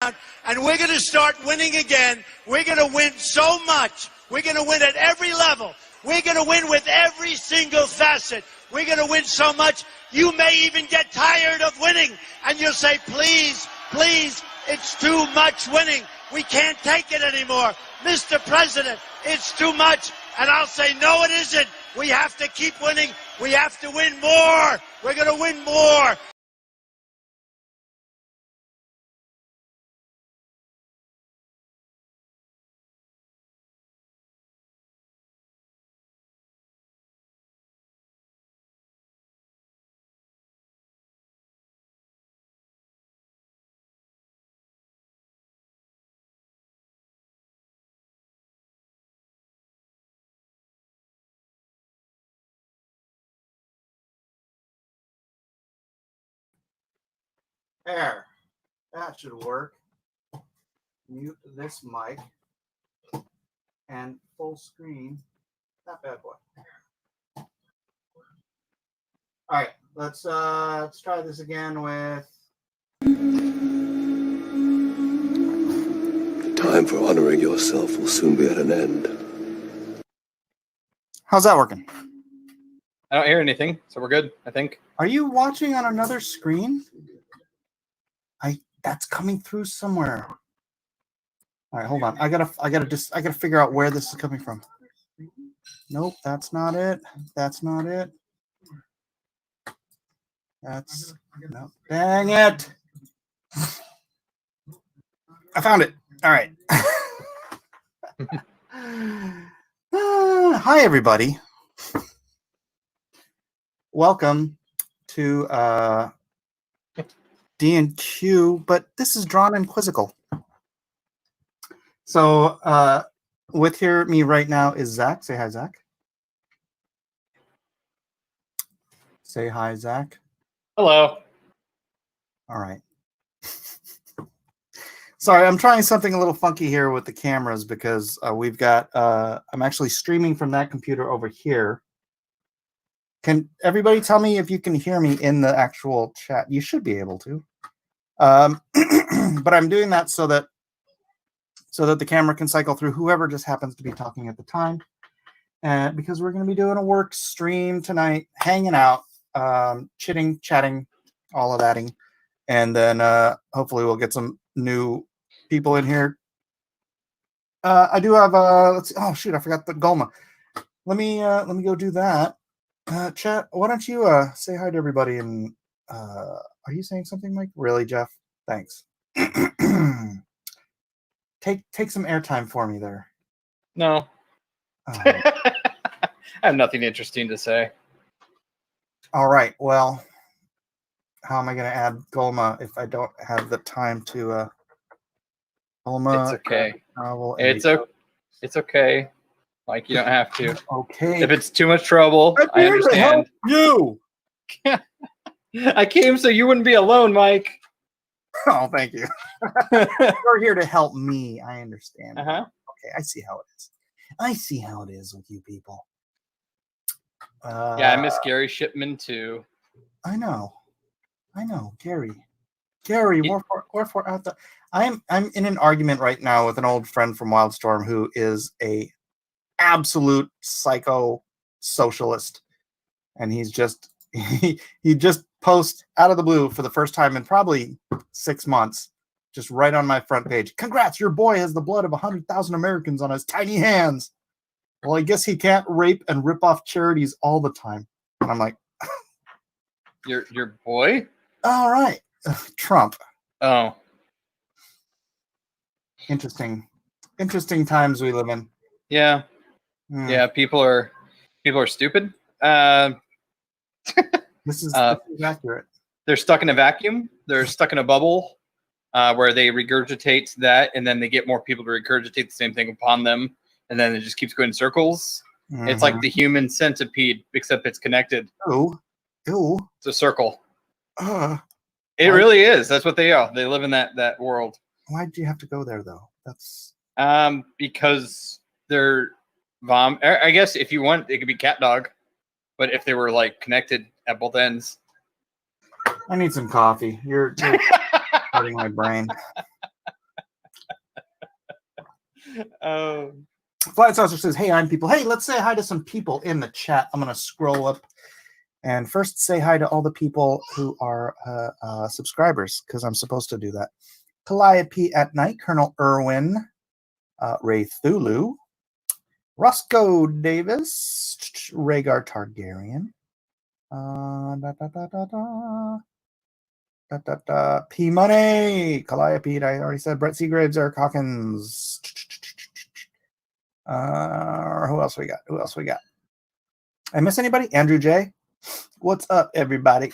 and we're going to start winning again. We're going to win so much. We're going to win at every level. We're going to win with every single facet. We're going to win so much, you may even get tired of winning. And you'll say, please, please, it's too much winning. We can't take it anymore. Mr. President, it's too much. And I'll say, no, it isn't. We have to keep winning. We have to win more. We're going to win more. There. That should work. Mute this mic. And full screen that bad boy. All right, let's try this again with. The time for honoring yourself will soon be at an end. How's that working? I don't hear anything, so we're good, I think. Are you watching on another screen? That's coming through somewhere. All right, hold on. I gotta figure out where this is coming from. Nope, that's not it. That's not it. That's no. Dang it! I found it. All right. Hi, everybody. Welcome to DnQ, but this is Drawn and Quizzical. So with me right now is Zach. Say hi, Zach. Say hi, Zach. Hello. All right. Sorry, I'm trying something a little funky here with the cameras because we've got, I'm actually streaming from that computer over here. Can everybody tell me if you can hear me in the actual chat? You should be able to. But I'm doing that so that the camera can cycle through whoever just happens to be talking at the time. Because we're going to be doing a work stream tonight, hanging out, chitting, chatting, all of thating. And then hopefully we'll get some new people in here. I do have let's see. Oh shoot, I forgot the Gulma. Let me go do that. Chat, why don't you say hi to everybody? And are you saying something, Mike? Really, Jeff? Thanks. Take some airtime for me there. No. I have nothing interesting to say. All right. Well, how am I going to add Gulma if I don't have the time to? Gulma. It's okay. It's okay. Like, you don't have to. Okay. If it's too much trouble, I understand. You. I came so you wouldn't be alone, Mike. Oh, thank you. You're here to help me. I understand. Uh-huh. Okay, I see how it is. I see how it is with you people. Yeah, I miss Gary Shipman too. I know, Gary, wherefore out the. I'm in an argument right now with an old friend from Wildstorm who is a absolute psycho socialist, and he just posts out of the blue for the first time in probably 6 months, just right on my front page. Congrats, your boy has the blood of 100,000 Americans on his tiny hands. Well, I guess he can't rape and rip off charities all the time. And I'm like, your boy? All right, Trump. Oh, interesting times we live in. Yeah. Yeah, people are stupid. This is accurate. They're stuck in a vacuum. They're stuck in a bubble where they regurgitate that, and then they get more people to regurgitate the same thing upon them, and then it just keeps going in circles. Mm-hmm. It's like the human centipede, except it's connected. Ew. It's a circle. It really is. That's what they are. They live in that world. Why'd you have to go there, though? That's because they're I guess if you want, it could be cat dog, but if they were like connected at both ends. I need some coffee. You're hurting my brain. Flight Saucer says, hey, I'm people. Hey, let's say hi to some people in the chat. I'm going to scroll up and first say hi to all the people who are subscribers, because I'm supposed to do that. Calliope at Night, Colonel Irwin, Ray Thulu, Roscoe Davis, Rhaegar Targaryen, P Money, Calliope, I already said, Brett Seagraves, Eric Hawkins. Who else we got? I miss anybody? Andrew J. What's up, everybody?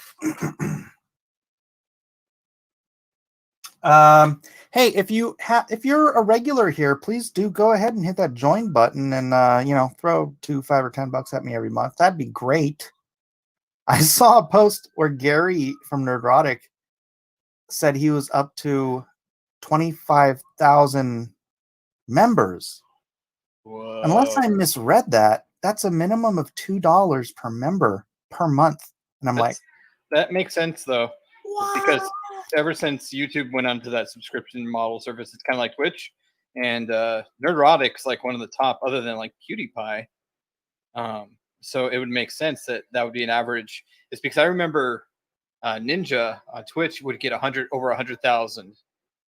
Hey, if you're a regular here, please do go ahead and hit that join button and throw $2, $5, or $10 at me every month. That'd be great. I saw a post where Gary from Nerdrotic said he was up to 25,000 members. Whoa. Unless I misread that, that's a minimum of $2 per member per month. And I'm that makes sense though. what? Because ever since YouTube went onto that subscription model service, it's kind of like Twitch, and Nerdrotic's like one of the top, other than like PewDiePie. So it would make sense that would be an average. It's because I remember Ninja on Twitch would get over 100,000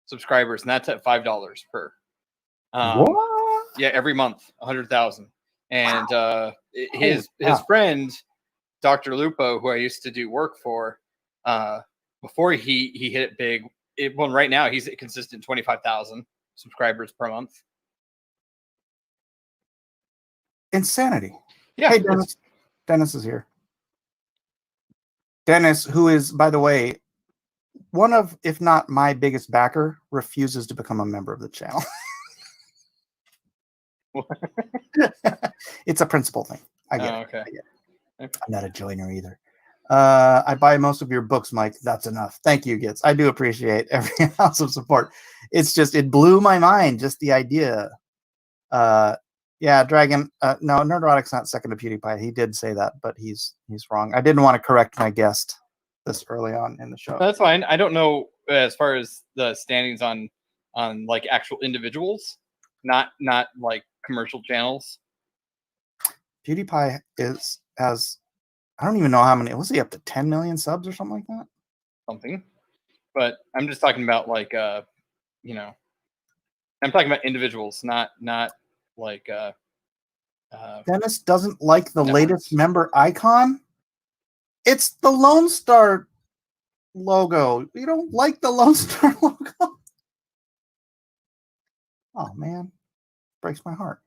subscribers, and that's at $5 per. What? Yeah, every month, 100,000. And his wow. friend, Dr. Lupo, who I used to do work for, before he hit it big, right now he's at consistent 25,000 subscribers per month. Insanity. Yeah. Hey, Dennis. Dennis is here. Dennis, who is, by the way, one of, if not my biggest backer, refuses to become a member of the channel. It's a principle thing. I get it. Okay. I get it. I'm not a joiner either. I buy most of your books, Mike. That's enough. Thank you, Gitz. I do appreciate every ounce of support. It's just, it blew my mind, just the idea. Yeah, Dragon. No, Nerdrotic's not second to PewDiePie. He did say that, but he's wrong. I didn't want to correct my guest this early on in the show. That's fine. I don't know as far as the standings on like actual individuals, not like commercial channels. PewDiePie has I don't even know how many. Was he up to 10 million subs or something like that? Something. But I'm just talking about like I'm talking about individuals, not like Dennis doesn't like the networks. latest member icon. It's the Lone Star logo. You don't like the Lone Star logo? Oh man, breaks my heart.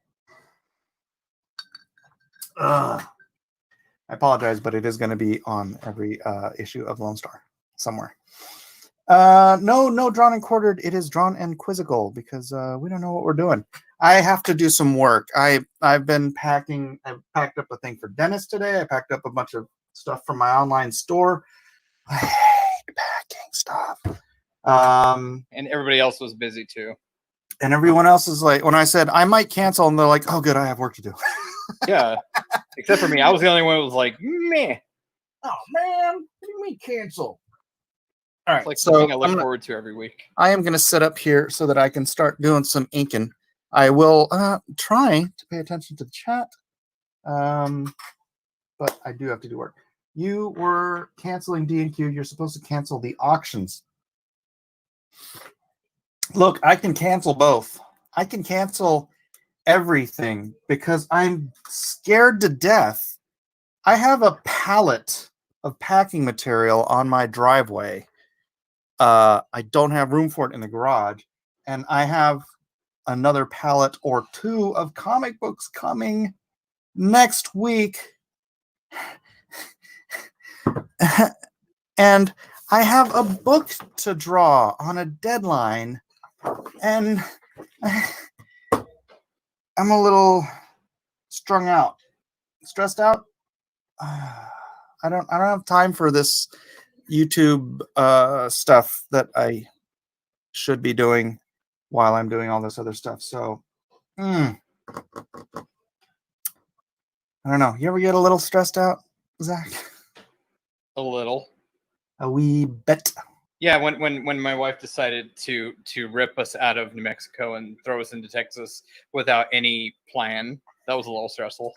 I apologize, but it is going to be on every issue of Lone Star somewhere. No, Drawn and Quartered. It is Drawn and Quizzical because we don't know what we're doing. I have to do some work. I've been packing. I packed up a thing for Dennis today. I packed up a bunch of stuff from my online store. I hate packing stuff. And everybody else was busy too. And everyone else is like, when I said I might cancel, and they're like, "Oh, good, I have work to do." Yeah, except for me. I was the only one who was like, meh. Oh man, what do you mean cancel? All right, It's like so something I look forward to every week. I am going to sit up here so that I can start doing some inking. I will try to pay attention to the chat, but I do have to do work. You were canceling DnQ. You're supposed to cancel the auctions. Look, I can cancel both. I can cancel everything because I'm scared to death. I have a pallet of packing material on my driveway. I don't have room for it in the garage, and I have another pallet or two of comic books coming next week. And I have a book to draw on a deadline, and I'm a little stressed out. I don't have time for this YouTube stuff that I should be doing while I'm doing all this other stuff. So I don't know. You ever get a little stressed out, Zach? A little. A wee bit. Yeah, when my wife decided to rip us out of New Mexico and throw us into Texas without any plan, that was a little stressful.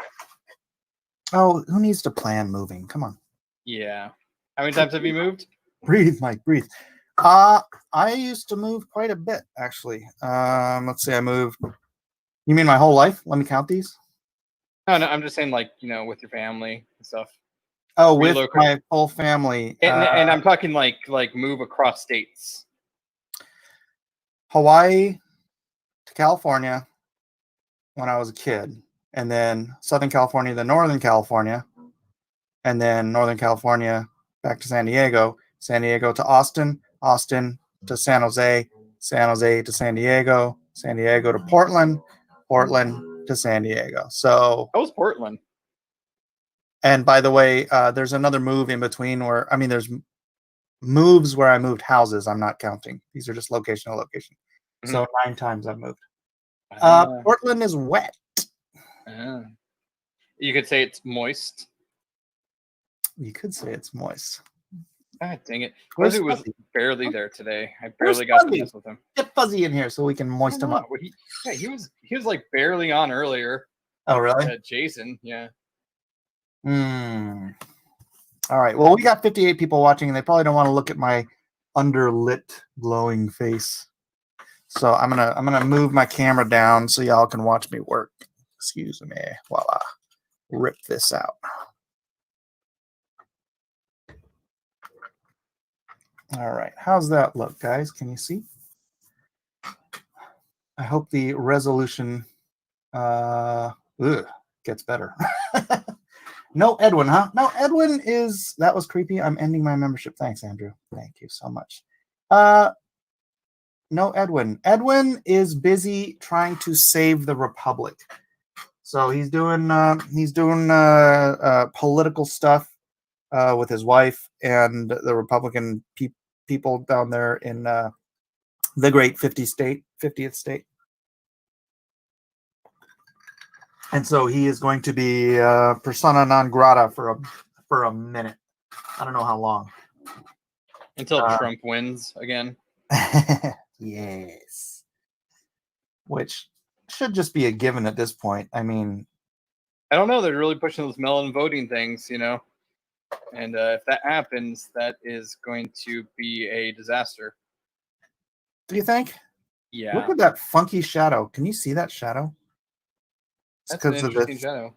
Oh, who needs to plan moving? Come on. Yeah. How many times have you moved? Breathe, Mike, breathe. I used to move quite a bit, actually. Let's see, I moved. You mean my whole life? Let me count these. No, I'm just saying, like, with your family and stuff. Oh, with my whole family. And I'm talking like move across states. Hawaii to California when I was a kid, and then Southern California to Northern California, and then Northern California back to San Diego to Austin, Austin to San Jose, San Jose to San Diego, San Diego to Portland, Portland to San Diego. So that was Portland. And by the way, there's another move in between where, I mean, there's moves where I moved houses. I'm not counting. These are just location to location. Mm-hmm. So 9 times I've moved. Portland is wet. You could say it's moist. You could say it's moist. God dang it. Fuzzy was barely there today. I barely got to mess with him. Get Fuzzy in here so we can moist him up. He was like barely on earlier. Oh, really? Jason, yeah. All right. Well, we got 58 people watching, and they probably don't want to look at my underlit, glowing face. So I'm gonna move my camera down so y'all can watch me work. Excuse me while I rip this out. All right. How's that look, guys? Can you see? I hope the resolution gets better. No Edwin, huh? No, Edwin is, that was creepy. I'm ending my membership. Thanks, Andrew. Thank you so much. No Edwin. Edwin is busy trying to save the Republic. So he's doing political stuff with his wife and the Republican people down there in the great 50th state. And so he is going to be persona non grata for a minute. I don't know how long. Until Trump wins again. Yes. Which should just be a given at this point. I mean, I don't know. They're really pushing those mail-in voting things, And if that happens, that is going to be a disaster. Do you think? Yeah. Look at that funky shadow. Can you see that shadow? That's an interesting shadow.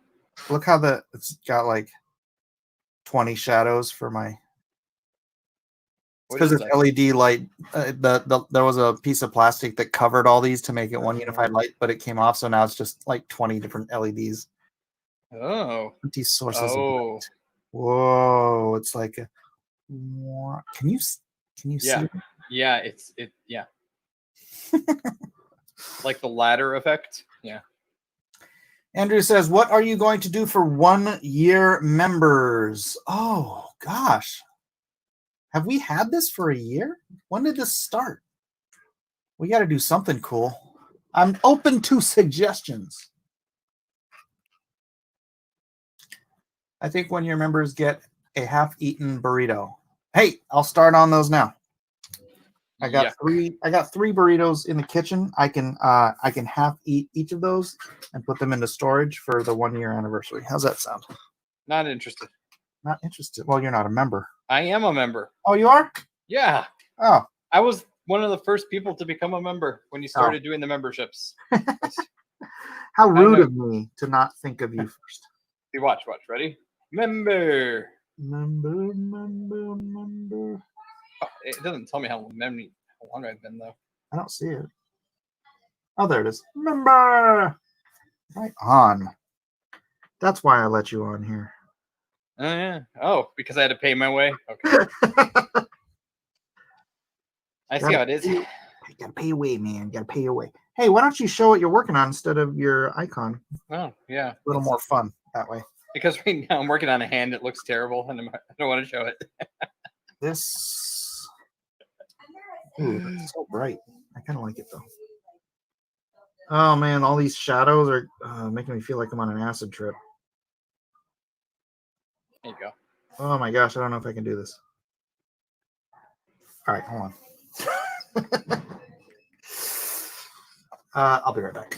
Look how it's got like 20 shadows for my. It's because it's LED light. There was a piece of plastic that covered all these to make it one unified light, but it came off, so now it's just like 20 different LEDs. Oh. 20 sources of light. Whoa! It's like a. Can you see? Yeah, yeah. Like the ladder effect. Yeah. Andrew says, "What are you going to do for 1 year members?" Oh gosh. Have we had this for a year? When did this start? We got to do something cool. I'm open to suggestions. I think 1 year members get a half-eaten burrito. Hey, I'll start on those now. I got three burritos in the kitchen. I can half eat each of those and put them into storage for the 1 year anniversary. How's that sound? Not interested. Not interested. Well, you're not a member. I am a member. Oh, you are? Yeah. Oh. I was one of the first people to become a member when you started doing the memberships. How rude of me to not think of you first. You watch. Ready? Member. Oh, it doesn't tell me how long I've been, though. I don't see it. Oh, there it is. Member. Right on. That's why I let you on here. Oh, yeah. Oh, because I had to pay my way? Okay. I see how it is. You gotta pay your way, man. You gotta pay your way. Hey, why don't you show what you're working on instead of your icon? Oh, yeah. A little more fun that way. Because right now I'm working on a hand that looks terrible, and I don't want to show it. This. Ooh, that's so bright. I kind of like it, though. Oh, man, all these shadows are making me feel like I'm on an acid trip. There you go. Oh, my gosh, I don't know if I can do this. All right, hold on. I'll be right back.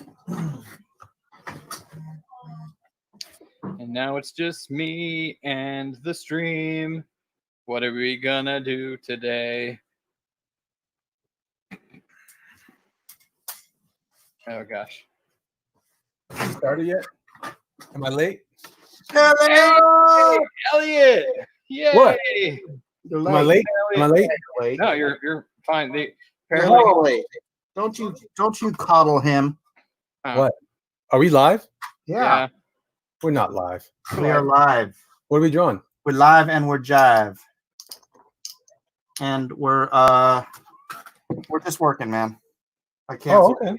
And now it's just me and the stream. What are we gonna do today? Oh gosh. Started yet? Am I late? Hey, Elliot! Yay! What? You're Am I late? Am I late? Late. No, you're fine. They You're apparently hella late. Don't you coddle him. What? Are we live? Yeah, We're not live. we are live. What are we drawing? We're live and we're jive. And we're just working, man. I can't. Oh, okay.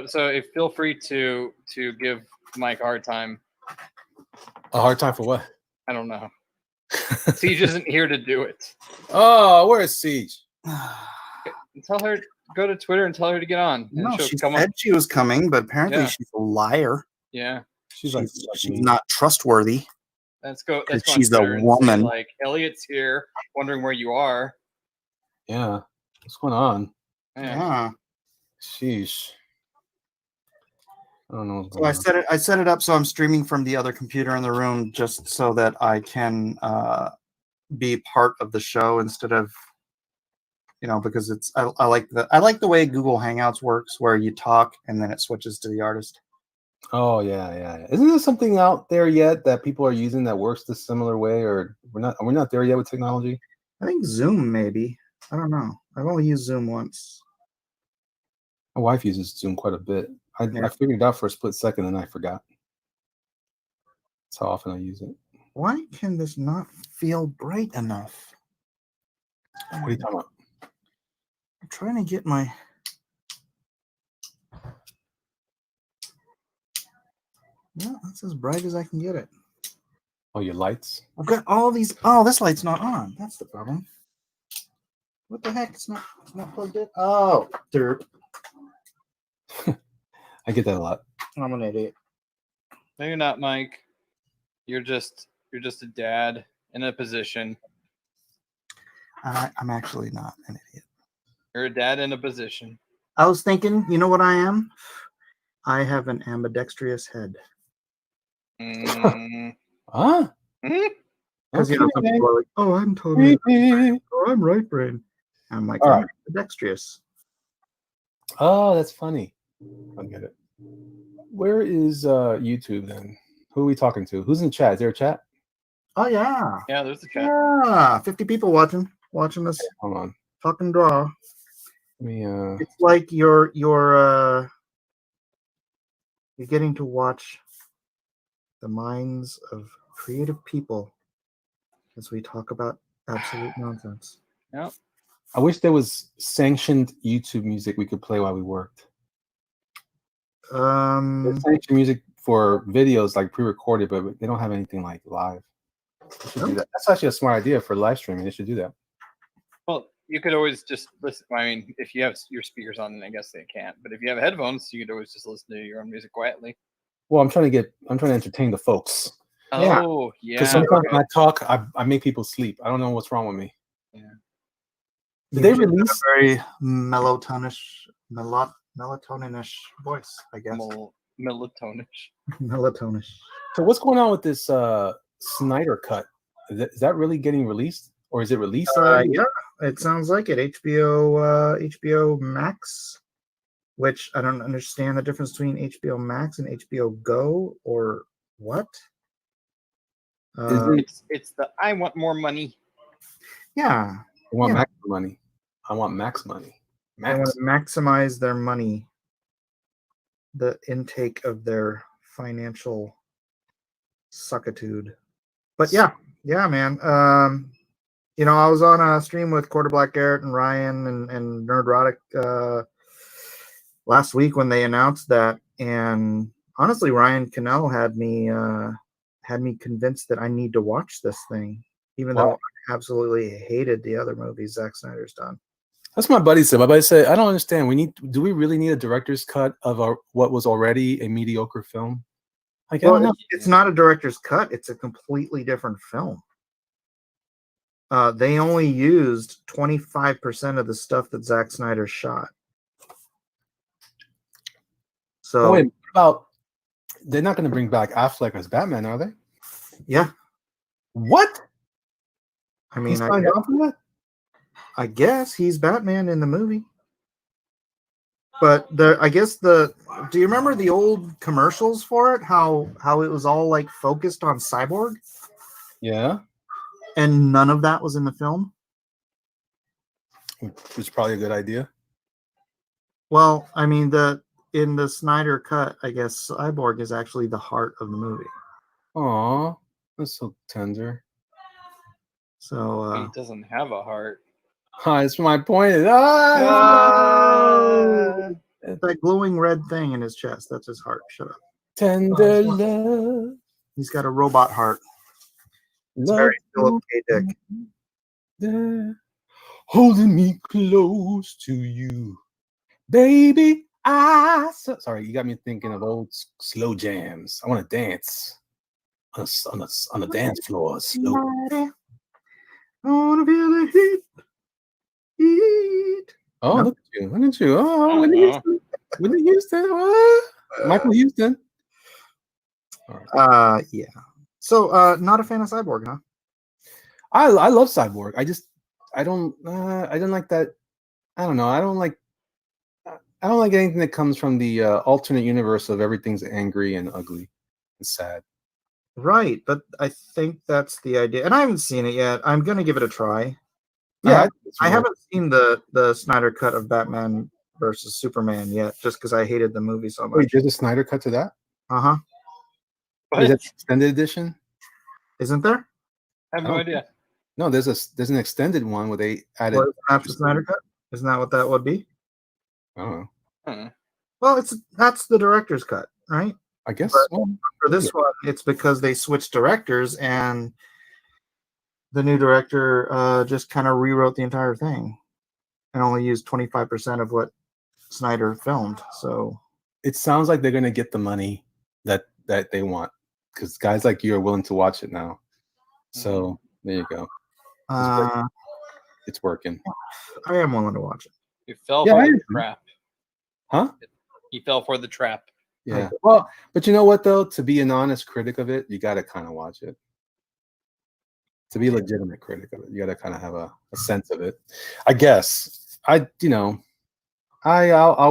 So feel free to give Mike a hard time. A hard time for what? I don't know. Siege isn't here to do it. Oh, where is Siege? Tell her, go to Twitter and tell her to get on. And No, she'll she come said on. she was coming, but apparently Yeah. she's a liar. Yeah. She's like, She's not trustworthy. Let's go. Because Let's go on she's the Twitter and say, woman. like, Elliot's here, wondering where you are. yeah. What's going on? Yeah. Yeah. Sheesh. I don't know. What's So going on. I set it up so I'm streaming from the other computer in the room just so that I can be part of the show instead of, because it's I like the way Google Hangouts works where you talk and then it switches to the artist. Oh yeah. Isn't there something out there yet that people are using that works this similar way, or we're not there yet with technology? I think Zoom maybe. I don't know. I've only used Zoom once. My wife uses Zoom quite a bit. I figured it out for a split second and I forgot. That's how often I use it. Why can this not feel bright enough? What are you talking about? I'm trying to get my. Yeah, that's as bright as I can get it. Oh, your lights? I've got all these. Oh, this light's not on. That's the problem. What the heck? It's not plugged in. Oh, dirt. I get that a lot. I'm an idiot. No, you're not, Mike. You're just a dad in a position. I'm actually not an idiot. You're a dad in a position. I was thinking, you know what I am? I have an ambidextrous head. Mm. Huh? Because some people are like, "Oh, I'm totally, oh, I'm right brain." I'm like, I'm ambidextrous. Oh, that's funny. I get it. Where is YouTube then? Who are we talking to? Who's in chat? Is there a chat? Oh yeah, Yeah, there's the chat. yeah. 50 people watching this Hold on. fucking draw. Let me It's like you're getting to watch the minds of creative people as we talk about absolute nonsense. Yep. I wish there was sanctioned YouTube music we could play while we worked. There's sanctioned music for videos like pre-recorded, but they don't have anything like live. They should do that. That's actually a smart idea for live streaming. They should do that. Well, you could always just listen. I mean, if you have your speakers on, then I guess they can't. But if you have headphones, you could always just listen to your own music quietly. Well, I'm trying to entertain the folks. Oh, yeah. Because sometimes when I talk, I make people sleep. I don't know what's wrong with me. Yeah. Did they release a very melatoninous voice, I guess. Melatonin. Melatonin. So what's going on with this Snyder cut? Is that really getting released, or is it released already? Yeah, it sounds like it. HBO Max, which I don't understand the difference between HBO Max and HBO Go, or what? It's the I want more money. Yeah, I want max money. I want max money. They want to maximize their money, the intake of their financial suckitude. But yeah, man. I was on a stream with Quarter Black Garrett and Ryan and Nerdrotic last week when they announced that, and honestly, Ryan Cannell had me convinced that I need to watch this thing, even though I absolutely hated the other movies Zack Snyder's done. That's what my buddy said. My buddy said, I don't understand. Do we really need a director's cut of what was already a mediocre film? Like, Well, it's not a director's cut. It's a completely different film. they only used 25% of the stuff that Zack Snyder shot. So Oh, wait, what about they're not going to bring back Affleck as Batman, are they? yeah, What? I He's mean, signed on for that? I guess he's Batman in the movie. But I guess do you remember the old commercials for it? How it was all like focused on Cyborg, Yeah, and none of that was in the film. which is probably a good idea. Well, I mean, in the Snyder cut, I guess Cyborg is actually the heart of the movie. Aw, that's so tender. So He doesn't have a heart. That's my point. that glowing red thing in his chest, that's his heart. Shut up. Tender love. He's got a robot heart. It's very Philip K. Dick. There, holding me close to you, baby. Sorry, you got me thinking of old slow jams. I want to dance on the dance floor. Slow. I wanna feel the heat. Oh, No. look at you! Look at you! I Oh, don't Whitney know. Houston! Whitney Houston! What? Michael Houston. All right. Yeah. So not a fan of Cyborg, huh? I love Cyborg. I don't like that. I don't know. I don't like anything that comes from the alternate universe of everything's angry and ugly and sad. Right, but I think that's the idea. And I haven't seen it yet. I'm gonna give it a try. Yeah, I haven't seen the Snyder cut of Batman versus Superman yet, just because I hated the movie so much. Wait, there's a Snyder cut to that? Uh-huh. Is that the extended edition? Isn't there? I have no Oh. idea. No, there's an extended one where they added. Well, that's the Snyder cut? Isn't that what that would be? I don't know. Huh. Well, that's the director's cut, right? I guess. But Well, for this one, it's because they switched directors and the new director just kind of rewrote the entire thing and only used 25% of what Snyder filmed. So it sounds like they're gonna get the money that they want because guys like you are willing to watch it now. So there you go. It's working. I am willing to watch it. You fell Yeah, for I the am. trap. Huh? He fell for the trap. Yeah. Well, but you know what though? To be an honest critic of it, you got to kind of watch it. To be a legitimate critic of it, you got to kind of have a sense of it. I guess. I'll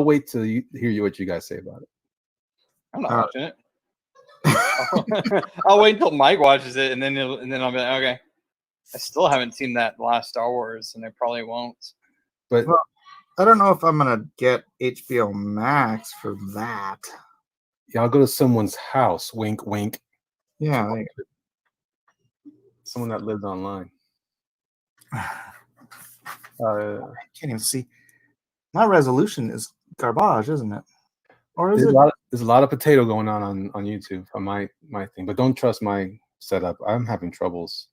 wait to hear what you guys say about it. I'm not watching it. I'll wait until Mike watches it, and then I'll be like, okay. I still haven't seen that last Star Wars, and I probably won't. But Well, I don't know if I'm gonna get HBO Max for that. yeah, I'll go to someone's house. Wink, wink. Yeah, like, Someone that lives online. I can't even see. My resolution is garbage, isn't it? Or is There's it? a lot of potato going on YouTube on my thing, but don't trust my setup. I'm having troubles.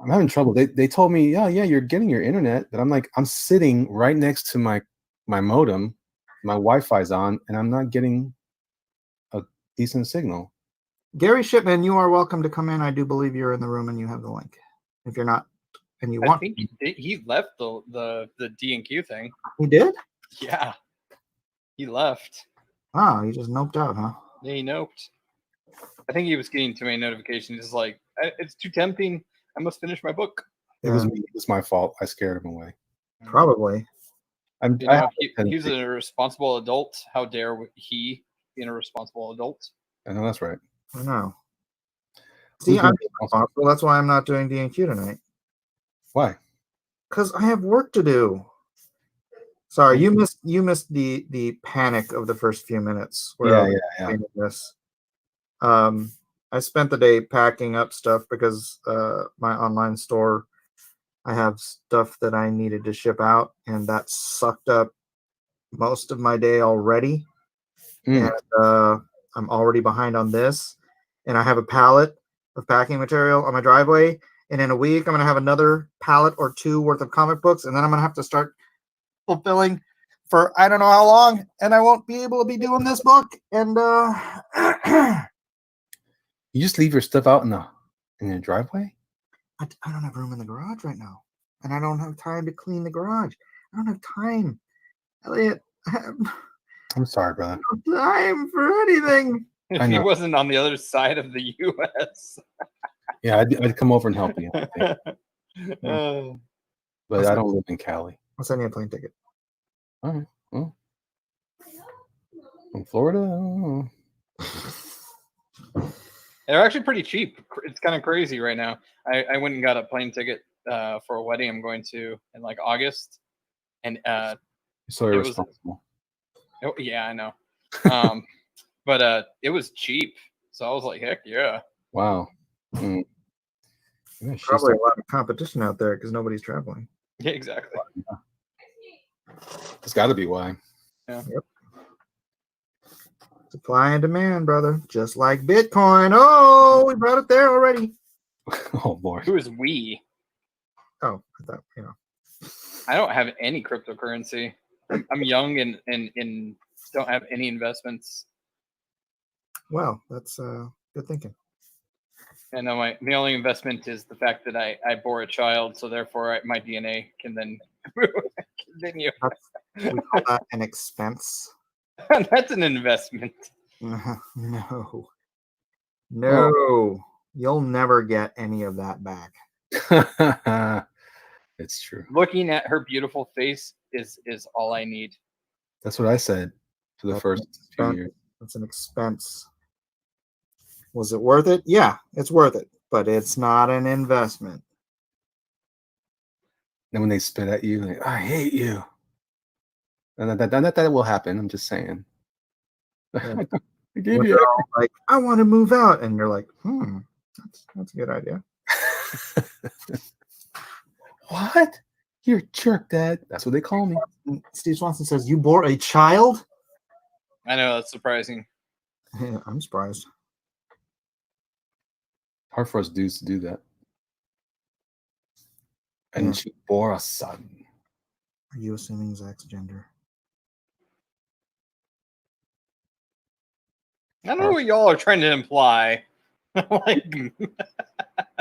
I'm having trouble. They told me, yeah, you're getting your internet, but I'm like, I'm sitting right next to my modem, my Wi-Fi's on, and I'm not getting a decent signal. Gary Shipman, you are welcome to come in. I do believe you're in the room and you have the link. If you're not, and you I want, think he left the DnQ thing. he did. Yeah, he left. Wow, he just noped out, huh? Yeah, he noped. I think he was getting too many notifications. He's like, it's too tempting. I must finish my book. It was me. It was my fault. I scared him away. Probably. You know, he's a responsible adult. How dare he be a responsible adult? I know that's right. I know. See, I'm responsible. That's why I'm not doing DnQ tonight. Why? Because I have work to do. Sorry, you missed the panic of the first few minutes. Where Yeah. This. I spent the day packing up stuff because my online store, I have stuff that I needed to ship out, and that sucked up most of my day already. And I'm already behind on this. And I have a pallet of packing material on my driveway. And in a week, I'm going to have another pallet or two worth of comic books. And then I'm going to have to start fulfilling for I don't know how long. And I won't be able to be doing this book. And you just leave your stuff out in your driveway? I don't have room in the garage right now, and I don't have time to clean the garage. I don't have time, Elliot. I have I'm sorry, brother. no time for anything. If I he know. wasn't on the other side of the U.S. Yeah, I'd come over and help you, I think. Uh, But I don't live in Cali. I'll send you a plane ticket. All right. Well, from Florida. Oh. They're actually pretty cheap. It's kind of crazy right now. I went and got a plane ticket for a wedding I'm going to in like August, and You're so it was irresponsible. yeah, I know. But it was cheap, so I was like, heck yeah. Wow. Mm. Yeah, she's Probably a lot of competition out there because nobody's traveling. Yeah, exactly. It's got to be why. Yeah. Yep. Supply and demand, brother. Just like Bitcoin. Oh, we brought it there already. Oh Lord. Who is we? Oh, I thought, I don't have any cryptocurrency. I'm young and don't have any investments. Well, that's good thinking. And the only investment is the fact that I bore a child, so therefore my DNA can then continue. We call that an expense. That's an investment. No. You'll never get any of that back. It's true. Looking at her beautiful face is all I need. That's what I said for the That's first an few expense. years. It's an expense. Was it worth it? Yeah, it's worth it, but it's not an investment. Then when they spit at you, like, I hate you. And that will happen. I'm just saying. Yeah. I gave When you they're all like, I want to move out, and you're like, that's a good idea. What? You're a jerk, Dad. That's what they call me. And Steve Swanson says, you bore a child? I know, that's surprising. Yeah, I'm surprised. Hard for us dudes to do that. And Yeah. she bore a son. Are you assuming Zach's gender? I don't know what y'all are trying to imply. Like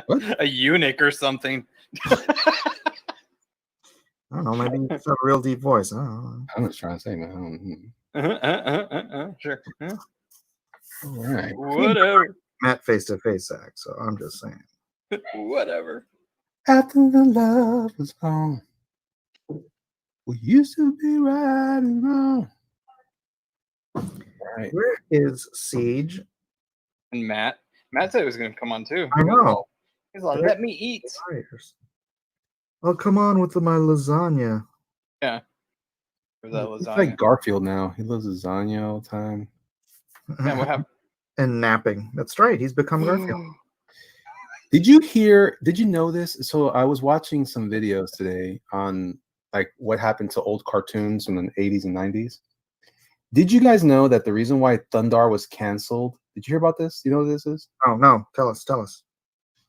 What? a eunuch or something. I don't know. Maybe it's a real deep voice. I don't know. I'm just trying to say, man. Sure. All right. Whatever. Met face to face, Zach. So I'm just saying. Whatever. After the love was gone, we used to be right and wrong. Right. Where is Siege? And Matt said he was going to come on too. I know. He's like, let me eat. Oh, come on with my lasagna. Yeah. For that He's lasagna. like Garfield now. He loves lasagna all the time. Yeah, what happened? And napping. That's right. He's become Garfield. Did you know this? So I was watching some videos today on like what happened to old cartoons from the 80s and 90s. Did you guys know that the reason why Thundar was canceled? Did you hear about this? You know what this is? Oh, no. Tell us.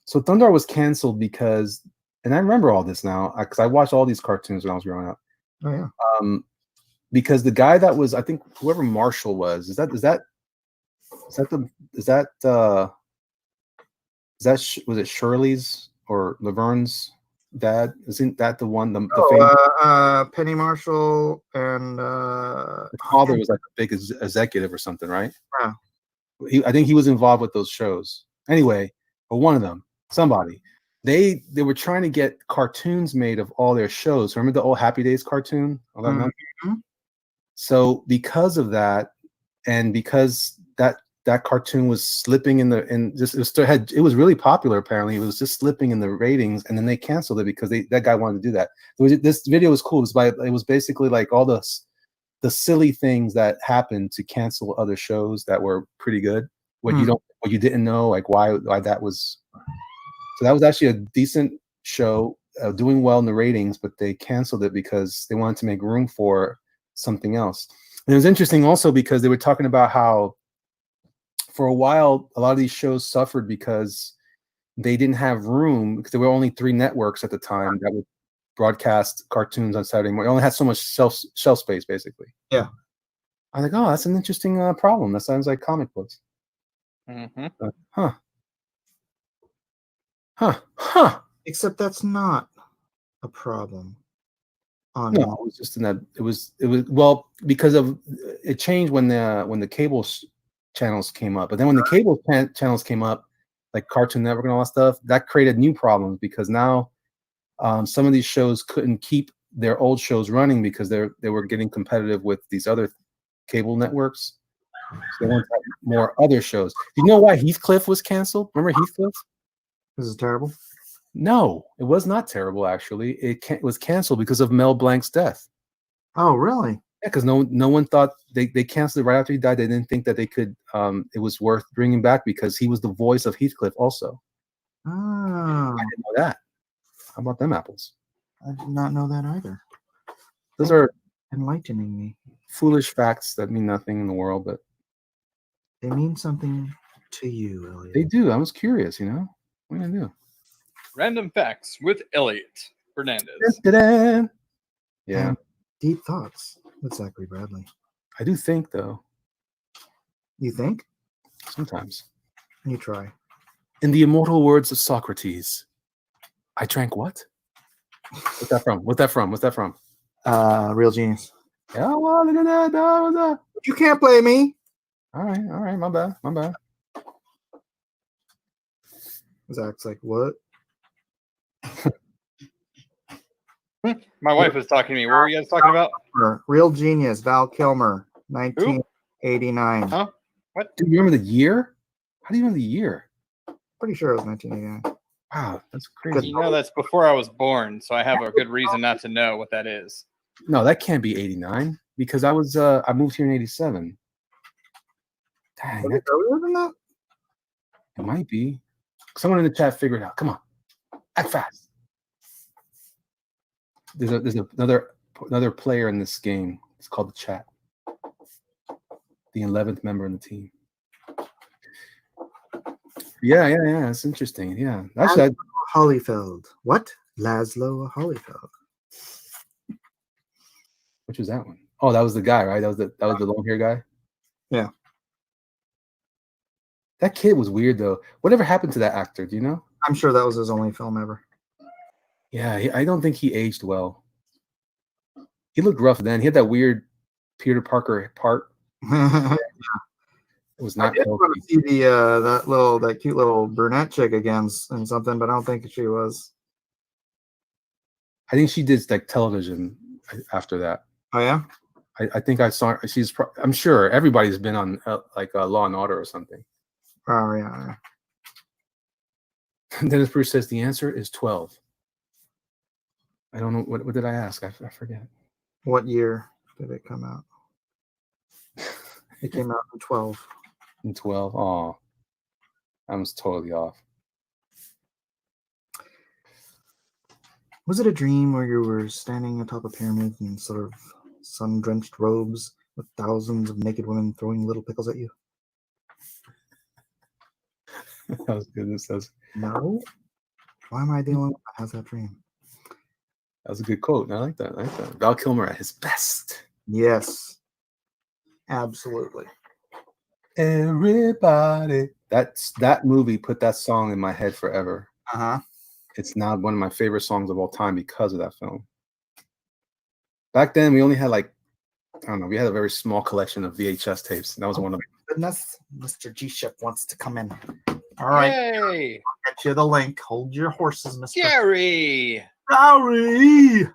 So Thundar was canceled because, and I remember all this now because I watched all these cartoons when I was growing up. Oh, yeah. Because the guy that was, I think whoever Marshall was, was it Shirley's or Laverne's dad? Isn't that the one? The Penny Marshall and the father was like a big executive or something, right? Yeah. I think he was involved with those shows. Anyway, or one of them, somebody. They were trying to get cartoons made of all their shows. Remember the old Happy Days cartoon? So because of that, and because that cartoon was slipping it was really popular. Apparently, it was just slipping in the ratings, and then they canceled it because that guy wanted to do that. This video was cool. It was basically like all the silly things that happened to cancel other shows that were pretty good. What you didn't know, like why that was. So that was actually a decent show, doing well in the ratings, but they canceled it because they wanted to make room for something else. And it was interesting also because they were talking about how for a while a lot of these shows suffered because they didn't have room because there were only 3 networks at the time that would broadcast cartoons on Saturday morning. They only had so much shelf space, basically. Yeah. I was like, oh, that's an interesting problem. That sounds like comic books. Mm-hmm. Except that's not a problem. On No, it was just in that it was well because of it changed when the cable channels came up, but then when the cable channels came up, like Cartoon Network and all that stuff, that created new problems because now some of these shows couldn't keep their old shows running because they were getting competitive with these other cable networks. So they wanted to have more other shows. Do you know why Heathcliff was canceled? Remember Heathcliff? This is terrible. No, it was not terrible. Actually, it was canceled because of Mel Blanc's death. Oh, really? Yeah, because no one thought they canceled it right after he died. They didn't think that they could. It was worth bringing back because he was the voice of Heathcliff. Also, Oh, I didn't know that. How about them apples? I did not know that either. Those are Enlightening me. foolish facts that mean nothing in the world, but They mean something to you, Elliot. they do. I was curious. What are you gonna do? Random facts with Elliot Fernandez. Da-da-da. Yeah, And deep thoughts with Zachary Bradley. I do think though. You think? Sometimes, You try. in the immortal words of Socrates, I drank what? What's that from? What's that from? Real genius. Yeah, well, look at that. What's that? You can't play me. All right. My bad. Zach's like, what? My wife was talking to me. What were you guys talking about? Real genius, Val Kilmer, 1989. Huh? What? Do you remember the year? How do you remember the year? Pretty sure it was 1989. Wow, that's crazy. That's before I was born, so I have a good reason not to know what that is. No, that can't be 89 because I moved here in 87. Dang, Was it earlier than that? it might be. Someone in the chat figure it out. Come on, act fast. There's another player in this game. It's called the chat. The 11th member in the team. Yeah. It's interesting. Yeah, actually, Holyfeld. What? Laszlo Holyfeld. which was that one? Oh, that was the guy, right? That was the long hair guy. Yeah. That kid was weird though. Whatever happened to that actor? Do you know? I'm sure that was his only film ever. Yeah, I don't think he aged well. He looked rough then. He had that weird Peter Parker part. I It was not did want healthy. to see that cute little brunette chick again in something, but I don't think she was. I think she did like television after that. Oh yeah. I think I saw her. I'm sure everybody's been on Law and Order or something. Oh yeah. Dennis Bruce says the answer is 12. I don't know what did I ask? I forget. What year did it come out? It came out in 12. In 12. Oh, I was totally off. Was it a dream where you were standing atop a pyramid in sort of sun-drenched robes with thousands of naked women throwing little pickles at you? That was good. No. Why am I the only one that has that dream? That was a good quote. I like that. Val Kilmer at his best. Yes. Absolutely. Everybody. That movie put that song in my head forever. Uh-huh. It's now one of my favorite songs of all time because of that film. Back then, we only had we had a very small collection of VHS tapes. And that was one of them. Goodness, Mr. G-Ship wants to come in. All right. Hey, I'll get you the link. Hold your horses, Mr. Gary. Gary!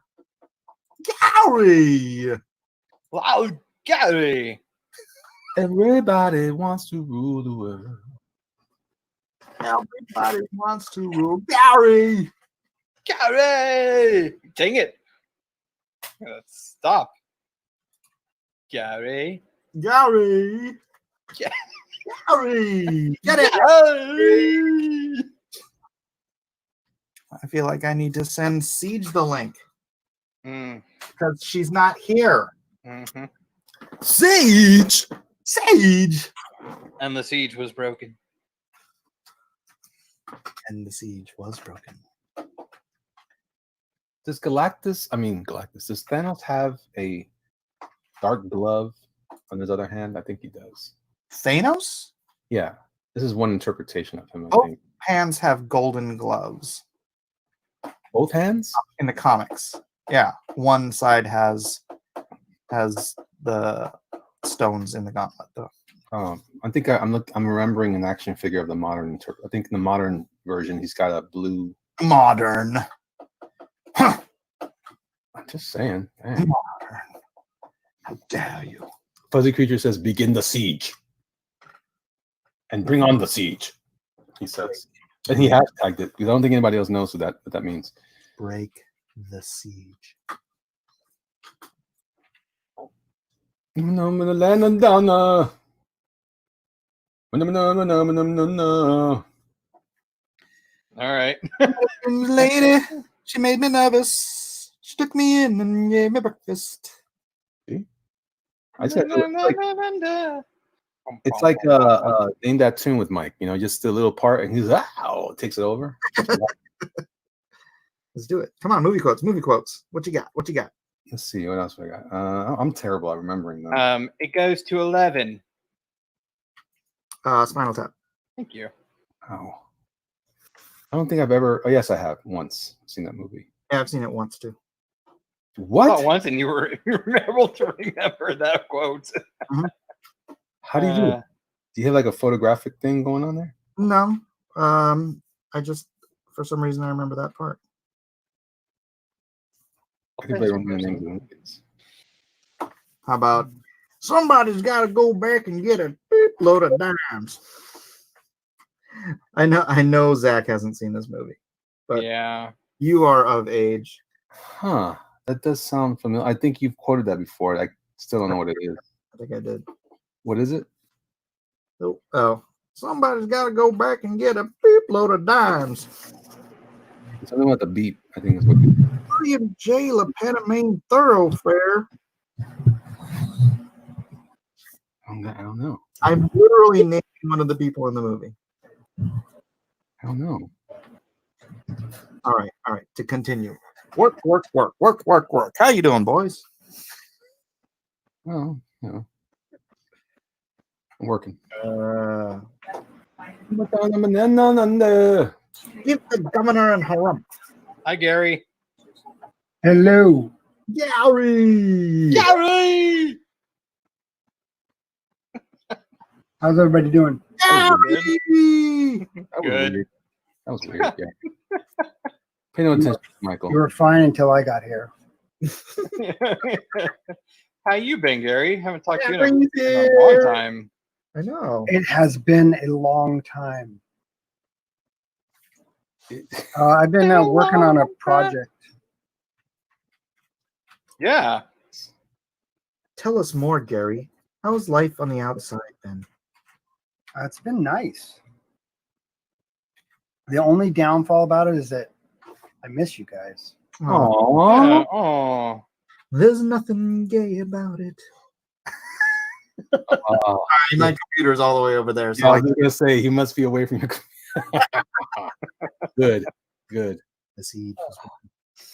Wow, Gary. Everybody wants to rule the world. Everybody wants to rule. Gary! Gary. Dang it. Let's stop. Gary. Gary! Yeah. Gary! Get it! Gary. I feel like I need to send Siege the link Mm. because she's not here. Mm-hmm. Siege! Siege! And the siege was broken. And the siege was broken. Does Galactus, does Thanos have a dark glove on his other hand? I think he does. Thanos? Yeah. This is one interpretation of him, I Oh. think. Hands have golden gloves. Both hands? in the comics. Yeah, one side has the stones in the gauntlet though. I think I'm remembering an action figure of the modern. I think in the modern version, he's got a blue. Modern. Huh. I'm just saying. Man. Modern. How dare you? Fuzzy Creature says, "Begin the siege, and bring on the siege." He says, and he hashtagged it because I don't think anybody else knows what that means. Break the siege. No, no. All right. Lady, she made me nervous. She took me in and gave me breakfast. See? I said it's like name that tune with Mike. You know, just a little part, and he's takes it over. Let's do it. Come on, movie quotes. Movie quotes. What you got? What you got? Let's see what else I got. I'm terrible at remembering them. It goes to 11. Spinal Tap. Thank you. Oh, I don't think I've ever. Oh, yes, I have once seen that movie. Yeah, I've seen it once too. What? Not once, and you were able to remember that quote. How do you do it? Do you have like a photographic thing going on there? No. I just for some reason I remember that part. I can play one of the names of the movies. How about somebody's got to go back and get a load of dimes? I know Zach hasn't seen this movie, but yeah, you are of age. Huh? That does sound familiar. I think you've quoted that before. I still don't know what it is. I think I did. What is it? Oh, somebody's got to go back and get a load of dimes. Something about the beep. I think is what. William J. Lepetamine Thoroughfare. I don't know. I'm literally naming one of the people in the movie. I don't know. All right. To continue. Work. How you doing, boys? Well, you know, I'm working. Give the governor and harumph. Hi, Gary. Hello. Gary. How's everybody doing? Gary. Good. That was weird. Yeah. Pay no attention, Michael. You were fine until I got here. How you been, Gary? Haven't talked to you Gary's in a long time. I know. It has been a long time. I've been working on a project. Yeah. Tell us more, Gary. How's life on the outside then? It's been nice. The only downfall about it is that I miss you guys. Aww. Oh. There's nothing gay about it. My computer's all the way over there. So I was gonna say he must be away from your computer. Good. the seed.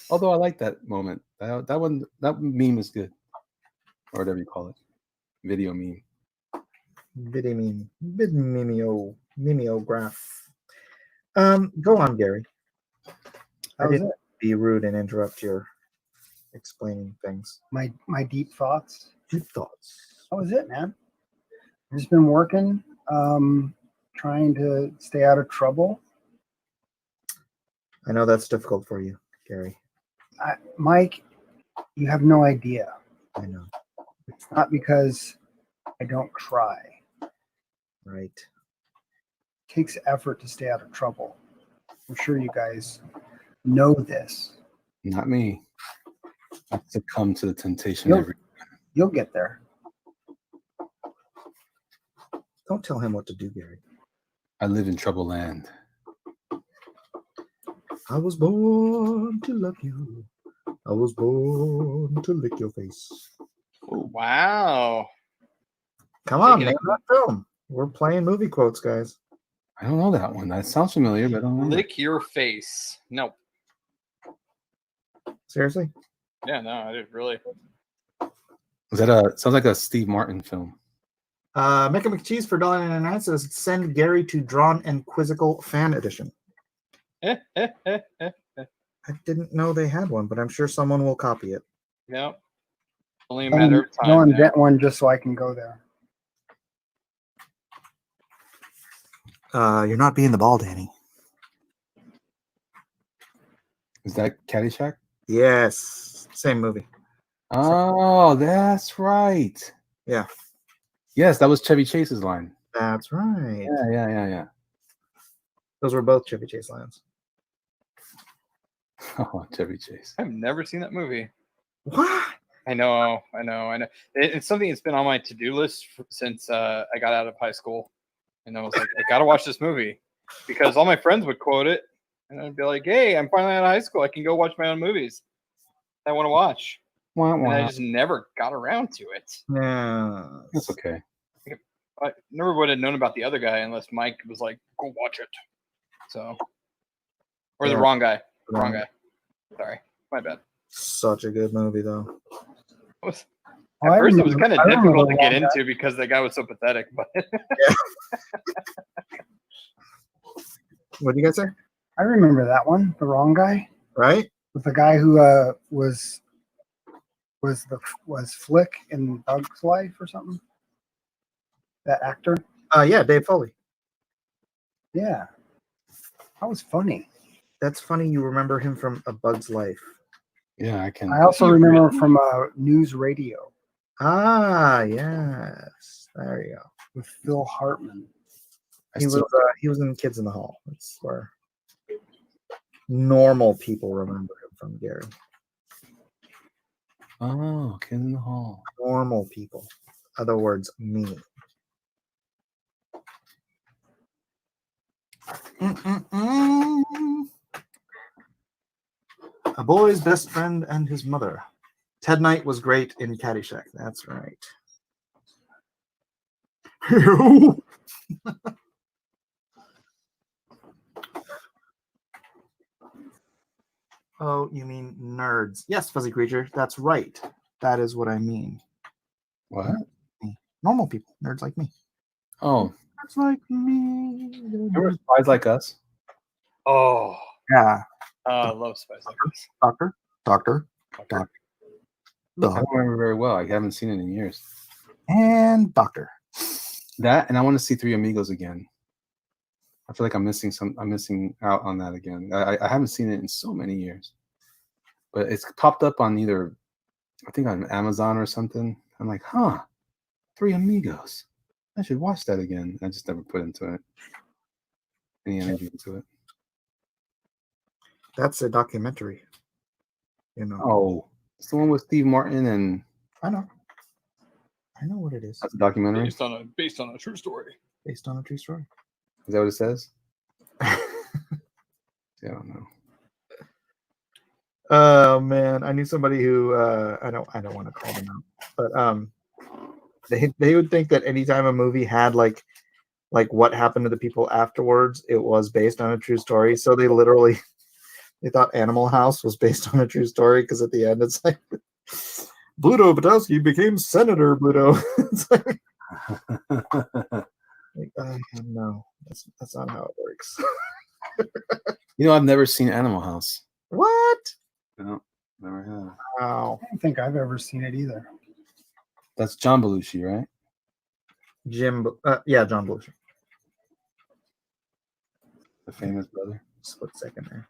Although I like that moment. That meme is good. Or whatever you call it. Video meme. Mimeograph. Go on, Gary. I didn't be rude and interrupt your explaining things. My deep thoughts. Deep thoughts. That was it, man. I've just been working, trying to stay out of trouble. I know that's difficult for you, Gary. Mike, you have no idea. I know. It's not because I don't try. Right. It takes effort to stay out of trouble. I'm sure you guys know this. Not me. I succumb to the temptation You'll get there. Don't tell him what to do, Gary. I live in trouble land. I was born to love you. I was born to lick your face. Wow. Come on, name that film. We're playing movie quotes, guys. I don't know that one. That sounds familiar, but I don't know. Lick your face. No. Seriously? Yeah, no, I didn't really. Is that sounds like a Steve Martin film? Mecca McCheese for $1.99 says send Gary to Drawn and Quizzical Fan Edition. I didn't know they had one, but I'm sure someone will copy it. Yep. Only a matter of Go time. and get one just so I can go there. You're not being the ball, Danny. Is that Caddyshack? Yes, same movie. Oh, that's right. Yeah, Yes, that was Chevy Chase's line. that's right. Yeah. Those were both Chevy Chase lines. Oh, Chevy Chase. I've never seen that movie. What? I know. It's something that's been on my to-do list since I got out of high school. And I was like, I gotta watch this movie because all my friends would quote it, and I'd be like, "Hey, I'm finally out of high school. I can go watch my own movies I want to watch." Wah, And I wah. just never got around to it. Yeah. That's okay. I never would have known about the other guy unless Mike was like, "Go watch it." So, or the Yeah. wrong guy. Wrong guy. Sorry, my bad. Such a good movie, though. At first, it was kind of I remember difficult to get Wrong Guy. into because the guy was so pathetic. But What do you guys say? I remember that one, The Wrong Guy, Right? with the guy who was Flick in Bug's Life or something. That actor. Yeah, Dave Foley. Yeah, that was funny. That's funny. You remember him from A Bug's Life. Yeah, I can. I also remember him from News Radio Ah, yes. There you go. with Phil Hartman. He was in Kids in the Hall. That's where normal people remember him from, Gary. Oh, Kid in the Hall. Normal people. Other words, me. A boy's best friend and his mother. Ted Knight was great in Caddyshack. That's right. Oh, you mean nerds? Yes, Fuzzy Creature. That's right. That is what I mean. What? Normal people. Nerds like me. Oh, Nerds like me. remember Spies Like Us? oh, Yeah. I love Spice Like This. Doctor. I don't remember very well. I haven't seen it in years. And Doctor. That, and I want to see Three Amigos again. I feel like I'm missing out on that again. I haven't seen it in so many years, but it's popped up on either, I think on Amazon or something. I'm like, huh, Three Amigos. I should watch that again. I just never put into it any energy into it. That's a documentary. You know. Oh, it's the one with Steve Martin, and I know. I know what it is. that's a documentary. Based on a true story. Based on a true story. Is that what it says? Yeah, I don't know. Oh man, I knew somebody who I don't want to call them out, but they would think that anytime a movie had like what happened to the people afterwards, it was based on a true story. So they thought Animal House was based on a true story because at the end it's like Bluto Potowski became Senator Bluto. It's like, no, that's not how it works. You know, I've never seen Animal House. What? No, never have. Wow. I don't think I've ever seen it either. That's John Belushi, right? John Belushi. The famous brother. Split second there.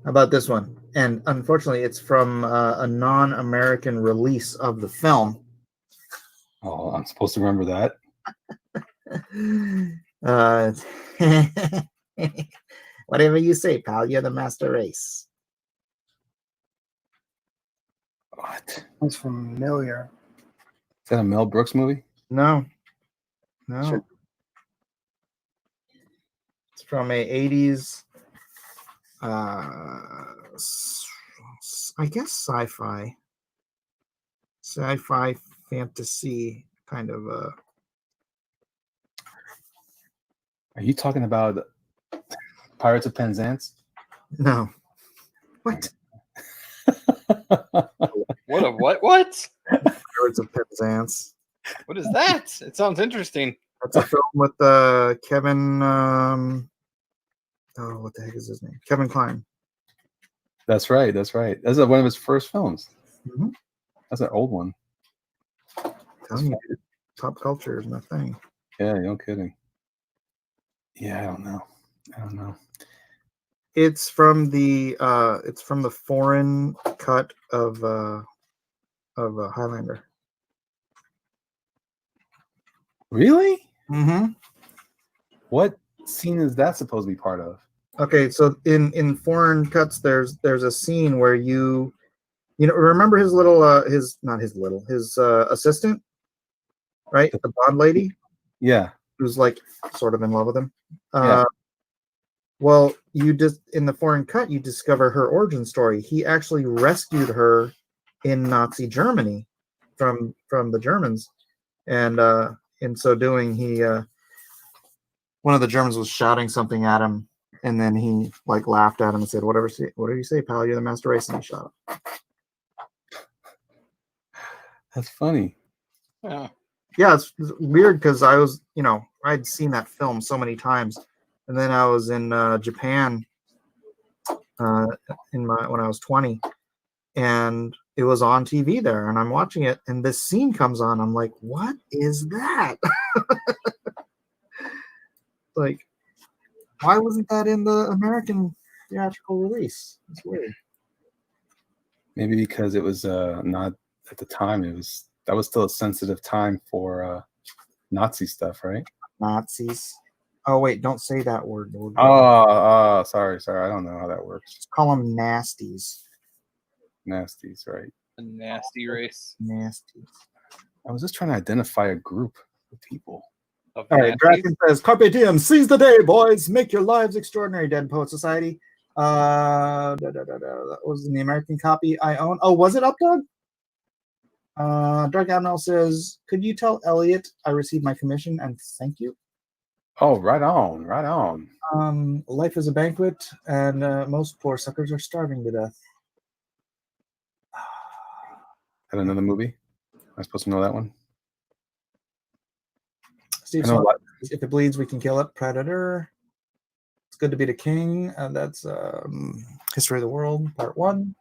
How about this one? And unfortunately, it's from a non-American release of the film. Oh, I'm supposed to remember that. Whatever you say, pal. You're the master race. What? It's familiar. Is that a Mel Brooks movie? No. Sure. It's from a 80s, I guess sci-fi fantasy kind of Are you talking about Pirates of Penzance? no. What? What? Pirates of Penzance. What is that? It sounds interesting. That's a film with Kevin. What the heck is his name? Kevin Kline. That's right. That's one of his first films. Mhm. That's an old one. Telling you, dude, pop culture is my thing. Yeah, no kidding. Yeah, I don't know. It's from the foreign cut of Highlander. Really? Mm-hmm. What scene is that supposed to be part of? Okay, so in foreign cuts, there's a scene where you remember his little his assistant, right? The blonde lady Yeah. who's like sort of in love with him. Yeah. Well, you just in the foreign cut, you discover her origin story. He actually rescued her in Nazi Germany from the Germans, and in so doing, he one of the Germans was shouting something at him, and then he like laughed at him and said, what did you say, pal? You're the master race," and he shot him. That's funny. Yeah. Yeah, it's weird because I was, I'd seen that film so many times, and then I was in Japan when I was 20, and it was on TV there, and I'm watching it, and this scene comes on. I'm like, what is that? Like, why wasn't that in the American theatrical release? It's weird. Maybe because it was not at the time. That was still a sensitive time for Nazi stuff, right? Nazis. Oh wait, don't say that word. Sorry. I don't know how that works. Just call them nasties. Nasties, right? A nasty race. Nasties. I was just trying to identify a group of people. Of All right, nasties. Draken says, "Carpe diem, seize the day, boys. Make your lives extraordinary." Dead Poet Society. That was in the American copy I own. Oh, was it Updog? Dark Admiral says, "Could you tell Elliot I received my commission and thank you?" Oh, right on. Life is a banquet, and most poor suckers are starving to death. Had another movie? Am I supposed to know that one? Steve I know Smart, if it bleeds, we can kill it. Predator. It's good to be the king. That's History of the World, Part 1.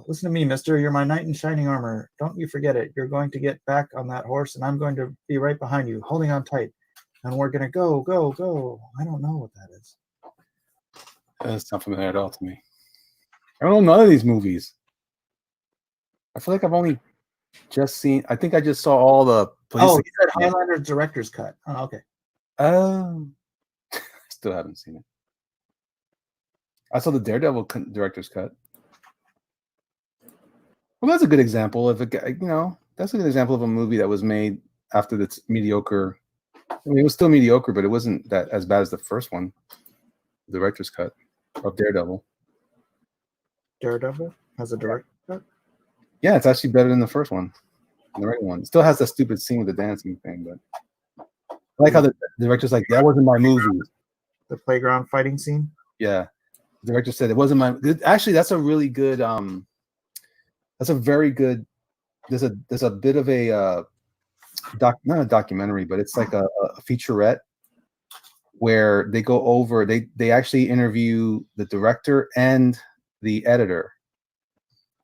Listen to me, mister. You're my knight in shining armor. Don't you forget it. You're going to get back on that horse, and I'm going to be right behind you, holding on tight. And we're going to go, go, go. I don't know what that is. That's not familiar at all to me. I don't know none of these movies. I feel like I've only just seen. I think I just saw all the. Oh, he said Highlander's director's cut. Oh, okay. Still haven't seen it. I saw the Daredevil director's cut. Well, that's a good example of that's a good example of a movie that was made after that's mediocre. I mean, it was still mediocre, but it wasn't that as bad as the first one, the director's cut of Daredevil. Daredevil has a director's cut? Yeah, it's actually better than the first one. The regular one. It still has that stupid scene with the dancing thing, but I like how the director's like, that wasn't my movie. The playground fighting scene? Yeah. The director said it wasn't my actually that's a really good that's a very good there's a bit of a not a documentary, but it's like a featurette where they go over they actually interview the director and the editor,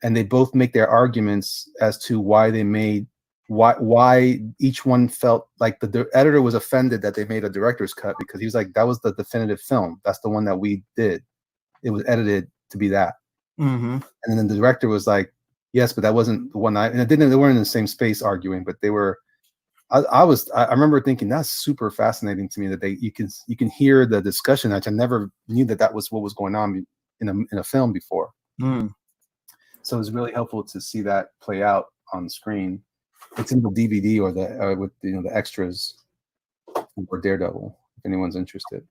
and they both make their arguments as to why they made why each one felt like the editor was offended that they made a director's cut, because he was like, that was the definitive film, that's the one that we did, it was edited to be that. Mm-hmm. And then the director was like, yes, but that wasn't the one and they weren't in the same space arguing, but they were. I remember thinking that's super fascinating to me that you can hear the discussion. I never knew that was what was going on in a film before. So it was really helpful to see that play out on screen. It's in the DVD or with the extras for Daredevil, if anyone's interested.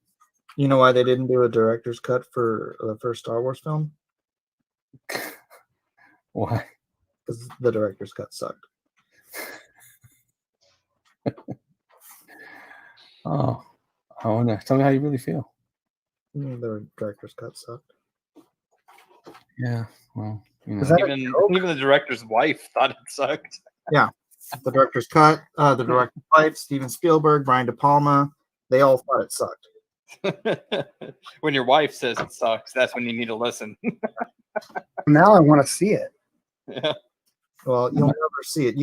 You know why they didn't do a director's cut for the first Star Wars film? Why? Because the director's cut sucked. Oh, I wonder. Tell me how you really feel. The director's cut sucked. Yeah, well, Even the director's wife thought it sucked. Yeah. The director's cut, the director's wife, Steven Spielberg, Brian De Palma, they all thought it sucked. When your wife says it sucks, that's when you need to listen. Now I want to see it. Yeah. Well, you'll never see it.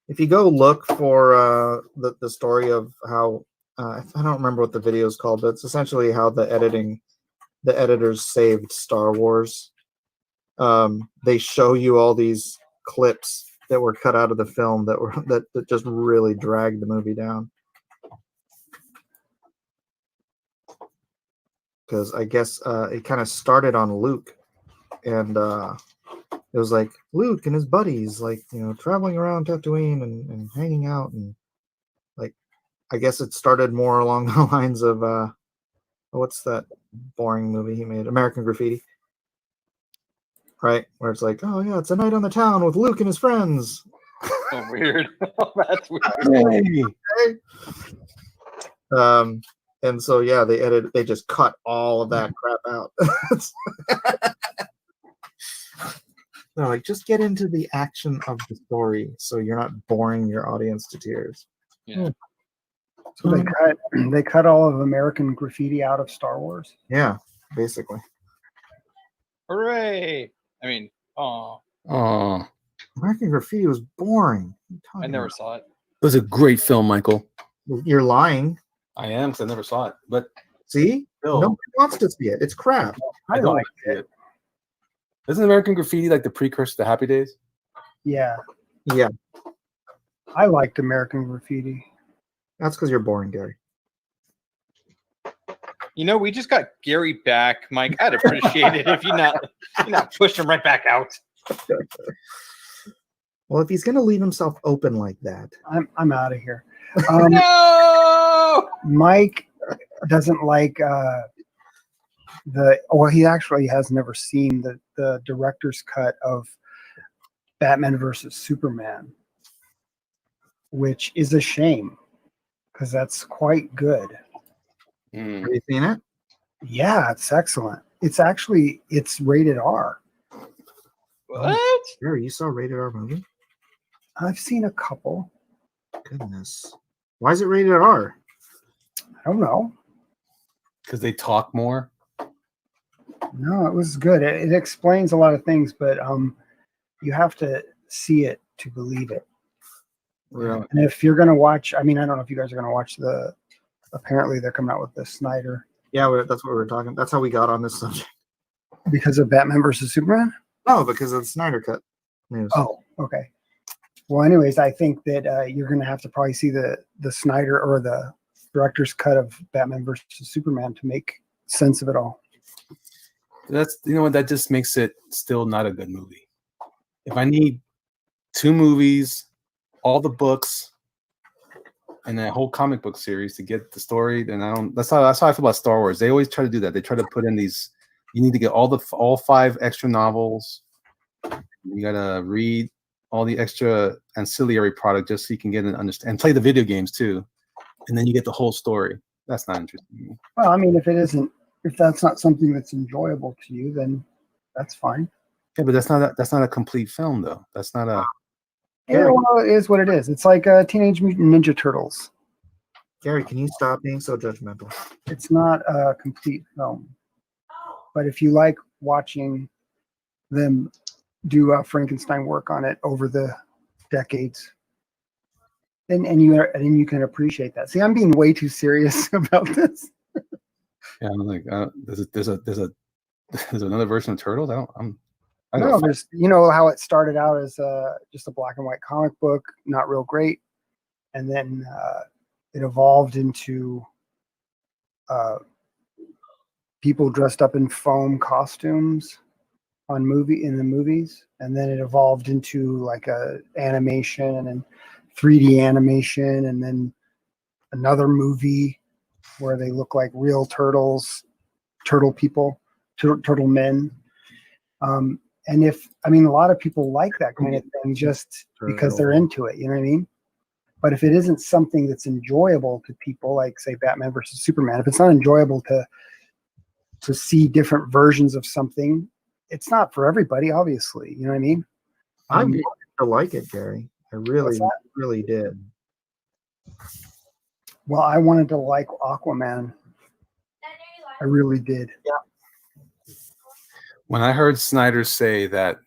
If you go look for the story of how I don't remember what the video is called, but it's essentially how the editors saved Star Wars. They show you all these clips that were cut out of the film that just really dragged the movie down. Because I guess it kind of started on Luke, and it was like Luke and his buddies, like, traveling around Tatooine and hanging out, and like, I guess it started more along the lines of what's that boring movie he made, American Graffiti, right? Where it's like, oh yeah, it's a night on the town with Luke and his friends. Oh, weird. That's weird. And so yeah, they just cut all of that crap out. No, like, just get into the action of the story so you're not boring your audience to tears. Yeah. So they cut all of American Graffiti out of Star Wars. Yeah, basically. Hooray! I mean, oh, American Graffiti was boring. What are you I talking never about? saw it. It was a great film, Michael. You're lying. I am, because I never saw it. But See? Bill, Nobody wants to see it. It's crap. I don't liked like it. Isn't American Graffiti like the precursor to Happy Days? Yeah, Yeah, I liked American Graffiti. that's because you're boring, Gary. We just got Gary back, Mike. I'd appreciate it if you not push him right back out. Well, if he's going to leave himself open like that. I'm out of here. No! Mike doesn't like he actually has never seen the director's cut of Batman versus Superman, which is a shame because that's quite good. Have you seen it? Yeah, it's excellent. It's rated R. What? Gary, you saw a rated R movie? I've seen a couple. Goodness. Why is it rated R? I don't know. Because they talk more. No, it was good. It explains a lot of things, but you have to see it to believe it. Really? And if you're going to watch, I don't know if you guys are going to watch apparently they're coming out with the Snyder. Yeah, that's what we were talking. That's how we got on this subject. Because of Batman versus Superman? No, because of the Snyder Cut news. Oh, okay. Well, anyways, I think that you're going to have to probably see the Snyder or the director's cut of Batman versus Superman to make sense of it all. That's what, that just makes it still not a good movie. If I need 2 movies, all the books, and that whole comic book series to get the story, then I don't. That's how I feel about Star Wars. They always try to do that. They try to put in these. You need to get all 5 extra novels. You gotta read all the extra ancillary product just so you can get an understand and play the video games too, and then you get the whole story. That's not interesting to me. Well, if that's not something that's enjoyable to you, then that's fine. Yeah, but that's not a complete film though. That's not a. Yeah, well, it is what it is. It's like Teenage Mutant Ninja Turtles. Gary, can you stop being so judgmental? It's not a complete film. But if you like watching them do Frankenstein work on it over the decades, and you can appreciate that. See, I'm being way too serious about this. Yeah, I'm like, there's another version of Turtles. No, there's how it started out as just a black and white comic book, not real great, and then it evolved into people dressed up in foam costumes in the movies, and then it evolved into like a animation and then 3D animation, and then another movie where they look like real turtles, turtle people, turtle men. And a lot of people like that kind of thing just because they're into it, you know what I mean? But if it isn't something that's enjoyable to people, like say Batman versus Superman, if it's not enjoyable to see different versions of something, it's not for everybody, obviously, you know what I mean? I wanted to like it, Gary. I really, that? really did. Well, I wanted to like Aquaman. I really did. When I heard Snyder say that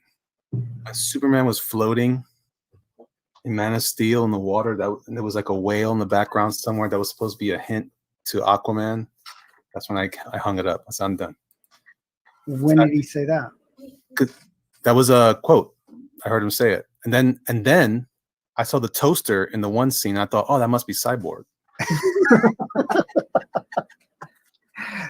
Superman was floating in Man of Steel in the water, and there was like a whale in the background somewhere that was supposed to be a hint to Aquaman, that's when I hung it up. I said, I'm done. When did he say that? That was a quote. I heard him say it. And then I saw the toaster in the one scene. I thought, oh, that must be Cyborg.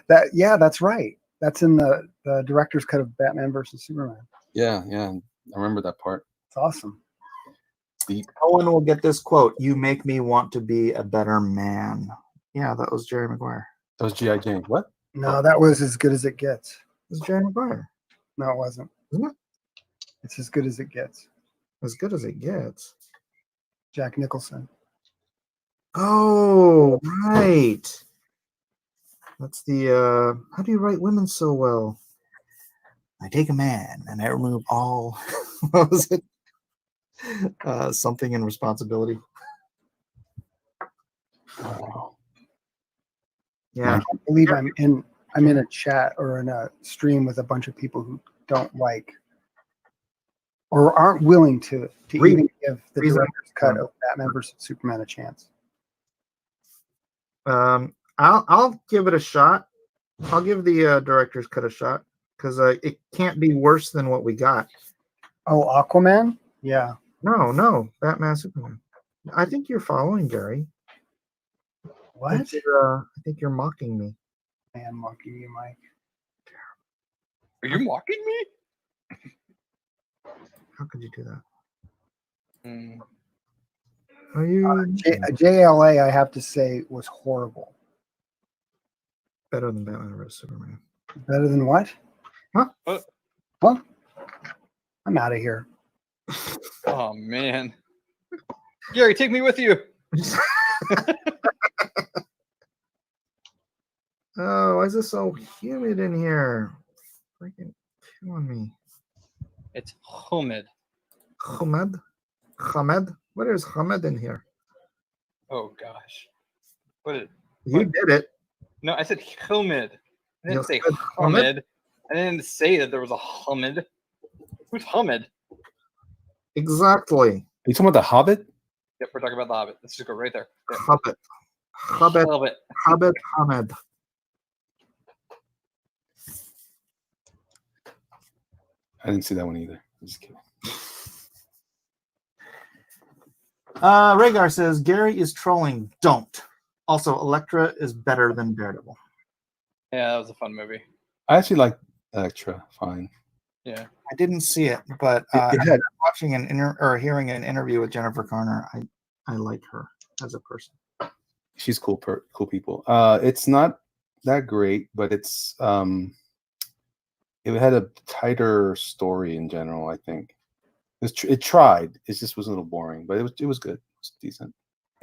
That's right. That's in the director's cut of Batman versus Superman. Yeah. I remember that part. It's awesome. Deep. No one will get this quote. You make me want to be a better man. Yeah, that was Jerry Maguire. That was G.I. Jane. What? No, that was As Good as It Gets. It was Jerry Maguire. No, it wasn't. Isn't it? It's As Good as It Gets. As good as it gets. Jack Nicholson. Oh, right. That's the how do you write women so well? I take a man and I remove all what was it? Something in responsibility. Wow. Yeah. I can't believe I'm in a chat or in a stream with a bunch of people who don't like or aren't willing to even give the director's cut of Batman versus Superman a chance. I'll give it a shot. I'll give the director's cut a shot because it can't be worse than what we got. Oh, Aquaman? Yeah. No, Batman Superman. I think you're following Gary. What? I think you're mocking me. I am mocking you, Mike. Are you mocking me? How could you do that? Mm. Are you JLA, I have to say, was horrible. better than Batman vs Superman? Better than what? Huh? Huh? I'm out of here. Oh man, Gary, take me with you. Oh, why is it so humid in here? Freaking killing me. It's humid. Hamed? What is Hamed in here? Oh gosh, what? You did it. No, I said humid. I didn't You say said humid? humid. I didn't say that there was a humid. Who's humid? Exactly. Are you talking about the Hobbit? Yep, we're talking about the Hobbit. Let's just go right there. Yep. Hobbit. Hamed. I didn't see that one either. I'm just kidding. Rhaegar says Gary is trolling. Don't. Also, Elektra is better than Daredevil. Yeah, that was a fun movie. I actually like Elektra fine. Yeah. I didn't see it, but It had- watching hearing an interview with Jennifer Garner, I like her as a person. She's cool people. It's not that great, but it's it had a tighter story in general, I think. It tried. It just was a little boring, but it was good. It was decent.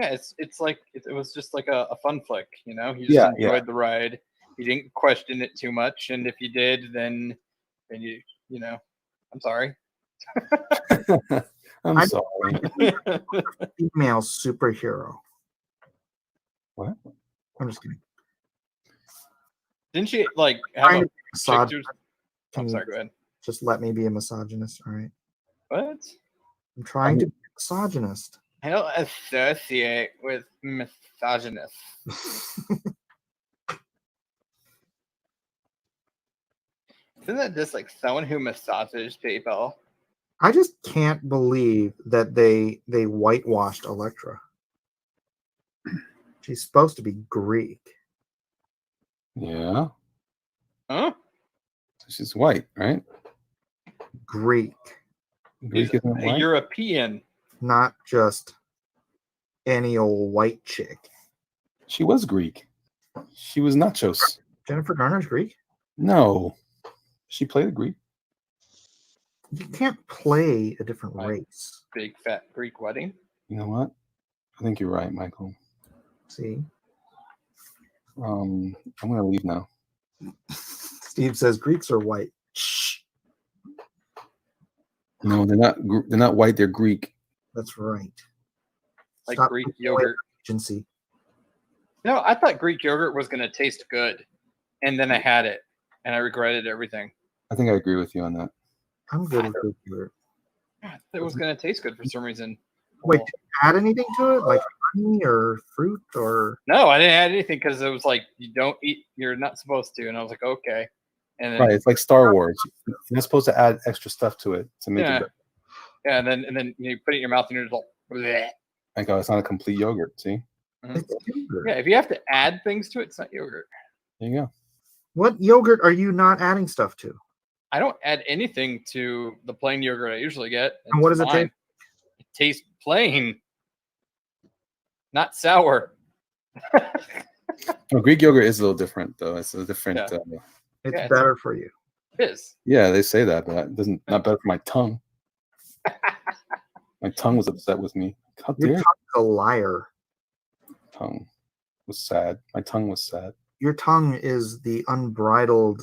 Yeah, it's like it was just like a fun flick, you know. You just enjoyed the ride. You didn't question it too much, and if you did, then you know, I'm sorry. I'm sorry. Female superhero. What? I'm just kidding. Didn't she like have a chick Misog- who's- Can I'm you sorry, go ahead. just let me be a misogynist, all right? What? I'm trying to be a misogynist. I don't associate with misogynists. Isn't that just like someone who massages people? I just can't believe that they whitewashed Elektra. She's supposed to be Greek. Yeah. Huh? She's white, right? Greek, Greek She's isn't a white. European. not just any old white chick. She was Greek. She was nachos. Jennifer Garner's Greek? No, she played a Greek. You can't play a different Right. race. Big fat Greek wedding. You know what? I think you're right, Michael. See? I'm gonna leave now. Steve says Greeks are white. Shh. No, they're not. They're not white. They're Greek. That's right. Like Stop Greek putting yogurt. agency. No, I thought Greek yogurt was going to taste good, and then I had it, and I regretted everything. I think I agree with you on that. I'm good with Greek yogurt. It was going to taste good for some reason. Wait, did you add anything to it, like honey or fruit or? No, I didn't add anything because it was like you don't eat. You're not supposed to, and I was like, okay. And then, Right, it's like Star Wars. You're not supposed to add extra stuff to it to make it better. Yeah, and then you put it in your mouth and you're just like, bleh. Like, oh, it's not a complete yogurt. See, It's yogurt. Yeah, if you have to add things to it, it's not yogurt. there you go. What yogurt are you not adding stuff to? I don't add anything to the plain yogurt I usually get. And what does it fine. taste? It tastes plain, not sour. Well, Greek yogurt is a little different, though. It's a different. Yeah. It's Yeah, better for you. It is. Yeah, they say that, but it doesn't. Not better for my tongue. My tongue was upset with me. How Your dare tongue's a liar. tongue was sad. My tongue was sad. Your tongue is the unbridled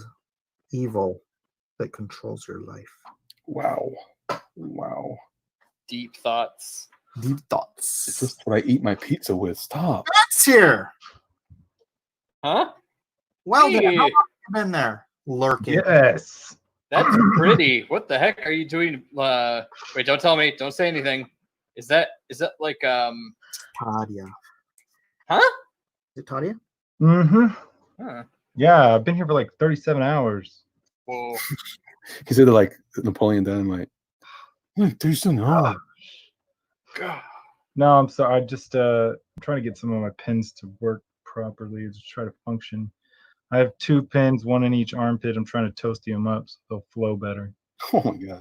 evil that controls your life. Wow. Wow. Deep thoughts. Deep It's thoughts. just what I eat my pizza with. Stop. That's here. Huh? Well, Hey. then, how long have you been there? Lurking. Yes. That's pretty. What the heck are you doing? Wait, don't tell me. Don't say anything. Is that like Tadia. Huh? Is it Tadia? Mm-hmm. Huh. Yeah, I've been here for like 37 hours. Whoa. He said it like Napoleon Dynamite. There's no. God. No, I'm sorry. I just trying to get some of my pins to work properly, to try to function. I have 2 pins, 1 in each armpit. I'm trying to toasty them up so they'll flow better. Oh my god.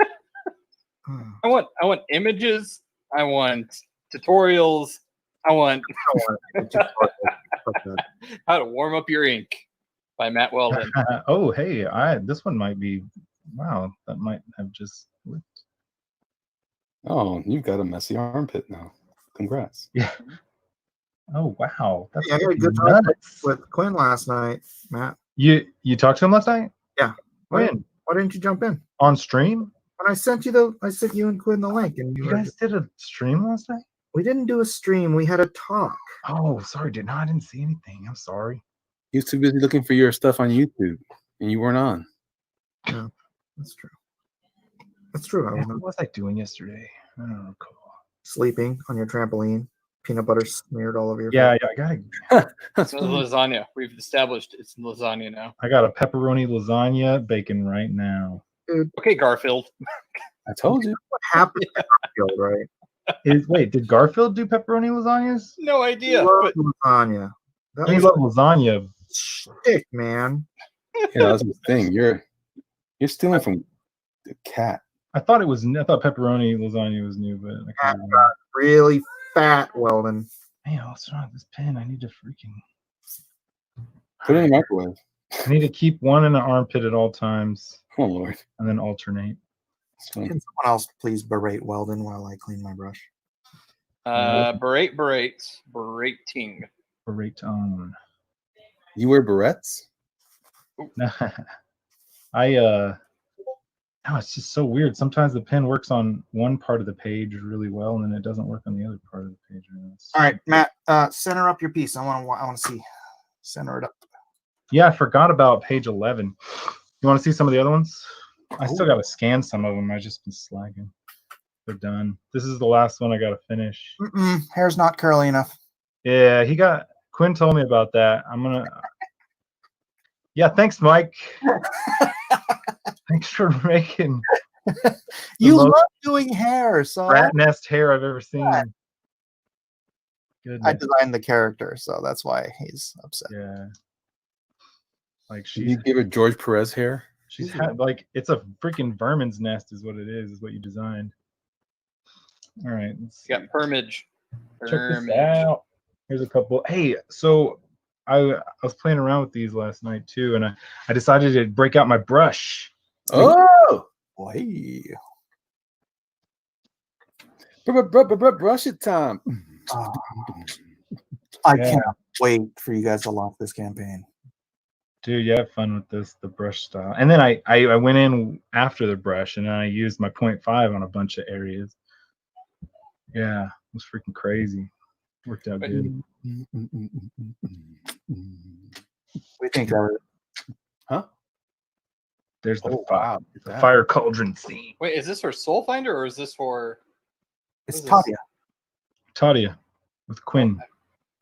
I want images. I want tutorials. I want how to warm up your ink by Matt Weldon. Oh, hey, this one might be. Wow, that might have just worked. Oh, you've got a messy armpit now. Congrats. Yeah. Oh wow, that's Yeah, I had a good time nuts. with Quinn last night, Matt. You talked to him last night? Yeah. When? Why didn't you jump in? On stream? When I sent you and Quinn the link, and You guys did a stream last night? we didn't do a stream. We had a talk. Oh, sorry, I didn't see anything. I'm sorry. He was too busy looking for your stuff on YouTube, and you weren't on. No, that's true. That's true. I Yeah, was what not was I doing yesterday? I don't recall. sleeping on your trampoline, peanut butter smeared all over your Yeah, face. yeah, I That's It's funny. lasagna. We've established it's lasagna now. got a pepperoni lasagna bacon right now. Okay, Garfield. I told you. What happened to Garfield, right? Wait, did Garfield do pepperoni lasagnas? No idea. Love But lasagna. That I was love lasagna. shtick, man. Yeah, that's the thing. You're stealing from the cat. I thought pepperoni lasagna was new, but I Cat can't got really fat, Weldon. Man, what's wrong with this pen? I need to freaking. Put it in the microwave. I need to keep one in the armpit at all times Oh Lord. and then alternate. It's funny. Can someone else please berate Weldon while I clean my brush? berating. Berate on. You wear barrettes? No, it's just so weird. Sometimes the pen works on one part of the page really well, and then it doesn't work on the other part of the page. All right, Matt, center up your piece. I want to see. Center it up. Yeah, I forgot about page 11. You want to see some of the other ones? I still got to scan some of them. I've just been slacking. They're done. This is the last one I got to finish. Hair's not curly enough. Yeah, Quinn told me about that. Yeah, thanks, Mike. Thanks for making You most love doing hair, so rat nest hair I've ever seen. Yeah. Goodness. I designed the character, so that's why he's upset. Yeah. Like Did you give it George Perez hair? she's had like it's a freaking vermin's nest is what it is what you designed. All right. Let's You got permage. check this out. Here's a couple. Hey, so I was playing around with these last night too, and I decided to break out my brush. Oh, boy. Brush it time. I Yeah. can't wait for you guys to launch this campaign. Dude, you have fun with the brush style. And then I went in after the brush, and then I used my 0.5 on a bunch of areas. Yeah, it was freaking crazy. Worked out good. We think that Huh? There's the, Oh, wow. Look at the that. fire cauldron scene. Wait, is this for Soul Finder or is this for? it's What is Tadia. Tadia with Quinn.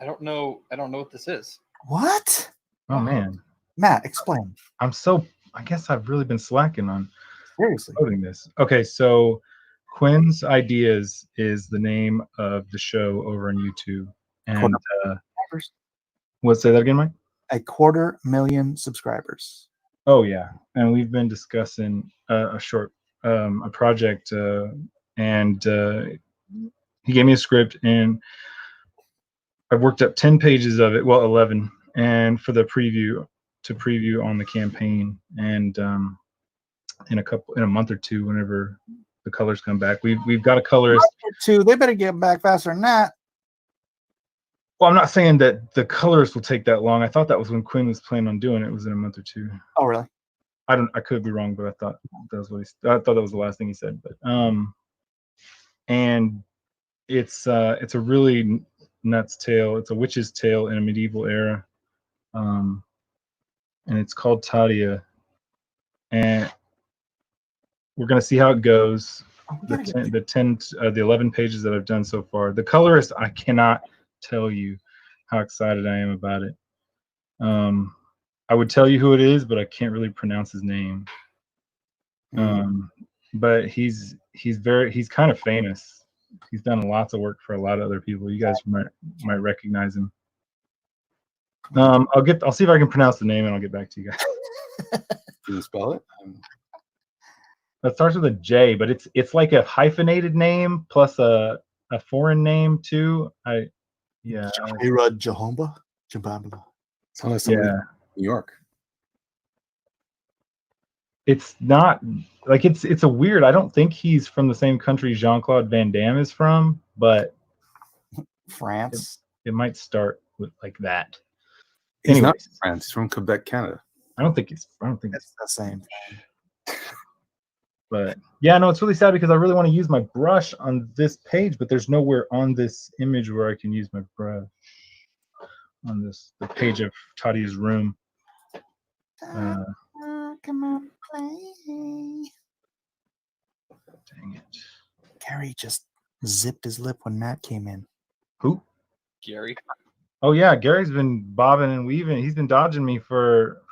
I don't know. I don't know what this is. What? Oh man, Matt, explain. I guess I've really been slacking on Seriously. promoting this. Okay, so Quinn's Ideas is the name of the show over on YouTube. And say that again, Mike? 250,000 subscribers. Oh yeah, and we've been discussing a project, and he gave me a script, and I worked up 10 pages of it, well 11, and for the preview on the campaign, and in a month or two, whenever the colors come back, we've got a colorist. They better get back faster than that. Well, I'm not saying that the colorist will take that long. I thought that was when Quinn was planning on doing it. It was in a month or two. Oh, really? I could be wrong, but I thought that was I thought that was the last thing he said. But and it's a really nuts tale. It's a witch's tale in a medieval era, and it's called Tadia. And we're gonna see how it goes. The 11 pages that I've done so far. The colorist, I cannot tell you how excited I am about it. I would tell you who it is, but I can't really pronounce his name. But he's kind of famous. He's done lots of work for a lot of other people. You guys might recognize him. I'll see if I can pronounce the name, and I'll get back to you guys. Can you spell it? It starts with a J, but it's like a hyphenated name plus a foreign name too. Jehovah. Sounds like somebody from New York. It's not like it's a weird. I don't think he's from the same country Jean-Claude Van Damme is from, but France. It might start with like that. He's not from France. He's from Quebec, Canada. I don't think it's the same thing. But yeah, no, it's really sad because I really want to use my brush on this page, but there's nowhere on this image where I can use my brush on the page of Tadia's room. Come on, play. Dang it. Gary just zipped his lip when Matt came in. Who? Gary. Oh yeah, Gary's been bobbing and weaving. He's been dodging me for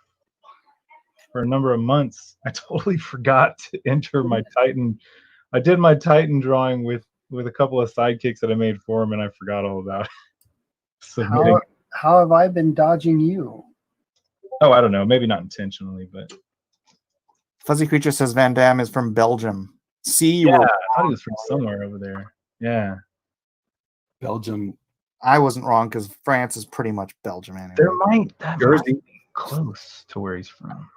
a number of months. I totally forgot to enter my Titan. I did my Titan drawing with a couple of sidekicks that I made for him, and I forgot all about it. So how have I been dodging you? Oh, I don't know. Maybe not intentionally, but Fuzzy Creature says Van Damme is from Belgium. See, I thought he was from somewhere over there. Yeah, Belgium. I wasn't wrong because France is pretty much Belgium anyway. There might Jersey be close to where he's from.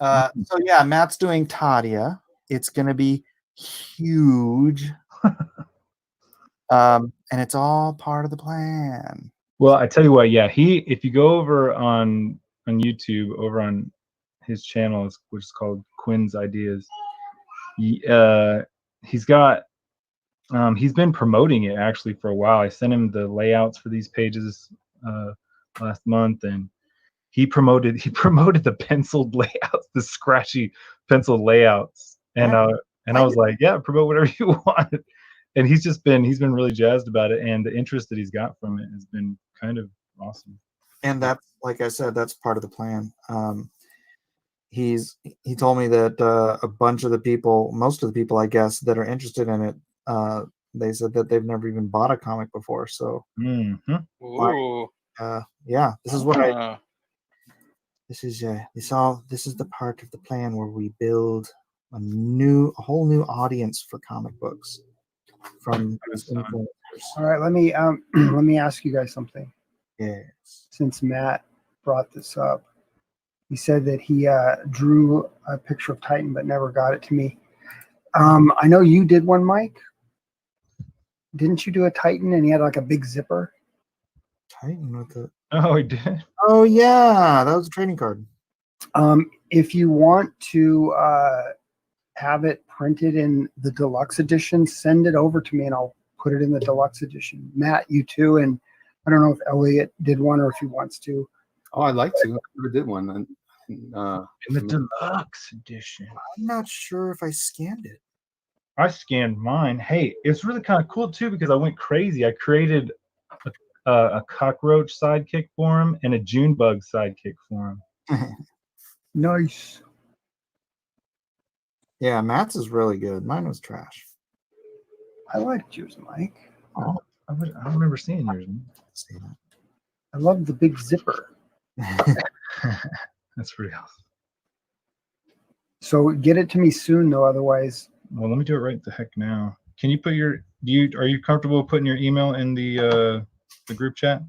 So yeah, Matt's doing Tadia. It's gonna be huge. And it's all part of the plan. Well, I tell you what, yeah, if you go over on YouTube, over on his channel, which is called Quinn's Ideas, he's got he's been promoting it actually for a while. I sent him the layouts for these pages last month, and he promoted the penciled layouts, the scratchy penciled layouts, and I was like, yeah, promote whatever you want. And he's been really jazzed about it, and the interest that he's got from it has been kind of awesome. And that's, like I said, that's part of the plan. He told me that a bunch of the people, most of the people, I guess, that are interested in it, they said that they've never even bought a comic before. So, Ooh. Yeah, this is what this is the part of the plan where we build a whole new audience for comic books from these influencers. All right, let me ask you guys something. Yes. Since Matt brought this up, he said that he drew a picture of Titan but never got it to me. I know you did one, Mike. Didn't you do a Titan and he had like a big zipper? I didn't know what the. Oh, he did. Oh yeah, that was a trading card. If you want to have it printed in the deluxe edition, send it over to me and I'll put it in the deluxe edition. Matt, you too, and I don't know if Elliot did one or if he wants to. Oh, I'd like to. I never did one. In the deluxe edition. I'm not sure if I scanned it. I scanned mine. Hey, it's really kind of cool too because I went crazy. I created a cockroach sidekick for him and a June bug sidekick for him. Nice. Yeah, Matt's is really good. Mine was trash. I liked yours, Mike. Oh, I don't remember seeing yours. see that. I love the big zipper. That's pretty awesome. So get it to me soon, though. Otherwise, Well, let me do it right the heck now. Can you put your? Are you comfortable putting your email in the group chat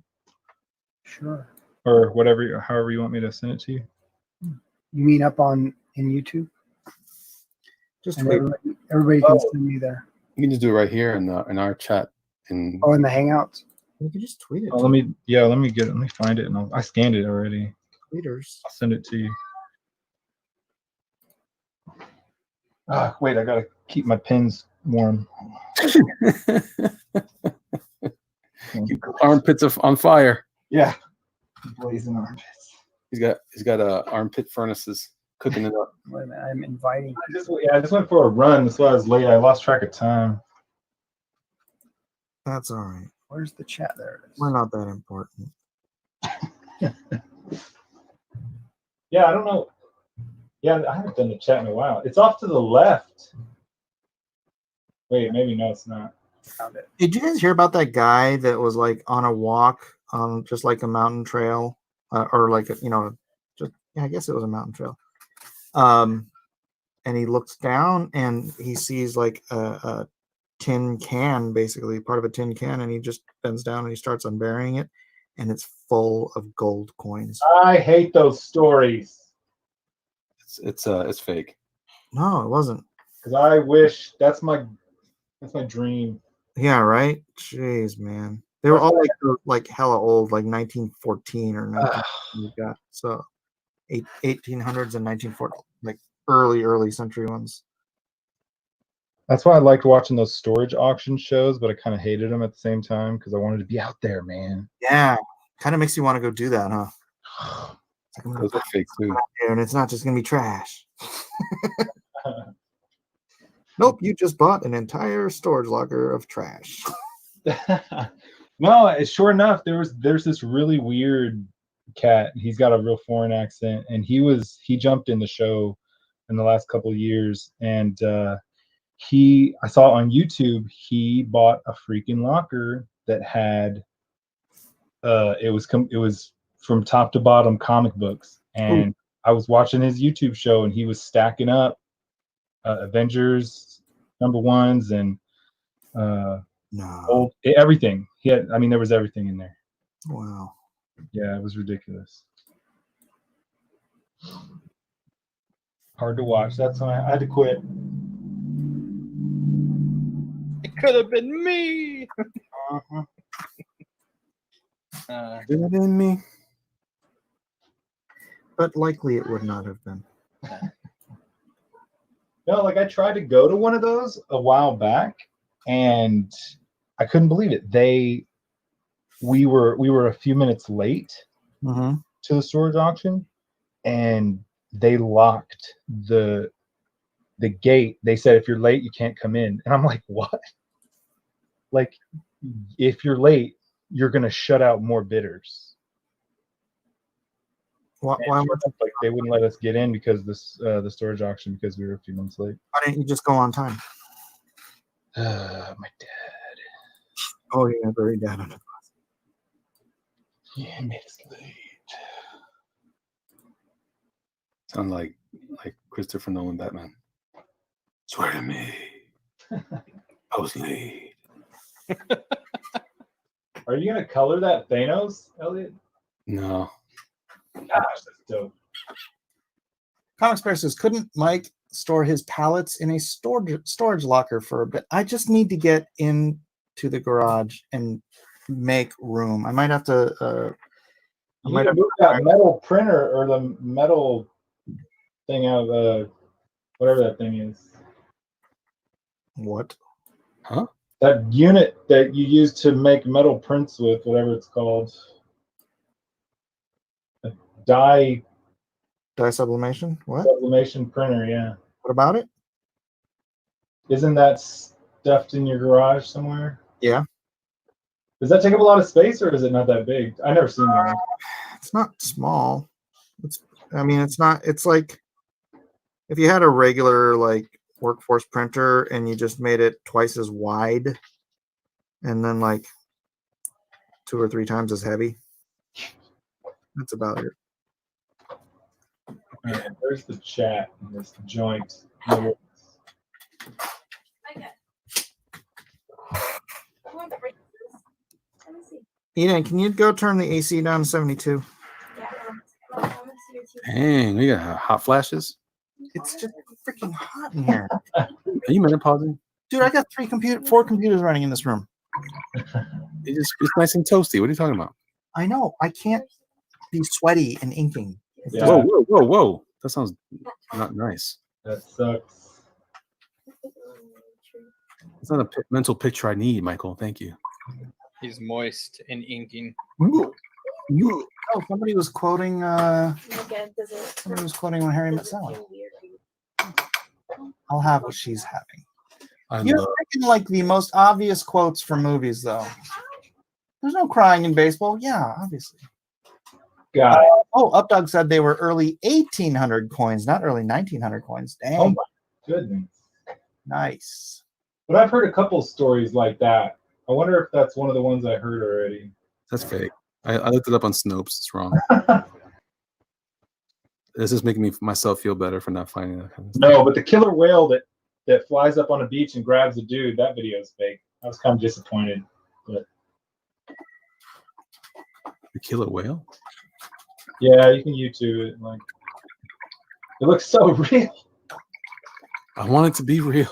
sure. or whatever, however you want me to send it to you? You mean up in YouTube? Just And wait. everybody can send me there. You can just do it right here in our chat. And Oh, in the Hangouts. You can just tweet it. Oh, let me find it, and I scanned it already. Tweeters. I'll send it to you. Wait, I gotta keep my pins warm. keep armpits on fire. Yeah, blazing armpits. He's got armpit furnaces cooking it up. Wait a minute, I'm inviting. I just went for a run. That's why I was late. I lost track of time. That's all right. Where's the chat? There it is. We're not that important. Yeah, I don't know. Yeah, I haven't done the chat in a while. It's off to the left. Wait, maybe no, it's not. Found it. Did you guys hear about that guy that was like on a walk on just like a mountain trail, or like I guess it was a mountain trail. And he looks down and he sees like a tin can, basically part of a tin can, and he just bends down and he starts unburying it, and it's full of gold coins. I hate those stories. It's fake. No, it wasn't. Because I wish that's my dream. Yeah, right. Jeez, man. They were all like hella old, like 1914 or 19. Yeah, so 1800s and 1940, like early century ones. That's why I liked watching those storage auction shows, but I kind of hated them at the same time because I wanted to be out there, man. Yeah, kind of makes you want to go do that, huh? It's like, Those are fake too. and it's not just gonna be trash. Nope, you just bought an entire storage locker of trash. No, sure enough, there's this really weird cat. He's got a real foreign accent, and he jumped in the show in the last couple of years, and I saw on YouTube he bought a freaking locker that had it was from top to bottom comic books, and ooh. I was watching his YouTube show, and he was stacking up Avengers #1s and everything. There was everything in there. Wow. Yeah, it was ridiculous. Hard to watch. That's why I had to quit. It could have been me. Could have been me. But likely it would not have been. No, like I tried to go to one of those a while back, and I couldn't believe it. We were a few minutes late to the storage auction, and they locked the gate. They said if you're late, you can't come in. And I'm like, what? Like, if you're late, you're gonna shut out more bidders. Why like they wouldn't let us get in because the storage auction because we were a few minutes late. Why didn't you just go on time? My dad. Oh, yeah, very dad under the bus. Yeah, he made us late. Sound like Christopher Nolan Batman. Swear to me, I was late. Are you gonna color that Thanos, Elliot? No. Gosh, that's dope. Comics Bear says, couldn't Mike store his pallets in a storage locker for a bit? I just need to get into the garage and make room. I might have to. I You might need to have move that metal printer or the metal thing out of whatever that thing is. what? Huh? That unit that you use to make metal prints with, whatever it's called. A dye Dye sublimation? What? sublimation printer, yeah. What about it? Isn't that stuffed in your garage somewhere? Yeah. Does that take up a lot of space or is it not that big? I've never seen one. It's not small. It's not. It's like if you had a regular like workforce printer and you just made it twice as wide, and then like 2 or 3 times as heavy. That's about it. Alright, where's the chat in this joint? Eden, can you go turn the AC down to 72? Dang, we got hot flashes. It's just freaking hot in here. Are you menopausing? Dude, I got 4 computers running in this room. It's nice and toasty. What are you talking about? I know. I can't be sweaty and inking. Yeah. Whoa. That sounds not nice. That sucks. It's not a mental picture I need, Michael. Thank you. He's moist and inking. Oh, somebody was quoting somebody was quoting When Harry Met Sally. I'll have what she's having. You're picking like the most obvious quotes from movies, though. There's no crying in baseball. Yeah, obviously. Got it. Updog said they were early 1800 coins, not early 1900 coins. Dang. Oh my goodness. Nice. But I've heard a couple stories like that. I wonder if that's one of the ones I heard already. That's fake. I looked it up on Snopes. It's wrong. This is making myself feel better for not finding that kind of stuff. No, but the killer whale that flies up on a beach and grabs a dude, that video is fake. I was kind of disappointed. But The killer whale? yeah, you can YouTube it. Like, it looks so real. I want it to be real.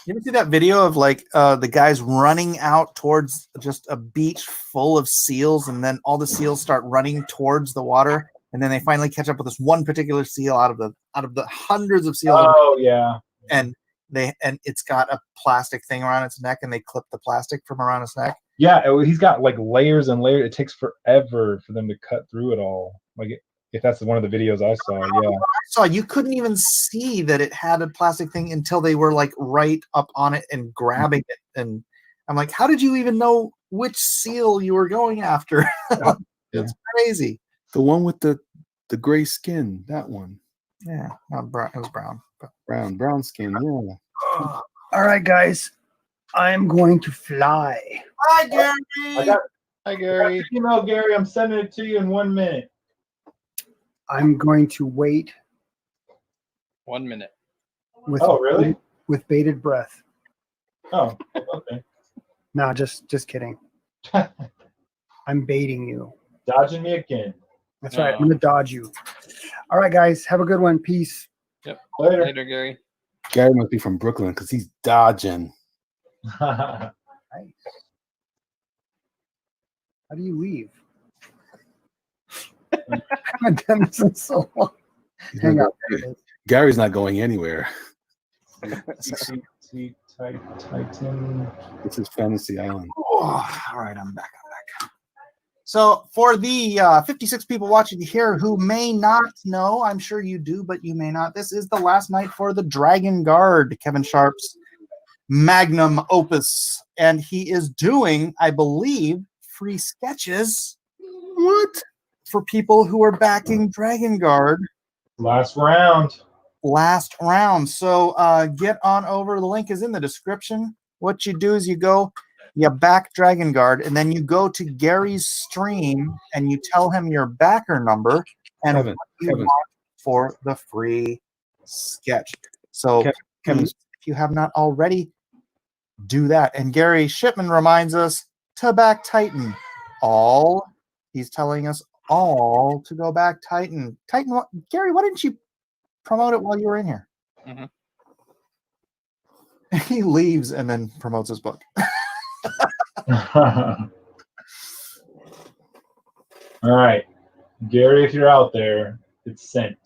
You ever see that video of like the guys running out towards just a beach full of seals, and then all the seals start running towards the water, and then they finally catch up with this one particular seal out of the hundreds of seals. Oh yeah. And it's got a plastic thing around its neck, and they clip the plastic from around its neck. Yeah, he's got like layers and layers. It takes forever for them to cut through it all. Like if that's one of the videos I saw, yeah. I saw you couldn't even see that it had a plastic thing until they were like right up on it and grabbing it. And I'm like, how did you even know which seal you were going after? It's crazy. The one with the gray skin, that one. Yeah, not brown. It was brown. But Brown skin, yeah. All right, guys. I'm going to fly. hi, Gary. Hi, Gary. Email Gary. I'm sending it to you in 1 minute. I'm going to wait 1 minute. with Oh, really? with bated breath. Oh, okay. No, just kidding. I'm baiting you. Dodging me again. That's right. I'm gonna dodge you. All right, guys. Have a good one. Peace. Yep. Later. Later, Gary. Gary must be from Brooklyn because he's dodging. Nice. How do you leave? I haven't done this in so long. He's Hang not on. going- Gary's not going anywhere. Titan. This is Fantasy Island. Oh, all right, I'm back. So for the 56 people watching here who may not know, I'm sure you do, but you may not. This is the last night for the Dragon Guard, Kevin Sharp's magnum opus, and he is doing, I believe, free sketches. What? For people who are backing Dragon Guard. Last round. So get on over. The link is in the description. What you do is you back Dragon Guard, and then you go to Gary's stream and you tell him your backer number and what you want for the free sketch. So Kevin, if you have not already, do that. And Gary Shipman reminds us to back Titan. He's telling us all to go back Titan. Gary, why didn't you promote it while you were in here? Mhm. He leaves and then promotes his book. All right, Gary, if you're out there, it's sent.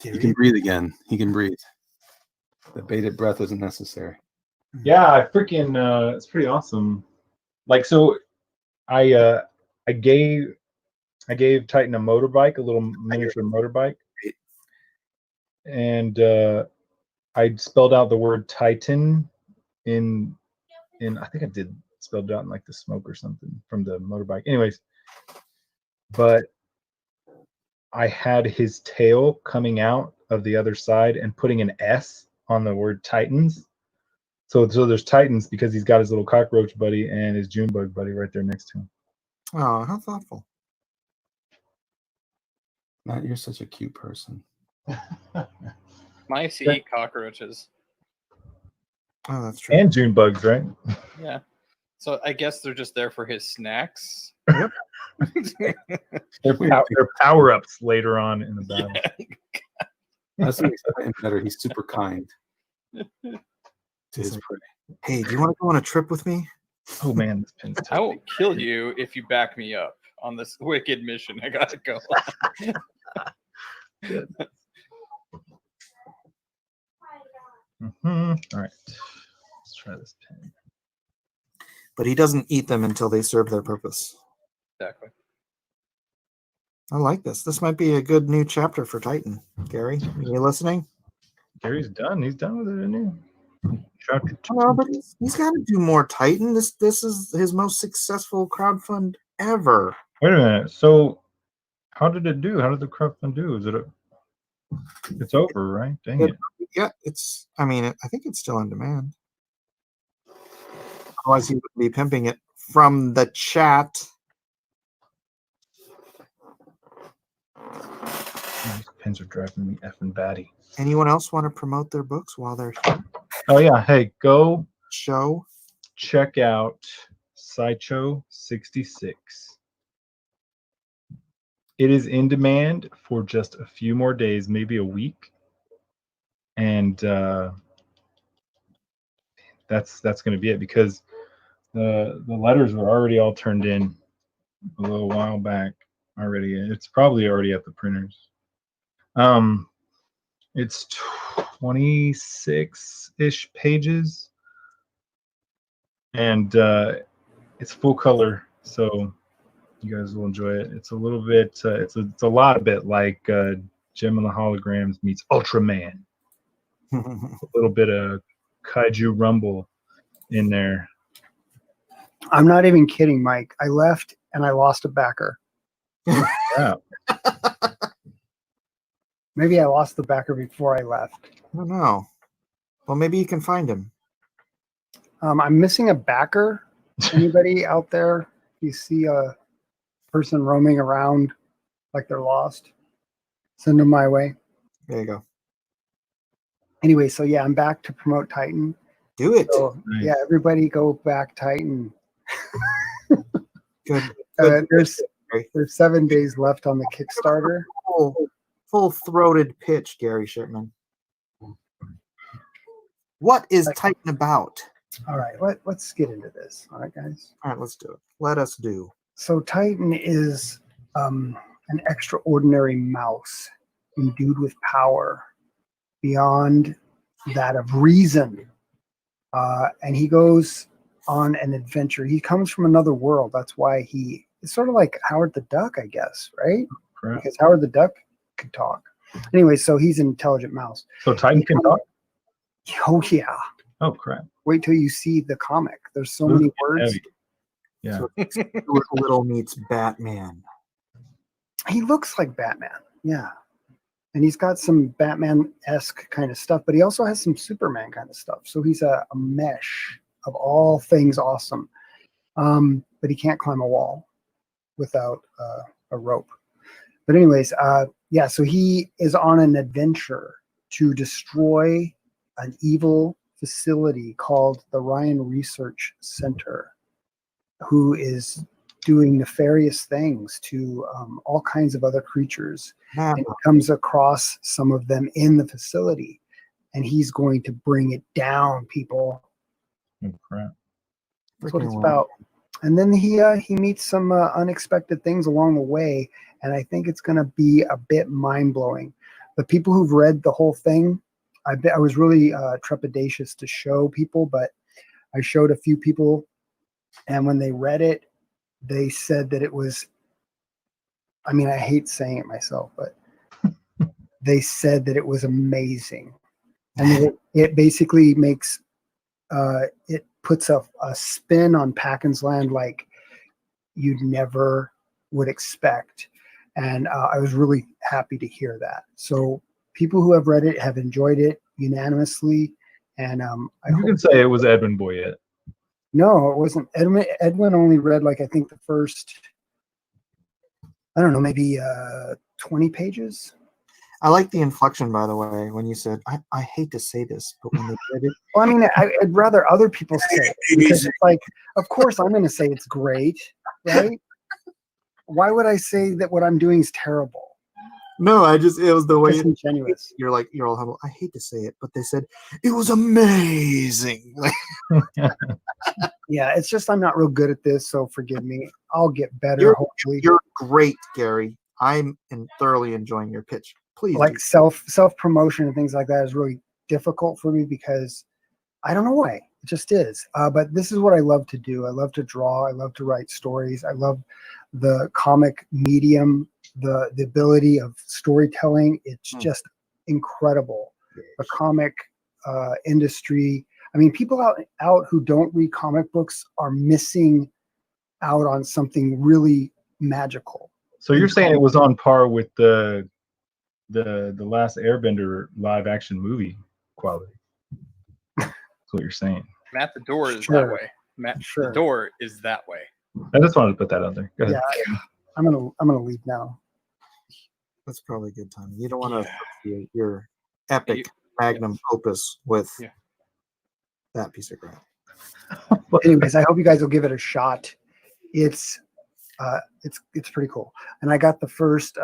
He can breathe again. He can breathe. The bated breath isn't necessary. Yeah, I freaking it's pretty awesome. Like, so I gave Titan a motorbike, a little miniature motorbike, and I spelled out the word Titan in I think I did spelled it out in like the smoke or something from the motorbike. Anyways, but I had his tail coming out of the other side and putting an S on the word Titans. So there's Titans because he's got his little cockroach buddy and his Junebug buddy right there next to him. Oh, how thoughtful. Matt, you're such a cute person. Mice eat cockroaches. Oh, that's true. And Junebugs, right? Yeah. So I guess they're just there for his snacks. Yep. They're power-ups later on in the battle. That's what makes him better. He's super kind to his prey. Hey, do you want to go on a trip with me? Oh man, this pin's I will kill you if you back me up on this wicked mission. I gotta go. All right, let's try this pin. But he doesn't eat them until they serve their purpose. Exactly. I like this. This might be a good new chapter for Titan. Gary, are you listening? Gary's done. He's done with it, isn't he? Chapter two. Well, but he's got to do more Titan. This is his most successful crowdfund ever. Wait a minute. So, how did it do? How did the crowdfund do? Is it it's over, right? Dang it. Yeah, it's. I mean, I think it's still on demand. Otherwise, he would be pimping it from the chat. These pins are driving me effing batty. Anyone else want to promote their books while they're here? Oh yeah. Hey, go Show. check out Sideshow 66. It is in demand for just a few more days, maybe a week, and that's going to be it because the letters were already all turned in a little while back already. It's probably already at the printers. It's 26-ish pages, and it's full color, so you guys will enjoy it. It's a little bit, it's a lot of bit like Gem and the Holograms meets Ultraman. A little bit of Kaiju Rumble in there. I'm not even kidding, Mike. I left and I lost a backer. Yeah. Maybe I lost the backer before I left. I don't know. Well, maybe you can find him. I'm missing a backer. Anybody out there? You see a person roaming around like they're lost? Send them my way. There you go. Anyway, so yeah, I'm back to promote Titan. Do it. So, Nice. yeah, everybody go back Titan. Good. There's 7 days left on the Kickstarter. Full-throated pitch, Gary Shipman. What is Titan about? All right, let's get into this. All right, guys. All right, let's do it. Let us do. So Titan is an extraordinary mouse endued with power beyond that of reason. And he goes on an adventure. He comes from another world. That's why he is sort of like Howard the Duck, I guess, right? Crap. Because Howard the Duck could talk. Anyway, so he's an intelligent mouse. So Titan can talk? Oh, yeah. Oh, crap. Wait till you see the comic. There's so many words. Heavy. Yeah. So Stuart Little meets Batman. He looks like Batman. Yeah. And he's got some Batman-esque kind of stuff, but he also has some Superman kind of stuff. So he's a mesh of all things awesome. But he can't climb a wall without a rope. But anyways, yeah, so he is on an adventure to destroy an evil facility called the Ryan Research Center, who is doing nefarious things to all kinds of other creatures. And he comes across some of them in the facility, and he's going to bring it down, people. Oh, crap. That's what it's Freaking about. And then he meets some unexpected things along the way, and I think it's going to be a bit mind blowing. The people who've read the whole thing, I was really trepidatious to show people, but I showed a few people, and when they read it, they said that it was. I mean, I hate saying it myself, but they said that it was amazing, and it basically makes it puts a spin on Packin's Land like you never would expect. And I was really happy to hear that. So people who have read it have enjoyed it unanimously. And You can say it was Edwin Boyette. No, it wasn't. Edwin only read like I think the first, I don't know, maybe 20 pages. I like the inflection, by the way, when you said, I hate to say this, but when they read it. Well, I mean, I'd rather other people say it because it's like, of course, I'm going to say it's great, right? Why would I say that what I'm doing is terrible? No, it was the way Disingenuous. you're all humble. I hate to say it, but they said it was amazing. Yeah, it's just I'm not real good at this, so forgive me. I'll get better, hopefully. You're great, Gary. I'm thoroughly enjoying your pitch. Please, like self promotion and things like that is really difficult for me because I don't know why. It just is. But this is what I love to do. I love to draw. I love to write stories. I love the comic medium, the ability of storytelling. It's just incredible. The comic industry. I mean, people out who don't read comic books are missing out on something really magical. So you're saying it was on par with the last Airbender live action movie quality? That's what you're saying. Matt, the door is that way. Matt, the door is that way. I just wanted to put that out there. Go ahead. Yeah, I'm gonna leave now. That's probably a good time. You don't want to your epic magnum opus with that piece of crap. Anyways, I hope you guys will give it a shot. It's pretty cool. And I got the first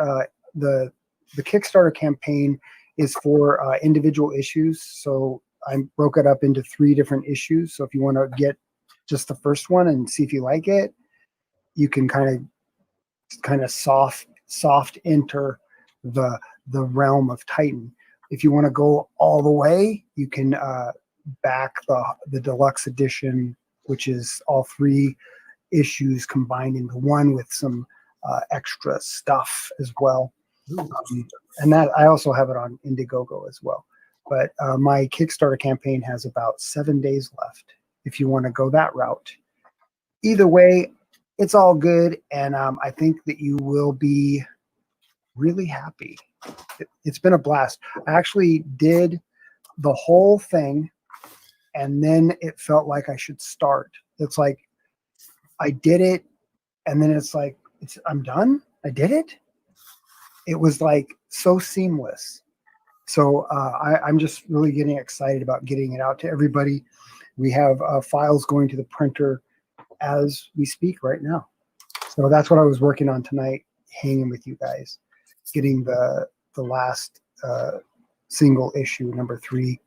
the Kickstarter campaign is for individual issues. So I broke it up into 3 different issues. So if you want to get just the first one and see if you like it, you can kind of soft enter the realm of Titan. If you want to go all the way, you can back the deluxe edition, which is all 3 issues combined into one with some extra stuff as well. And that I also have it on Indiegogo as well. But my Kickstarter campaign has about 7 days left if you want to go that route. Either way, it's all good, and I think that you will be really happy. It's been a blast. I actually did the whole thing, and then it felt like I should start. It's like I did it, and then it's like I'm done. I did it. It was like so seamless. So I'm just really getting excited about getting it out to everybody. We have files going to the printer as we speak right now. So that's what I was working on tonight, hanging with you guys, getting the last single issue, number 3,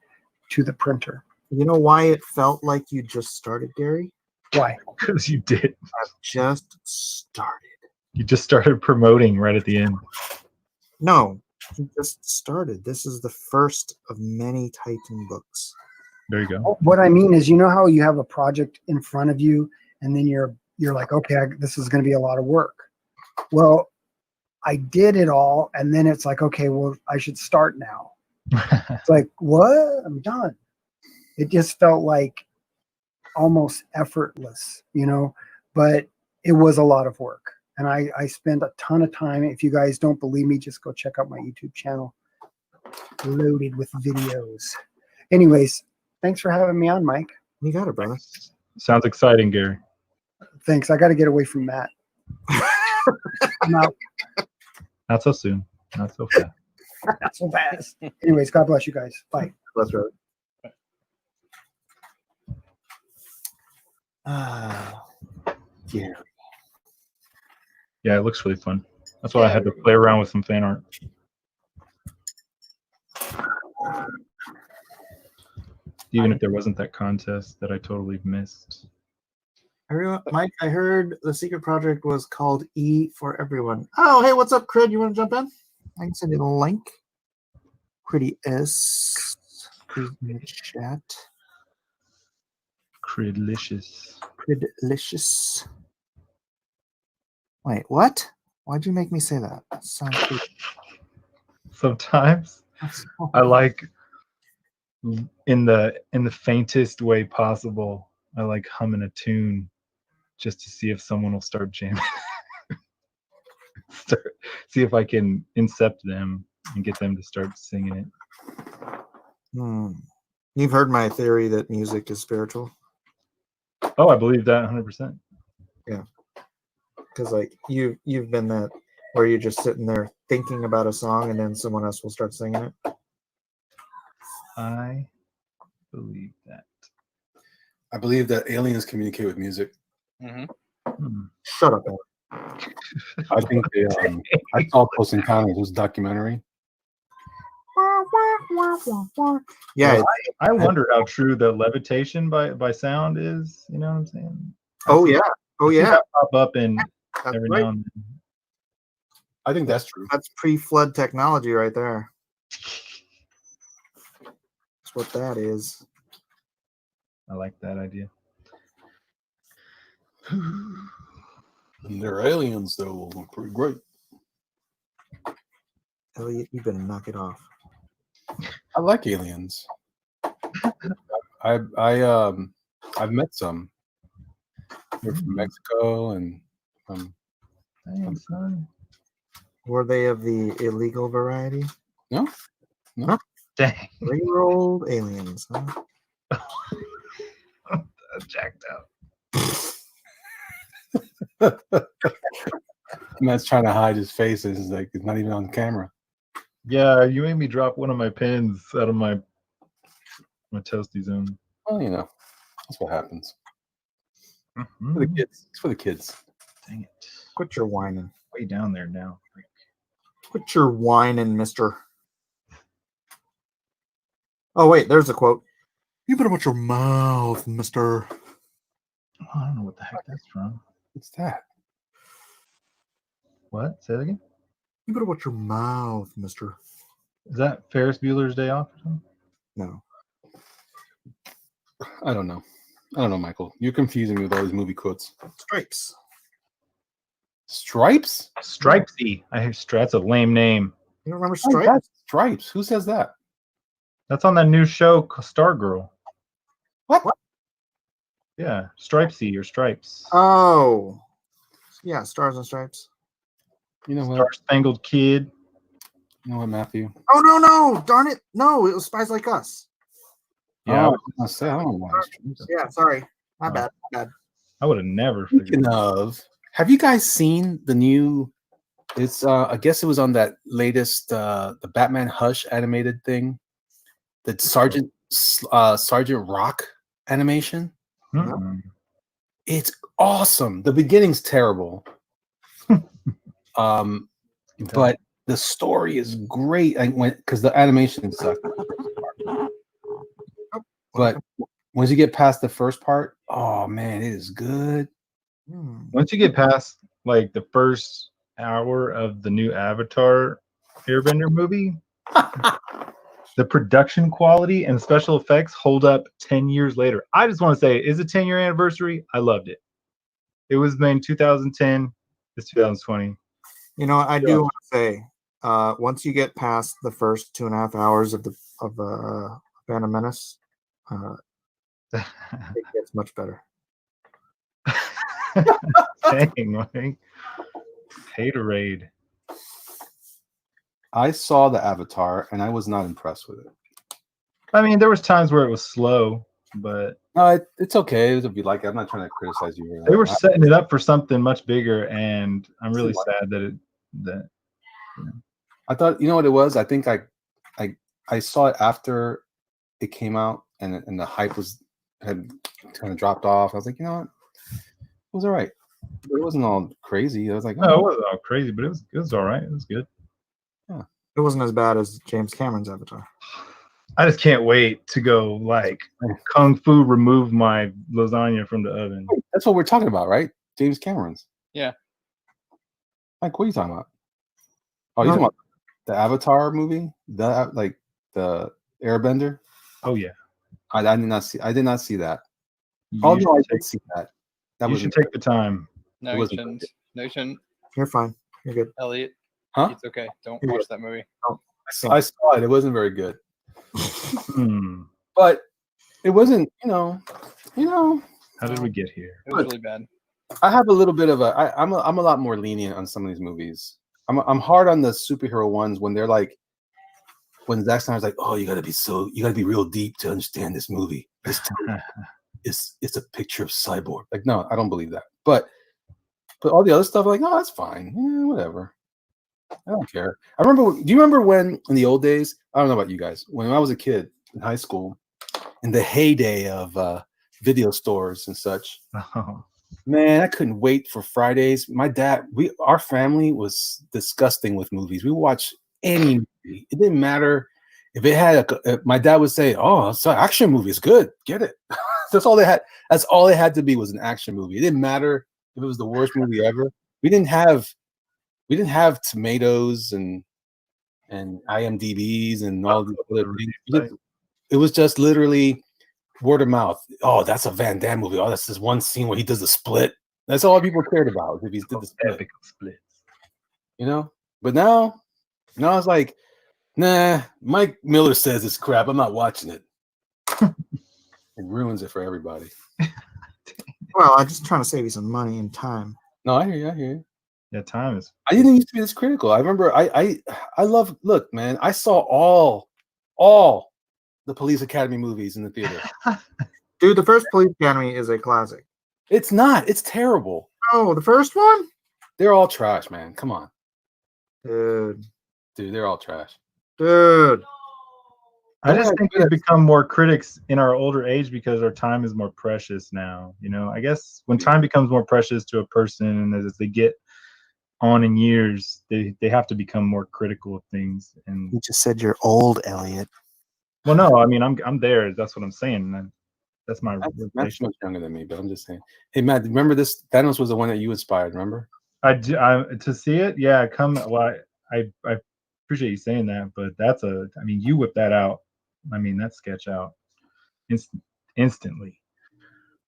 to the printer. You know why it felt like you just started, Gary? Why? Because you did. I've just started. You just started promoting right at the end. No, you just started. This is the first of many Titan books. There you go. What I mean is, you know how you have a project in front of you, and then you're like, okay, this is going to be a lot of work. Well, I did it all, and then it's like, okay, well, I should start now. It's like, what? I'm done. It just felt like almost effortless, but it was a lot of work. And I spent a ton of time. If you guys don't believe me, just go check out my YouTube channel, loaded with videos. Anyways, thanks for having me on, Mike. You got it, brother. Sounds exciting, Gary. Thanks. I got to get away from Matt. I'm out. Not so soon. Not so fast. Not so fast. Anyways, God bless you guys. Bye. Bless you. Yeah. Yeah, it looks really fun. That's why I had to play around with some fan art. Even if there wasn't that contest that I totally missed. Everyone, Mike, I heard the secret project was called E for Everyone. Oh, hey, what's up, Crid? You want to jump in? I can send you the link. Pretty S. Please in the chat. Cridlicious. Cridlicious. Wait, what? Why'd you make me say that? That sounds creepy. Sometimes I like in the faintest way possible. I like humming a tune just to see if someone will start jamming. See if I can incept them and get them to start singing it. You've heard my theory that music is spiritual. Oh, I believe that 100%. Yeah, because like you've been that where you're just sitting there thinking about a song and then someone else will start singing it. I believe that. I believe that aliens communicate with music. Shut up. I think they. I saw Close Encounters. It was a documentary. Yeah. I wondered how true the levitation by sound is. You know what I'm saying? Oh yeah. Oh I see yeah. that pop up in That's every right. now and then. I think that's true. That's pre-flood technology right there. That's what that is. I like that idea. And they're aliens, though. Pretty great. Elliot, you better knock it off. I like aliens. I've met some. They're from Mexico and from. Damn, son. Were they of the illegal variety? No. Dang. Regular aliens, huh? That's jacked up. Matt's trying to hide his face. It's like it's not even on camera. Yeah, you made me drop one of my pins out of my toasty zone. Well, you know, that's what happens. Mm-hmm. For the kids. It's for the kids. Dang it. Quit your whining. Way down there now. Quit your whining, mister. Oh, wait, there's a quote. You better watch your mouth, mister. Oh, I don't know what the heck that's from. What's that? What? Say that again? You better watch your mouth, mister. Is that Ferris Bueller's Day Off or something? No. I don't know. Michael. You're confusing me with all these movie quotes. Stripes. Stripes? Stripesy. I hear that's a lame name. You don't remember Oh, Stripes? that's Stripes. Who says that? That's on that new show, Stargirl. What? Yeah, Stripesy or Stripes. Oh. Yeah, Stars and Stripes. You know what? Star Spangled Kid. You know what, Matthew? Oh, no. Darn it. No, it was Spies Like Us. Yeah, Oh, I was gonna say, I don't know why. It's Yeah, sorry. My bad. I would have never figured Speaking of, have you guys seen the new? It's I guess it was on that latest the Batman Hush animated thing, the Sergeant Rock animation. Mm-mm. It's awesome. The beginning's terrible, but the story is great. I went because the animation sucked. But once you get past the first part, oh man, it is good. Once you get past like the first hour of the new Avatar Airbender movie, the production quality and special effects hold up 10 years later. I just want to say, it's a 10-year anniversary. I loved it. It was made in 2010. It's 2020. You know, I do want to say, once you get past the first 2.5 hours of Phantom Menace, it gets much better. Dang, like haterade. I saw the Avatar and I was not impressed with it. I mean, there was times where it was slow, but No, it's okay. It'll be like I'm not trying to criticize you. they were setting it up for something much bigger, and I'm really sad that I thought, you know what it was? I think I saw it after it came out, and the hype had kind of dropped off. I was like, you know what? It was all right. It wasn't all crazy. I was like, no, it wasn't all crazy, but it was all right. It was good. It wasn't as bad as James Cameron's Avatar. I just can't wait to go like kung fu remove my lasagna from the oven. That's what we're talking about, right? James Cameron's. Yeah. Like, what are you talking about? Oh, you talking about the Avatar movie? The Airbender? Oh yeah. I did not see. I did not see that. You Oh no, should I take- did see that. That You was should take the time. No, It you wasn't shouldn't. No, you shouldn't. You're fine. You're good. Elliot, Huh? it's okay. Don't You're watch good. that movie. I saw it. It wasn't very good, Hmm. but it wasn't. You know. How did we get here? It was really bad. I have a little bit of I'm a lot more lenient on some of these movies. I'm hard on the superhero ones when they're like, when Zack Snyder's like, oh, you gotta be real deep to understand this movie. It's a picture of Cyborg. Like, no, I don't believe that. But all the other stuff, like, no, that's fine. Yeah, whatever. I don't care. Do you remember when in the old days? I don't know about you guys. When I was a kid in high school, in the heyday of video stores and such. Oh. Man, I couldn't wait for Fridays. Our family was disgusting with movies. We watched any movie. It didn't matter if it had my dad would say, "Oh, it's an action movie. It's good. Get it." That's all they had. That's all it had to be was an action movie. It didn't matter if it was the worst movie ever. We didn't have tomatoes and IMDb's and all the other things. It was just literally word of mouth. Oh, that's a Van Damme movie. Oh, that's this one scene where he does the split. That's all people cared about if he did the split. Epic splits. But now it's like, nah, Mike Miller says it's crap. I'm not watching it. It ruins it for everybody. Well, I'm just trying to save you some money and time. No, I hear you. Yeah, time is. I didn't used to be this critical. I remember I love, look, man, I saw all the Police Academy movies in the theater. Dude, the first Police Academy is a classic. It's not. It's terrible. Oh, the first one? They're all trash, man. Come on. Dude, They're all trash. dude. I just think we've become more critics in our older age because our time is more precious now. I guess when time becomes more precious to a person and as they get on in years, they have to become more critical of things. And You just said you're old, Elliot. well, no, I mean I'm there. That's what I'm saying. That's my Matt's relation. much younger than me, but I'm just saying. Hey, Matt, remember this? Thanos was the one that you inspired, remember? I to see it. Yeah, Well, I appreciate you saying that, but I mean, you whip that out. I mean, that sketch out instantly.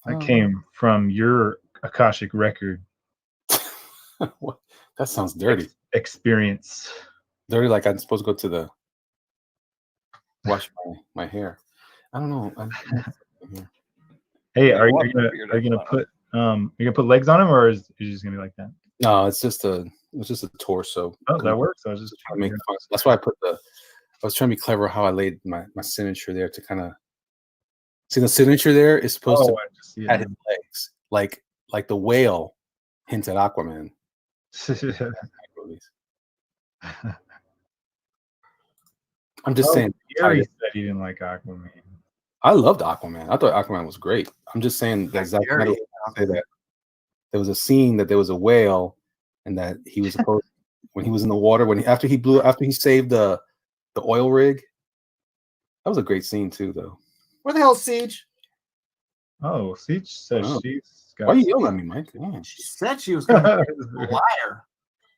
That came from your Akashic record What? That sounds dirty. experience. Dirty, like I'm supposed to go to the wash my hair. I don't know. Hey, Yeah, are we'll you have to figure gonna that put legs on him, or is it just gonna be like that? No, it's just a torso. Oh, that works. I was just Trying to make fun. That's why I was trying to be clever how I laid my signature there to kind of see the signature there is supposed to I just see at it. his legs, like the whale hints at Aquaman. I'm just saying. Gary said he didn't like Aquaman. I loved Aquaman. I thought Aquaman was great. I'm just saying that Zack Gary. Snyder say that there was a scene that there was a whale, and that he was supposed when he was in the water after he saved the oil rig. That was a great scene too, though. Where the hell's Siege? Oh, Siege says Oh. she's Why got. are you yelling at me, Mike? Yeah. She said she was going to be a liar.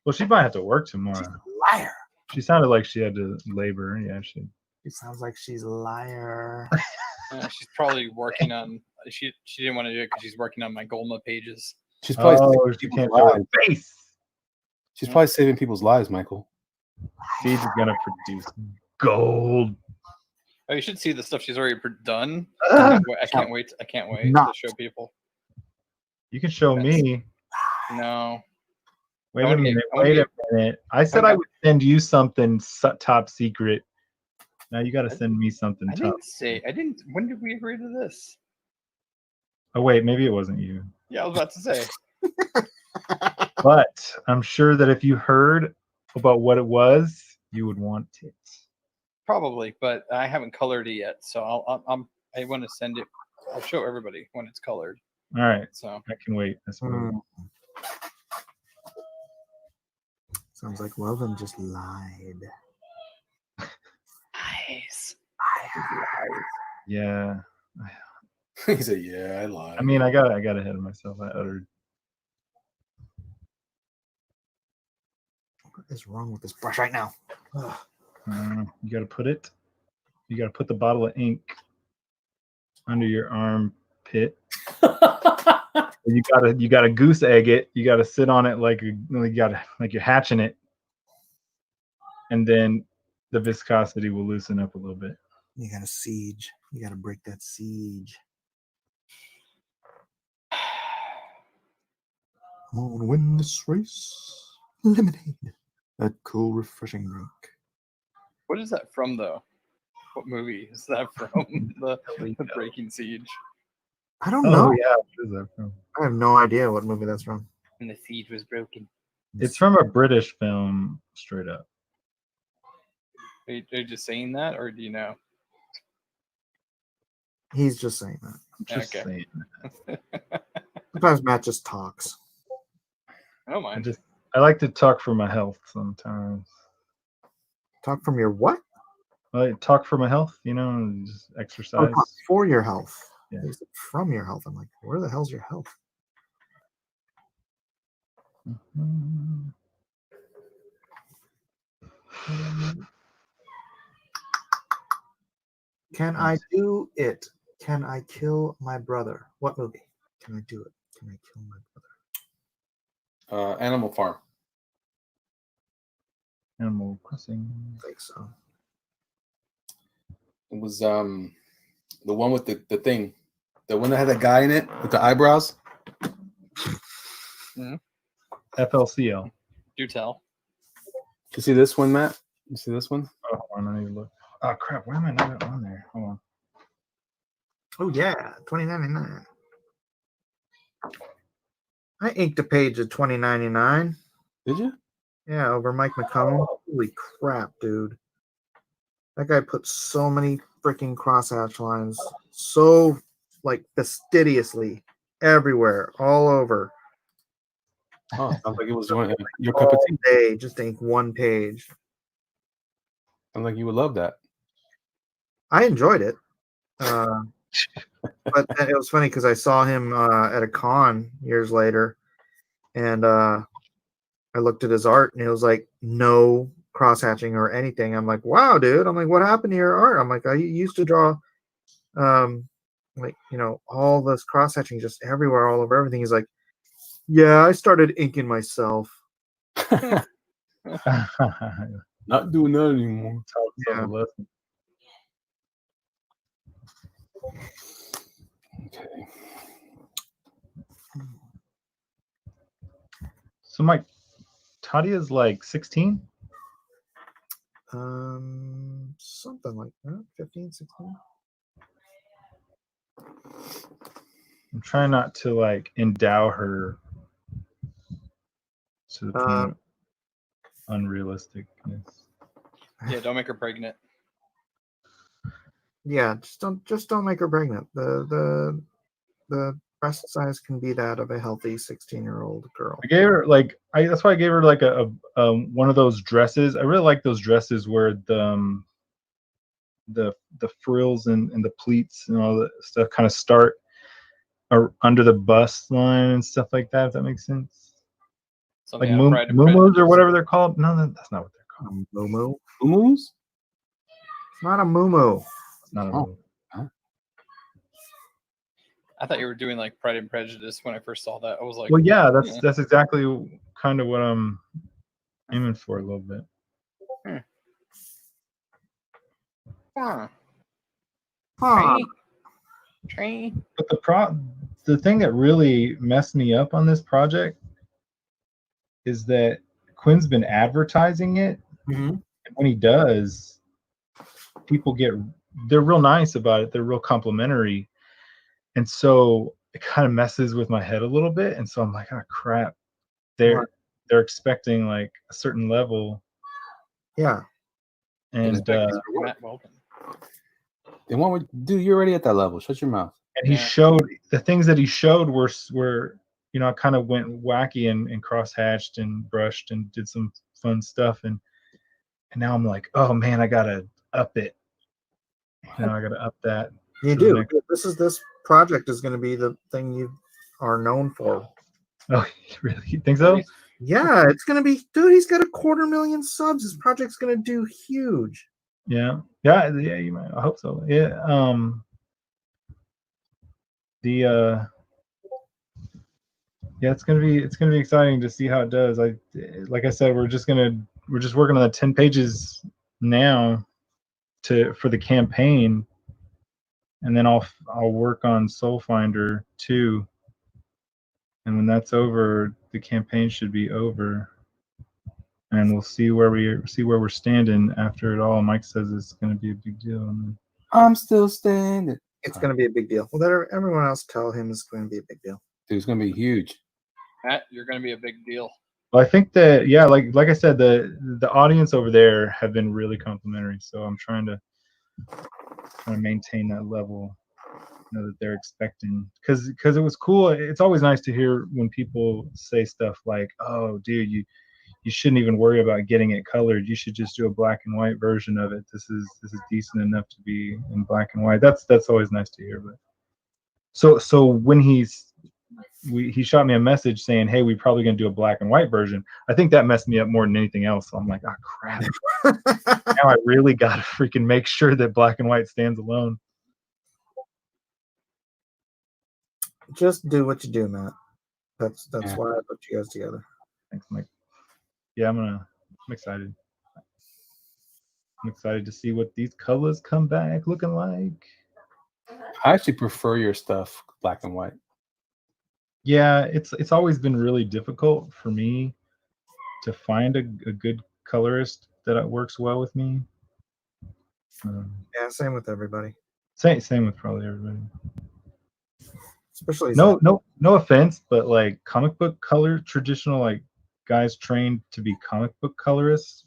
Well, she might have to work She's tomorrow. a liar. She sounded like she had to labor. Yeah, she. It sounds like she's a liar. She's probably working on. She didn't want to do it because she's working on my Golma pages. She's probably Oh, saving she people's can't show her lives. face. She's probably saving people's lives, Michael. Siege is gonna produce gold. Oh, you should see the stuff she's already done. Ah. I can't wait. I can't wait to Not. show people. You can show me. No. Wait I a wanna minute. get- I wanna Wait a get- minute. I said I would send you something top secret. Now you got to send me something I top. didn't say. I didn't. When did we agree to this? Oh wait, maybe it wasn't you. Yeah, I was about to say. But I'm sure that if you heard about what it was, you would want it. Probably, but I haven't colored it yet, so I want to send it. I'll show everybody when it's colored. All right, So I can wait. That's fine. Sounds like Weldon just lied. nice. Yeah. He said, "Yeah, I lied." I mean, I got ahead of myself. I uttered. What is wrong with this brush right now? Ugh. You got to put it. You got to put the bottle of ink under your armpit. You gotta goose egg it. You gotta sit on it like you're hatching it, and then the viscosity will loosen up a little bit. You gotta siege. You gotta break that siege. I'm gonna win this race. Lemonade. That cool, refreshing drink. What is that from, though? What movie is that from? the Breaking Siege. I don't know. Yeah, what is that from? I have no idea what movie that's from. And the siege was broken. It's from a British film, straight up. Are you just saying that, or do you know? He's just saying that. Just Okay. saying that. Sometimes Matt just talks. I don't mind. I like to talk for my health sometimes. Talk from your what? I like to talk for my health, and just Oh, exercise. talk for your health. Yeah. He said from your health. I'm like, where the hell's your health? Mhm. Can I do it? Can I kill my brother? What movie? Can I do it? Can I kill my brother? Animal Farm. Animal Crossing. I think so. It was the one with the thing, the one that had that guy in it with the eyebrows. FLCL. Do tell. You see this one, Matt? You see this one? Oh, hold on, I need to look. Oh crap! Why am I not on there? Hold on. Oh yeah, $20.99. I inked a page at $20.99. Did you? Yeah, over Mike McCone. Holy crap, dude! That guy put so many freaking crosshatch lines, so like fastidiously everywhere, all over. Oh, sounds like it was your cup of All tea. day, just ink one page. Sounds like you would love that. I enjoyed it. But it was funny because I saw him at a con years later, and I looked at his art, and it was like no cross hatching or anything. I'm like, wow, dude. I'm like, what happened to your art? I'm like, I used to draw, all this cross hatching just everywhere, all over everything. He's like, yeah, I started inking myself. Not doing that anymore. Yeah. Okay. So Mike, Tadia's like 16? Something like that. 15, 16. I'm trying not to like endow her to the point of unrealisticness. Yeah, don't make her pregnant. Yeah, just don't make her pregnant. The breast size can be that of a healthy 16-year-old girl. I gave her that's why I gave her like a one of those dresses. I really like those dresses where the frills and the pleats and all that stuff kind of start under the bust line and stuff like that. If that makes sense. Something Like out of Pride and muumuus or Prejudice. whatever they're called. No, that's not what they're called. Muumuu? Muumuus? It's not a muumuu. It's not a Oh. muumuu. I thought you were doing like Pride and Prejudice when I first saw that. I was like, Well, yeah, that's exactly kind of what I'm aiming for a little bit. huh. Huh. Train. But the thing that really messed me up on this project is that Quinn's been advertising it. Mhm. And when he does, people they're real nice about it. They're real complimentary. And so it kind of messes with my head a little bit. And so I'm like, oh crap. They're expecting like a certain level. Yeah. And Matt Welton. They want to do. You're already at that level. Shut your mouth. and he showed the things that he showed were I kind of went wacky and cross hatched and brushed and did some fun stuff. And now I'm like, oh man, I gotta up it. Now I gotta up that. You to the do. next- This project is going to be the thing you are known for. Oh, really? You think so? Yeah, it's going to be, dude. He's got 250,000 subs. This project's going to do huge. Yeah. Yeah. You might. I hope so. Yeah. Yeah, it's gonna be exciting to see how it does. Like I said, we're just working on the 10 pages now for the campaign, and then I'll work on Soul Finder too. And when that's over, the campaign should be over, and we'll see where we're standing after it all. Mike says it's gonna be a big deal. I'm still standing. It's going to be a big deal. Well, let everyone else tell him it's going to be a big deal. Dude, it's gonna be huge. Matt, you're going to be a big deal. Well, I think that like I said, the audience over there have been really complimentary. So I'm trying to maintain that level, that they're expecting, because it was cool. It's always nice to hear when people say stuff like, "Oh, dude, you shouldn't even worry about getting it colored. You should just do a black and white version of it. This is decent enough to be in black and white." That's always nice to hear. But so when he shot me a message saying, "Hey, we're probably gonna do a black and white version," I think that messed me up more than anything else. So I'm like, "Oh crap! Now I really gotta freaking make sure that black and white stands alone." Just do what you do, Matt. That's why I put you guys together. Thanks, Mike. Yeah, I'm excited. I'm excited to see what these colors come back looking like. I actually prefer your stuff black and white. Yeah, it's always been really difficult for me to find a good colorist that works well with me. Yeah, same with everybody. Same with probably everybody. Especially no offense, but like comic book color, traditional like guys trained to be comic book colorists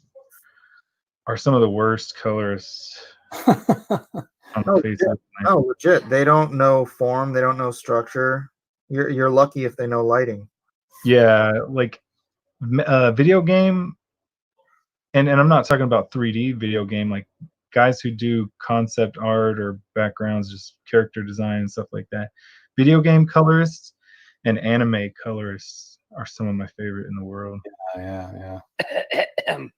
are some of the worst colorists on the face of the planet. No, legit. They don't know form. They don't know structure. You're lucky if they know lighting. Yeah, like video game, and I'm not talking about 3D video game, like guys who do concept art or backgrounds, just character design and stuff like that. Video game colorists and anime colorists are some of my favorite in the world. Yeah. I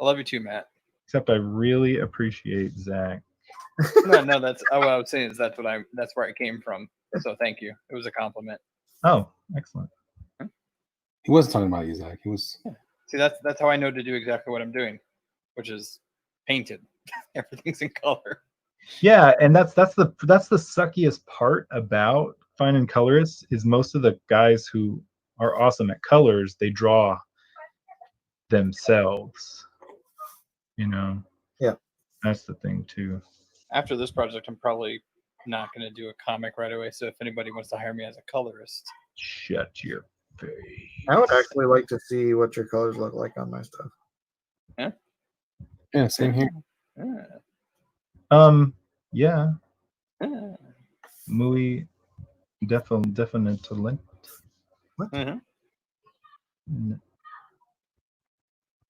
love you too, Matt. Except I really appreciate Zach. No, that's what I was saying. Is that's where I came from. So thank you. It was a compliment. Oh, excellent. He wasn't talking about you, Zach. He was. Yeah. See, that's how I know to do exactly what I'm doing, which is painted. Everything's in color. Yeah, and that's the suckiest part about finding colorists is most of the guys who are awesome at colors, they draw themselves. Yeah, that's the thing too. After this project, I'm probably not going to do a comic right away. So if anybody wants to hire me as a colorist, shut your face. I would actually like to see what your colors look like on my stuff. Yeah, same here. Yeah. Muy definitely. What? Mm-hmm.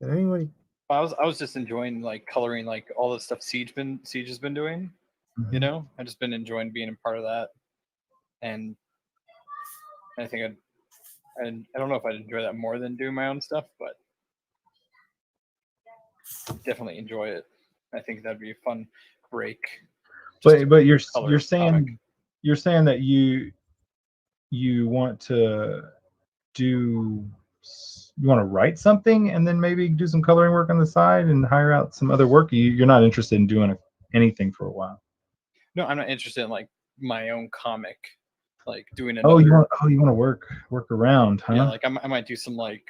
Did anybody? I was just enjoying like coloring like all the stuff Siege has been doing. Mm-hmm. I just been enjoying being a part of that, and I think I don't know if I'd enjoy that more than doing my own stuff, but definitely enjoy it. I think that'd be a fun break. But you're saying comic. You're saying that you want to write something and then maybe do some coloring work on the side and hire out some other work. You're not interested in doing anything for a while. No, I'm not interested in like my own comic, like doing another. Oh, you want to work around, huh? Yeah, like I might do some like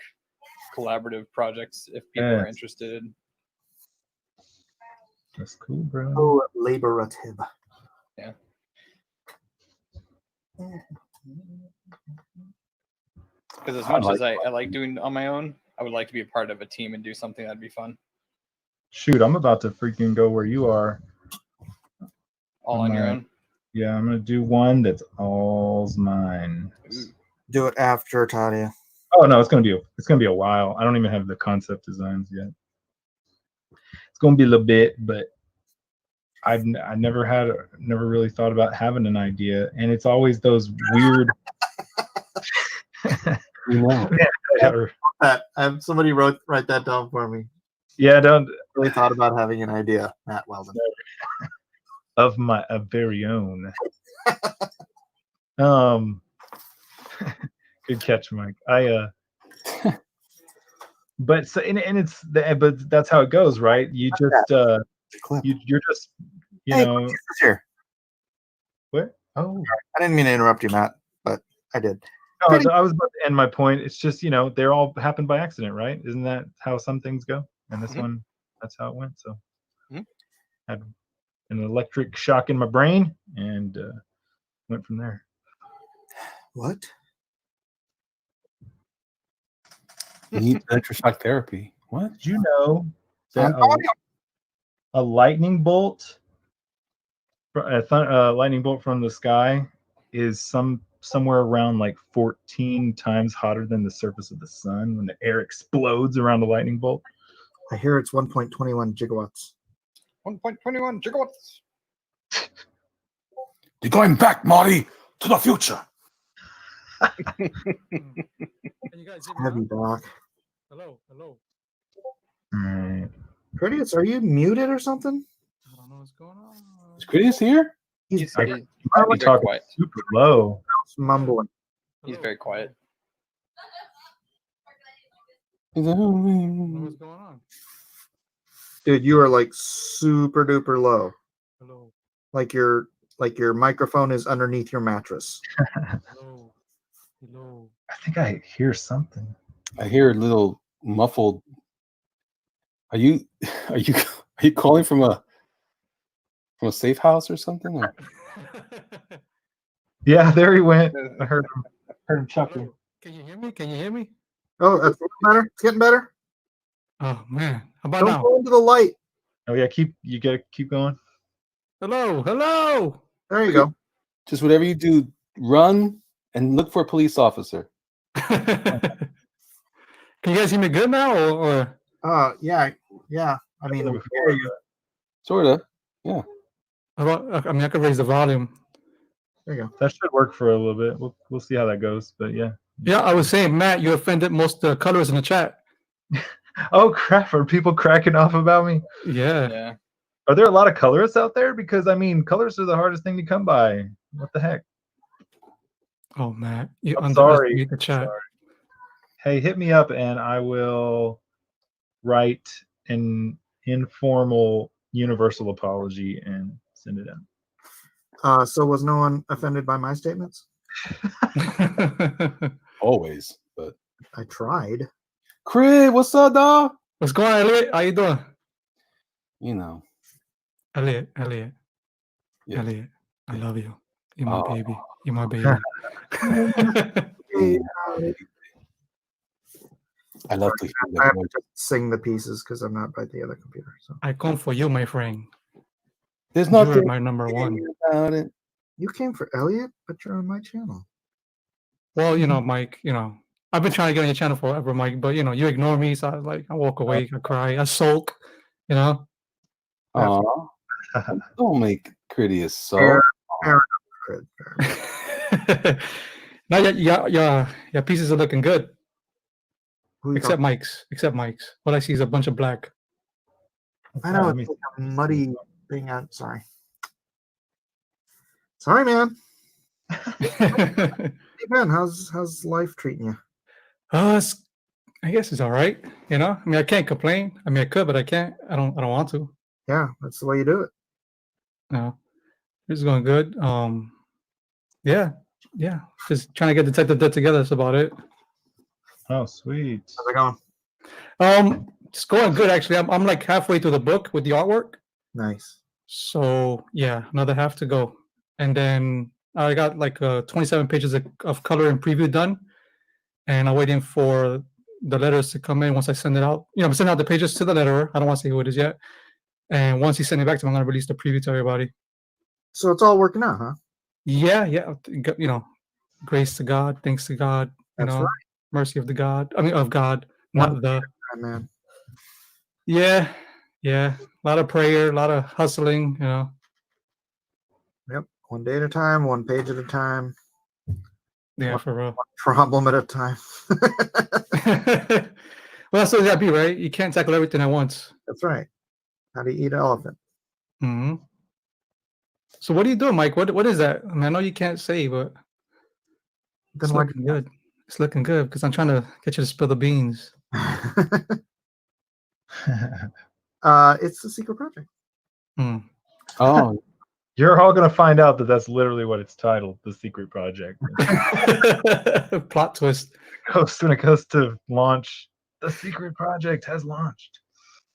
collaborative projects if people are interested. That's cool, bro. Collaborative. Yeah. Because as much as I like doing on my own, I would like to be a part of a team and do something that'd be fun. Shoot, I'm about to freaking go where you are. All on your own? Yeah, I'm gonna do one that's all's mine. Do it after Tadia. Oh no, it's gonna be a while. I don't even have the concept designs yet. gonna be a little bit, but I never really thought about having an idea, and it's always those weird. You know. I have somebody write that down for me. Yeah, don't Really thought about having an idea, Matt Weldon. of my very own. Good catch, Mike. But so but that's how it goes, right? You just you're just Hey, know Marcus is here. what? Oh, I didn't mean to interrupt you, Matt, but I did. no, I was about to end my point. It's just they're all happened by accident, right? Isn't that how some things go? And this one, that's how it went. So had an electric shock in my brain and went from there. What? You need electroshock therapy. What? Did you know that a lightning bolt, lightning bolt from the sky, is somewhere around like 14 times hotter than the surface of the sun when the air explodes around a lightning bolt? I hear it's 1.21 gigawatts. 1.21 gigawatts. You're going back, Marty, to the future. Can you guys hear me Heavy now? Doc. Hello. All right. Critius, are you muted or something? I don't know what's going on. Is Critius here? He's I- very Probably talking quiet. super low. Mumbling. He's Hello. very quiet. He's like, I don't know what's going on. Dude, you are like super duper low. Hello. Like your microphone is underneath your mattress. Hello. Hello. I think I hear something. I hear a little muffled. Are you calling from a safe house or something? Or? Yeah, there he went. I heard him chuckling. Hello. Can you hear me? Can you hear me? Oh, that's better. It's getting better. Oh man. How about Don't now? go into the light. Oh yeah, you gotta keep going. Hello. Hello. There you go. Just whatever you do, run and look for a police officer. Can you guys hear me good now or Yeah. I mean, I hear you. Sort of. how about, I mean I could raise the volume. There you go. That should work for a little bit. We'll see how that goes. But yeah. Yeah, I was saying, Matt, you offended most of the colors in the chat. Oh crap! Are people cracking off about me? Yeah. Yeah. Are there a lot of colorists out there? Because I mean, colors are the hardest thing to come by. What the heck? Oh Matt, you I'm sorry. underestimate the chat. Sorry. Hey, hit me up and I will write an informal universal apology and send it in. So was no one offended by my statements? Always. But I tried. Craig, what's up, dog? What's going on, Elliot? How you doing? You know. Elliot. Yeah. Elliot, I love you. You're my Oh. baby. You're my baby. I love to hear I that have voice. to sing the pieces because I'm not by the other computer. So I come for you, my friend. There's You're nothing my number one. about it. you came for Elliot, but you're on my channel. Well, Mike, I've been trying to get on your channel forever, Mike, but you ignore me, so I walk away, I cry, I sulk, Aw. Don't make Critius so. Fair enough. Now your pieces are looking good. Who you Except talking- Mike's. What I see is a bunch of black. I know Let me it's like a muddy thing out. Sorry, man. Hey, man, how's life treating you? I guess it's all right. I mean, I can't complain. I mean, I could, but I can't. I don't want to. Yeah, that's the way you do it. No, it's going good. Yeah. Just trying to get Detective Dead together. That's about it. Oh, sweet. How's it going? It's going good actually. I'm like halfway through the book with the artwork. Nice. So yeah, another half to go, and then I got like 27 pages of color and preview done, and I'm waiting for the letters to come in. Once I send it out, I'm sending out the pages to the letterer. I don't want to say who it is yet, and once he sends it back to me, I'm gonna release the preview to everybody. So it's all working out, huh? Yeah. Grace to God, thanks to God. That's right. Mercy of God, not the. Right, man. Yeah, Yeah, a lot of prayer, a lot of hustling. Yep. One day at a time, one page at a time, Yeah, What- for real. problem at a time. Well, that's what it gotta be, right? You can't tackle everything at once. That's right. How do you eat an elephant? Hmm. So what are you doing, Mike? What is that? I mean, I know you can't say, but Then it's why? looking good. It's looking good because I'm trying to get you to spill the beans. It's the secret project. Hmm. Oh, You're all gonna find out that that's literally what it's titled, The Secret Project. Plot twist. When it goes to launch, The Secret Project has launched.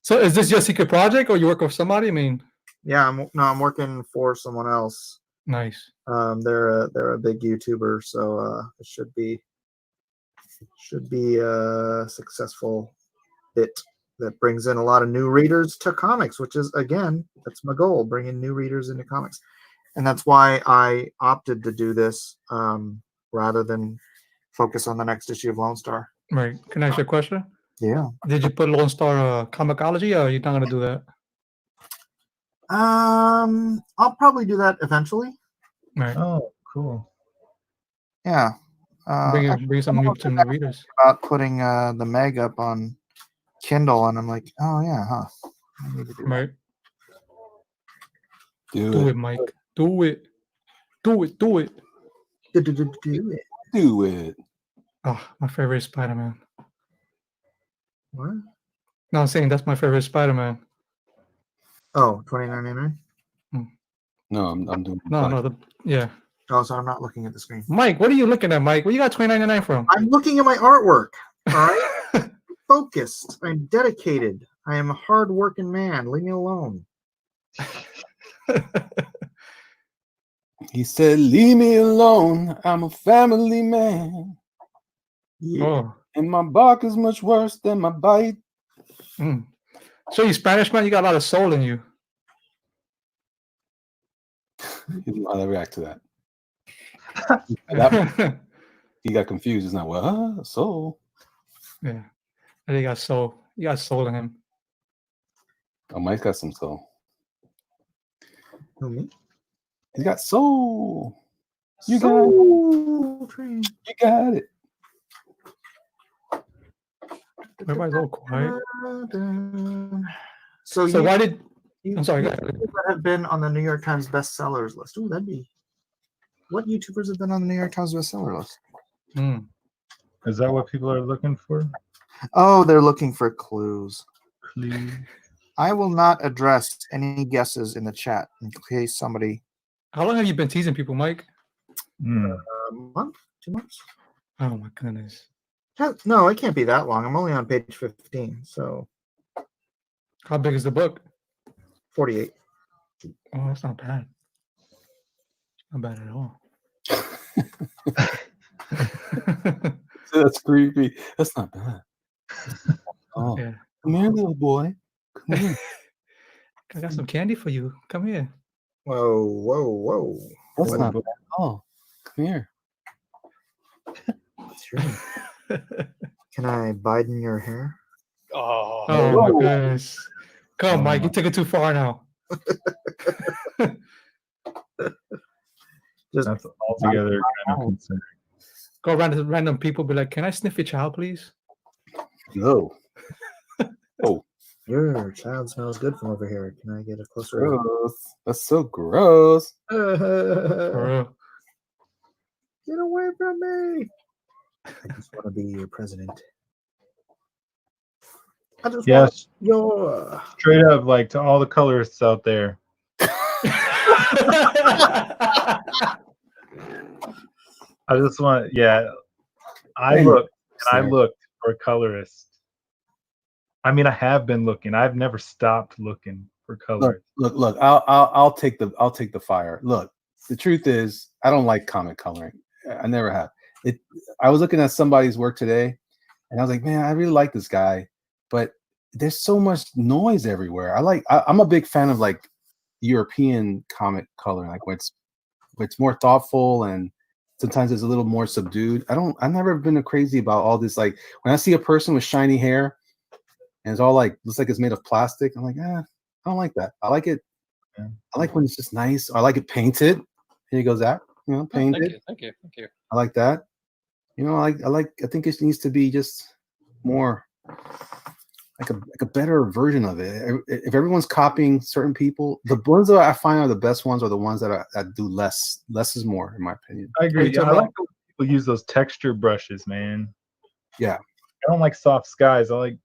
So is this your secret project or you work with somebody? I mean, Yeah, I'm working for someone else. nice. They're a big YouTuber, so it should be a successful bit that brings in a lot of new readers to comics, which is, again, that's my goal, bringing new readers into comics. And that's why I opted to do this rather than focus on the next issue of Lone Star. Right. Can I ask you a question? Yeah. Did you put Lone Star Comicology or are you not gonna do that? I'll probably do that eventually. Right. Oh, cool. Yeah. Bring some new readers. About putting the Meg up on Kindle, and I'm like, oh yeah, huh? I need to do that. Right. do Do it. it, Mike. Do it. Do it. Do it. Do it. Do it. Oh, my favorite Spider-Man. What? No, I'm saying that's my favorite Spider-Man. Oh, $29.99. No, I'm doing. No, yeah. Oh, so I'm not looking at the screen. Mike, what are you looking at, Mike? Where you got $29.99 from? I'm looking at my artwork. All right. Focused. I'm dedicated. I am a hard-working man. Leave me alone. He said, "Leave me alone. I'm a family man, Yeah. Oh. and my bark is much worse than my bite." Mm. So you Spanish, man? You got a lot of soul in you. You didn't know how to react to that. He got confused. It's not soul. Yeah. And you got soul. You got soul in him. Oh, Mike's got some soul. Who, me? He's got soul. You Soul Train. You got it. Everybody's all quiet. So So you, why did you I'm sorry, go you ahead. that have been on the New York Times bestsellers list? Ooh, that'd be. What YouTubers have been on the New York Times bestseller list? Mm. Is that what people are looking for? Oh, they're looking for clues. Please. I will not address any guesses in the chat in case somebody. How long have you been teasing people, Mike? A month, 2 months. Oh my goodness. No, it can't be that long. I'm only on page 15, so How big is the book? 48. Oh, that's not bad. Not bad at all. That's creepy. That's not bad. Oh, Yeah. come here, little boy. Come here. I got some candy for you. Come here. Whoa. That's not bad. Oh, come here. What's your name? Can I Biden your hair? Oh, Oh my goodness. Come, Mike, you took it too far now. Just That's altogether kind of concerning. Go around to random people, be like, can I sniff your child, please? No. your child smells good from over here. Can I get a closer look? Gross. That's so gross. For real. Get away from me. I just want to be your president. I just want Yes, your. straight up, like to all the colorists out there. I just want, I looked and I looked for a colorist. I mean, I have been looking. I've never stopped looking for colorists. Look. I'll take the fire. Look, the truth is, I don't like comic coloring. I never have. I was looking at somebody's work today, and I was like, man, I really like this guy, but there's so much noise everywhere. I'm a big fan of like European comic coloring, like when it's more thoughtful and sometimes it's a little more subdued. I've never been crazy about all this. Like when I see a person with shiny hair and it's all like looks like it's made of plastic. I'm like, I don't like that. I like it. Yeah. I like when it's just nice. I like it painted. Here you go, Zach. Painted. Thank you. I like that. I think it needs to be just more like a better version of it. If everyone's copying certain people, the ones that I find are the best ones are the ones that do less. Less is more, in my opinion. I agree. Yeah, I like when people use those texture brushes, man. Yeah. I don't like soft skies. I like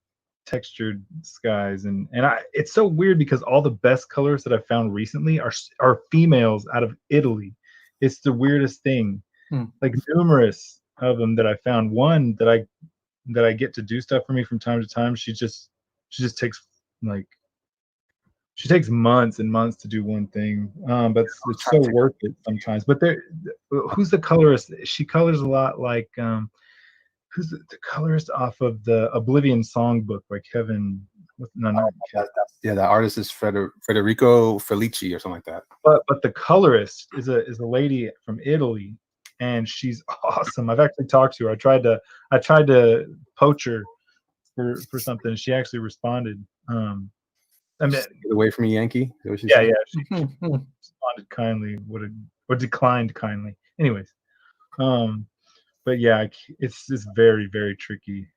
textured skies, and it's so weird because all the best colors that I found recently are females out of Italy. It's the weirdest thing. Like numerous of them that I found. One that I get to do stuff for me from time to time. She just takes she takes months and months to do one thing. But it's so worth it sometimes. But who's the colorist? She colors a lot like who's the colorist off of the Oblivion Songbook by Kevin? That artist is Federico Felici or something like that. But the colorist is a lady from Italy, and she's awesome. I've actually talked to her. I tried to poach her for something. She actually responded. Get away from me, Yankee. She responded kindly. Or declined kindly. Anyways, but yeah, it's very, very tricky.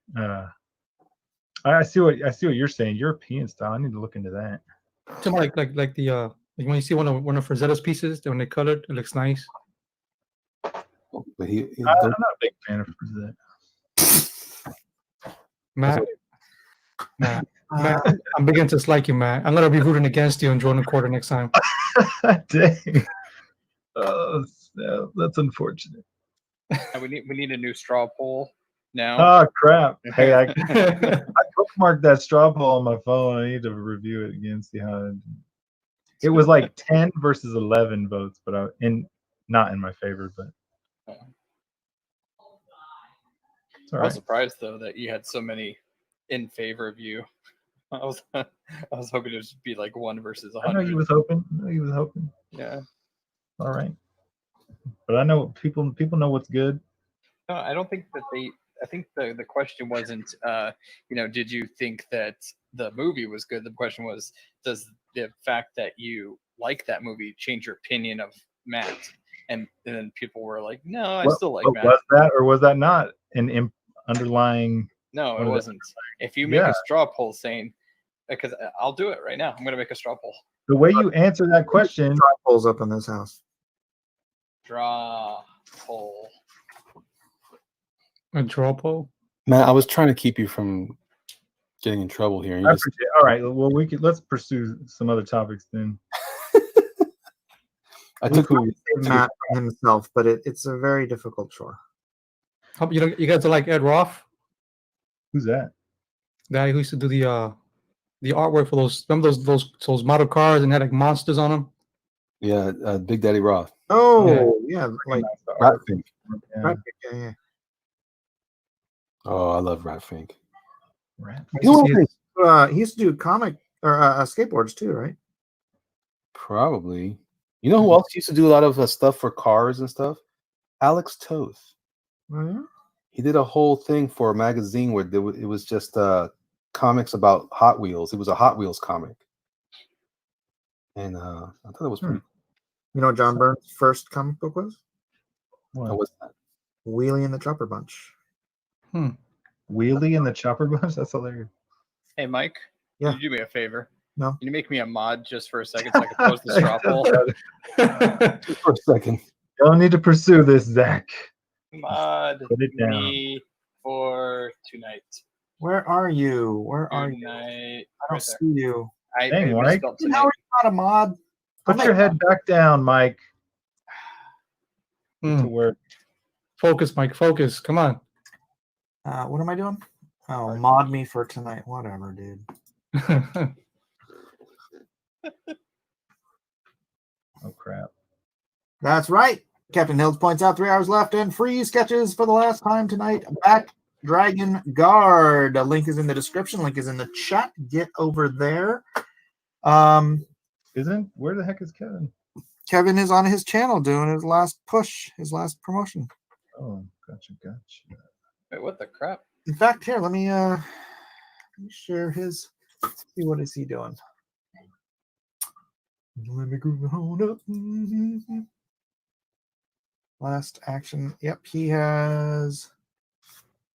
I see what you're saying. European style. I need to look into that. So like the like when you see one of Frazetta's pieces, when they colored, it looks nice. But I'm not a big fan of Frazetta. Matt, I'm beginning to dislike you, Matt. I'm gonna be rooting against you in Drawn and Quarter next time. Dang. Oh, no, that's unfortunate. We need a new straw poll now. Oh crap! Hey, I bookmarked that straw poll on my phone. I need to review it again, see how it was like 10 versus 11 votes, but not in my favor. But I was surprised though that you had so many in favor of you. I was hoping it would be like 1 versus 100. I know you was hoping. Yeah. All right. But I know people know what's good. No, I don't think that I think the question wasn't, did you think that the movie was good? The question was, does the fact that you like that movie change your opinion of Matt? And then people were like, no, I still like Matt. Was that or was that not an underlying? No, it wasn't. If you make a straw poll saying, because I'll do it right now. I'm going to make a straw poll. The way you answer that question. Straw polls up in this house. Draw poll. A draw poll? Man, I was trying to keep you from getting in trouble here. All right. Well, let's pursue some other topics then. I took Matt himself, but it's a very difficult chore. You guys are like Ed Roth? Who's that? The guy who used to do the artwork for those model cars and had like monsters on them. Yeah, Big Daddy Roth. Oh, yeah, like Ratfink. Yeah. Oh, I love Ratfink. He used to do comic or skateboards too, right? Probably. You know who else used to do a lot of stuff for cars and stuff? Alex Toth. Oh, yeah? He did a whole thing for a magazine where it was just comics about Hot Wheels. It was a Hot Wheels comic. And I thought it was pretty. You know what John Byrne's first comic book was? What was that? Wheelie and the Chopper Bunch. Wheelie and the Chopper Bunch? That's hilarious. Hey, Mike. Yeah. Can you do me a favor? No. Can you make me a mod just for a second so I can post the straw poll? Just for a second. You don't need to pursue this, Zach. Mod Put it down. me for tonight. Where are you? Where are you? I don't see you. Dang, Mike. How are you not a mod? Put your head back down, Mike. To work. Focus, Mike. Focus. Come on. What am I doing? Oh, mod me for tonight. Whatever, dude. Oh, crap. That's right. Captain Hills points out 3 hours left and free sketches for the last time tonight. Back Dragon Guard. A link is in the description. Link is in the chat. Get over there. Where the heck is Kevin? Kevin is on his channel doing his last push, his last promotion. Oh, gotcha. Wait, what the crap? In fact, here, let me Let me share his. See what is he doing? Let me go on up. Last action. Yep, he has.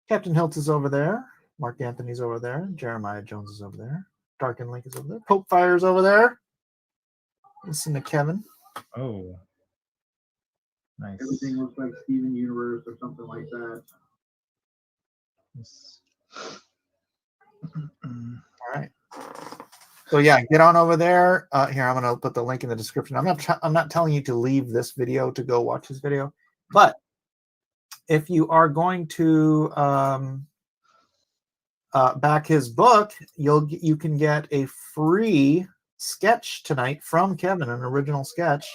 Captain Hilt is over there. Mark Anthony's over there. Jeremiah Jones is over there. Dark and Link is over there. Pope Fire's over there. Listen to Kevin. Oh, nice. Everything looks like Steven Universe or something like that. Yes. All right. So yeah, get on over there. Here, I'm gonna put the link in the description. I'm not telling you to leave this video to go watch this video, but if you are going to back his book, you can get a free sketch tonight from Kevin, an original sketch.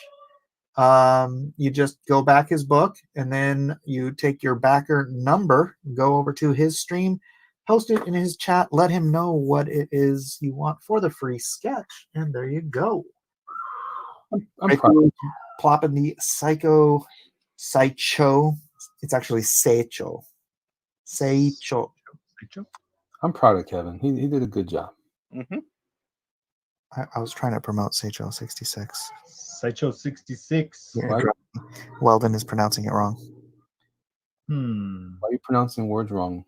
You just go back his book, and then you take your backer number, go over to his stream, post it in his chat, let him know what it is you want for the free sketch, and there you go. I'm plopping the Psycho. It's actually Seicho. I'm proud of Kevin. He did a good job. Mm-hmm. I was trying to promote Seicho 66. Seicho 66. Yeah, Weldon is pronouncing it wrong. Why are you pronouncing words wrong?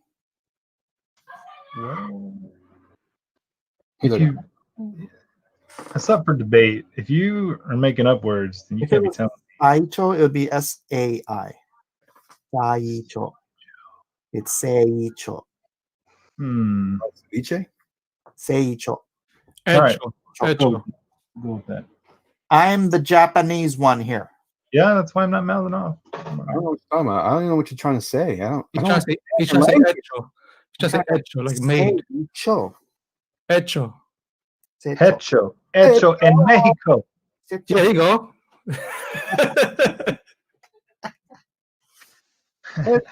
Well, He's that's up for debate. If you are making up words, then you If can't it be was telling. Saicho, it would be S-A-I. Saicho. It's Seicho. Ceviche? Seicho. All right. Echo. Go with that. I'm the Japanese one here. Yeah, that's why I'm not mouthing off. I don't know what you're talking about. I don't even know what you're trying to say. He's trying to say Echo. He's trying to say Echo, like made. Seicho. Echo. Seicho. Hecho en Mexico. Yeah, there you go.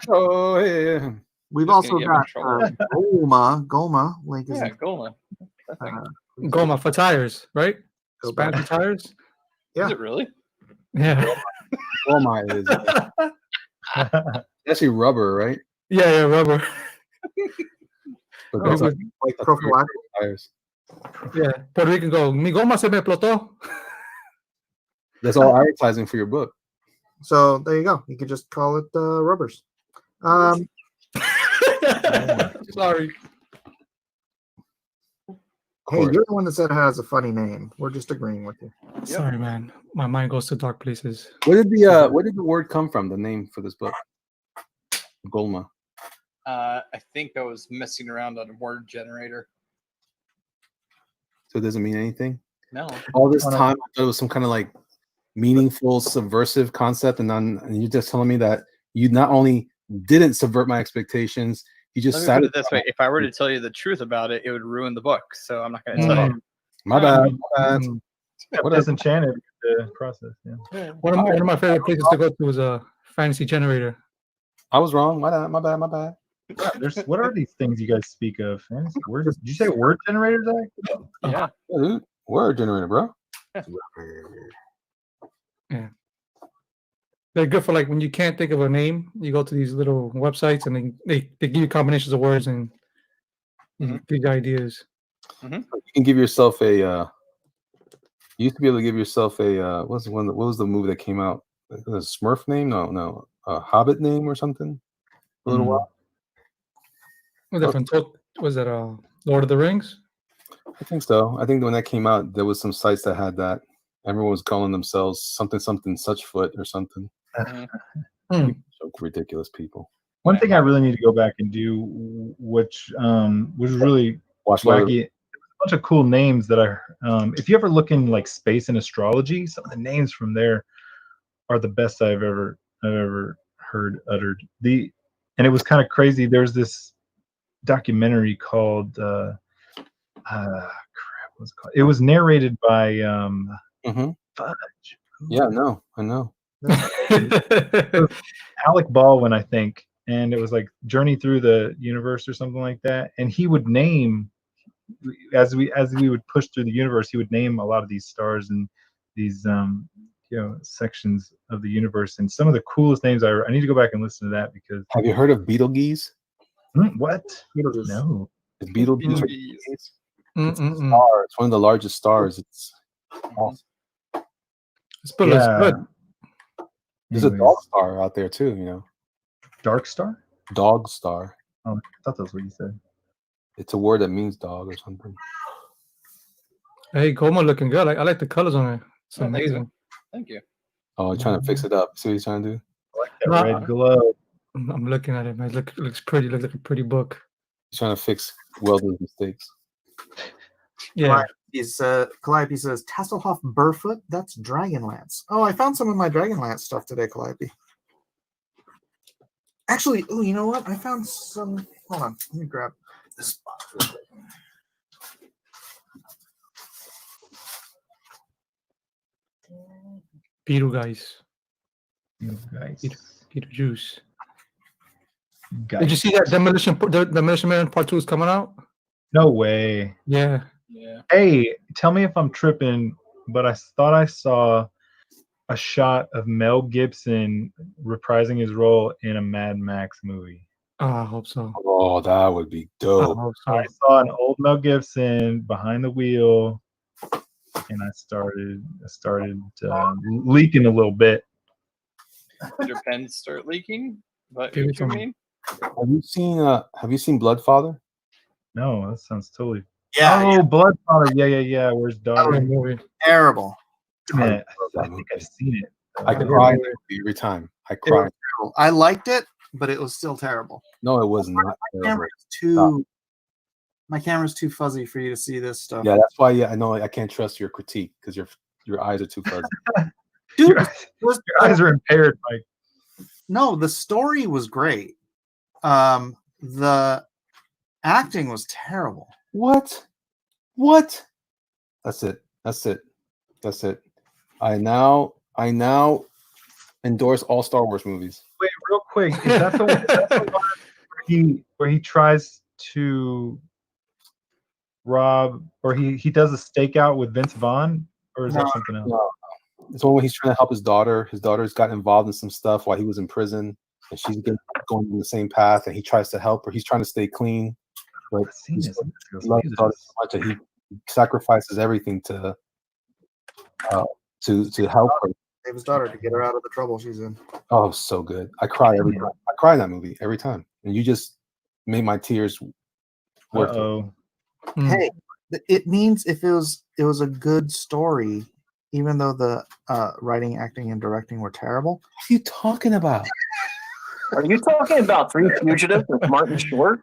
Oh, yeah. We've Just also gonna get him in got trouble. Goma. Link is Yeah, Golan. Goma for tires, right? Go back. Spanish tires. Yeah. Is it really? Yeah. Oh my, it is. Actually, rubber, right? Yeah, rubber. But Oh, that's good. Like prophylactic. tires. Yeah. Puerto Rican go, mi goma se me explotó. That's all advertising for your book. So there you go. You could just call it rubbers. Sorry. Hey, you're the one that said it has a funny name. We're just agreeing with you. Sorry, man. My mind goes to dark places. Where did the word come from? The name for this book, Golma. I think I was messing around on a word generator. So it doesn't mean anything. No. All this time, I thought it was some kind of like meaningful, subversive concept, and you're just telling me that you not only didn't subvert my expectations, you just Let me put it this way: if I were to tell you the truth about it, it would ruin the book. So I'm not going to tell you. My bad. My bad. What disenchanted the process? Yeah. One of my favorite places to go to is a fantasy generator. I was wrong. My bad. My bad. What are these things you guys speak of? Fantasy word? Did you say word generator, Zach? Yeah. Yeah, dude. Word generator, bro. Yeah. They're good for like when you can't think of a name, you go to these little websites and they give you combinations of words and give you ideas. You can give yourself a you used to be able to give yourself a what was the movie that came out? A Smurf name? No. A Hobbit name or something? A little while. Was that Lord of the Rings? I think so. I think when that came out, there was some sites that had that. Everyone was calling themselves something such foot or something. So ridiculous people. One thing I really need to go back and do, which was really wacky, a bunch of cool names that if you ever look in like space and astrology, some of the names from there are the best I've ever heard uttered. And it was kind of crazy. There's this documentary called what's it called? It was narrated by Fudge. Yeah, no, I know. Alec Baldwin, I think, and it was like Journey Through the Universe or something like that. And he would name, as we would push through the universe, he would name a lot of these stars and these sections of the universe. And some of the coolest names I need to go back and listen to that because. Have you heard of Betelgeuse? What? Beetlejuice. No. The Beetlejuice. Beetlejuice. It's a Mm-mm-mm. star. It's one of the largest stars. It's awesome. This bill is Yeah. good. There's a Anyways, dog star out there too. Dark Star? Dog star. Oh, I thought that's what you said. It's a word that means dog or something. Hey, Goma looking good. I like the colors on it. It's Oh, thank you. amazing. Thank you. Oh, he's trying to fix it up. See what he's trying to do? I like that Nah. red glow. I'm looking at it, man. Looks pretty. Looks like a pretty book. He's trying to fix Weldon's mistakes. Yeah. Calliope says Tasselhoff Burfoot. That's Dragonlance. Oh, I found some of my Dragonlance stuff today, Calliope. Actually, oh, you know what? I found some. Hold on, let me grab this box real quick. Beetle guys. You guys. Beetlejuice. Guys. Did you see that Demolition Man Part 2 is coming out? No way. Yeah. Yeah. Hey, tell me if I'm tripping, but I thought I saw a shot of Mel Gibson reprising his role in a Mad Max movie. Oh, I hope so. Oh, that would be I dope. hope so. I saw an old Mel Gibson behind the wheel, and I started leaking a little bit. Did your pens start leaking? What Give me you some. mean? Have you seen Bloodfather? No, that sounds totally. Yeah, Oh, Bloodfather. Yeah. Where's That daughter? movie. terrible. I think I've seen it. I cry in that movie every time. I cry. I liked it, but it was still terrible. No, it was not. My terrible. camera's too. My camera's too fuzzy for you to see this stuff. Yeah, that's why. Yeah, I know. I can't trust your critique because your eyes are too fuzzy. Dude, Your eyes are impaired, Mike. no, the story was great. The acting was terrible. What? That's it. I now endorse all Star Wars movies. Wait, real quick. Is that the one where he tries to rob, or he does a stakeout with Vince Vaughn, or is that something else? No. It's one where he's trying to help his daughter. His daughter's got involved in some stuff while he was in prison, and she's going in the same path, and he tries to help her. He's trying to stay clean, but I've seen he this. loves his daughter so much that he sacrifices everything to help her. Save his daughter to get her out of the trouble she's in. Oh, so good. I cry every time. I cry in that movie every time, and you just made my tears worth it. Uh-oh. Hey, it means if it was a good story, even though the writing, acting, and directing were terrible. What are you talking about? Are you talking about Three Fugitives with Martin Short?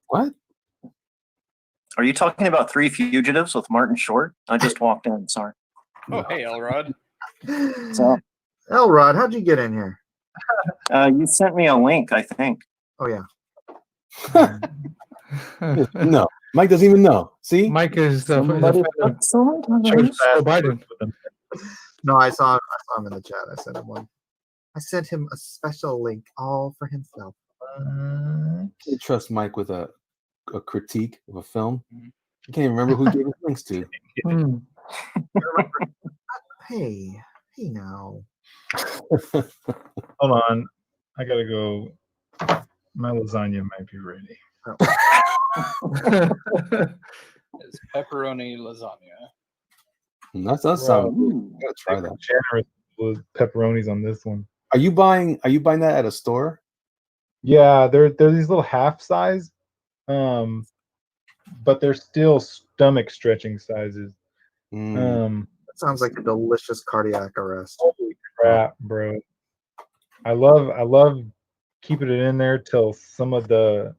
What? Are you talking about Three Fugitives with Martin Short? I just walked in. Sorry. Oh, hey, Elrod. So, Elrod, how'd you get in here? you sent me a link, I think. Oh yeah. No, Mike doesn't even know. See, Mike is the Somebody put somebody- Joe Biden. No, I saw him in the chat. I sent him one. I sent him a special link all for himself. you trust Mike with a critique of a film. You can't even remember who he gave his links to. Hmm. Hey now. Hold on. I gotta go. My lasagna might be ready. It's pepperoni lasagna. That sounds good. You gotta try that. Generous with pepperonis on this one. Are you buying that at a store? Yeah, they're these little half size, but they're still stomach stretching sizes. That sounds like a delicious cardiac arrest. Holy crap, bro! I love keeping it in there till some of the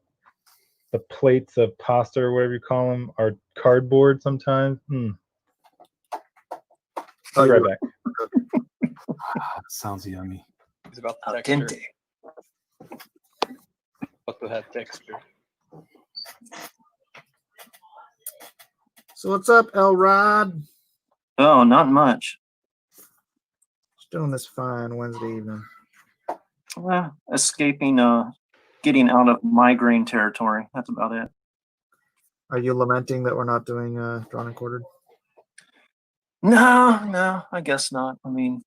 plates of pasta or whatever you call them are cardboard sometimes. I'll be right back. Sounds yummy. It's about the Al texture. dente. What with that texture? So what's up, Elrod? Oh, not much. Just doing this fine Wednesday evening. Escaping, getting out of migraine territory. That's about it. Are you lamenting that we're not doing Drawn and Quartered? No, I guess not. I mean,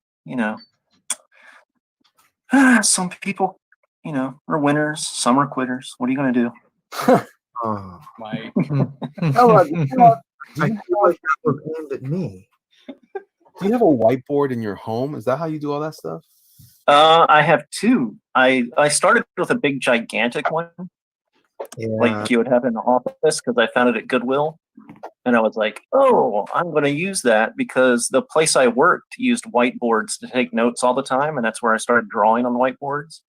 some people, are winners. Some are quitters. What are you going to do? Oh, My Ella, I feel like that was aimed at me. Do you have a whiteboard in your home? Is that how you do all that stuff? I have two. I started with a big gigantic one, Yeah. like you would have in the office, because I found it at Goodwill. And I was like, oh, I'm going to use that because the place I worked used whiteboards to take notes all the time. And that's where I started drawing on whiteboards.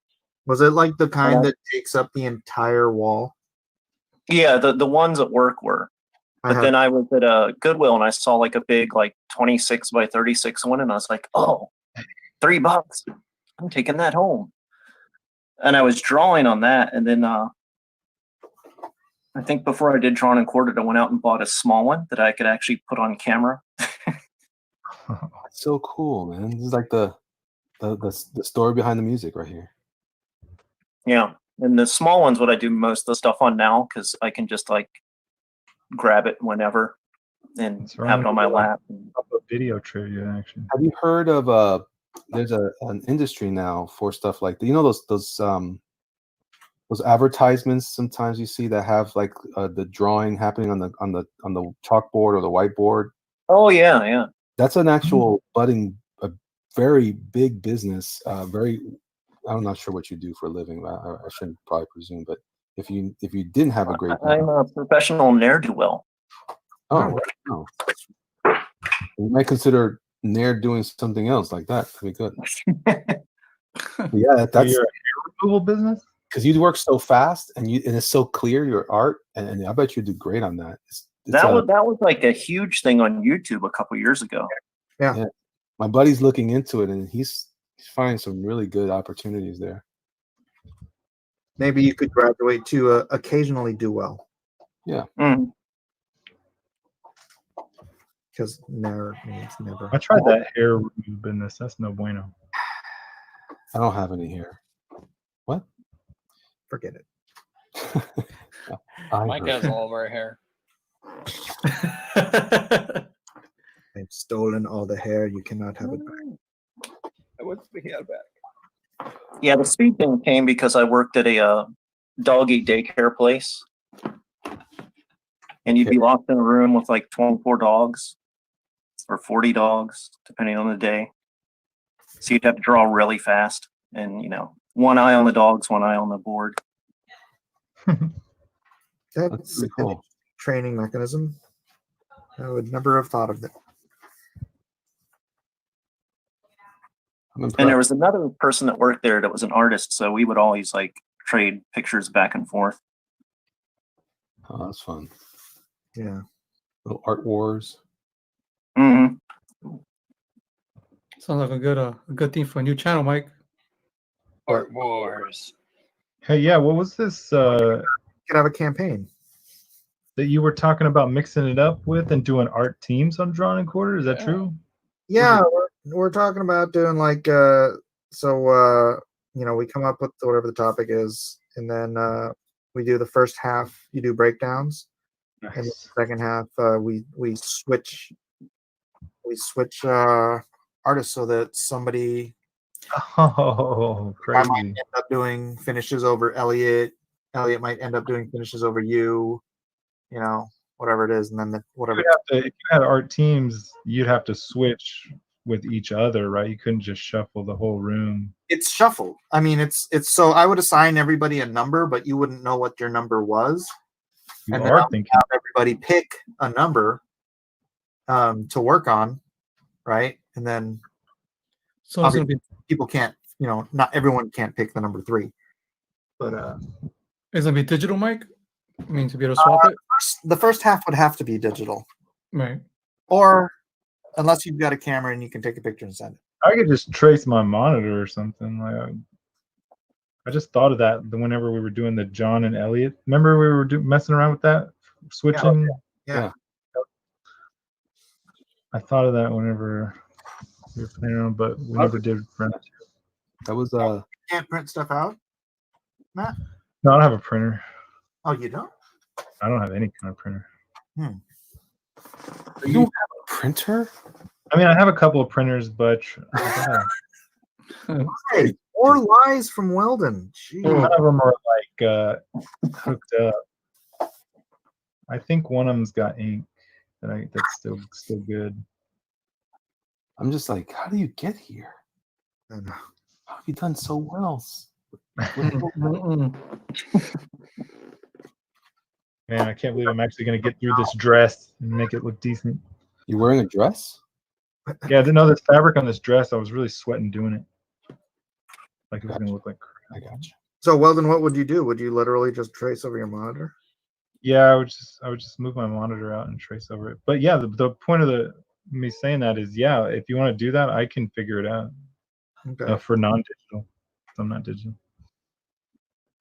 Was it like the kind that takes up the entire wall? Yeah, the ones at work were. But then I was at a Goodwill and I saw like a big, like 26 by 36 one. And I was like, oh, $3. I'm taking that home. And I was drawing on that. And then I think before I did Drawn and Quartered, I went out and bought a small one that I could actually put on camera. That's so cool, man. This is like the story behind the music right here. Yeah. And the small one's what I do most of the stuff on now because I can just like grab it whenever and That's right. have it on my lap. A video trivia, actually. Have you heard of there's an industry now for stuff like that? You know those advertisements sometimes you see that have like the drawing happening on the chalkboard or the whiteboard? Oh yeah, yeah. That's an actual budding, a very big business. I'm not sure what you do for a living. I shouldn't probably presume, but if you didn't have a great, I'm a professional ne'er-do-well. oh, no. You might consider Nair doing something else like that. That'd be good. Yeah, that's your hair removal business. Because you work so fast and it's so clear your art, and I bet you do great on that. That was like a huge thing on YouTube a couple years ago. Yeah. My buddy's looking into it, and he's finding some really good opportunities there. Maybe you could graduate to occasionally do well. Yeah. Mm. Because never means never. I tried that hair removal business. That's no bueno. I don't have any hair. What? Forget it. Mike has all of our hair. They've stolen all the hair. You cannot have it back. I want the hair back. Yeah, the speed thing came because I worked at a doggy daycare place. And you'd be locked in a room with like 24 dogs or 40 dogs, depending on the day. So you'd have to draw really fast and, one eye on the dogs, one eye on the board. That's pretty cool. a training mechanism. I would never have thought of it. And there was another person that worked there that was an artist, so we would always like trade pictures back and forth. Oh, that's fun. Yeah. Little art wars. Mm-hmm. Sounds like a good thing for a new channel, Mike. Art wars. Hey, yeah, what was this You could have a campaign. that you were talking about mixing it up with and doing art teams on Drawn and Quartered? Is that true? Yeah, we're talking about doing like we come up with whatever the topic is, and then we do the first half. You do breakdowns, and the Nice. second half we switch artists so that somebody Oh, I might crazy. end up doing finishes over Elliot. Elliot might end up doing finishes over you. Whatever it is, and then whatever. If you had art teams, you'd have to switch with each other, right? You couldn't just shuffle the whole room. It's shuffled. I mean, it's so I would assign everybody a number, but you wouldn't know what your number was. You And then are I'll thinking. have everybody pick a number to work on, right? And then So it's gonna be people can't, not everyone can't pick the number 3. But it's gonna be digital, Mike. I mean, to be able to swap it, the first half would have to be digital, right? or unless you've got a camera and you can take a picture and send it. I could just trace my monitor or something. Like I just thought of that whenever we were doing the John and Elliot. Remember we were messing around with that, switching. Yeah. I thought of that whenever we were playing around, but we never did. That was Can't print stuff out, Matt? No, I don't have a printer. Oh, you don't? I don't have any kind of printer. you don't have a printer? I mean, I have a couple of printers, but Hey, 4 lies from Weldon. Jeez. none of them are like hooked up. I think one of them's got ink that's still good. I'm just like, how do you get here? I know. How have you done so well? Mm-mm. Man, I can't believe I'm actually gonna get through this dress and make it look decent. You're wearing a dress? Yeah, I didn't know this fabric on this dress. I was really sweating doing it. Like it was gonna look like crap. I got you. So, Weldon, what would you do? Would you literally just trace over your monitor? Yeah, I would just move my monitor out and trace over it. But yeah, the point of me saying that is, yeah, if you want to do that, I can figure it out. Okay. For non-digital, I'm not digital.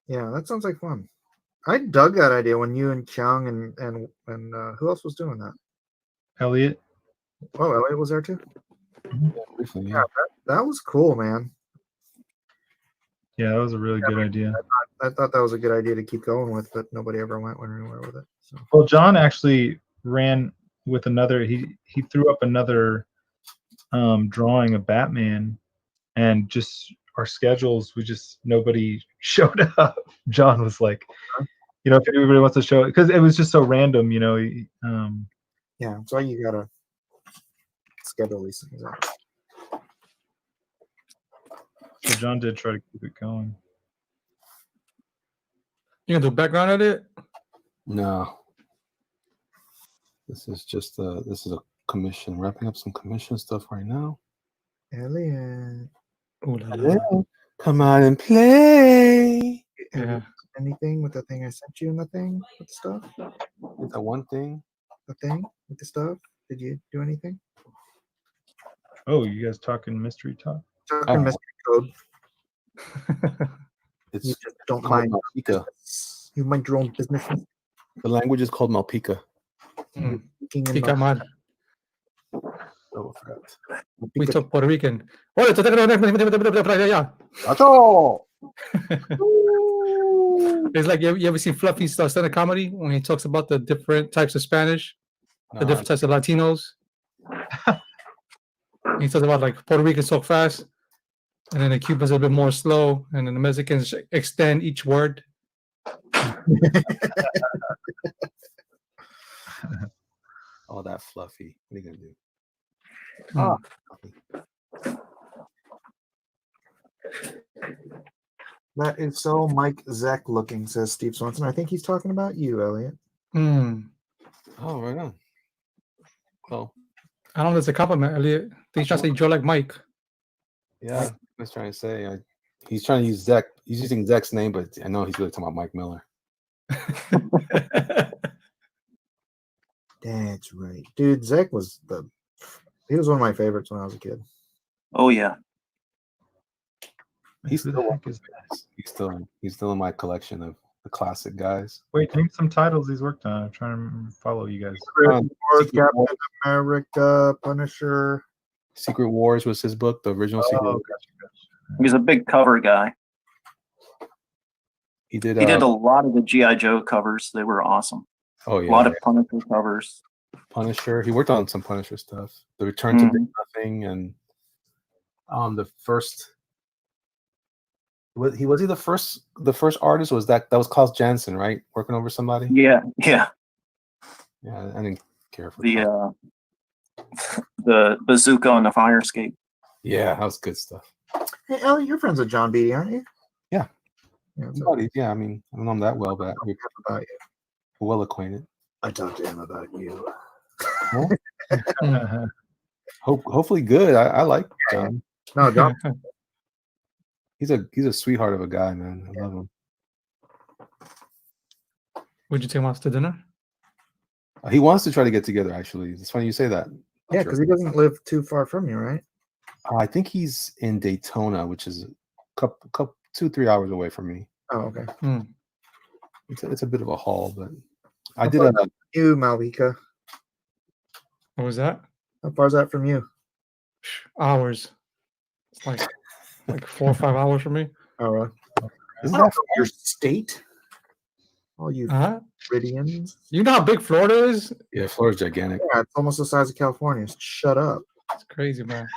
Yeah, that sounds like fun. I dug that idea when you and Kyung and who else was doing that? Elliot. Oh, Elliot was there too. Yeah, briefly, yeah. Yeah, that was cool, man. Yeah, that was a really good idea. I thought that was a good idea to keep going with, but nobody ever went anywhere with it. So. Well, John actually ran with another. He threw up another drawing of Batman, and just our schedules. Nobody showed up. John was like, if anybody wants to show it, because it was just so random, Yeah, so you gotta schedule these things out. So John did try to keep it going. You gonna do background edit? No. This is just this is a commission. Wrapping up some commission stuff right now. Elliot. Ooh, la, la. Hello. Come on and play. Yeah. Anything with the thing I sent you and the thing with the stuff? Is that one thing? The thing with the stuff? Did you do anything? Oh, you guys talking mystery talk? Talking mystery code. It's You just don't called mind. Malpika. You mind your own business. The language is called Malpika. Pica mal. Oh, I forgot. We talk Puerto Rican. Oye, tú te crees ya. Acho! It's like you ever seen Fluffy stand-up comedy when he talks about the different types of Spanish, the different types of Latinos. He talks about like Puerto Ricans talk fast, and then the Cubans are a bit more slow, and then the Mexicans extend each word. Oh, that Fluffy. What are you gonna do? That is so Mike Zeck looking, says Steve Swanson. I think he's talking about you, Elliot. Hmm. Oh, right on. Well, I don't know if it's a compliment, Elliot. He's trying to say you're like Mike. yeah, I was trying to say. He's trying to use Zach. He's using Zach's name, but I know he's really talking about Mike Miller. That's right. Dude, Zeck was he was one of my favorites when I was a kid. Oh yeah. He's Who the still, heck is that? he's still in my collection of the classic guys. Wait, name some titles he's worked on. I'm trying to follow you guys. Wars, Secret Captain Wars. America, Punisher. Secret Wars was his book, the original Secret Wars. He's a big cover guy. He did He did a lot of the G.I. Joe covers. They were awesome. oh A yeah, lot of Punisher covers. Punisher. He worked on some Punisher stuff. The Return to Big Nothing and the first was he the first artist was that was Klaus Janson, right? Working over somebody? Yeah. Yeah, I didn't care for The bazooka on the fire escape. Yeah, that was good stuff. Hey, Elliot, you're friends with John Beatty, aren't you? Yeah. Yeah, so Buddy, yeah, I mean, I don't know him that well, but we're about you. well acquainted. I talked to him about you. Hopefully good. I like John. No, John. He's a sweetheart of a guy, man. I love him. Would you take him out to dinner? He wants to try to get together. Actually, it's funny you say that. Yeah, because he doesn't live too far from you, right? I think he's in Daytona, which is a couple 2-3 hours away from me. Oh, okay. It's a bit of a haul, but I did a you, Malvika. What was that? How far is that from you? Hours. It's like 4 or 5 hours for me. Oh, right. Isn't that that from your state? All you Floridians. You know how big Florida is? Yeah, Florida's gigantic. Yeah, it's almost the size of California. Shut up. It's crazy, man.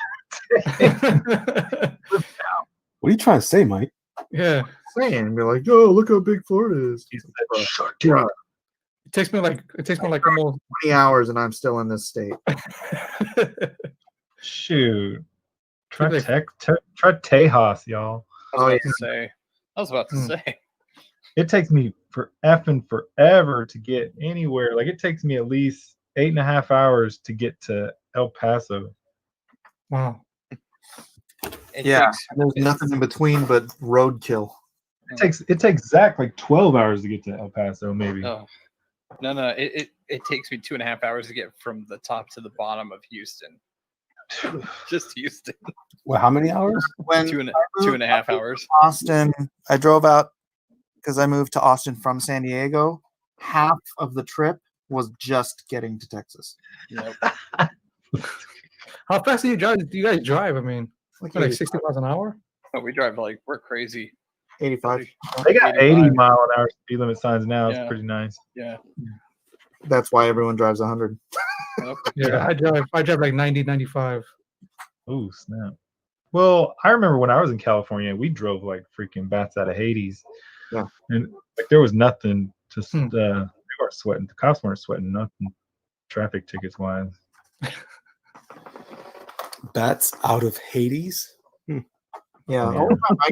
What are you trying to say, Mike? Yeah. Saying, be like, oh, look how big Florida is. Shut up. It takes me like almost 20 hours and I'm still in this state. Shoot. Try Like- try Tejas, y'all. Oh, yeah. I was about to Hmm. say. It takes me forever to get anywhere. Like it takes me at least 8.5 hours to get to El Paso. wow. It Yeah, takes- there's nothing in between but roadkill. It takes Zach like 12 hours to get to El Paso, maybe. Oh. No. It takes me 2.5 hours to get from the top to the bottom of Houston. Just Houston. Well, how many hours? When Two and I moved 2.5 hours. to Austin, I drove out because I moved to Austin from San Diego. Half of the trip was just getting to Texas. Yep. How fast do you guys drive? I mean, Like like 60 miles an hour? But we drive like we're crazy. 85. They got 80 85. mile an hour speed limit signs now. Yeah. It's pretty nice. Yeah. That's why everyone drives 100. Yep. Yeah, I drive like 90, 95. Oh, snap. Well, I remember when I was in California, we drove like freaking bats out of Hades. Yeah. And like there was nothing, just Hmm. they weren't sweating. The cops weren't sweating nothing traffic tickets wise. Bats out of Hades. Yeah. Yeah. The only time I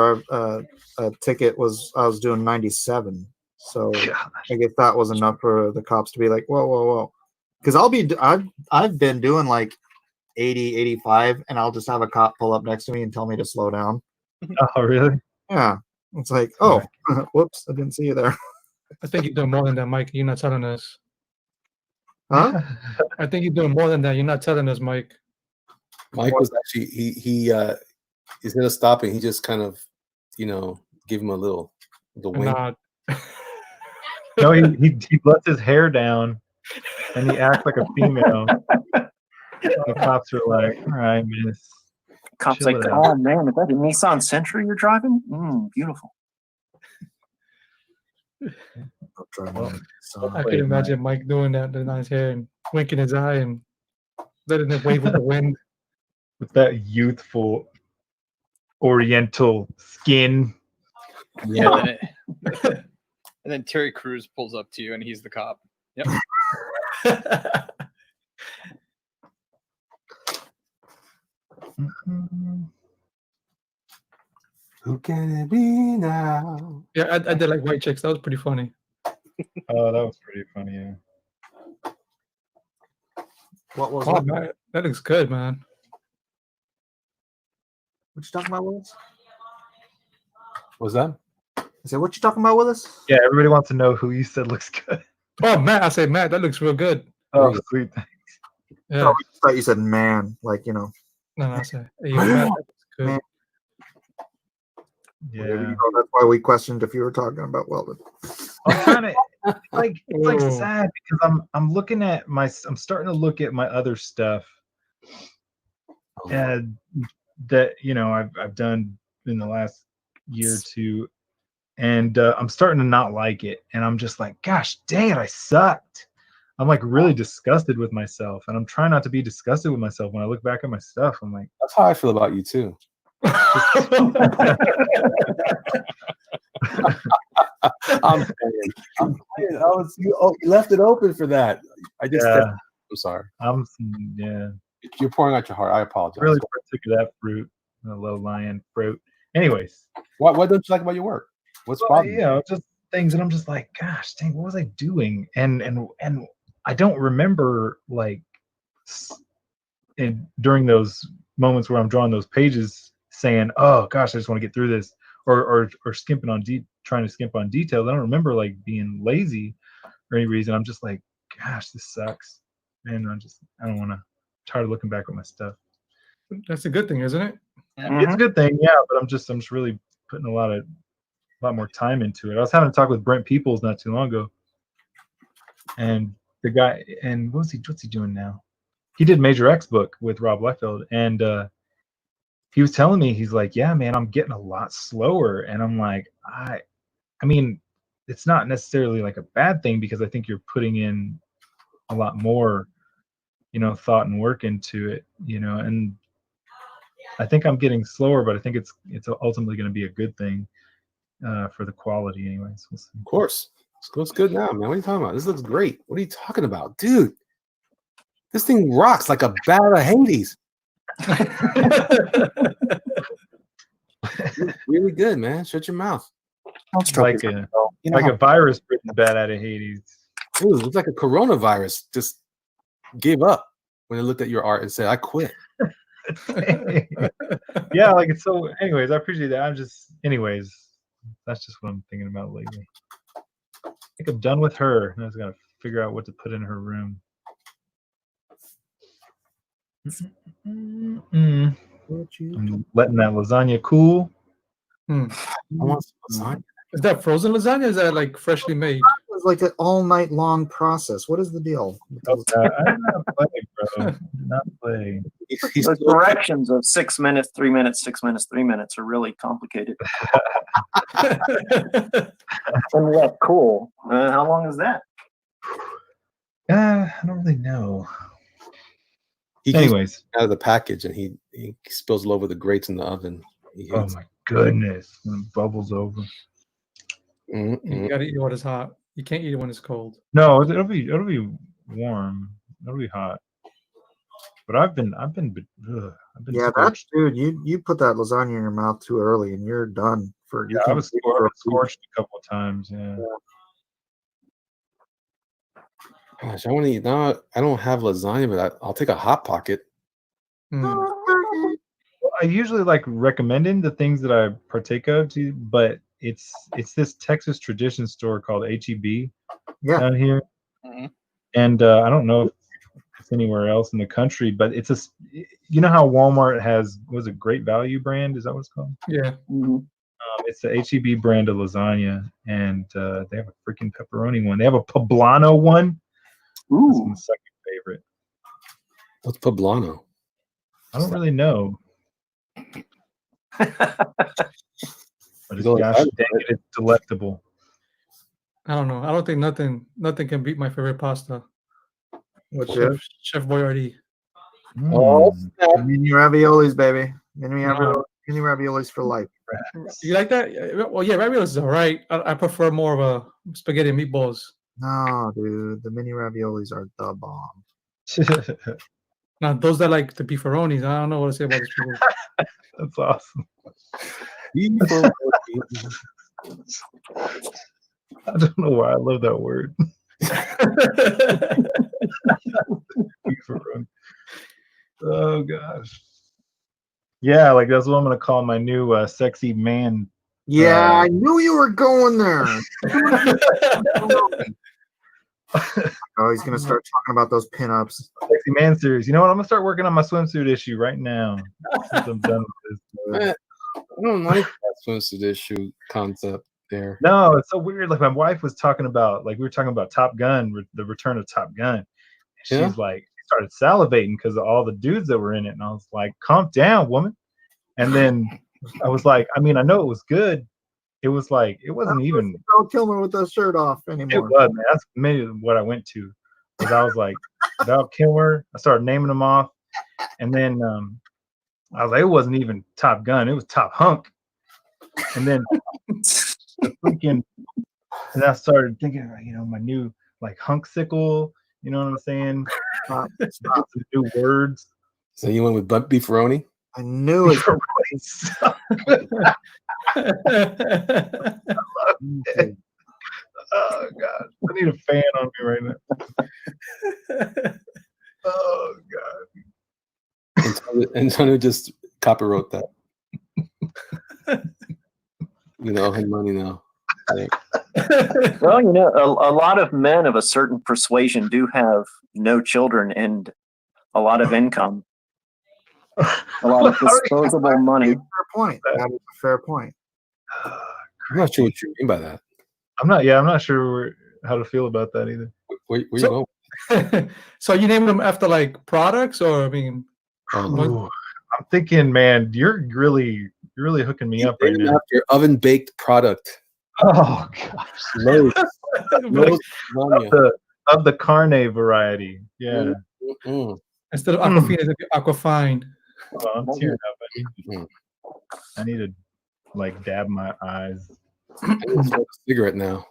got a ticket was I was doing 97. So I guess that was enough for the cops to be like, whoa. Because I've been doing like 80, 85, and I'll just have a cop pull up next to me and tell me to slow down. Oh, really? Yeah. It's like, oh, whoops, I didn't see you there. I think you're doing more than that, Mike. You're not telling us. Huh? I think you're doing more than that. You're not telling us, Mike. Mike was actually he instead of stopping, he just kind of, give him the wink. Not. No, he lets his hair down and he acts like a female. The cops are like, all right, miss. Cops Chill like, it out. oh man, is that a Nissan Sentra you're driving? Beautiful. I can imagine Mike doing that, the nice hair, and winking his eye and letting it wave with the wind. With that youthful oriental skin. Yeah. And then Terry Crews pulls up to you and he's the cop. Yep. Who can it be now? Yeah, I did like White Chicks. That was pretty funny. Oh, that was pretty funny, yeah. What was Oh, it? man, that looks good, man. What you talking about, Willis? What's that? I said, what you talking about, Willis? Yeah, everybody wants to know who you said looks good. Oh, Matt, I said, Matt, that looks real good. Oh, sweet. Yeah. Oh, I thought you said man, like, No, I said, hey, yo, Matt, that looks good. Man. Yeah. That's why we questioned if you were talking about Weldon. I'm trying to it's like Oh. sad because I'm looking at I'm starting to look at my other stuff and that I've done in the last year or two, and I'm starting to not like it, and I'm just like, gosh dang it, I sucked. I'm like really disgusted with myself, and I'm trying not to be disgusted with myself when I look back at my stuff. I'm like, That's how I feel about you too. I'm kidding. You left it open for that. I just Yeah. I'm sorry. yeah, You're pouring out your heart. I apologize. really partook of that fruit, the low lying fruit. Anyways, What don't you like about your work? What's well, bothering you? just things, and I'm just like, gosh dang, what was I doing? And I don't remember like during those moments where I'm drawing those pages saying, oh gosh, I just want to get through this, or skimping on trying to skimp on details. I don't remember like being lazy or any reason. I'm just like, gosh, this sucks, and I don't want to. Tired of looking back at my stuff. That's a good thing, isn't it? It's a good thing, yeah, but I'm just really putting a lot more time into it. I was having a talk with Brent Peoples not too long ago, and the guy, and what's he doing now? He did Major X book with Rob Liefeld, and he was telling me, he's like, yeah, man, I'm getting a lot slower, and I'm like, I mean, it's not necessarily like a bad thing because I think you're putting in a lot more, thought and work into it, and I think I'm getting slower, but I think it's ultimately going to be a good thing for the quality anyways. We'll see. Of course. Looks good now, man. What are you talking about? This looks great. What are you talking about, dude? This thing rocks like a bat out of Hades. Really good, man. Shut your mouth. Like a virus written bat out of Hades. Dude, it's like a coronavirus. Just gave up when it looked at your art and said, "I quit." Yeah, like it's so. Anyways, I appreciate that. Anyways, that's just what I'm thinking about lately. I think I'm done with her. I was gonna figure out what to put in her room. I'm letting that lasagna cool. I want some lasagna. Is that frozen lasagna? Or is that like freshly made? It's like an all night long process. What is the deal? I did not play, bro. I did not play. The directions of 6 minutes, 3 minutes, 6 minutes, 3 minutes are really complicated. And what? Cool. How long is that? I don't really know. He Anyways, out of the package and he spills it over the grates in the oven. Oh my goodness! When it bubbles over. You gotta eat it when it's hot. You can't eat it when it's cold. No, it'll be warm. It'll be hot. But I've been. Yeah, that's dude. You put that lasagna in your mouth too early, and you're done for. Yeah, I was scorched a couple of times. Yeah. Gosh, I want to eat now. I don't have lasagna, but I'll take a hot pocket. Well, I usually like recommending the things that I partake of to, but it's this Texas tradition store called HEB down here, and I don't know if it's anywhere else in the country, but it's you know how Walmart has a Great Value brand? Is that what it's called? Yeah. It's the HEB brand of lasagna, and they have a freaking pepperoni one. They have a poblano one. Ooh, that's my second favorite. What's poblano? I don't really know. But gosh dang it, it's delectable. I don't know. I don't think nothing can beat my favorite pasta. What's Chef Boyardee. Oh, mini raviolis, baby. Mini raviolis for life. You like that? Well, yeah, raviolis is all right. I prefer more of a spaghetti and meatballs. No, dude, the mini raviolis are the bomb. Now, those that like the beefaronis, I don't know what to say about these people. That's awesome. I don't know why I love that word. Oh gosh. Yeah, like that's what I'm gonna call my new sexy man. Yeah, I knew you were going there. Oh, he's gonna start talking about those pinups. Sexy man series. You know what? I'm gonna start working on my swimsuit issue right now. Since I'm done with this. I don't like that swimsuit issue concept there. No, it's so weird. Like my wife was talking about, like we were talking about Top Gun, the return of Top Gun. She's like, she started salivating because of all the dudes that were in it, and I was like, "Calm down, woman." And then I was like, I mean, I know it was good. It was like it wasn't even Val Kilmer with the shirt off anymore. It was, man. That's maybe what I went to. Because I was like, Val Kilmer. I started naming them off, and then I was like, it wasn't even Top Gun. It was Top Hunk. And then freaking, and I started thinking, you know, my new like Hunksicle. You know what I'm saying? Some new words. So you went with beefaroni? I knew it. Oh god, I need a fan on me right now. Oh god. Antonio just copywrote that. You know, him money now. Well, you know, a lot of men of a certain persuasion do have no children and a lot of income. A lot of disposable money. Fair point. That is a fair point. I'm not sure what you mean by that. I'm not sure how to feel about that either. Where you going? So you naming them after like products, or I mean, I'm thinking, man, you're really hooking me up right now. After oven baked product. Oh gosh, of the carne variety, yeah. Instead of Aquafina, it's Aquafine. Oh, I'm tearing up. I need to like dab my eyes. I need to smoke a cigarette now.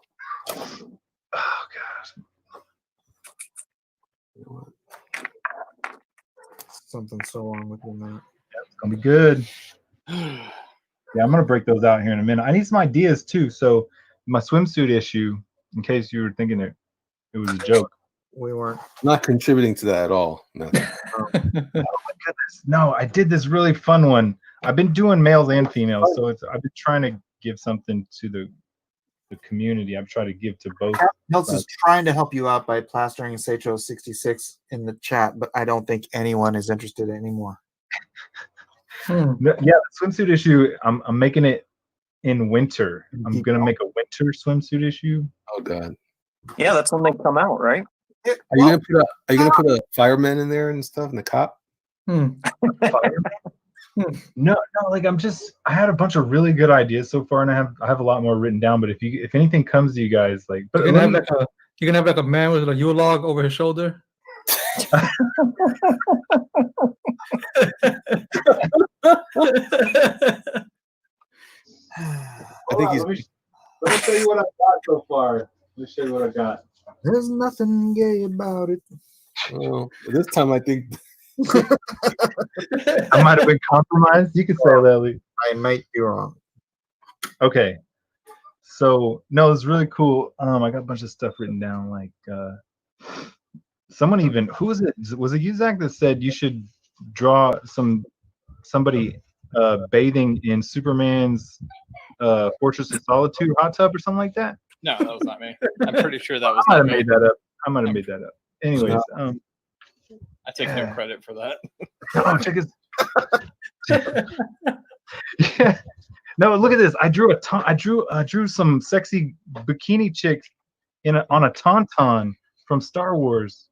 something's so wrong with your map. It's gonna be good. Yeah, I'm gonna break those out here in a minute. I need some ideas too. So my swimsuit issue, in case you were thinking it was a joke. We weren't. Not contributing to that at all. No. Oh my goodness. No, I did this really fun one. I've been doing males and females, so I've been trying to give something to the community. I've tried to give to both. Nels is trying to help you out by plastering Seicho 66 in the chat, but I don't think anyone is interested anymore. Yeah, the swimsuit issue. I'm making it in winter. I'm gonna make a winter swimsuit issue. Oh God. Yeah, that's when they come out, right? Are you gonna put a fireman in there and stuff and the cop? No, like I had a bunch of really good ideas so far, and I have a lot more written down. But if anything comes to you guys, like, but you're gonna have like a man with a U-log over his shoulder. I think he's. Let me show you what I've got so far. Let me show you what I got. There's nothing gay about it. Well, this time I think I might have been compromised. You could say that, Lee. I might be wrong. Okay. So no, it's really cool. I got a bunch of stuff written down. Like someone even who was it? Was it you, Zach, that said you should draw somebody bathing in Superman's Fortress of Solitude hot tub or something like that? No, that was not me. I'm pretty sure that was I might not have me. made that up. I might have made that up. Anyways, I take no credit for that. oh, check this. Yeah. No, look at this. I drew some sexy bikini chicks on a tauntaun from Star Wars.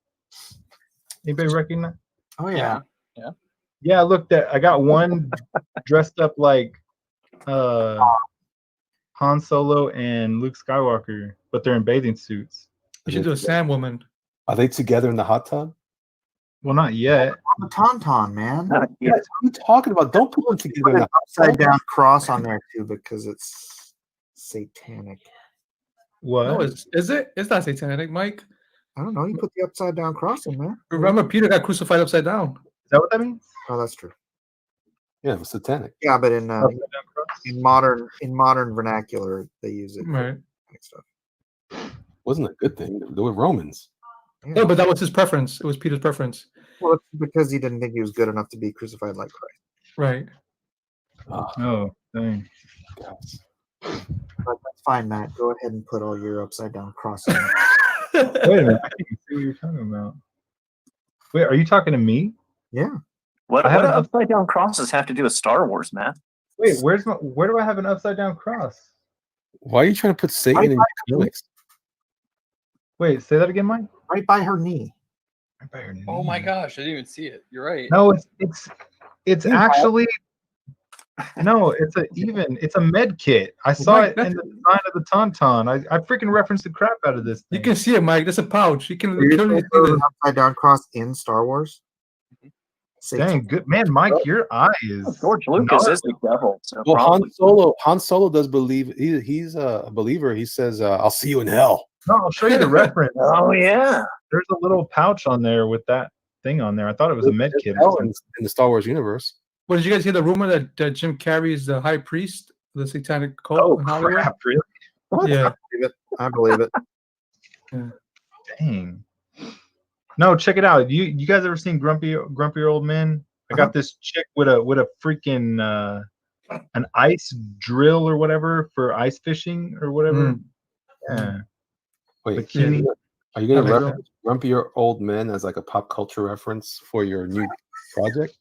Anybody recognize? Oh yeah. Yeah, look, I got one dressed up like Han Solo and Luke Skywalker, but they're in bathing suits. You should do a Sand Woman. Are they together in the hot tub? Well, not yet. The tauntaun, man. Yeah, what are you talking about? Don't put them together in the Upside down cross on there too because it's satanic. What? No, is it? It's not satanic, Mike. I don't know. You put the upside down cross in there. Remember, Peter got crucified upside down. Is that what that means? Oh, that's true. Yeah, it was satanic. Yeah, but in modern vernacular, they use it. Right. Stuff. Wasn't a good thing. They were Romans. Yeah. No, but that was his preference. It was Peter's preference. Well, it's because he didn't think he was good enough to be crucified like Christ. Right. Oh, dang. But that's fine, Matt. Go ahead and put all your upside down crosses. Wait a minute. I can't see what you're talking about. Wait, are you talking to me? Yeah. What do upside down crosses have to do with Star Wars, Matt? Wait, where do I have an upside down cross? Why are you trying to put Satan in comics? Wait, say that again, Mike. Right by her knee. Right by her knee. Oh my gosh, I didn't even see it. You're right. No, it's actually no, it's a med kit. I saw Mike, it in the design of the tauntaun. I freaking referenced the crap out of this thing. You can see it, Mike. That's a pouch. You can literally see An it. upside down cross in Star Wars. Dang, good man, Mike. Your eye is George Lucas is the devil. So Well, probably. Han Solo does believe he's a believer. He says, "I'll see you in hell." No, I'll show you the reference. Oh yeah. There's a little pouch on there with that thing on there. I thought it was a med kit. Hell in the Star Wars universe. Well, did you guys hear the rumor that Jim Carrey is the high priest of the satanic cult Oh in Hollywood? crap! Really? What? Yeah. I believe it. Yeah. Dang. No, check it out. You guys ever seen Grumpy Old Men? I got this chick with a freaking an ice drill or whatever for ice fishing or whatever. Yeah. Wait, Bikini. are you going to Okay. reference Grumpy Old Men as like a pop culture reference for your new project?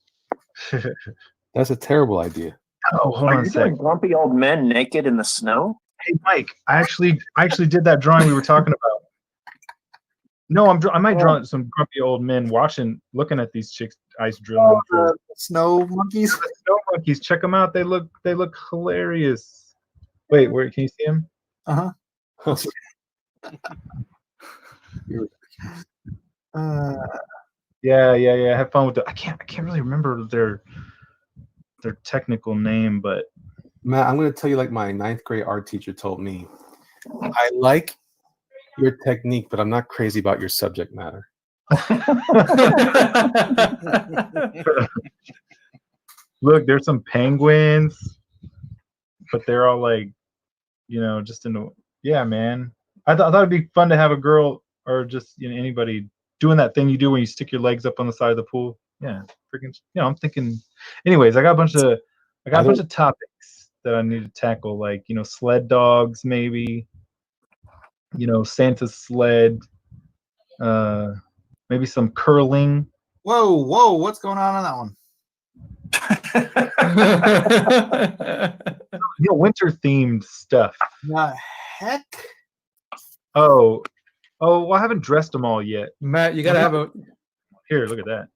That's a terrible idea. Oh, hold Are on a you sec. doing grumpy old men naked in the snow? Hey, Mike, I actually did that drawing we were talking about. No, I might draw some grumpy old men looking at these chicks ice drilling. For Snow monkeys. snow monkeys. Check them out. They look hilarious. Wait, where can you see them? Yeah. Have fun with it. I can't really remember their technical name, but Matt, I'm going to tell you like my 9th grade art teacher told me. I like your technique, but I'm not crazy about your subject matter. Look, there's some penguins, but they're all like, just in the yeah, man. I thought it'd be fun to have a girl or just anybody doing that thing you do when you stick your legs up on the side of the pool. Yeah, freaking. I'm thinking. Anyways, I got a bunch of topics that I need to tackle, like sled dogs, maybe. Santa's sled. Maybe some curling. Whoa, what's going on that one? Winter themed stuff. The heck? Oh, well, I haven't dressed them all yet. Matt, you gotta have a. Here, look at that.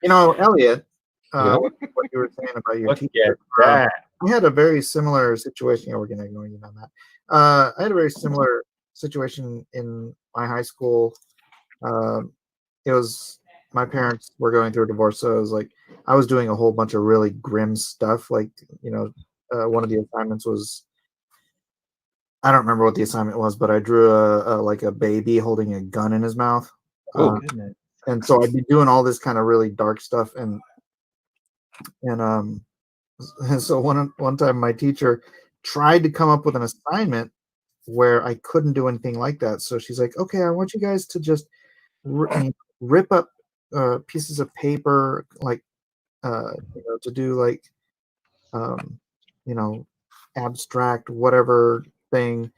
Elliot, what you were saying about your teacher. We had a very similar situation. We're gonna ignore you on that. I had a very similar situation in my high school. It was my parents were going through a divorce, so it was like I was doing a whole bunch of really grim stuff. Like one of the assignments was, I don't remember what the assignment was, but I drew a baby holding a gun in his mouth. And so I'd be doing all this kind of really dark stuff, and so one time my teacher tried to come up with an assignment where I couldn't do anything like that. So she's like, "Okay, I want you guys to just rip up pieces of paper, like to do like abstract whatever thing."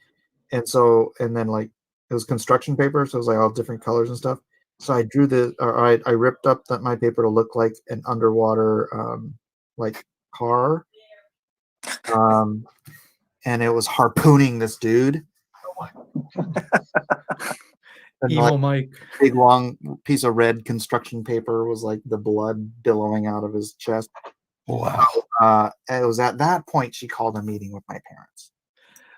And then like it was construction paper, so it was like all different colors and stuff. So I drew I ripped up my paper to look like an underwater like car, and it was harpooning this dude. Emo Mike. Big long piece of red construction paper was like the blood billowing out of his chest. Wow. It was at that point she called a meeting with my parents.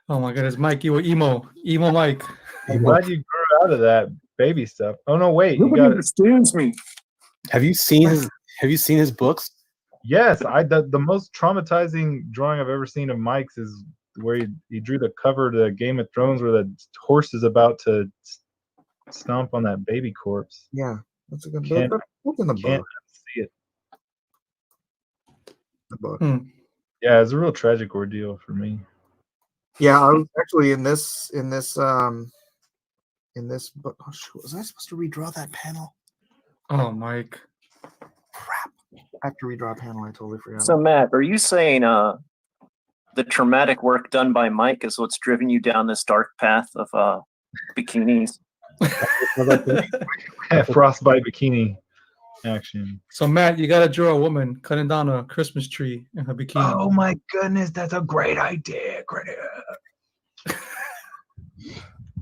Oh my goodness, Mike, you were emo Mike. I'm glad you grew out of that baby stuff. Oh no, wait, Nobody understands me. Have you seen his books? Yes, the most traumatizing drawing I've ever seen of Mike's is where he drew the cover to Game of Thrones where the horse is about to stomp on that baby corpse. Yeah, that's a good book. What's in the Can't book? see it. The book. Yeah, it's a real tragic ordeal for me. Yeah, I was actually in this book. Oh, shoot, was I supposed to redraw that panel? Oh, Mike. Crap. I have to redraw a panel. I totally forgot. So, Matt, are you saying the traumatic work done by Mike is what's driven you down this dark path of bikinis? Frostbite bikini action. So, Matt, you got to draw a woman cutting down a Christmas tree in her bikini. Oh, my goodness. That's a great idea.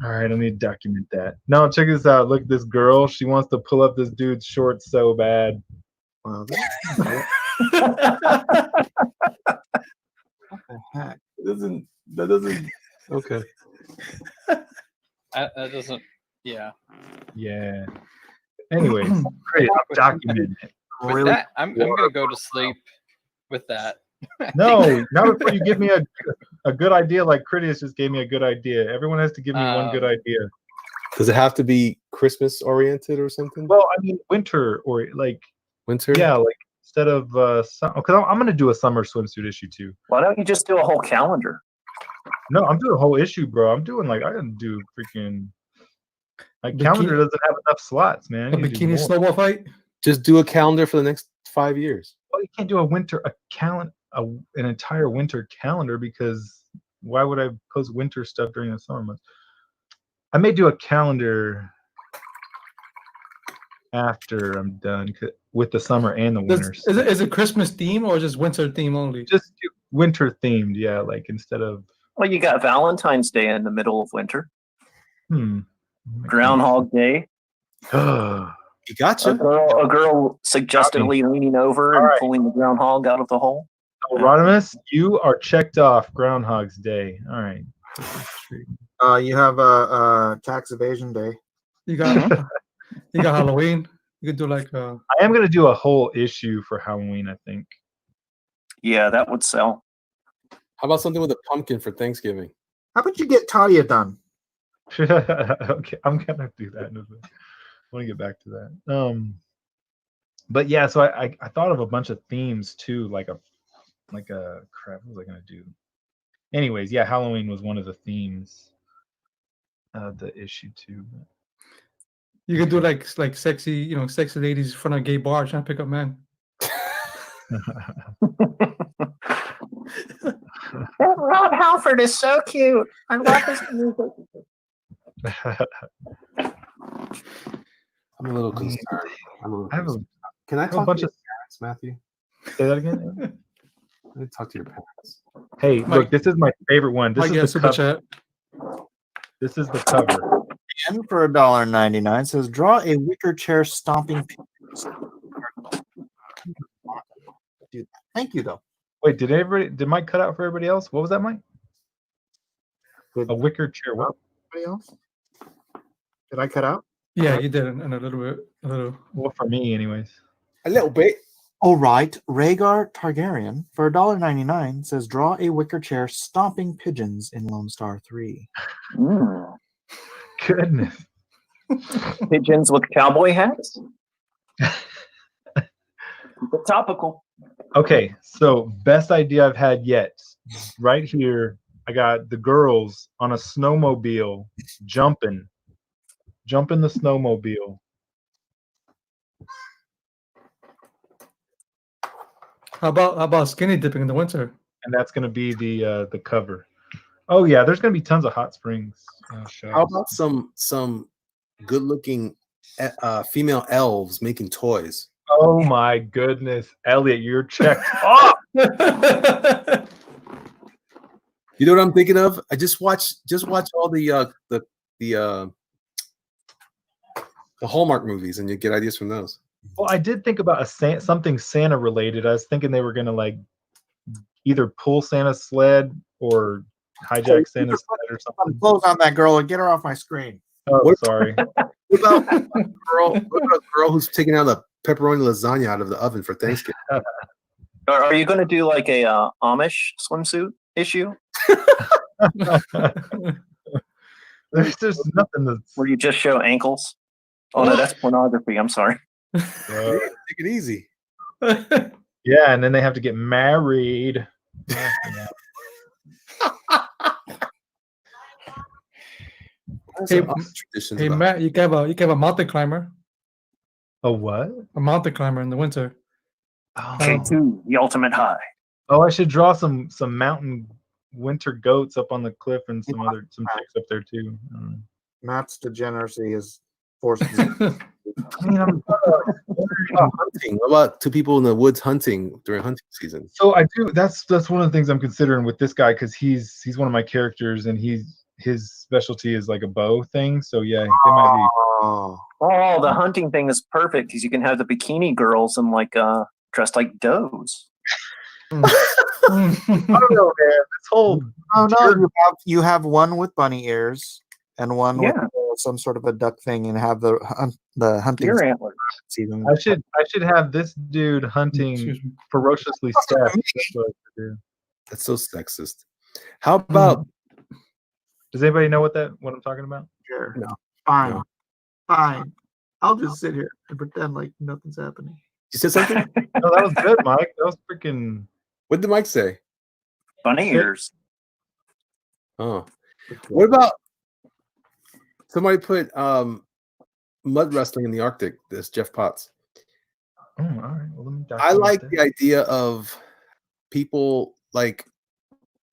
All right, I need to document that. No, check this out. Look, this girl, she wants to pull up this dude's shorts so bad. Wow. What the heck? That doesn't. Okay. That doesn't. Yeah. Yeah. Anyways, great. I'll document it. With that, I'm gonna go to sleep with that. No, not before you give me a good idea like Critias just gave me a good idea. Everyone has to give me one good idea. Does it have to be Christmas oriented or something? Well, I mean winter or like winter. Yeah, like instead of because I'm gonna do a summer swimsuit issue too. Why don't you just do a whole calendar? No, I'm doing a whole issue, bro. I'm doing I gotta do freaking calendar doesn't have enough slots, man. A bikini snowball fight? Just do a calendar for the next 5 years. Well, you can't do an entire winter calendar because why would I post winter stuff during the summer months? I may do a calendar after I'm done with the summer and the winter. Is it Christmas theme or just winter theme only? Just winter themed, yeah. Like instead of. Well, you got Valentine's Day in the middle of winter. Groundhog Day. You gotcha. A girl suggestively leaning over and pulling the groundhog out of the hole. Rodimus, you are checked off Groundhog's Day. All right. You have a tax evasion day. You got Halloween. You could do like I am gonna do a whole issue for Halloween, I think. Yeah, that would sell. How about something with a pumpkin for Thanksgiving? How about you get Talia done? Okay, I'm gonna do that. I want to get back to that. But yeah, so I thought of a bunch of themes too, like a crap. What was I gonna do? Anyways, yeah, Halloween was one of the themes of the issue too. You could do like sexy, sexy ladies in front of a gay bar trying to pick up men. Rob Halford is so cute. I love his music. I'm a little concerned. I have Can I a talk bunch to of. your parents, Matthew? Say that again. I need to talk to your parents. Hey, Mike- look, this is my favorite one. This Mike, is the super cover. chat. This is the cover. And for $1.99 says draw a wicker chair stomping. Dude, thank you though. Wait, did Mike cut out for everybody else? What was that, Mike? A wicker chair. What? Anybody else? Did I cut out? Yeah, you did, and a little bit, a little. Well, for me, anyways. A little bit. All right, Rhaegar Targaryen for $1.99 says draw a wicker chair stomping pigeons in Lone Star 3. Goodness. Pigeons with cowboy hats. But topical. Okay, so best idea I've had yet. Right here, I got the girls on a snowmobile jumping the snowmobile. How about skinny dipping in the winter? And that's gonna be the cover. Oh yeah, there's gonna be tons of hot springs. How about some good-looking female elves making toys? Oh my goodness, Elliot, you're checked off. You know what I'm thinking of? I just watch all the Hallmark movies, and you get ideas from those. Well, I did think about something Santa related. I was thinking they were gonna like either pull Santa's sled or hijack Santa's sled or something. Close on that girl and get her off my screen. Oh, sorry. What about a girl who's taking out a pepperoni lasagna out of the oven for Thanksgiving? Are you going to do like a Amish swimsuit issue? There's just nothing that's where you just show ankles. Oh no, that's pornography. I'm sorry. Take it easy. Yeah, and then they have to get married. Hey Matt, you can have a mountain climber. A what? A mountain climber in the winter. K2, the ultimate high. Oh, I should draw some mountain winter goats up on the cliff and some chicks up there too. Matt's degeneracy is forced. I mean, hunting. What about two people in the woods hunting during hunting season? So I do. That's one of the things I'm considering with this guy because he's one of my characters and his specialty is like a bow thing. So yeah, they might be. Oh, the hunting thing is perfect because you can have the bikini girls and like dressed like does. I don't know, man. This whole you have one with bunny ears and one with some sort of a duck thing, and have the hunting season. I should have this dude hunting ferociously staff. That's what I should do. That's so sexist. How about? Does anybody know what I'm talking about? Sure. No. Fine. No. Fine. I'll just sit here and pretend like nothing's happening. You said something? No, that was good, Mike. That was freaking. What did Mike say? Bunny ears. Oh. What about somebody put mud wrestling in the Arctic? This Jeff Potts. Oh, all right. Well, let me I like the idea of people like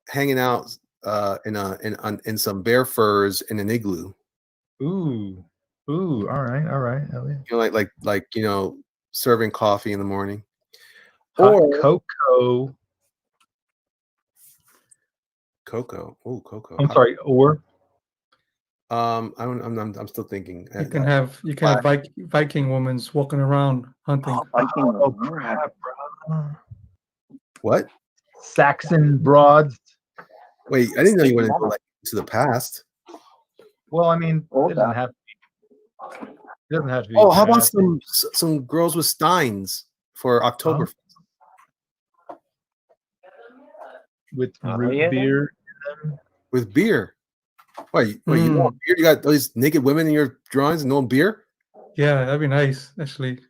hanging out in some bear furs in an igloo. Ooh, all right, Elliot. You know, like you know, serving coffee in the morning. Hot cocoa. Cocoa. Oh, cocoa. I'm sorry. Or I'm still thinking. You can have Viking women walking around hunting. Oh crap, bro. What? Saxon broads. Wait, I didn't know you wanted to go like to the past. Well, I mean, it doesn't have to be. It doesn't have to be. Oh, how about some girls with steins for October? With root beer. With beer. Wait, you know beer? You got all these naked women in your drawings and no beer? Yeah, that'd be nice, actually.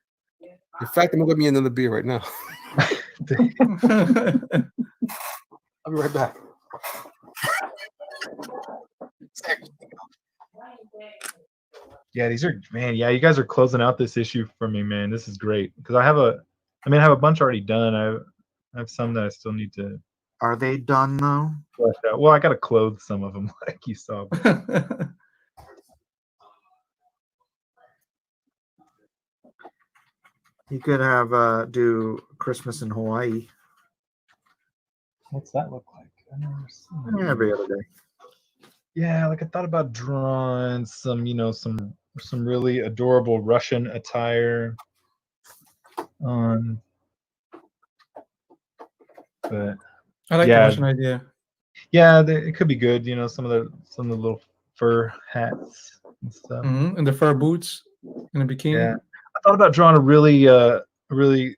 In fact, I'm gonna get me another beer right now. I'll be right back. Yeah, these are man. Yeah, you guys are closing out this issue for me, man. This is great because I have a bunch already done. I have some that I still need to. Are they done though? Flesh out. Well, I got to clothe some of them, like you saw. You could have do Christmas in Hawaii. What's that look like? I've never seen that. Every other day. Yeah, like I thought about drawing some, some really adorable Russian attire on, but I like the Russian idea. Yeah, it could be good. Some of the little fur hats and stuff, and the fur boots and the bikini. Yeah, I thought about drawing a really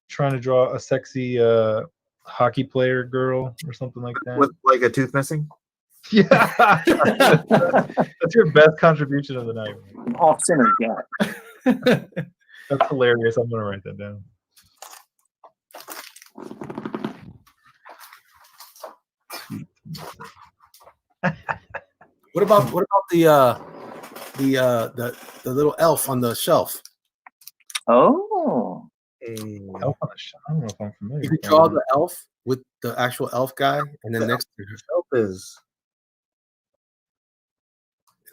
trying to draw a sexy hockey player girl or something like that. With like a tooth missing? Yeah. That's your best contribution of the night. Off center, yeah. That's hilarious. I'm gonna write that down. What about the little elf on the shelf? Oh. Elf on the shelf. I don't know if I'm familiar. You with could draw that. the elf with the actual elf guy, and then next to the elf is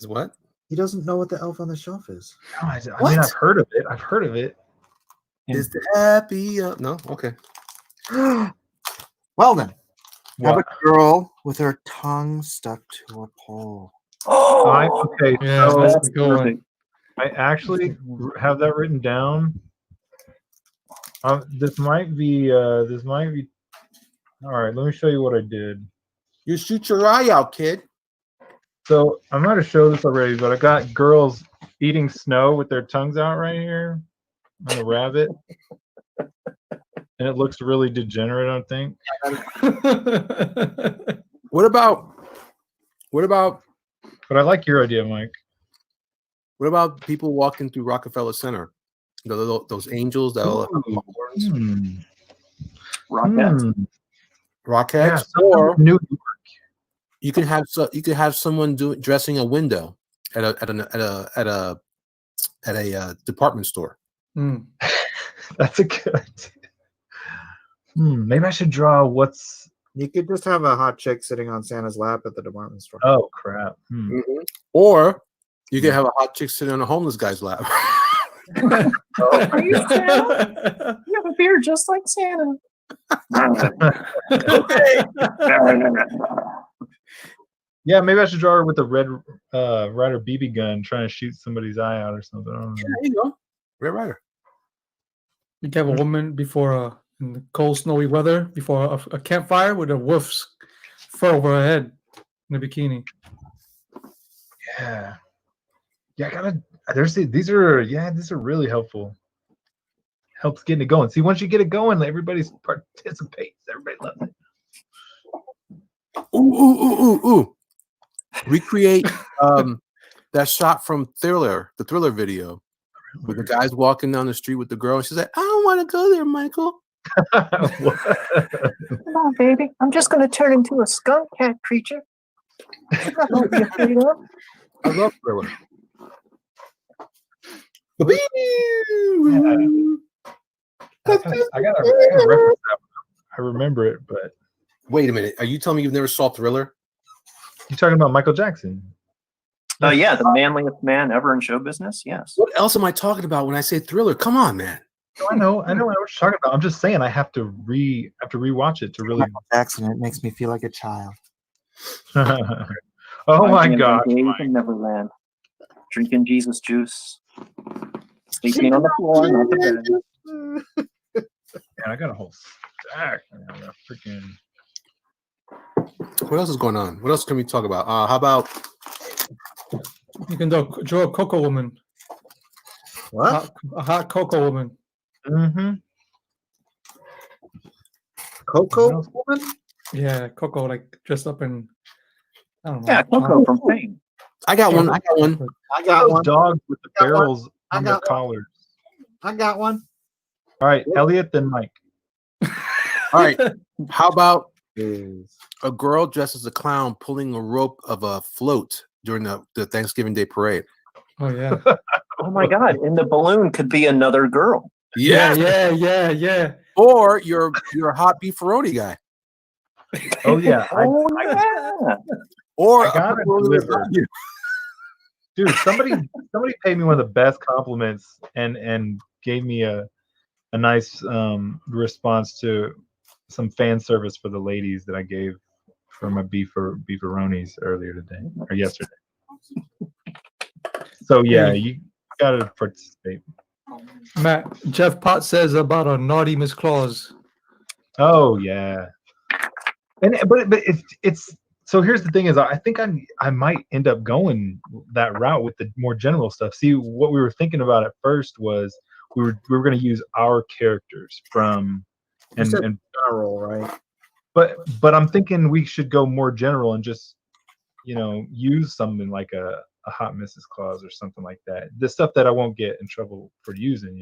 what? He doesn't know what the elf on the shelf is. No, I mean, I've heard of it. Is the happy? No, okay. Well then, have a What? girl with her tongue stuck to a pole. Okay, Yeah, so that's a good one. I actually have that written down. This might be. All right, let me show you what I did. You shoot your eye out, kid. So I might have showed this already, but I got girls eating snow with their tongues out right here on a rabbit, and it looks really degenerate. I think. What about? But I like your idea, Mike. What about people walking through Rockefeller Center? Those angels that all have horns. Rockets. Rockets, Yeah, or New York. you can have someone dressing a window at a department store. That's a good idea. Maybe I should draw what's. You could just have a hot chick sitting on Santa's lap at the department store. Oh crap! Or you could have a hot chick sitting on a homeless guy's lap. Are you Santa? You have a beard just like Santa. Okay. Yeah, maybe I should draw her with a Red Ryder BB gun trying to shoot somebody's eye out or something. I don't know. There you go. Red Ryder. You can have a woman before in the cold, snowy weather before a campfire with a wolf's fur over her head in a bikini. Yeah, I gotta. These are really helpful. Helps getting it going. See, once you get it going, everybody participates. Everybody loves it. Ooh. Recreate that shot from the Thriller video, where the guy's walking down the street with the girl, and she's like, "I don't want to go there, Michael." Come on, baby. I'm just going to turn into a skunk cat creature. There's nothing to be afraid of. I love Thriller. I gotta reference that. I remember it, but wait a minute. Are you telling me you've never saw Thriller? You're talking about Michael Jackson? Yeah, the manliest man ever in show business. Yes. What else am I talking about when I say Thriller? Come on, man. I know what you're talking about. I'm just saying I have to rewatch it to really. Michael Jackson. It makes me feel like a child. Oh my God! Days in Neverland, drinking Jesus juice, sleeping on the floor, not the bed. Man, I got a whole stack. Freaking. What else is going on? What else can we talk about? How about you can draw a cocoa woman? What? A hot cocoa woman. Mm-hmm. Cocoa woman? Yeah, cocoa, like dressed up in I don't know. Yeah, Coco from Fame. I got one. I got one. I got Those one. dogs with the I got one. barrels I on their got one. collars. I got one. All right, Elliot, then Mike. All right. How about a girl dressed as a clown pulling a rope of a float during the Thanksgiving Day parade? Oh yeah. Oh my God! And the balloon could be another girl. Yeah. Or you're a hot beefaroni guy. Oh yeah, Oh yeah. Or I gotta a pepperoni deliver. lasagna. dude. Somebody paid me one of the best compliments and gave me a nice response to some fan service for the ladies that I gave for my beefaronis earlier today or yesterday. So yeah, you gotta participate. Matt, Jeff Potts says about a naughty Miss Claus. Oh yeah, but it's so here's the thing is I think I might end up going that route with the more general stuff. See, what we were thinking about at first was we were going to use our characters from and general, right? but I'm thinking we should go more general and just use something like a hot Mrs. Claus or something like that. The stuff that I won't get in trouble for using,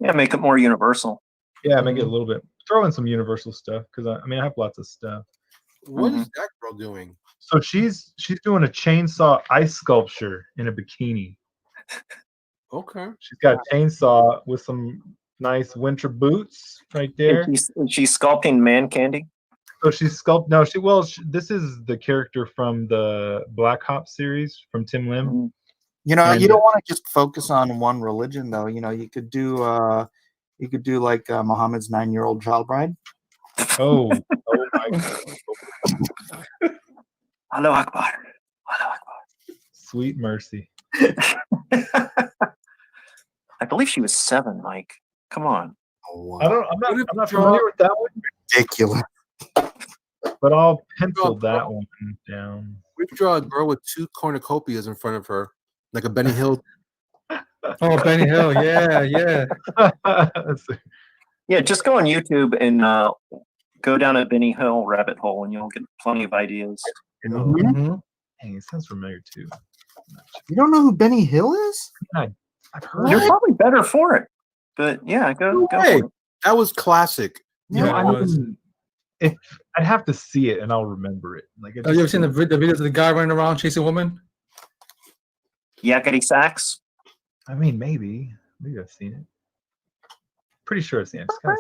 Yeah, make it more universal. Yeah, make it a little bit. Throw in some universal stuff because I have lots of stuff. What is that girl doing? So she's doing a chainsaw ice sculpture in a bikini. Okay. She's got a chainsaw with some nice winter boots right there. And she's sculpting man candy. So she's this is the character from the Black Hop series from Tim Lim. You don't want to just focus on one religion, though. You could do like Muhammad's 9-year-old child bride. Oh my God. Allahu Akbar. Sweet mercy. I believe she was 7, Mike. Come on. Oh, wow. I'm not familiar with that one. Ridiculous. But I'll pencil that one down. We draw a girl with 2 cornucopias in front of her, like a Benny Hill. Oh, Benny Hill, yeah. Yeah, just go on YouTube and go down a Benny Hill rabbit hole, and you'll get plenty of ideas. Mm-hmm. Hey, it sounds familiar too. You don't know who Benny Hill is? I've heard. You're probably better for it, but yeah, go for it. That was classic. If I'd have to see it and I'll remember it. Like, Have you ever seen the videos of the guy running around chasing women? Yakety sax. I mean, maybe I've seen it. Pretty sure I've seen it. But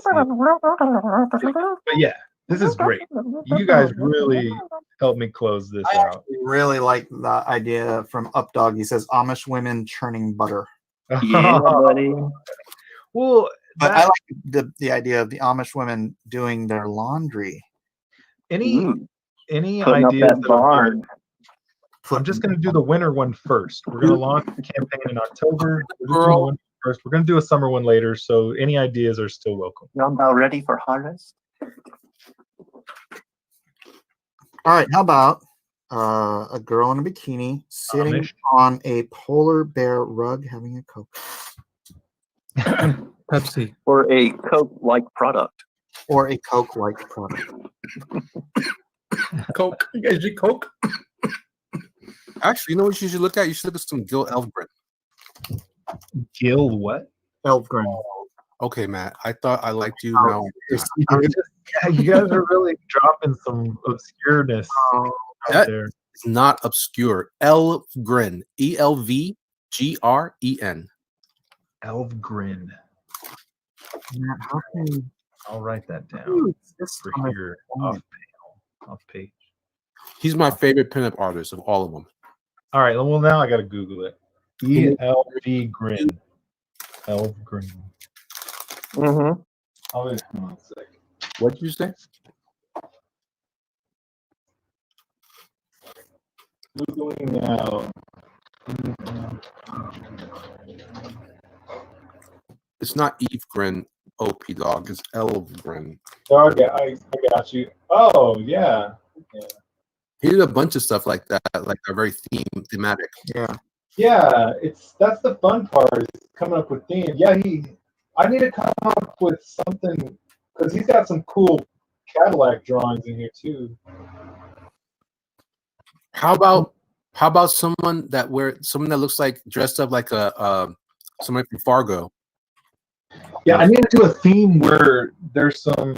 yeah, this is great. You guys really helped me close this I out. really like the idea from Updog. He says Amish women churning butter. Yeah, buddy. Well, But I like the idea of the Amish women doing their laundry. any Putting up ideas that that are barn. good? I'm just going to do the winter one first. We're going to launch the campaign in October. We're just doing the winter first. We're going to do a summer one later. So any ideas are still welcome. Y'all about ready for harvest? All right, how about a girl in a bikini sitting Amish. on a polar bear rug having a Coke? Pepsi. Or a Coke-like product. Or a Coke-like product. Coke. You guys drink Coke? Actually, you know what you should look at? You should look at some Gil Elfgren. Gil what? Elfgren. Okay, Matt. I thought I liked you. Now Yeah, you guys are really dropping some obscureness out there. it's not obscure. Elfgren. ELVGREN. Elfgren. Matt, how can I'll write that down you this for on my here phone? off page. He's my favorite pinup artist of all of them. All right, well now I gotta Google it. ELV Elfgren. Mm-hmm. Hold on a sec. What did you say? Googling now. It's not Evegren OP dog. It's Elfgren. Okay, I got you. Oh yeah. He did a bunch of stuff like that, like they're very thematic. Yeah. Yeah, that's the fun part, is coming up with themes. Yeah, I need to come up with something because he's got some cool Cadillac drawings in here too. How about someone that looks like dressed up like a somebody from Fargo? Yeah, I need to do a theme where there's a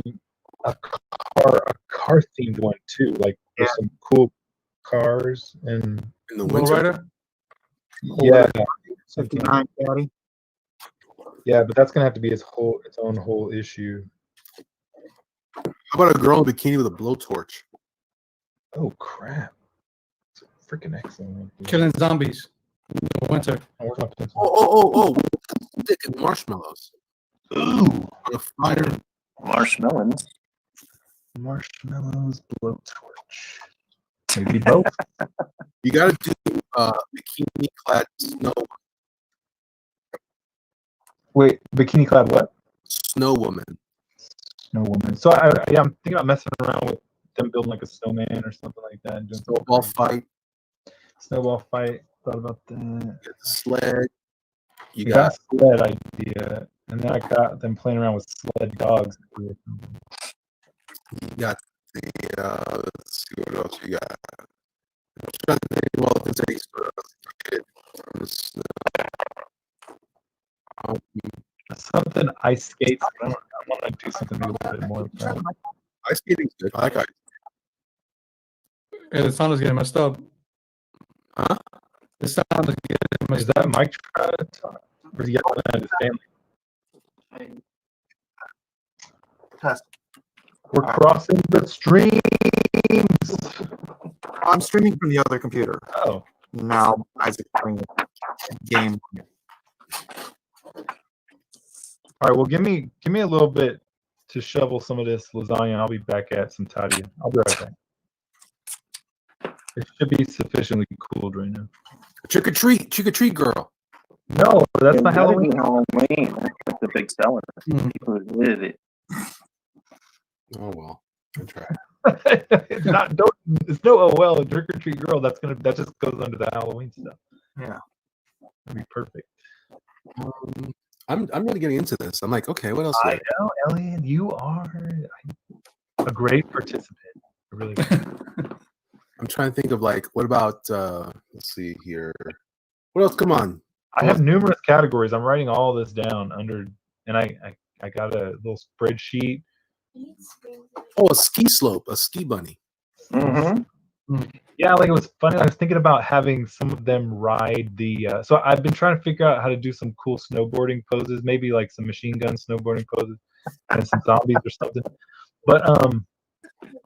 car themed one too. Like there's some cool cars and In the Low winter? Rider. yeah, something like- 59 Caddy. yeah, but that's gonna have to be its own whole issue. How about a girl in a bikini with a blowtorch? Oh crap! It's freaking excellent. Killing zombies. In the winter. Oh, where's my pencil? Oh! Stick and marshmallows Ooh, on a fire. Marshmallows. marshmallows, blowtorch. Maybe both. You gotta do bikini clad snow Wait, bikini clad what? woman. Snow woman. So I'm thinking about messing around with them building like a snowman or something like that. And doing something Snowball crazy. fight. Snowball fight. Thought about that. You got the sled. You I got got sled idea, and then I got them playing around with sled dogs. the let's see what else you got. I'm trying to think of all the things for Something ice skates. I want to do something a little bit more fun. ice skating's good. I like ice. Yeah, the sound is getting messed up. Huh? The sound is getting Is messed that up. Mike trying to talk? Or is he yelling at his family? Test. We're crossing the streams. I'm streaming from the other computer. Oh, Now Isaac's playing the game. all right. Well, give me a little bit to shovel some of this lasagna. I'll be back at some Tadia. I'll be right back. It should be sufficiently cooled right now. Trick or treat, girl. No, that's It's not gotta be Halloween. Halloween. That's the big seller. Mm. People who live it. Oh well, I try. It's no OL trick or treat girl. That just goes under the Halloween stuff. Yeah. That'd be perfect. I'm really getting into this. I'm like, okay, what else? I know, Elliot. You are a great participant. Really. I'm trying to think of like, what about? Let's see here. What else? Come on. I have numerous categories. I'm writing all this down under, and I got a little spreadsheet. Oh, a ski slope, a ski bunny. Mm-hmm. Yeah, like it was funny. I was thinking about having some of them ride the. So I've been trying to figure out how to do some cool snowboarding poses, maybe like some machine gun snowboarding poses, and some zombies or something. But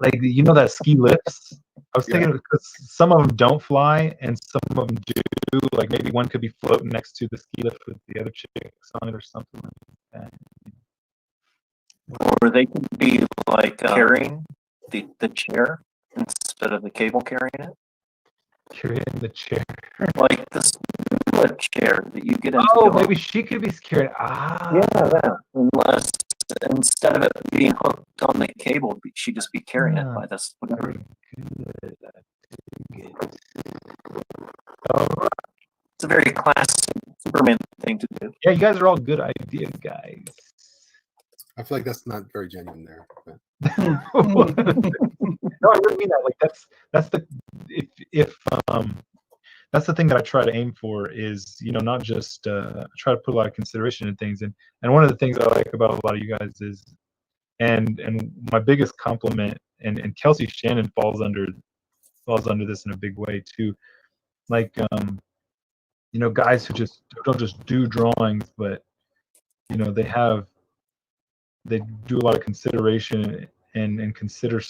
like that ski lifts. I was thinking because some of them don't fly and some of them do. Like maybe one could be floating next to the ski lift with the other chicks on it or something like that. Or they could be like carrying the chair instead of the cable carrying it. Carrying the chair. Like the split chair that you get into. Oh, maybe she could be carrying. Ah. Yeah, that. Unless instead of it being hooked on the cable, she'd just be carrying it by this whatever. Good. It's a very classic Superman thing to do. Yeah, you guys are all good idea guys. I feel like that's not very genuine there. But. No, I really mean that. Like that's the if that's the thing that I try to aim for is not just try to put a lot of consideration in things and one of the things I like about a lot of you guys is and my biggest compliment and Kelsey Shannon falls under this in a big way too, like guys who don't just do drawings but they do a lot of consideration and consider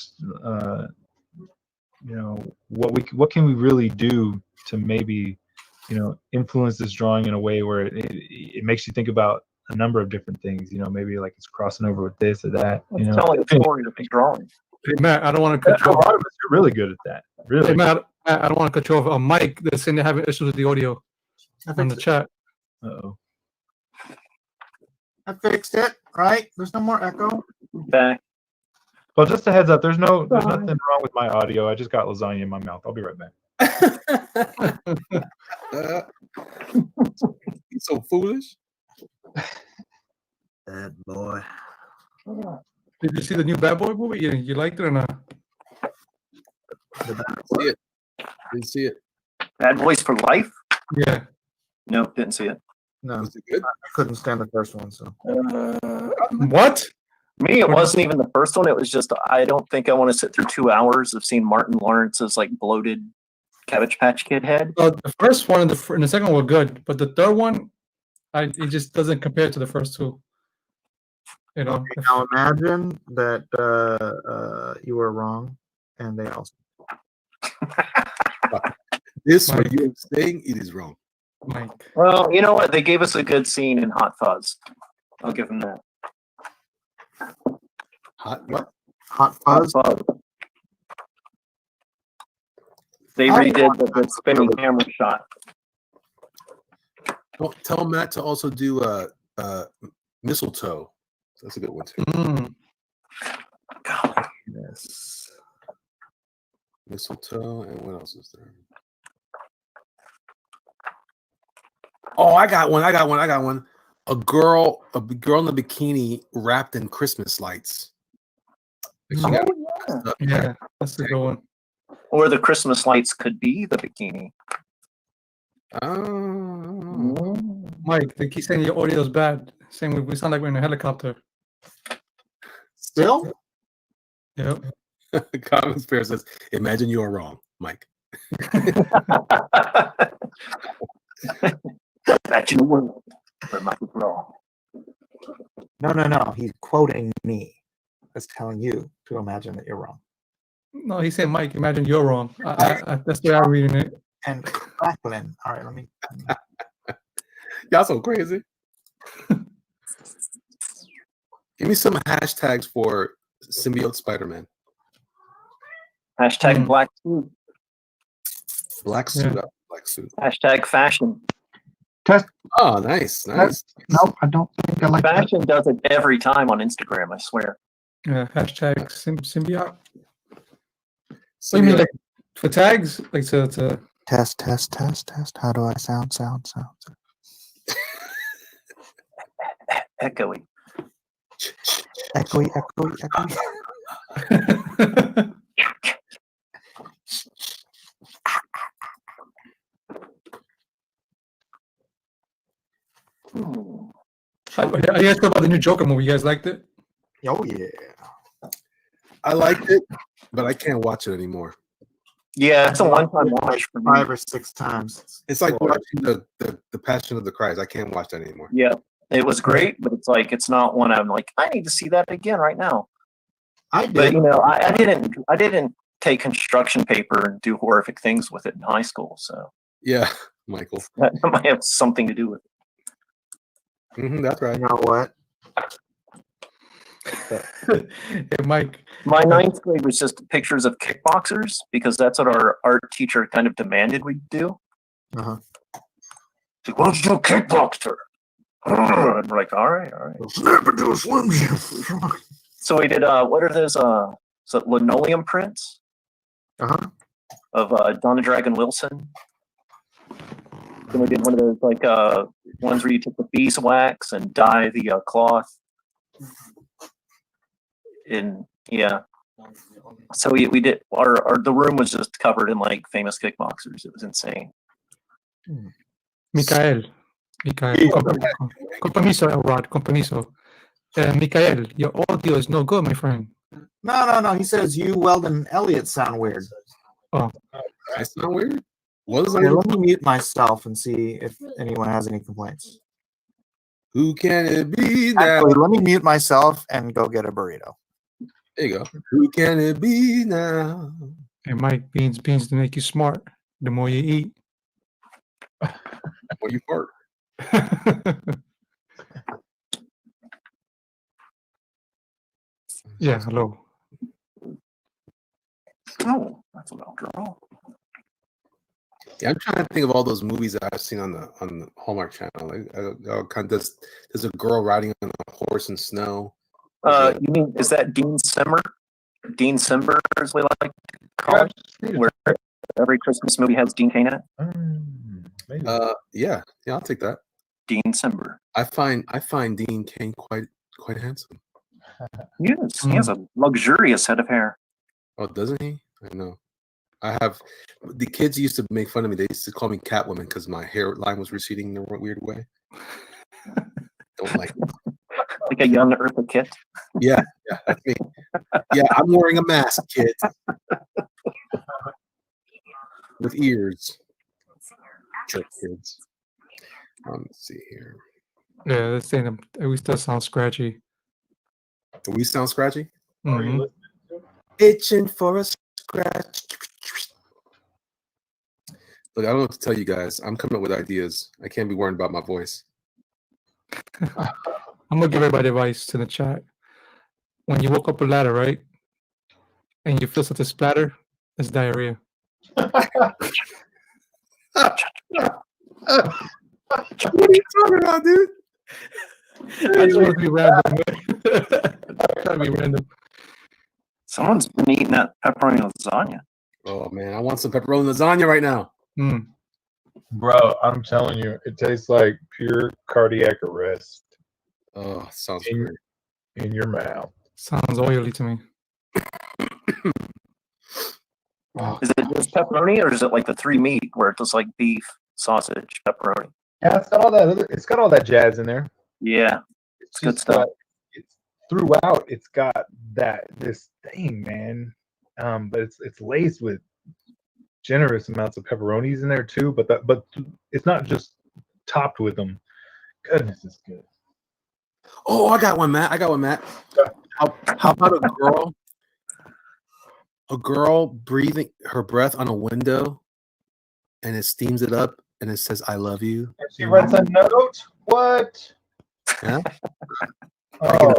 what can we really do to maybe influence this drawing in a way where it makes you think about a number of different things, maybe like it's crossing over with this or that. It's telling a story of the drawing. Hey, Matt, I don't want to cut you A lot off. of us are really good at that. Really. Hey, Matt, I don't want to cut you off. A Mike that's saying they're having issues with the audio on the chat. Uh-oh. I fixed it, right? There's no more echo. Back. Well, just a heads up, there's nothing wrong with my audio. I just got lasagna in my mouth. I'll be right back. He's so foolish. Bad boy. Did you see the new Bad Boy movie? You liked it or not? See it. Didn't see it. Bad Boys for Life? Yeah. Nope, didn't see it. No, Was it good? I couldn't stand the first one. So What? Me, it wasn't even the first one. It was just I don't think I want to sit through 2 hours of seeing Martin Lawrence's like bloated Cabbage Patch Kid head. The first one and the second one were good, but the third one, it just doesn't compare to the first two. You know. okay, now imagine that you were wrong, and they also. This what you are saying, it is wrong. Mike. Well, you know what? They gave us a good scene in Hot Fuzz. I'll give them that. Hot what? Hot Hot Fuzz. Fuzz. They redid the spinning camera shot. Well, tell Matt to also do Mistletoe. That's a good one too. God. Yes. Mistletoe, and what else is there? Oh, I got one. A girl in a bikini wrapped in Christmas lights. Yeah, that's a good one. Or the Christmas lights could be the bikini. Oh. Mike, they keep saying your audio is bad. Saying we sound like we're in a helicopter. Still? Yep. Common Spirit says, imagine you are wrong, Mike. Imagine a world where Mike is wrong. No. He's quoting me. That's telling you to imagine that you're wrong. No, he said, Mike, imagine you're wrong. That's the way I'm reading it. And crackling. All right, let me. Y'all so crazy. Give me some hashtags for symbiote Spider-Man. Hashtag black suit. Black suit Yeah. up. Black suit. Hashtag fashion. Oh, nice. Nope, I don't think I like that. Fashion does it every time on Instagram, I swear. Hashtag symbiote. So you mean like for tags? Like to Test. How do I sound? Echoey. Echoey. I guess about the new Joker movie. You guys liked it? Oh yeah. I liked it, but I can't watch it anymore. Yeah, it's a one-time watch for me. 5 or 6 times. It's like watching the Passion of the Christ. I can't watch that anymore. Yeah, it was great, but it's like it's not one I'm like I need to see that again right now. I did. But you know, I didn't take construction paper and do horrific things with it in high school, so Yeah, Michael. that might have something to do with it. That's right. You know what? Hey, Mike. My ninth grade was just pictures of kickboxers because that's what our art teacher kind of demanded we do. Uh-huh. She's like, why don't you do a kickboxer? And we're like, all right. Snap into a Slim Jim. So we did what are those so linoleum prints Uh-huh. of Donna Dragon Wilson. Then we did one of those like ones where you take the beeswax and dye the cloth. So we did our the room was just covered in like famous kickboxers. It was insane. Mikael. Con permiso, Rod. Con permiso. Mikael, your audio is no good, my friend. No. He says you, Weldon, Elliott sound weird. Oh, I sound weird. What is Here, that? let me mute myself and see if anyone has any complaints. Who can it be now? Actually, let me mute myself and go get a burrito. There you go. Who can it be now? hey, Mike, beans to make you smart. The more you eat. What you fart? Yeah, hello. Oh, that's a little girl. Yeah, I'm trying to think of all those movies that I've seen on the Hallmark Channel. Like, there's a girl riding on a horse in snow. You mean is that Dean Simmer? Dean Simber, as we like to call it, where every Christmas movie has Dean Cain in it. Yeah, I'll take that. Dean Simber. I find Dean Cain quite handsome. Yes, he has a luxurious head of hair. Oh, doesn't he? I know. I have the kids used to make fun of me. They used to call me Catwoman because my hairline was receding in a weird way. Don't like it. Like a young Eartha Kitt. Yeah, that's me. Yeah, I'm wearing a mask, kids. With ears. Jerk kids. Let's see here. Yeah, this thing we still sound scratchy. Do we sound scratchy? Mhm. Itching for a scratch. Look, I don't know what to tell you guys. I'm coming up with ideas. I can't be worrying about my voice. I'm gonna give everybody advice to the chat. When you walk up a ladder, right, and you feel such a splatter, it's diarrhea. What are you talking about, dude? I just want to be random. I'm trying to be random. Someone's been eating that pepperoni lasagna. Oh man, I want some pepperoni lasagna right now. Mm. Bro, I'm telling you, it tastes like pure cardiac arrest Oh, sounds in, great. in your mouth. Sounds oily to me. Is it just pepperoni, or is it like the 3 meat where it's just like beef, sausage, pepperoni? Yeah, it's got all that. It's got all that jazz in there. Yeah, It's good just, stuff. It's throughout. It's got this thing, man. But it's laced with generous amounts of pepperonis in there too. But it's not just topped with them. Goodness, it's good. Oh, I got one, Matt. How about a girl breathing her breath on a window, and it steams it up, and it says "I love you." And she writes a note. What? Yeah. Oh,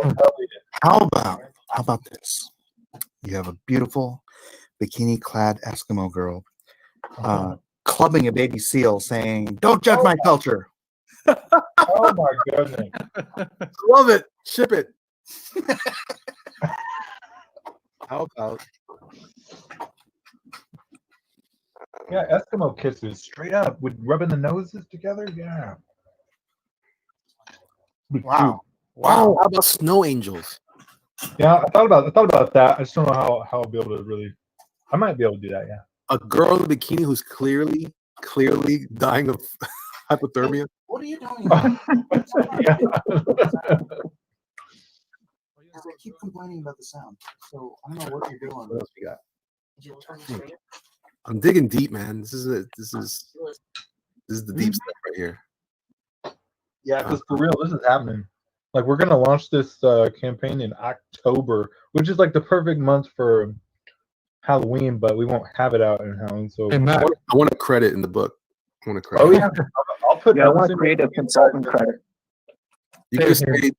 How about this? You have a beautiful bikini-clad Eskimo girl clubbing a baby seal, saying, "Don't judge my culture." oh my goodness. Love it. Ship it. How about? Yeah, Eskimo kisses straight up with rubbing the noses together. Yeah. Wow. Wow. How about snow angels? Yeah, I thought about that. I just don't know how I'll be able to really. I might be able to do that. Yeah. A girl in a bikini who's clearly dying of hypothermia. What are you doing? Yeah. They keep complaining about the sound, so I don't know what you're doing. What else we got? I'm digging deep, man. This is the deep stuff right here. Yeah, because for real, this is happening. Like, we're gonna launch this campaign in October, which is like the perfect month for Halloween, but we won't have it out in Halloween. So Hey, Matt. I want a credit in the book. I want a credit. Oh yeah, I'll put. Yeah, I want to create a consultant credit. You could say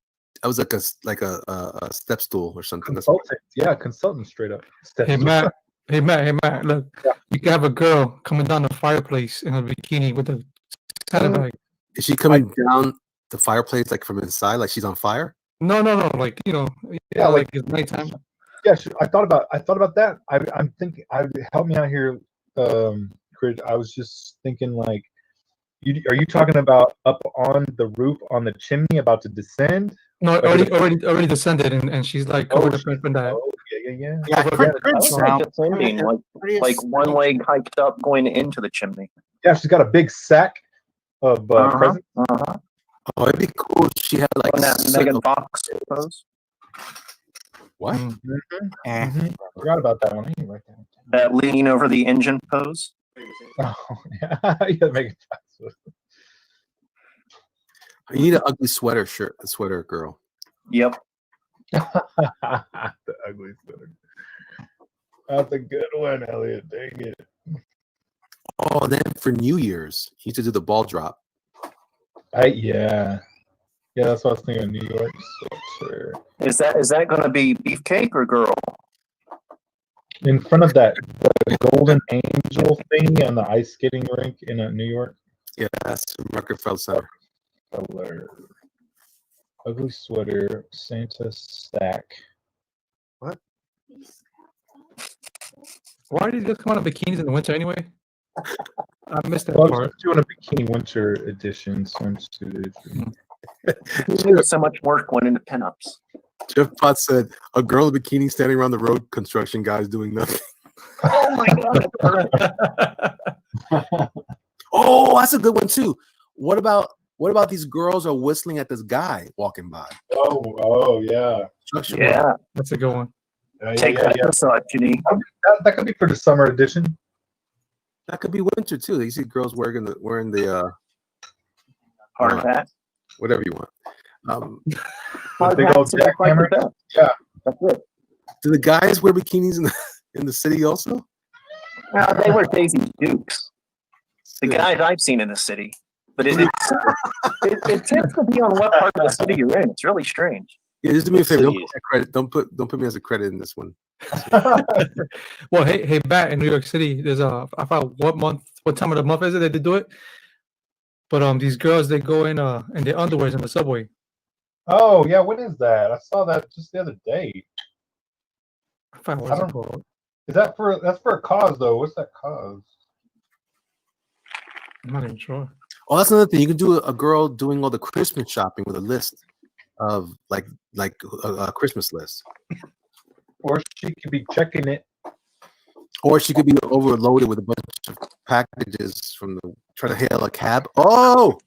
I was like a step stool or something. Consultant, yeah, consultant straight up. Hey, Matt. Hey, Matt. Look, you can have a girl coming down the fireplace in a bikini with a saddlebag. Is she coming down the fireplace like from inside, like she's on fire? No. Like, Yeah, like it's nighttime. Yeah, I thought about that. I'm thinking. Help me out here, Chris. I was just thinking, like, are you talking about up on the roof on the chimney about to descend? No, already descended, and she's like covered up in that. Oh, yeah. Yeah, Descending, like one leg hiked up going into the chimney. Yeah, she's got a big sack of presents. Oh, it'd be cool if she had like On that Megan Fox pose. What? Forgot about that one. I didn't write that one down. That leaning over the engine pose. Oh, yeah, Megan Fox. You need an ugly sweater girl. Yep. The ugly sweater. That's a good one, Elliot. Dang it. Oh, then for New Year's, you need to do the ball drop. Yeah, that's what I was thinking. New York sweater. Is that going to be beefcake or girl? In front of that the Golden Angel thing on the ice skating rink in New York. Yeah, that's Rockefeller Center. Ugly sweater, Santa sack. What? Why did you just come out of bikinis in the winter anyway? I missed that Well, part. I'm doing a bikini winter edition swimsuit. So much work went into pinups. Jeff Potts said, a girl in a bikini standing around the road construction guys doing nothing. Oh my god! Oh, that's a good one too. What about these girls are whistling at this guy walking by? Oh yeah. Yeah, That's a good one. take that misogyny. That could be for the summer edition. That could be winter too. You see girls wearing the Hard hat. whatever you want. Hard big hats old look like jackhammer. the best. Yeah. That's it. Do the guys wear bikinis in the city also? They wear Daisy Dukes. The guys I've seen in the city, but it tends to be on what part of the city you're in. It's really strange. Yeah, just do me a favor. Don't put me as a credit in this one. Well, hey, Bat, in New York City, there's I forgot what time of the month is it that they do it? But these girls, they go in their underwears in the subway. Oh yeah, when is that? I saw that just the other day. I forgot what it's called. Is that's for a cause though? What's that cause? I'm not even sure. Oh, that's another thing. You can do a girl doing all the Christmas shopping with a list of like a Christmas list. Or she could be checking it. Or she could be overloaded with a bunch of packages from trying to hail a cab. Oh,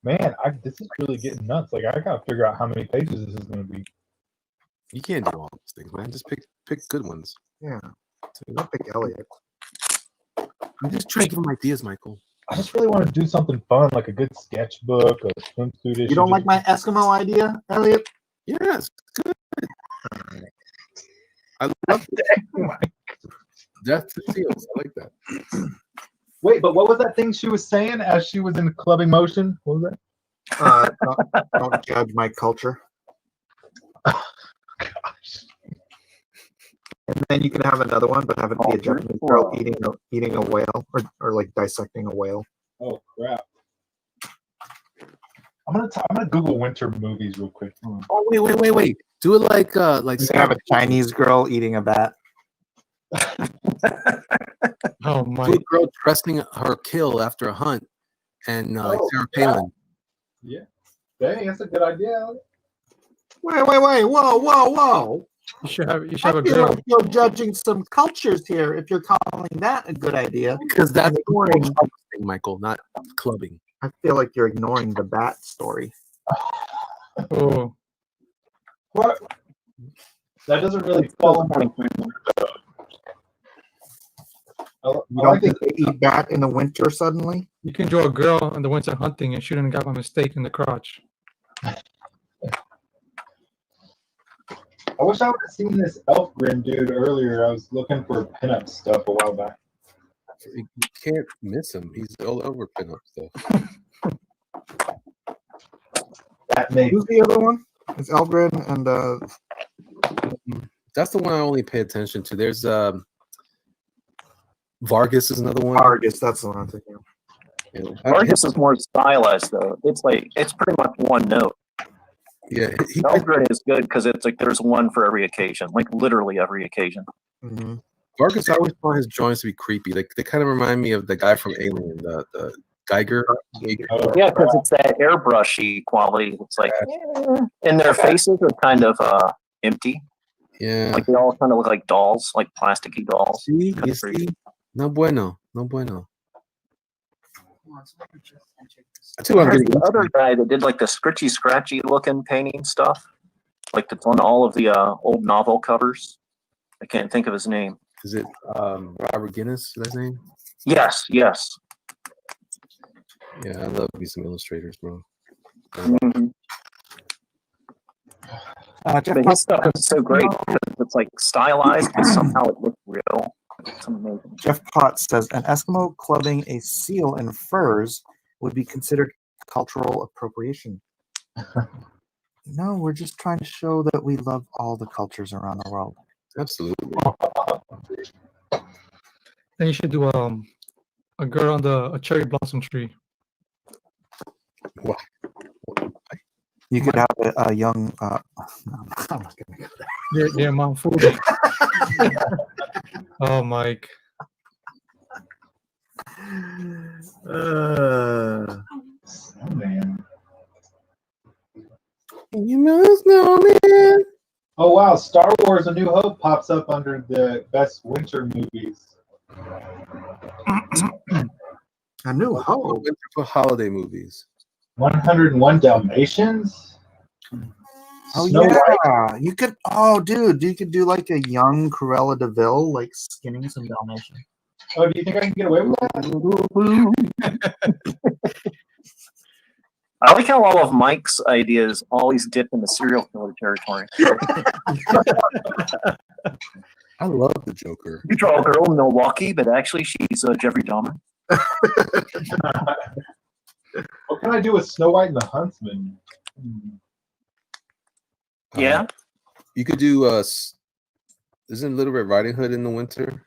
Man, this is really getting nuts. Like I gotta figure out how many pages this is gonna be. you can't do all these things, man. Just pick good ones. Yeah. So don't pick Elliot. I'm just trying to give him ideas, Michael. I just really want to do something fun, like a good sketchbook, a swimsuit issue. You don't like my Eskimo idea, Elliot? Yes, good. I love it. Death to seals. I like that. Wait, but what was that thing she was saying as she was in clubbing motion? What was that? Don't judge my culture. Gosh. And then you can have another one, but have it be a Japanese girl eating a whale or like dissecting a whale. Oh crap! I'm gonna Google winter movies real quick. Oh wait. Do it like You can have a Chinese girl eating a bat. Oh do my! a girl dressing her kill after a hunt, and like Sarah Palin. Yeah, dang, that's a good idea. Wait, whoa. You should have I a feel girl. like you're judging some cultures here if you're calling that a good idea. Because that's ignoring. thing, Michael, not clubbing. I feel like you're ignoring the bat story. Oh, What? That doesn't really fall into. You don't think they eat bat in the winter suddenly? you can draw a girl in the winter hunting and shooting a guy by mistake in the crotch. I wish I would have seen this Elfgren dude earlier. I was looking for pinup stuff a while back. You can't miss him. He's all over pinup stuff. That makes Who's the other one? It's Elgren and That's the one I only pay attention to. There's Vargas is another one. Vargas. That's the one I'm thinking of. Yeah. Vargas is more stylized though. It's pretty much one note. Yeah, Belgrade is good because it's like there's one for every occasion, like literally every occasion. Mm-hmm. Vargas, I always found his drawings to be creepy. Like they kind of remind me of the guy from Alien, the Geiger. Yeah, because it's that airbrushy quality. It's like, and their faces are kind of empty. Yeah, like they all kind of look like dolls, like plasticky dolls. See, you see, no bueno. There's the other guy that did like the scratchy looking painting stuff, like that's on all of the old novel covers. I can't think of his name. Is it Robert Guinness? Is that his name? Yes. Yeah, I love me some illustrators, bro. Mm-hmm. But his stuff is so great because it's like stylized, but somehow it looks real. It's amazing. Jeff Potts says an Eskimo clubbing a seal in furs would be considered cultural appropriation. No, we're just trying to show that we love all the cultures around the world. Absolutely. Then you should do a girl on a cherry blossom tree. What? You could have a young. No, I'm not gonna go there. Dear Mom Fuji. Oh, Mike. man. You must know, man. Oh wow, Star Wars: A New Hope pops up under the best winter movies. A New Hope. For holiday movies. 101 Dalmatians. Oh Snow White. yeah, you could. Oh, dude, you could do like a young Cruella Deville, like skinning some Dalmatians. Oh, do you think I can get away with that? I like how all of Mike's ideas always dip into serial killer territory. I love the Joker. You draw a girl in Milwaukee, but actually she's Jeffrey Dahmer. What can I do with Snow White and the Huntsman? Yeah. You could do isn't Little Red Riding Hood in the winter?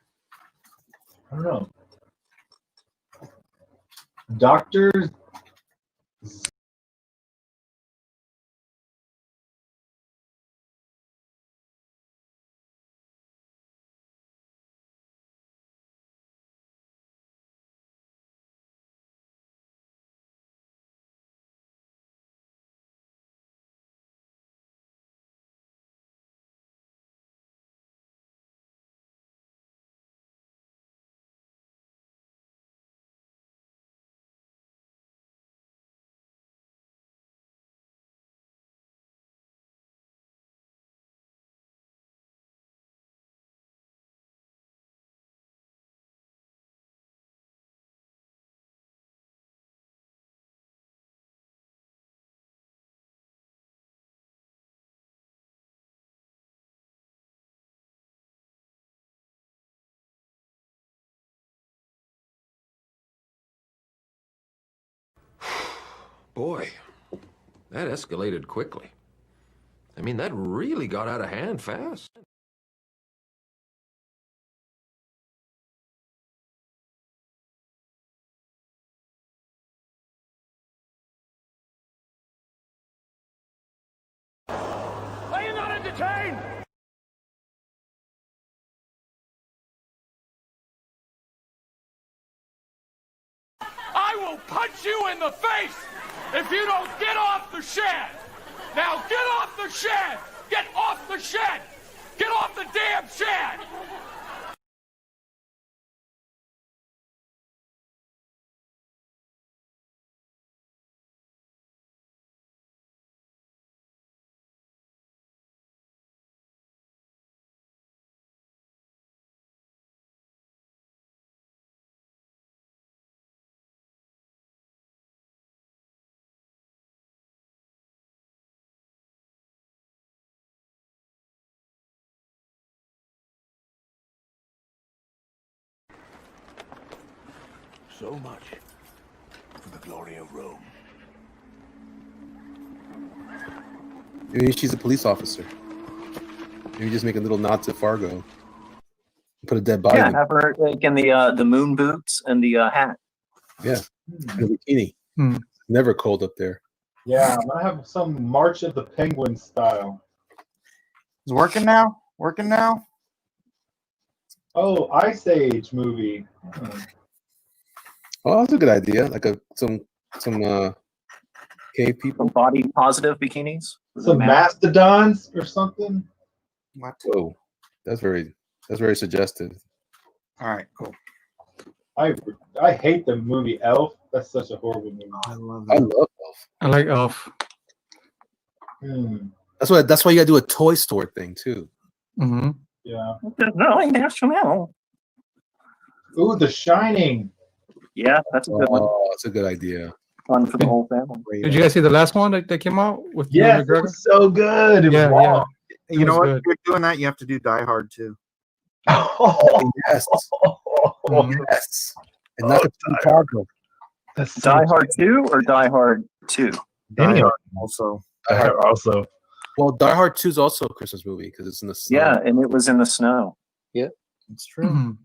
I don't know. Doctor Boy, that escalated quickly. I mean, that really got out of hand fast. Are you not entertained? I will punch you in the face if you don't get off the shed. Now get off the shed. Get off the shed. Get off the damn shed. So much for the glory of Rome. Maybe she's a police officer. Maybe just make a little nod to Fargo. Put a dead body. Yeah, have her like in the moon boots and the hat. Yeah, and a bikini. Never cold up there. Yeah, I'm gonna have some March of the Penguin style. It's working now. Working now. Oh, Ice Age movie. Oh, that's a good idea. Like some cave people. Some body positive bikinis. Some mastodons or something. What? Oh, that's very suggestive. All right, cool. I hate the movie Elf. That's such a horrible movie. I love I that. love Elf. I like Elf. That's why you gotta do a toy store thing too. Mm-hmm. Yeah. National. Ooh, The Shining. Yeah, that's a good one. Oh, that's a good idea. Fun for the whole family. Did you guys see the last one that came out with Yes, Ewan it McGregor? was so good. It was Yeah, long. You know was what? good. If you're doing that, you have to do Die Hard too. Oh, Yes, Mhm. yes, and not the Fargo. that's so Die Hard 2 or Die Hard 2? Die Any Hard also. also. Well, Die Hard 2 is also a Christmas movie because it's in the snow. Yeah, and it was in the snow. It's true. Mhm.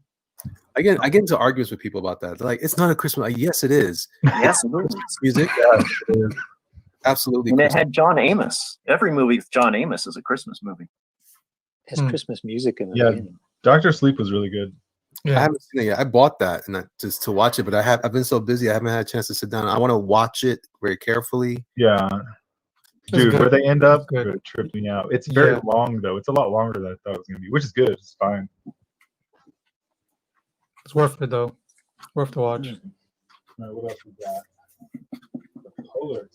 I get into arguments with people about that. They're like, it's not a Christmas. Like, yes, it is. Yes, it was. Music, absolutely. And it Christmas. had John Amos. Every movie with John Amos is a Christmas movie. Has Hmm. Christmas music in the Yeah. beginning. Dr. Sleep was really good. I Yeah. haven't seen it yet. I bought that and just to watch it, but I've been so busy. I haven't had a chance to sit down. I want to watch it very carefully. Yeah. Dude, good. where they end up, Good. it tripped me out. It's very Yeah. long though. It's a lot longer than I thought it was gonna be, which is good. It's fine. It's worth it though. Worth to watch. All right, what else we got? Polar.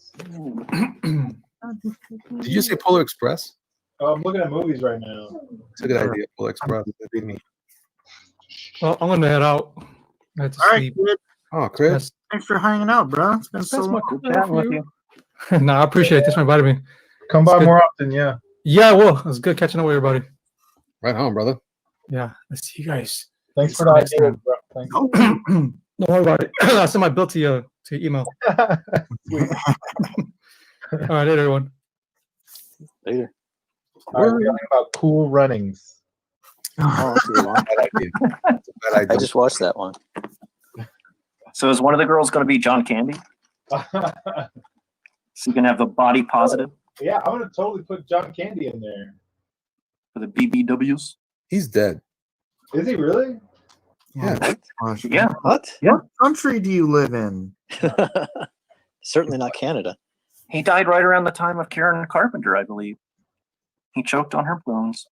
Did you say Polar Express? Oh, I'm looking at movies right now. It's a good idea. Polar Express. That beat me. Well, I'm gonna head out. I had to All right, sleep. kid. Oh, Chris. Thanks for hanging out, bro. It's been so That's my long. Chatting with you. No, I appreciate it. Thanks for inviting me. Come It's by good. more often, yeah. Yeah, I will. It was good catching up with everybody. Right on, brother. Yeah, let's see you guys. Thanks for the Next idea, time. bro. Thanks. Don't worry about it. I'll send my bill to your email. Sweet. All right, later, everyone. Later. All right, we're talking about Cool Runnings. Oh, that's a good one. Bad idea. It's a bad I idea. just watched that one. So is one of the girls going to be John Candy? So you can have the body positive Yeah, I'm gonna totally put John Candy in there. for the BBWs. He's dead. Is he really? Yeah. Gosh, Yeah. What? What country do you live in? Certainly not Canada. He died right around the time of Karen Carpenter, I believe. He choked on her bones.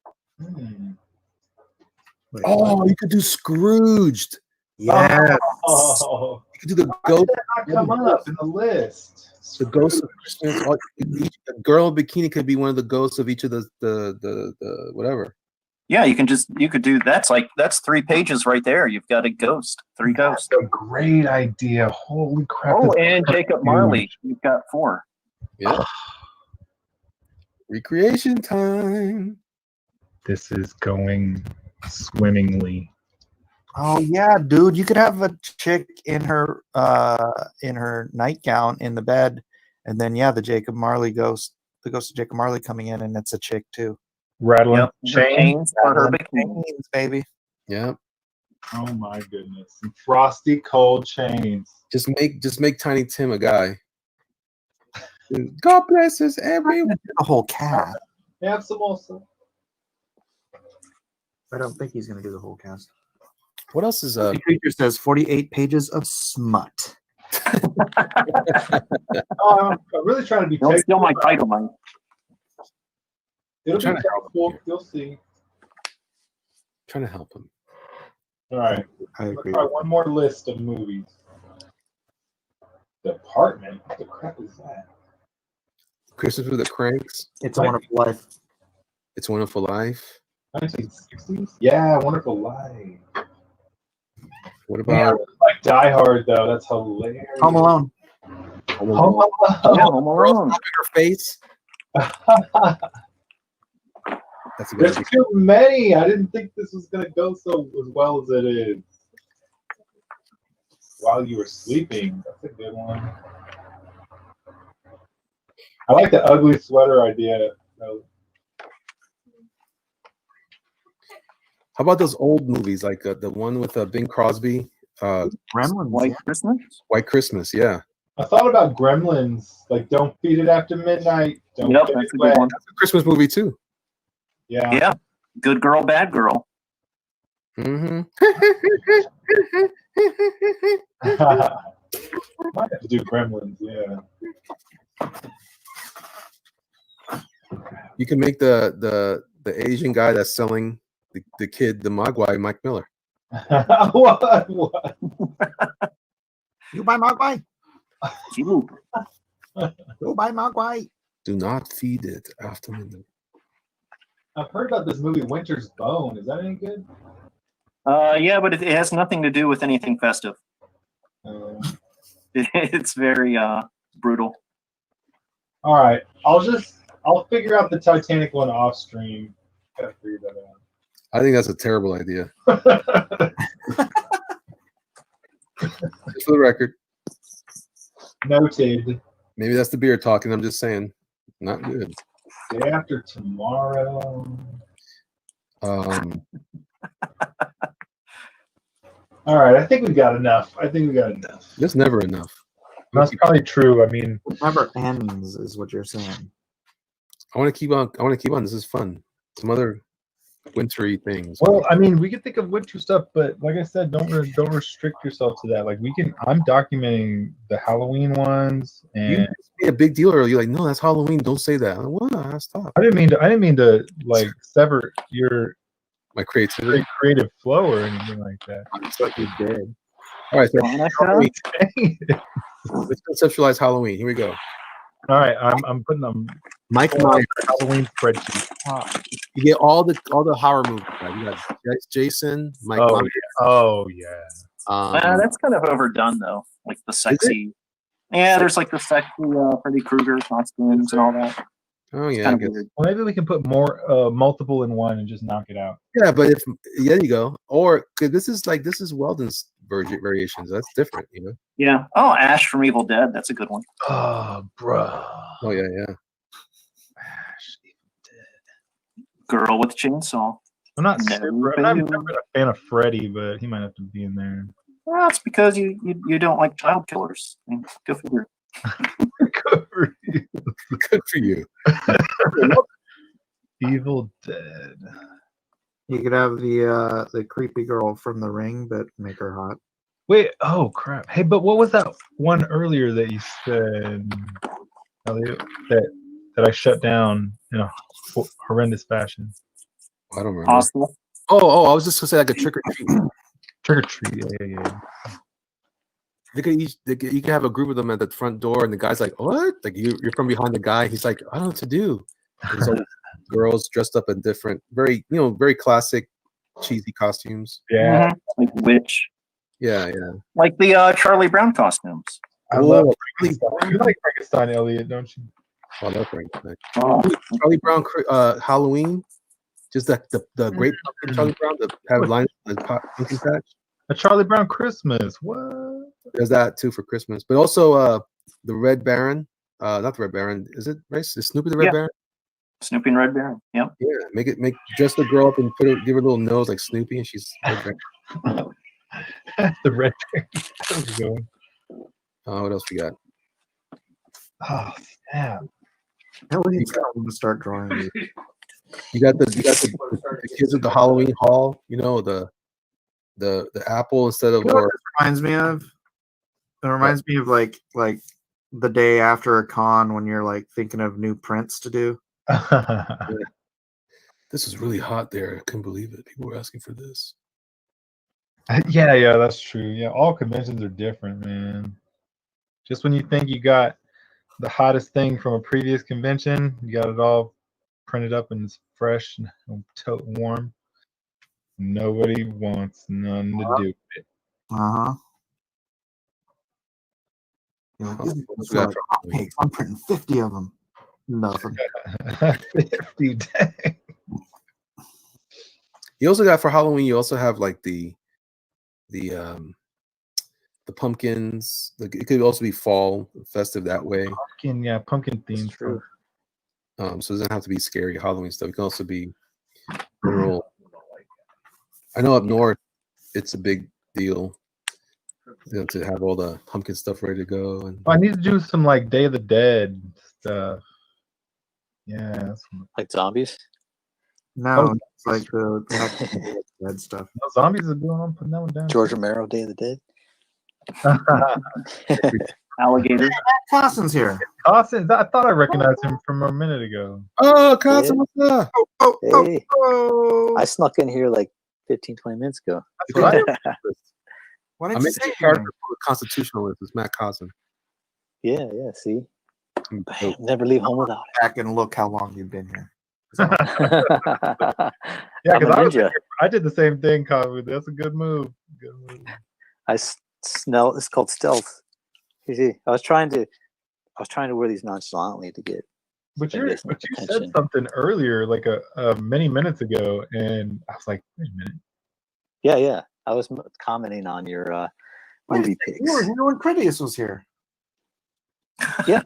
Wait, Oh, what? you could do Scrooged. Yes. Oh, You could do the how ghost. did that not come up in the list? The ghost of Christmas. A girl in bikini could be one of the ghosts of each of the whatever. Yeah, you could do that's 3 pages right there. You've got a ghost, 3 ghosts. That's a great idea. Holy crap. Oh, that's and Jacob huge. Marley. You've got 4. Yeah. Recreation time. This is going swimmingly. Oh yeah, dude. You could have a chick in her nightgown in the bed, and then the Jacob Marley ghost, the ghost of Jacob Marley coming in, and it's a chick too. Rattling Yep. chains. Chains for her Rattling bikini. chains, baby. Yeah. Oh my goodness. Some frosty cold chains. Just make Tiny Tim a guy. God bless us everyone. The whole cast. Have some also. I don't think he's gonna do the whole cast. What else is The creature says 48 pages of smut. Oh, I'm really trying to be Don't steal tasteful. my title, man. It'll be trying to help tasteful. here. You'll see. trying to help him? All right. I Let's agree. try one more list of movies. Department? What the crap is that? Christmas with the Cranks. It's a Wonderful Life. It's Wonderful Life. 1960s? Yeah, Wonderful Life. What Man, I about really like Die Hard though. That's hilarious. Home Alone. Home Home Alone? Yeah, Home Alone. Slap in her face. Alone. That's a good There's idea. too many. I didn't think this was gonna go so as well as it is. While you were sleeping, that's a good one. I like the ugly sweater idea. How about those old movies like the one with Bing Crosby, Gremlins. White yeah. Christmas? White Christmas? Yeah, I thought about Gremlins, like don't feed it after midnight. Don't Yep, give that's it a good away. one. that's a Christmas movie too. Yeah. Yeah. Good girl, bad girl. Mm-hmm. Might have to do Gremlins, yeah. You can make the Asian guy that's selling the kid the Mogwai, Mike Miller. What? You buy Mogwai. You. You buy Mogwai. Do not feed it after midnight. I've heard about this movie Winter's Bone. Is that any good? Yeah, but it has nothing to do with anything festive. It's very brutal. All right. I'll figure out the Titanic one off stream. Gotta figure that I think that's a terrible idea. out. Just for the record, Noted. maybe that's the beer talking. I'm just saying, not good. Day after tomorrow. Um, All right. I think we got enough. there's never enough. That's probably true. I mean, It never ends, is what you're saying. I want to keep on. This is fun. Some other wintry things. Well, I mean, we can think of wintry stuff, but like I said, don't restrict yourself to that. Like we can. I'm documenting the Halloween ones, you and made a big deal earlier. You're like, no, that's Halloween. Don't say that. I'm like, what? Stop. I didn't mean to like sever your My creativity. creative flow or anything like that. It's like you're dead. All right, so Halloween. Let's conceptualize Halloween. Here we go. All right, I'm putting them. Mike Myers Halloween spreadsheet. You get all the horror movies. Right? You got Jason, Mike Oh Myers. yeah. Oh yeah. That's kind of overdone though. Like the sexy. Yeah, there's like the sexy Freddy Krueger costumes and all that. Oh yeah. Kind of weird. Well, maybe we can put more multiple in one and just knock it out. Yeah, but if there you go. Or cause this is Weldon's variations. That's different, you know. Yeah. Oh, Ash from Evil Dead. That's a good one. Oh, bro. Oh yeah. Girl with chainsaw. I'm not No, a fan of Freddy, but he might have to be in there. Well, it's because you don't like child killers. I mean, go figure. Good for you. Evil Dead. You could have the creepy girl from The Ring, but make her hot. Wait, oh crap. Hey, but what was that one earlier that you said, Elliot, that I shut down in a horrendous fashion? I don't remember. Hostile. Oh, I was just gonna say like a trick or treat. Trick or treat, yeah. You can have a group of them at the front door, and the guy's like, "What?" Like you're from behind the guy. He's like, "I don't know what to do." There's all girls dressed up in different, very classic, cheesy costumes. Yeah, like witch. Yeah. Like the Charlie Brown costumes. I love Frankenstein. You like Frankenstein, Elliot, don't you? Oh, that's Frankenstein. Oh. Charlie Brown Halloween. Just the great pumpkin Charlie Brown that have lines the pumpkin patch. A Charlie Brown Christmas. What? There's that too for Christmas, but also the Red Baron. Not the Red Baron. Is it right? Is Snoopy the Red Baron? Snoopy and Red Baron. Yep. Yeah. Make dress the girl up and give her a little nose like Snoopy, and she's Red Baron. The Red Baron. What else we got? Oh snap! Elliot's going to start drawing these. You got the kids at the Halloween Hall. You know the apple instead of. You know what this reminds me of? It reminds me of like the day after a con when you're like thinking of new prints to do. Yeah. This is really hot there. I couldn't believe it. People were asking for this. Yeah, that's true. Yeah, all conventions are different, man. Just when you think you got the hottest thing from a previous convention, you got it all printed up and it's fresh and warm. Nobody wants none to do with it. I'm printing 50 of them. Nothing. 50 dang. You also got for Halloween. You also have like the pumpkins. It could also be fall festive that way. Pumpkin themed. True. So it doesn't have to be scary Halloween stuff. It can also be rural. I know up north, it's a big deal to have all the pumpkin stuff ready to go. And I need to do some like Day of the Dead stuff. Yeah, like zombies. No, it's like the dead stuff. No, zombies are doing. I'm putting that one down. George Romero, Day of the Dead. Alligator. Cosson's here. Cosson, I thought I recognized him from a minute ago. Oh, Cosson, what's up? Hey. I snuck in here like 15, 20 minutes ago. What did you I'm say? constitutionalist. It's Matt Cosson. Yeah, see? Never leave home without it. Back and look how long you've been here. Yeah, because I did the same thing, Conwood. That's a good move. I smell. It's called stealth. You see, I was trying to wear these nonchalantly to get. But you said something earlier, like many minutes ago, and I was like, wait a minute. Yeah. I was commenting on your movie picks. You were here when Critias was here. Yeah.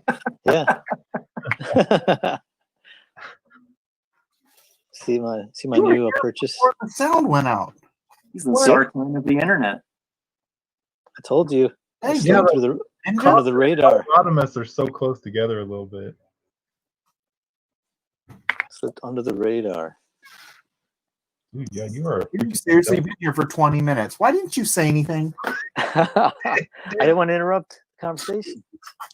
See my new purchase. The sound went out. He's the Zartan of the internet. I told you. Hey, under the radar. A lot of us are so close together a little bit. Slipped under the radar. Dude, yeah, you are. You've seriously been here for 20 minutes. Why didn't you say anything? I didn't want to interrupt the conversation.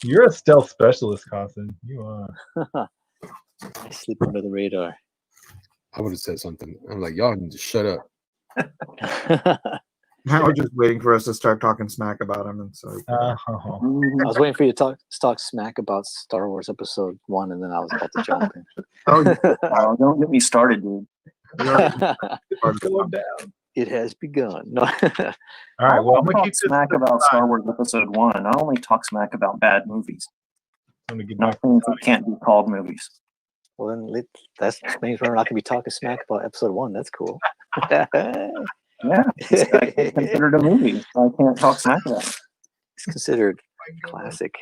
You're a stealth specialist, Costin. You are. I slip under the radar. I would have said something. I'm like, y'all need to shut up. Now we're just waiting for us to start talking smack about him, and so. I was waiting for you to talk smack about Star Wars Episode 1, and then I was about to jump in. Oh, don't get me started, dude. Going down. It has begun. No. All right. Well, I'm gonna talk keep smack about Star Wars Episode 1. I only talk smack about bad movies. I'm gonna get Not things that can't be called movies. Well, then that means we're not going to be talking smack about Episode 1. That's cool. Yeah, it's considered a movie. So I can't talk smack about it. It's considered classic.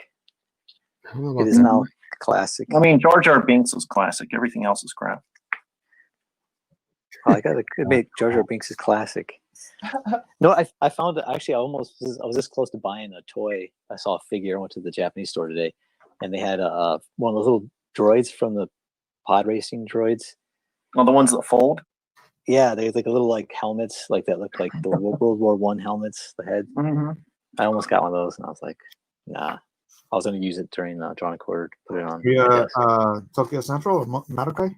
I don't know about It is that. now classic. I mean, Jar Jar Binks was classic. Everything else is crap. I got to admit, Jar Jar Binks is classic. No, I found it actually. I was this close to buying a toy. I saw a figure. I went to the Japanese store today, and they had one of those little droids from the pod racing droids. Well, the ones that fold. Yeah, they like a little like helmets, like that looked like the World War I helmets. The head. Mm-hmm. I almost got one of those, and I was like, nah. I was going to use it during Drawn and Quartered. Put it on. Tokyo Central or Madokai?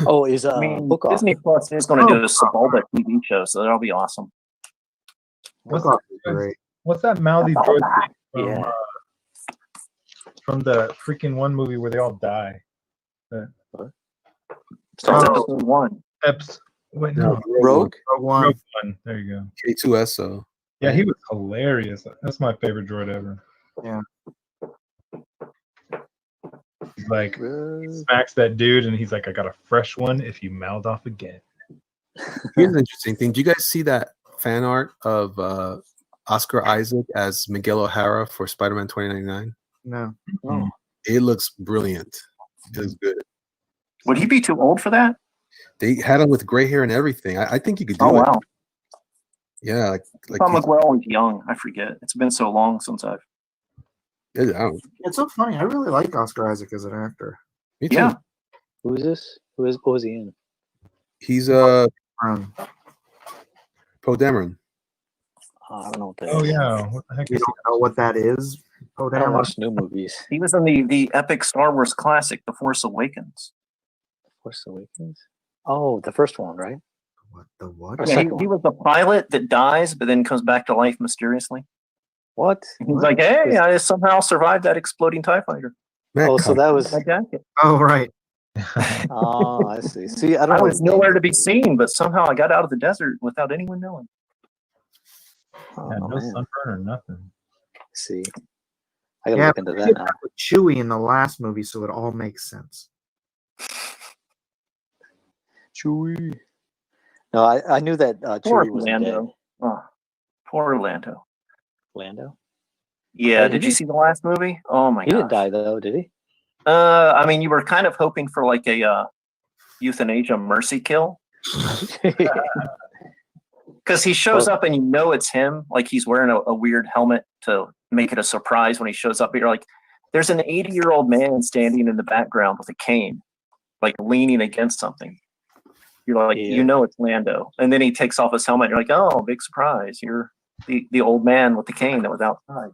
Oh, is I mean, Book Off. Disney Plus is going to do a Sebulba TV show, so that'll be awesome. What's Book Off is great. What's that mouthy droid thing from, Yeah. From the freaking one movie where they all die? Starts Episode 1. Wait, No, no. Rogue? Rogue One. Rogue One. There you go. K2SO. Yeah, he was hilarious. That's my favorite droid ever. Yeah. He's like, smacks that dude, and he's like, I got a fresh one if you mouth off again. Here's an interesting thing. Do you guys see that fan art of Oscar Isaac as Miguel O'Hara for Spider-Man 2099? No. Oh. It looks brilliant. It looks good. Would he be too old for that? They had him with gray hair and everything. I think you could do Oh, it. wow. Yeah, Tom McGuell was young. I forget. It's been so long since I've. It's so funny. I really like Oscar Isaac as an actor. Me too. Yeah. Who is this? What was he in? He's Um, Poe Dameron. I don't know what that Oh, is. yeah. What the heck You is don't know what that is? Poe I don't Dameron? watch new movies. He was in the epic Star Wars classic, The Force Awakens. Force Awakens? Oh, the first one, right? What the what? Or Yeah, second he one. was the pilot that dies, but then comes back to life mysteriously. What? He's like, hey, I somehow survived that exploding TIE fighter. Oh, so that was. My jacket. Oh, right. Oh, I see. See, I don't I know. was nowhere to be seen, but somehow I got out of the desert without anyone knowing. Oh, Yeah, no man. sunburn or nothing. See, I gotta Yeah, look into we that did now. that with Chewie in the last movie, so it all makes sense. Chewie. No, I knew that Poor Chewie was dead. Lando. Oh, poor Lando. Lando. Yeah, Oh, did he you see the last movie? Oh my He god. didn't die though, did he? I mean, you were kind of hoping for like a euthanasia mercy kill. Because he shows up and you know it's him. Like he's wearing a weird helmet to make it a surprise when he shows up. But you're like, there's an 80-year-old man standing in the background with a cane, like leaning against something. You're like, Yeah. you know it's Lando. And then he takes off his helmet. You're like, oh, big surprise. You're the old man with the cane that was outside.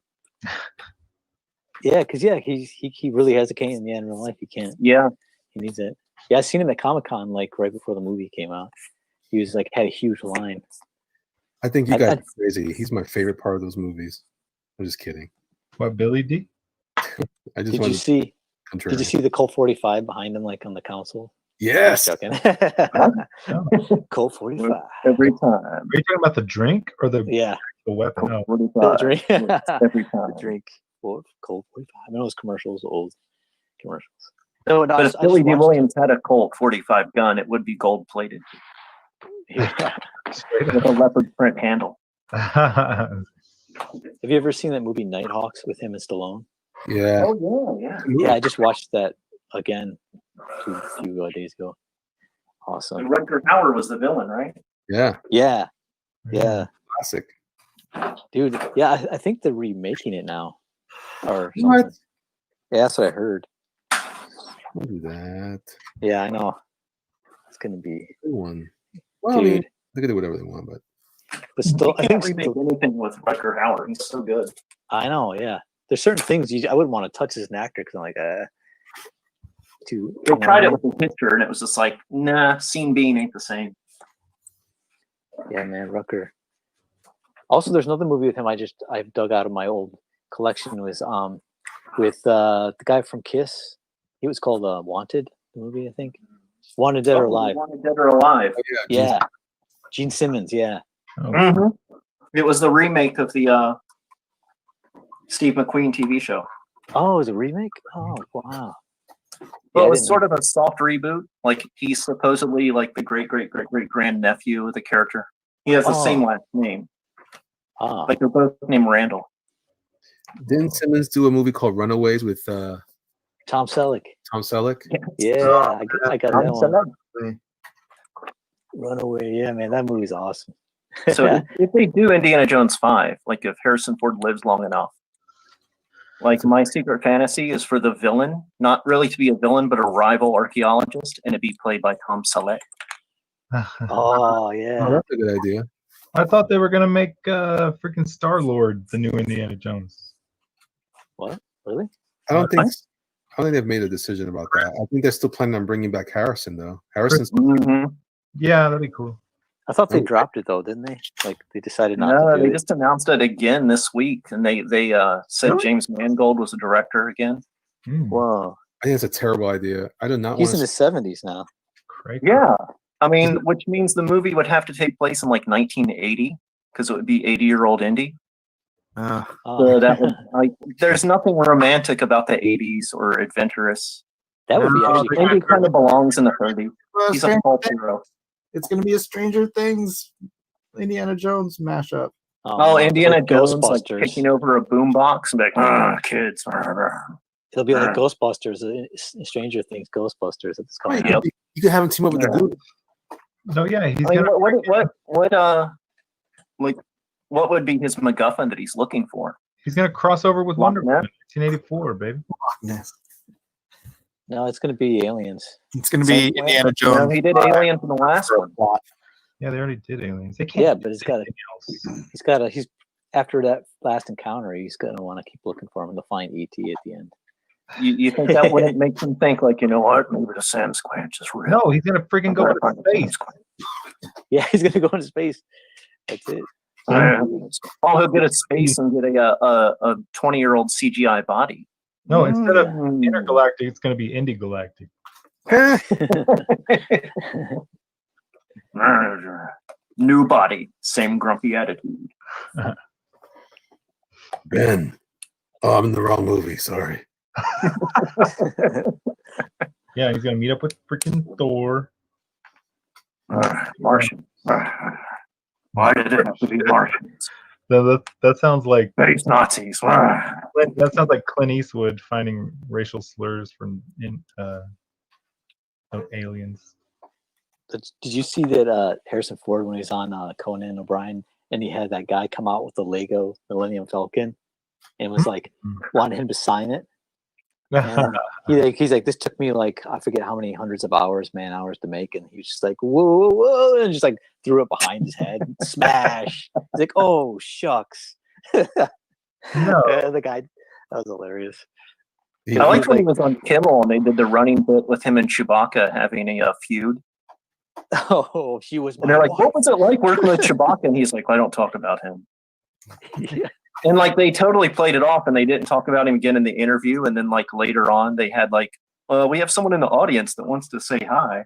Yeah, because he really has a cane in the end of real life. He can't. Yeah. He needs it. Yeah, I seen him at Comic-Con like right before the movie came out. He was like had a huge line. I think you I- guys I- are crazy. He's my favorite part of those movies. I'm just kidding. What, Billy D? I just Did wanted you see? contrary. Did you see the Colt 45 behind him, like on the console? Yes. I'm just joking. Colt 45. Every time. Are you talking about the drink or the Yeah, weapon? Oh, the drink. Every time. The drink. Colt 45. I know those commercials, old commercials. No, But if Billy D. Williams had a Colt 45 gun, it would be gold plated Yeah. with a leopard print handle. Have you ever seen that movie Nighthawks with him and Stallone? Yeah. Oh yeah. Yeah, I just watched that again a few days ago. And Awesome. Rutger Hauer was the villain, right? Yeah. Yeah, yeah, Classic. dude. Yeah, I think they're remaking it now, or something. What? Yeah, that's what I heard. Don't do that. Yeah, I know. It's gonna be. Good one. Well, I mean, Dude. they can do whatever they want, but But still, I You think can't remake anything with Rutger Hauer. He's so good. I know, yeah. There's certain things I wouldn't want to touch as an actor because I'm like, They tried it with the picture, and it was just like, nah, scene being ain't the same. yeah, man, Rucker. Also, there's another movie with him I've dug out of my old collection was with the guy from Kiss. He was called Wanted, the movie, I think. Wanted Dead or Alive. Wanted Dead or Alive. Yeah. Gene Simmons, yeah. It was the remake of the Steve McQueen TV show. Oh, it was a remake? Oh, wow. Well, it was sort of a soft reboot. Like, he's supposedly like the great-great-great-great-grand-nephew of the character. He has the same last name. Like, they're both named Randall. didn't Simmons do a movie called Runaways with Tom Selleck? Tom Selleck? Yeah, I got Tom that Selleck. one. Runaway, yeah, man, that movie's awesome. So if they do Indiana Jones 5, like if Harrison Ford lives long enough, like my secret fantasy is for the villain, not really to be a villain, but a rival archaeologist, and it be played by Tom Selleck. Oh, yeah. Oh, that's a good idea. I thought they were gonna make freaking Star-Lord the new Indiana Jones. What? Really? I don't think they've made a decision about that. I think they're still planning on bringing back Harrison, though. Harrison's Yeah, that'd be cool. I thought they dropped it though, didn't they? Like they decided not No, to do they it. just announced it again this week, and they said Really? James Mangold was the director again. Whoa. I think that's a terrible idea. I do not He's want in his 70s now. Yeah, I mean, which means the movie would have to take place in like 1980 because it would be 80-year-old Indy. So that would like. There's nothing romantic about the 80s or adventurous. That would be actually Indy kind of belongs in the 30s. Well, He's a pulp hero. It's going to be a Stranger Things Indiana Jones mashup. Oh, Indiana like Jones like Ghostbusters. kicking over a boombox and be like, kids. It'll be like Ghostbusters, Stranger Things, Ghostbusters. That's Wait, coming out. you could have him team up with the Goonies. No, yeah, he's I mean, gonna what would be his MacGuffin that he's looking for? he's gonna cross over with Wonder Loch Woman, 1984, baby. No, it's going to be Aliens. It's going to be Same Indiana way. Jones. No, he did Aliens in the last one. Yeah, they already did Aliens. They can't. Yeah, do but he's after that last encounter, he's going to want to keep looking for him and to find ET at the end. You think that wouldn't make him think like, you know what, maybe the Sasquatch is real? No, he's gonna freaking go into space. Yeah, he's going to go into space. That's it. All he'll get is space and get a 20-year-old CGI body. No, instead of intergalactic, it's gonna be Indigalactic. New body, same grumpy attitude. Ben. Oh, I'm in the wrong movie. Sorry. Yeah, he's gonna meet up with freaking Thor. Martian. Why did it have to be Martians? That sounds like Space Nazis. that sounds like Clint Eastwood finding racial slurs from aliens. Did you see that Harrison Ford when he was on Conan O'Brien and he had that guy come out with the Lego Millennium Falcon and was like wanted him to sign it? And he's like, this took me like I forget how many hundreds of hours, man-hours to make, and he was just like, whoa, whoa, whoa, and just like threw it behind his head, smash. He's like, oh shucks. The guy, that was hilarious. I liked when he was on Kimmel and they did the running bit with him and Chewbacca having a feud. Oh, he was. And they're like, what was it like working with Chewbacca? And he's like, I don't talk about him. Yeah. And like they totally played it off and they didn't talk about him again in the interview. And then like later on they had like, we have someone in the audience that wants to say hi.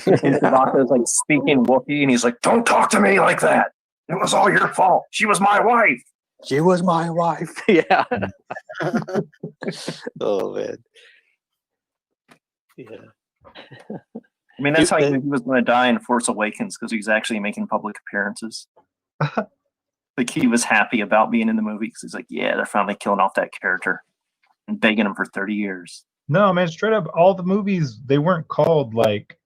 And Chewbacca is like speaking Wookiee and he's like, don't talk to me like that. It was all your fault. She was my wife. She was my wife. Yeah. Oh man. Yeah. I mean, that's how he was going to die in Force Awakens because he's actually making public appearances. Like he was happy about being in the movie because he's like, yeah, they're finally killing off that character and begging him for 30 years. No, man, straight up, all the movies, they weren't called like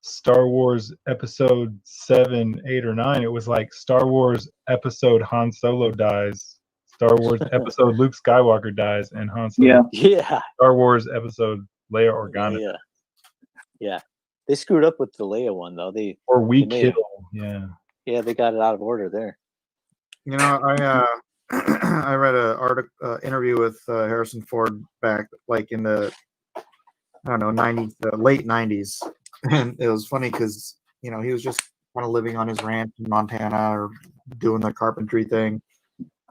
Star Wars Episode 7, 8, or 9. It was like Star Wars Episode Han Solo dies, Star Wars Episode Luke Skywalker dies, and Han Solo. Yeah. Star Wars Episode Leia Organa. Yeah. They screwed up with the Leia one though. Or We they made Kill. Yeah. Yeah, they got it out of order there. You know, I read an article interview with Harrison Ford back like in the I don't know 90s, late 90s, and it was funny because he was just kind of living on his ranch in Montana or doing the carpentry thing,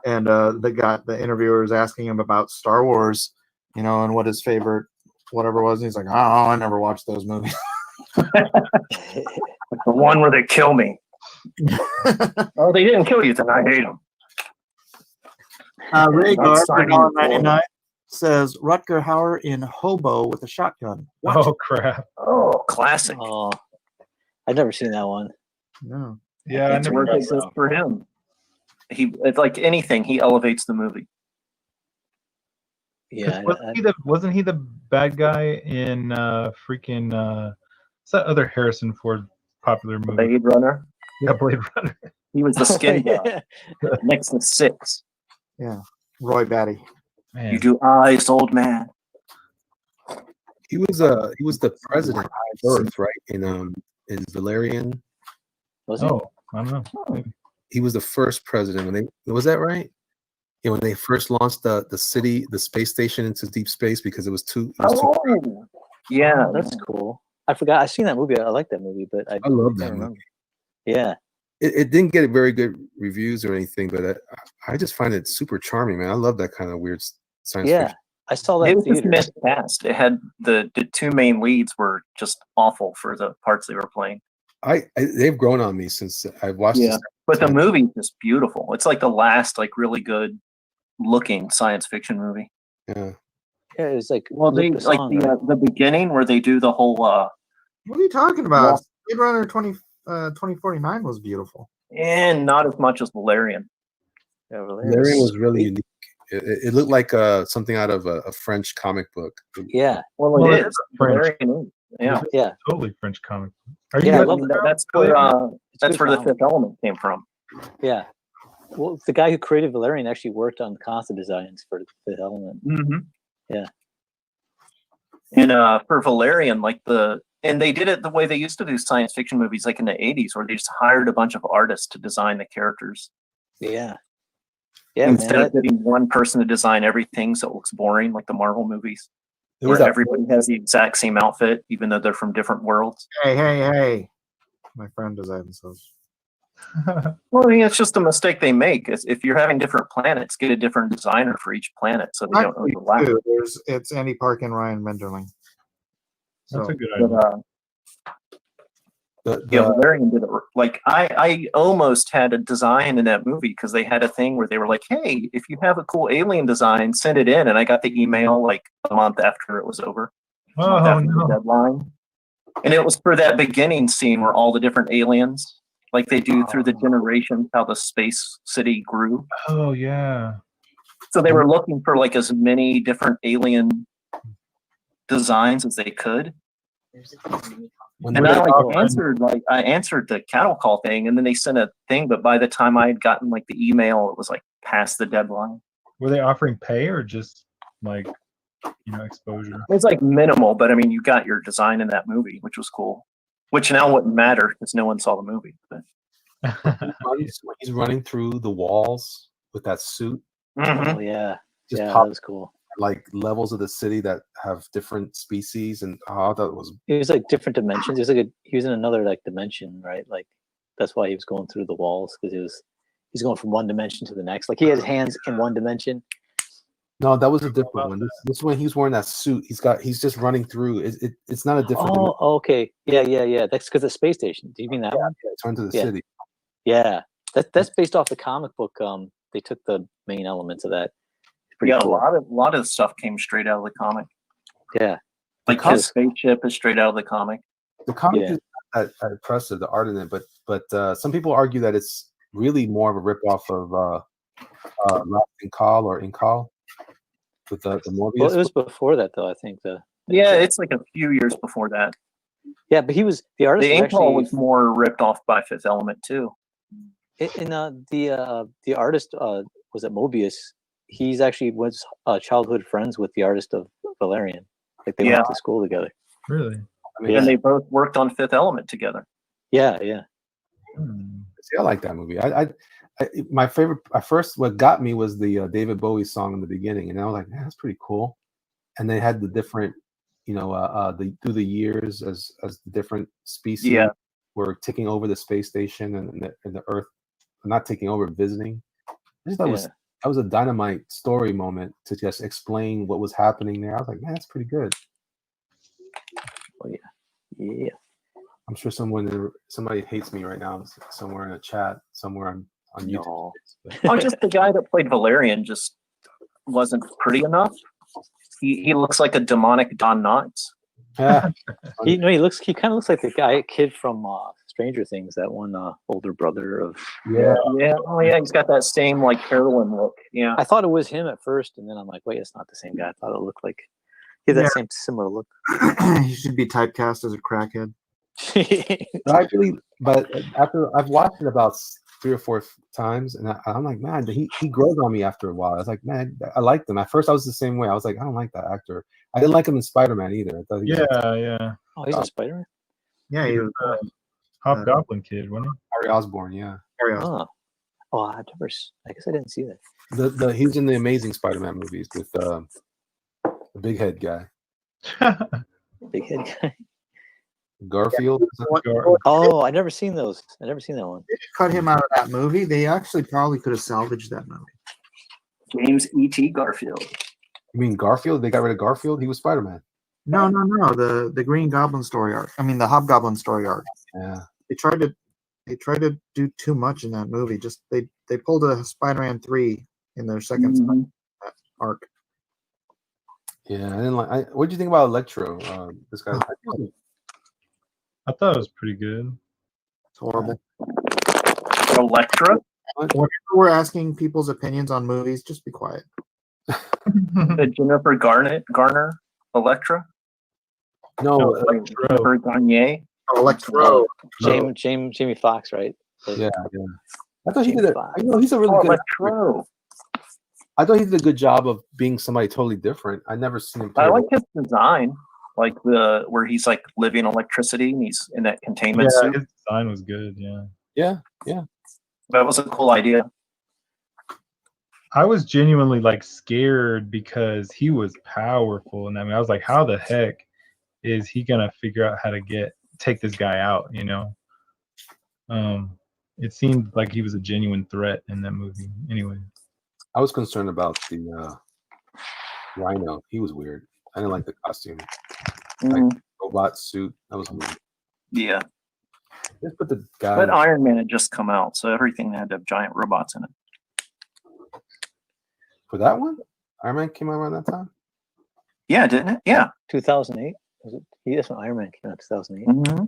and the interviewer was asking him about Star Wars, and what his favorite whatever was, and he's like, oh, I never watched those movies. The one where they kill me. Oh, they didn't kill you tonight. I hate them. Rhaegar for $1.99 says Rutger Hauer in Hobo with a shotgun. Watch Oh crap! Oh, classic. Oh, I've never seen that one. No. Yeah, I It's never worth got it just that. for him. It's like anything. He elevates the movie. Yeah, Wasn't he the bad guy in freaking what's that other Harrison Ford popular movie? Blade Runner. Yeah, Blade Runner. He was the skin guy next to Six. Yeah, Roy Batty. Man. You do eyes, old man. He was the president at birth, right? In Valerian. Was he? Oh, I don't know. He was the first president when was that right? Yeah, when they first launched the space station into deep space because it was too. Yeah, that's cool. I forgot. I've seen that movie. I like that movie, but I love that can't remember. movie. Yeah. It didn't get very good reviews or anything, but I just find it super charming, man. I love that kind of weird science fiction. I saw that. It was just miscast. It had the two main leads were just awful for the parts they were playing. They've grown on me since I've watched this. But the movie's just beautiful. It's like the last really good looking science fiction movie. Yeah. Yeah, it was like they like the beginning where they do the whole What are you talking about? Blade Runner 2049 was beautiful. And not as much as Valerian. Yeah, Valerian was really unique. It looked like something out of a French comic book. Yeah. Well, it is. French. Valerian is. Yeah. Yeah. Totally French comic. Are you Yeah, guys that's where the Fifth Element came from. Yeah. Well, the guy who created Valerian actually worked on the costume designs for the Fifth Element. Mm-hmm. Yeah. And for Valerian, and they did it the way they used to do science fiction movies, like in the 80s, where they just hired a bunch of artists to design the characters. Yeah. Yeah. Instead of getting one person to design everything, so it looks boring, like the Marvel movies. Where everybody has the exact same outfit, even though they're from different worlds. Hey. My friend designs those. Well, I mean, it's just a mistake they make. If you're having different planets, get a different designer for each planet so they don't overlap. It's Andy Park and Ryan Menderling. That's a good idea. Valerian did it. I almost had a design in that movie because they had a thing where they were like, "Hey, if you have a cool alien design, send it in." And I got the email like a month after it was over. The deadline. And it was for that beginning scene where all the different aliens, like they do through the generations, how the space city grew. Oh yeah. So they were looking for as many different alien designs as they could. And I answered the cattle call thing, and then they sent a thing. But by the time I had gotten the email, it was past the deadline. Were they offering pay or just exposure? It was minimal, but I mean, you got your design in that movie, which was cool. Which now wouldn't matter because no one saw the movie. But He's running through the walls with that suit. Oh yeah. Just that was cool. Levels of the city that have different species, and I thought it was. It was different dimensions. It was he was in another dimension, right? That's why he was going through the walls because he's going from one dimension to the next. He has hands in one dimension. No, that was a different one. This one, he's wearing that suit. He's just running through. It's not a different. Oh, okay. Yeah. That's because the space station. Do you mean that one? Turn to the city. Yeah, that's based off the comic book. They took the main elements of that. Yeah, cool. a lot of stuff came straight out of the comic. Yeah, the spaceship is straight out of the comic. The comic is not that impressive, the art in it, but some people argue that it's really more of a ripoff of Lost in Call or In Call with the Morbius. Well, it was before that, though. I think it's a few years before that. Yeah, but he was the artist. The In Call was more ripped off by Fifth Element too. The artist was it Mobius. He's actually childhood friends with the artist of Valerian. They went to school together. Really? I mean, And they both worked on Fifth Element together. Yeah, yeah. see, I like that movie. My favorite, what got me was the David Bowie song in the beginning, and I was like, man, that's pretty cool. And they had the different, through the years as the different species were taking over the space station and the Earth, not taking over, visiting. I just thought that was a dynamite story moment to just explain what was happening there. I was like, man, that's pretty good. Oh yeah, yeah. I'm sure somebody hates me right now somewhere in a chat somewhere on YouTube. Oh, just the guy that played Valerian just wasn't pretty enough. He looks like a demonic Don Knotts. Yeah. He kind of looks like the kid from Stranger Things, that one older brother of. Yeah. Oh yeah, he's got that same like heroin look. Yeah. I thought it was him at first, and then I'm like, wait, it's not the same guy. I thought it looked like he had that same similar look. He should be typecast as a crackhead. But after I've watched it about 3 or 4 times, and I'm like, man, he grows on me after a while. I was like, man, I liked him. At first, I was the same way. I was like, I don't like that actor. I didn't like him in Spider-Man either. I thought yeah. Oh, he's in Spider-Man? Yeah, he was Hobgoblin kid, wasn't he? Harry Osborn, yeah. Harry Osborn. Oh, I guess I didn't see that. He's in the Amazing Spider-Man movies with the big head guy. Big head guy. Garfield. Oh, I never seen those. I never seen that one. They cut him out of that movie. They actually probably could have salvaged that movie. James E.T. Garfield. You mean Garfield? They got rid of Garfield? He was Spider-Man. No. The Green Goblin story arc. I mean, the Hobgoblin story arc. Yeah. They tried to do too much in that movie. Just they pulled a Spider-Man 3 in their second arc. Yeah, I didn't like. What do you think about Electro? This guy. I thought it was pretty good. It's horrible. Electra? Whenever we're asking people's opinions on movies, just be quiet. The Jennifer Garner Electra? No, Jennifer Garnier. Electro. Jamie Foxx, right? Yeah. I thought he did he's a really good Electro. I thought he did a good job of being somebody totally different. I never seen him play. I like his design. Like where he's like living electricity and he's in that containment suit. His design was good, Yeah. That was a cool idea. I was genuinely like scared because he was powerful, and I was like, how the heck is he gonna figure out how to take this guy out? It seemed like he was a genuine threat in that movie. Anyway, I was concerned about the Rhino. He was weird. I didn't like the costume. Like robot suit. That was weird. Yeah. Just put the guy. But Iron Man had just come out, so everything had to have giant robots in it. For that one? Iron Man came out around that time? Yeah, didn't it? Yeah. 2008? Was it? That's when Iron Man came out, 2008. Mm-hmm.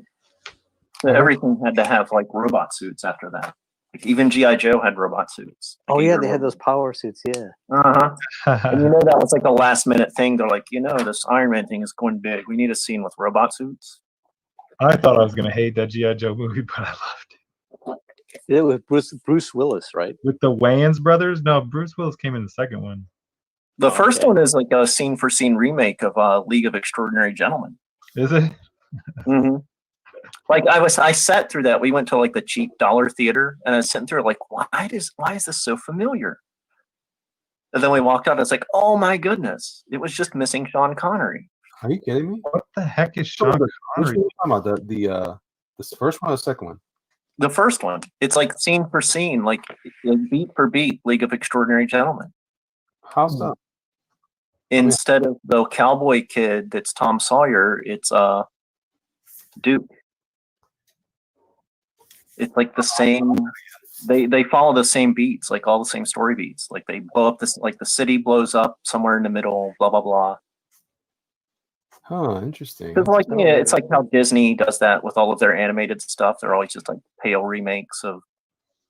So everything had to have like robot suits after that. Like even G.I. Joe had robot suits. Oh yeah, they had those power suits, yeah. And that was like a last minute thing. They're like, this Iron Man thing is going big. We need a scene with robot suits. I thought I was gonna hate that G.I. Joe movie, but I loved it. It was Bruce Willis, right? With the Wayans brothers? No, Bruce Willis came in the second one. The first one is like a scene for scene remake of League of Extraordinary Gentlemen. Is it? Mm-hmm. Like I sat through that. We went to like the cheap dollar theater, and I was sitting through it like, why is this so familiar? And then we walked out. I was like, oh my goodness, it was just missing Sean Connery. Are you kidding me? What the heck is Sean Connery? Connery? What are you talking about? The first one or the second one? The first one. It's like scene for scene, like beat for beat, League of Extraordinary Gentlemen. How's that? Instead of the cowboy kid that's Tom Sawyer, it's Duke. It's like the same. They follow the same beats, like all the same story beats. Like they blow up this, like the city blows up somewhere in the middle. Blah blah blah. Huh, interesting. Because it's like how Disney does that with all of their animated stuff. They're always just like pale remakes of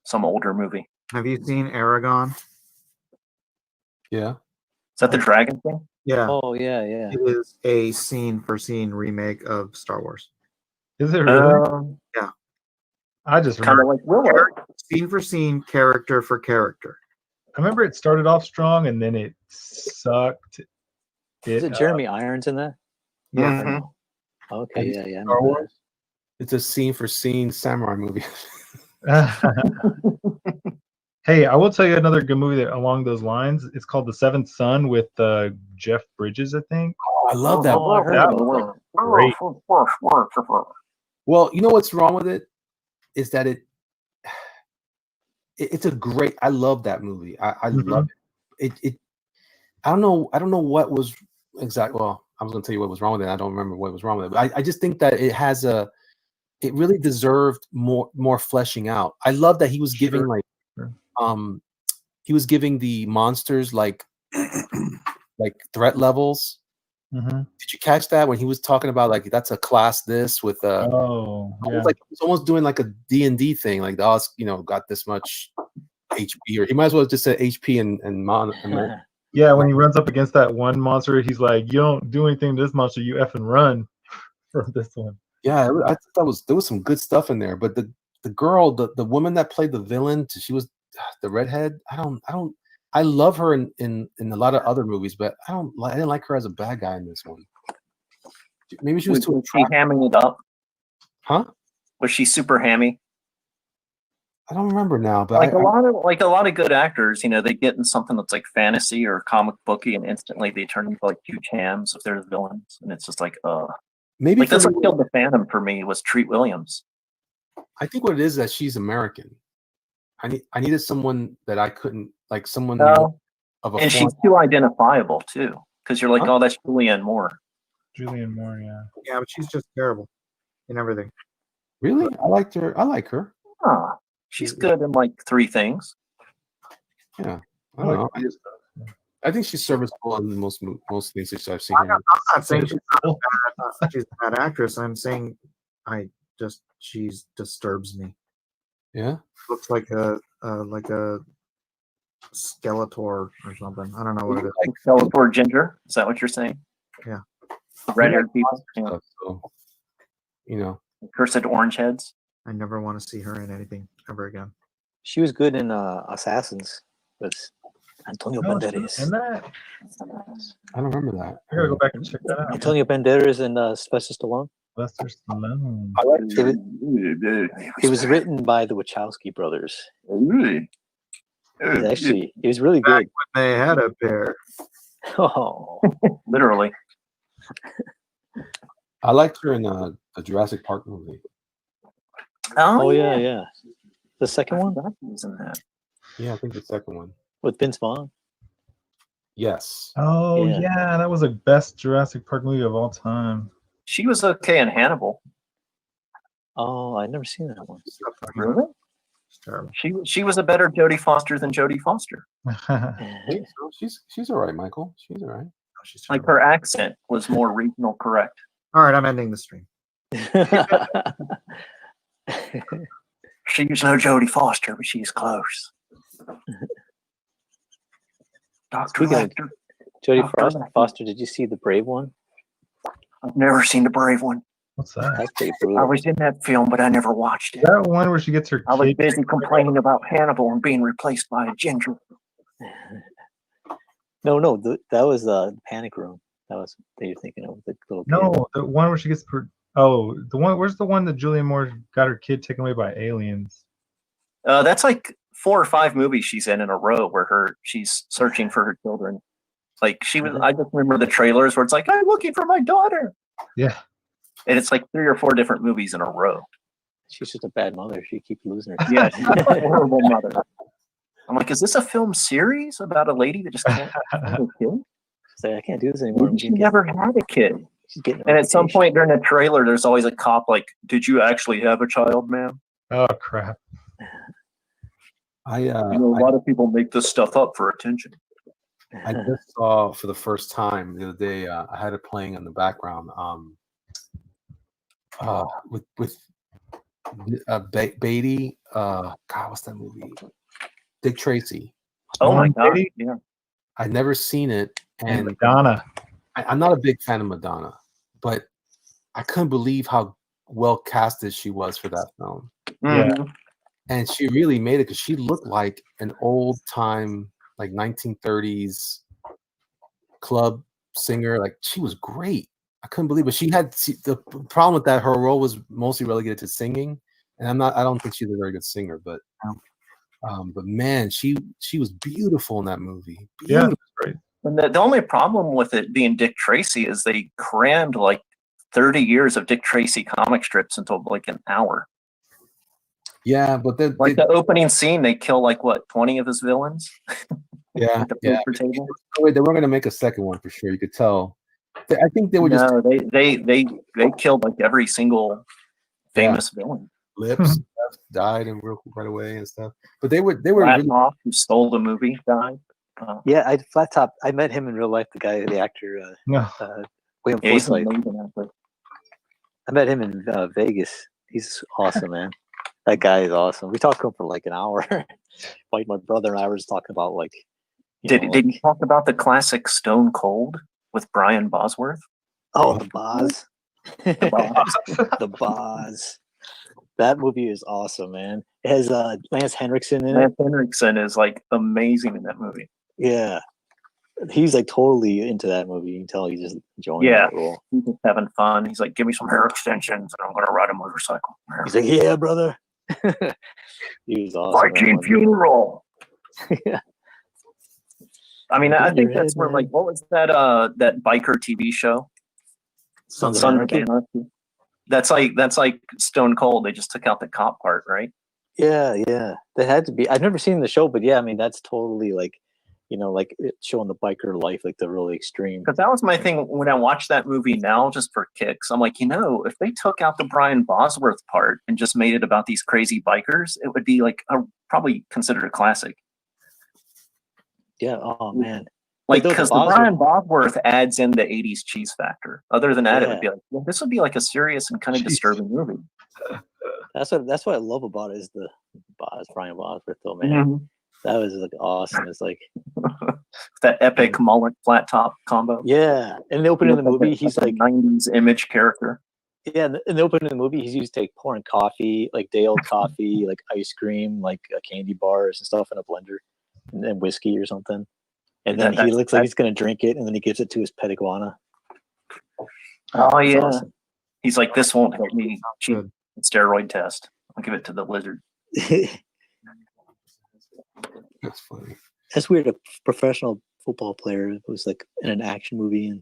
some older movie. Have you seen Aragon? Yeah. Is that the dragon thing? Yeah. Oh yeah. It is a scene for scene remake of Star Wars. Is it really? Yeah. I just kind of remember like Willow. Scene for scene, character for character. I remember it started off strong and then it sucked. Is it Jeremy Irons in that? Yeah. Mm-hmm. Okay, yeah, yeah. I Star remember Wars. It's a scene for scene samurai movie. Hey, I will tell you another good movie that along those lines. It's called The Seventh Son with Jeff Bridges, I think. Oh, I love that. Oh, I heard That about was great. Well, you know what's wrong with it is that it's a great. I love that movie. I love it. It. I don't know. I don't know what was exactly. Well, I was going to tell you what was wrong with it. I don't remember what was wrong with it. But I just think that it has a. It really deserved more fleshing out. I love that he was giving he was giving the monsters like threat levels. Did you catch that when he was talking about like that's a class this with Oh, yeah. It was almost doing like a D&D thing, like the got this much HP, or he might as well just say HP and Yeah, when he runs up against that one monster, he's like, "You don't do anything to this monster, you effing run from this one." Yeah, I thought there was some good stuff in there, but the girl, the woman that played the villain, she was the redhead. I love her in a lot of other movies, but I didn't like her as a bad guy in this one. Maybe she was too hamming it up. Huh? Was she super hammy? I don't remember now, but a lot of good actors, they get in something that's like fantasy or comic booky, and instantly they turn into like huge hams if they're the villains, and it's just like maybe like that's what killed the Phantom for me was Treat Williams. I think what it is that she's American. I needed someone that I couldn't like someone of a and she's too identifiable too, because you're like, oh, that's Julianne Moore. Julianne Moore, yeah. Yeah, but she's just terrible in everything. Really? I liked her. I like her. Huh. She's good in like 3 things. Yeah. I don't know. I think she's serviceable in most things that I've seen her. I'm not saying she's a bad actress. I'm saying she disturbs me. Yeah. Looks like a Skeletor or something. I don't know what it is. Like Skeletor Ginger? Is that what you're saying? Yeah. Red-haired people? Yeah. So, Cursed orange heads? I never want to see her in anything ever again. She was good in Assassins with Antonio Banderas. And that I don't remember that. I gotta go back and check that out. Antonio Banderas and Sylvester Stallone. Sylvester Stallone. I like It was written by the Wachowski brothers. Actually, it was really good. When they had a pair. Oh, literally. I liked her in the Jurassic Park movie. Oh yeah. The second one? Yeah, I think the second one. With Vince Vaughn? Yes. Oh yeah, that was the best Jurassic Park movie of all time. She was okay in Hannibal. Oh, I've never seen that one. Really? She was a better Jodie Foster than Jodie Foster. She's all right, Michael. She's all right. Like her accent was more regional correct. All right, I'm ending the stream. She's no Jodie Foster, but she's close. Dr. Lecter. Jodie Foster, did you see The Brave One? I've never seen The Brave One. What's that? That's pretty brutal. I was in that film, but I never watched it. That one where she gets her I was kid busy complaining about Hannibal and being replaced by a ginger. No, that was the Panic Room. That was that you're thinking of the little kid. No, the one where she gets the one. Where's the one that Julianne Moore got her kid taken away by aliens? That's like 4 or 5 movies she's in a row where she's searching for her children. Like she was. I just remember the trailers where it's like, I'm looking for my daughter. Yeah. And it's like 3 or 4 different movies in a row. She's just a bad mother. She keeps losing her. Yeah, she's a horrible mother. I'm like, is this a film series about a lady that just can't have a kid? She's like, I can't do this anymore. She never had a kid. She's getting. And at some point during the trailer, there's always a cop like, "Did you actually have a child, ma'am?" Oh crap! A lot of people make this stuff up for attention. I just saw for the first time the other day. I had it playing in the background. With Beatty. God, what's that movie? Dick Tracy. Oh my God! Yeah, I'd never seen it, and Madonna. I'm not a big fan of Madonna, but I couldn't believe how well casted she was for that film. Yeah, and she really made it because she looked like an old time, like 1930s club singer. Like she was great. I couldn't believe it. She had the problem with that. Her role was mostly relegated to singing, and I don't think she's a very good singer, but man, she was beautiful in that movie. Beautiful. Yeah, great. And the only problem with it being Dick Tracy is they crammed like 30 years of Dick Tracy comic strips into like an hour. Yeah, but then like the opening scene, they kill like what 20 of his villains. Yeah, At the yeah. poker table. Wait, they weren't going to make a second one for sure. You could tell. I think they were just they killed like every single famous villain. Lips died and right away and stuff. But they were Flat Top, who stole the movie, died. Yeah, Flat Top. I met him in real life. The actor. William he's Forsythe. amazing actor. I met him in Vegas. He's awesome, man. That guy is awesome. We talked to him for like an hour. Like my brother and I were just talking about like. Did you talk about the classic Stone Cold with Brian Bosworth? Oh, the Boz. The Boz. That movie is awesome, man. It has Lance Henriksen in it. Lance Henriksen is like amazing in that movie. Yeah. He's like totally into that movie. You can tell he's just enjoying that role. He's just having fun. He's like, give me some hair extensions and I'm going to ride a motorcycle. He's like, yeah, brother. He was awesome. Viking funeral. Yeah. I mean, I think that's where, like, what was that that biker TV show? Sons of Anarchy? That's like Stone Cold. They just took out the cop part, right? Yeah, yeah. That had to be. I've never seen the show, but yeah, I mean, that's totally like, you know, like it's showing the biker life, like the really extreme. Because that was my thing when I watched that movie now, just for kicks. I'm like, if they took out the Brian Bosworth part and just made it about these crazy bikers, it would be like probably considered a classic. Yeah. Oh man. Like, because the Brian Bosworth adds in the 80s cheese factor. Other than that, it would be like, well, this would be like a serious and kind of disturbing movie. That's what I love about it is the Brian Bosworth though, man. Mm-hmm. That was like awesome. It's like that epic mullet flat top combo. Yeah, and the opening of the movie, he's like 90s image character. Yeah, in the opening of the movie, he's used to like pouring coffee, like day-old coffee, like ice cream, like candy bars and stuff in a blender, and then whiskey or something. And then he looks like he's gonna drink it, and then he gives it to his pet iguana. Oh yeah, awesome. He's like, this won't help me cheat steroid test. I'll give it to the lizard. That's funny. That's weird. A professional football player was like in an action movie, and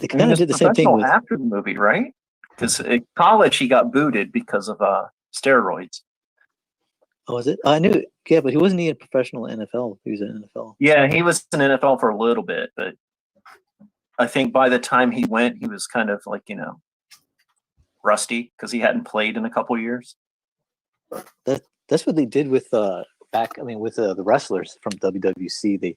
they kind of did the same thing with after the movie, right? Because in college he got booted because of steroids. Oh, was it? I knew it. Yeah, but he wasn't even professional NFL. He was in NFL. Yeah, he was in NFL for a little bit, but I think by the time he went, he was kind of like, rusty because he hadn't played in a couple years. That's what they did with the wrestlers from WWC,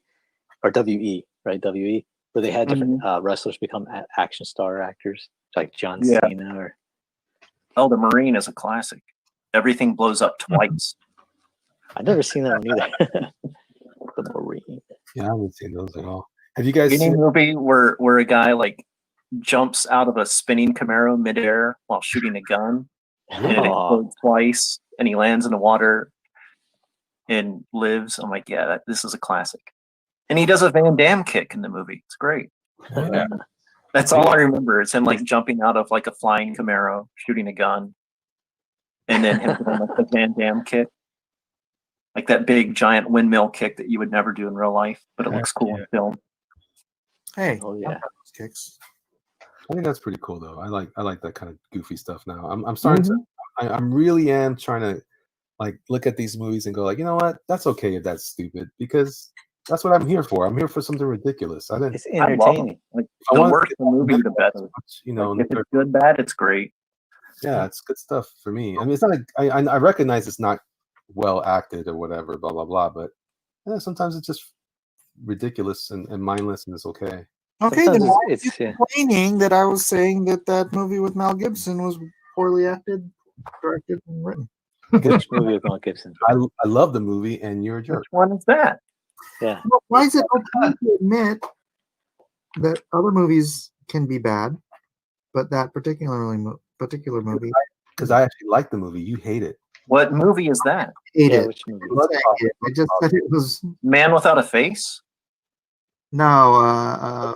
or WE, right? WE, where they had different wrestlers become action star actors, like John Cena. Or the Marine is a classic. Everything blows up twice. I've never seen that one either. The Marine. Yeah, I haven't seen those at all. Have you guys seen a movie where a guy like jumps out of a spinning Camaro midair while shooting a gun, and it explodes twice, and he lands in the water and lives? I'm like, yeah, this is a classic. And he does a Van Damme kick in the movie. It's great. Yeah. That's all I remember. It's him like jumping out of like a flying Camaro, shooting a gun, and then him doing like the Van Damme kick. Like that big giant windmill kick that you would never do in real life, but it looks cool in film. Hey, oh yeah, kicks. I think that's pretty cool though. I like that kind of goofy stuff now. I'm starting to. I really am trying to like look at these movies and go like, you know what? That's okay if that's stupid because that's what I'm here for. I'm here for something ridiculous. It's entertaining. Like the worse the movie, the better. Like, if it's good, bad, it's great. Yeah, it's good stuff for me. I mean, it's not. I recognize it's not well acted or whatever, blah blah blah. But sometimes it's just ridiculous and mindless, and it's okay. Okay, then why are you complaining that I was saying that movie with Mel Gibson was poorly acted, directed, and written? Which movie with Mel Gibson? I love the movie, and you're a jerk. Which one is that? Yeah. Well, why is it okay to admit that other movies can be bad, but that particular movie? Because I actually like the movie. You hate it. What movie is that? Hate it. Which movie? I just said it was Man Without a Face. no.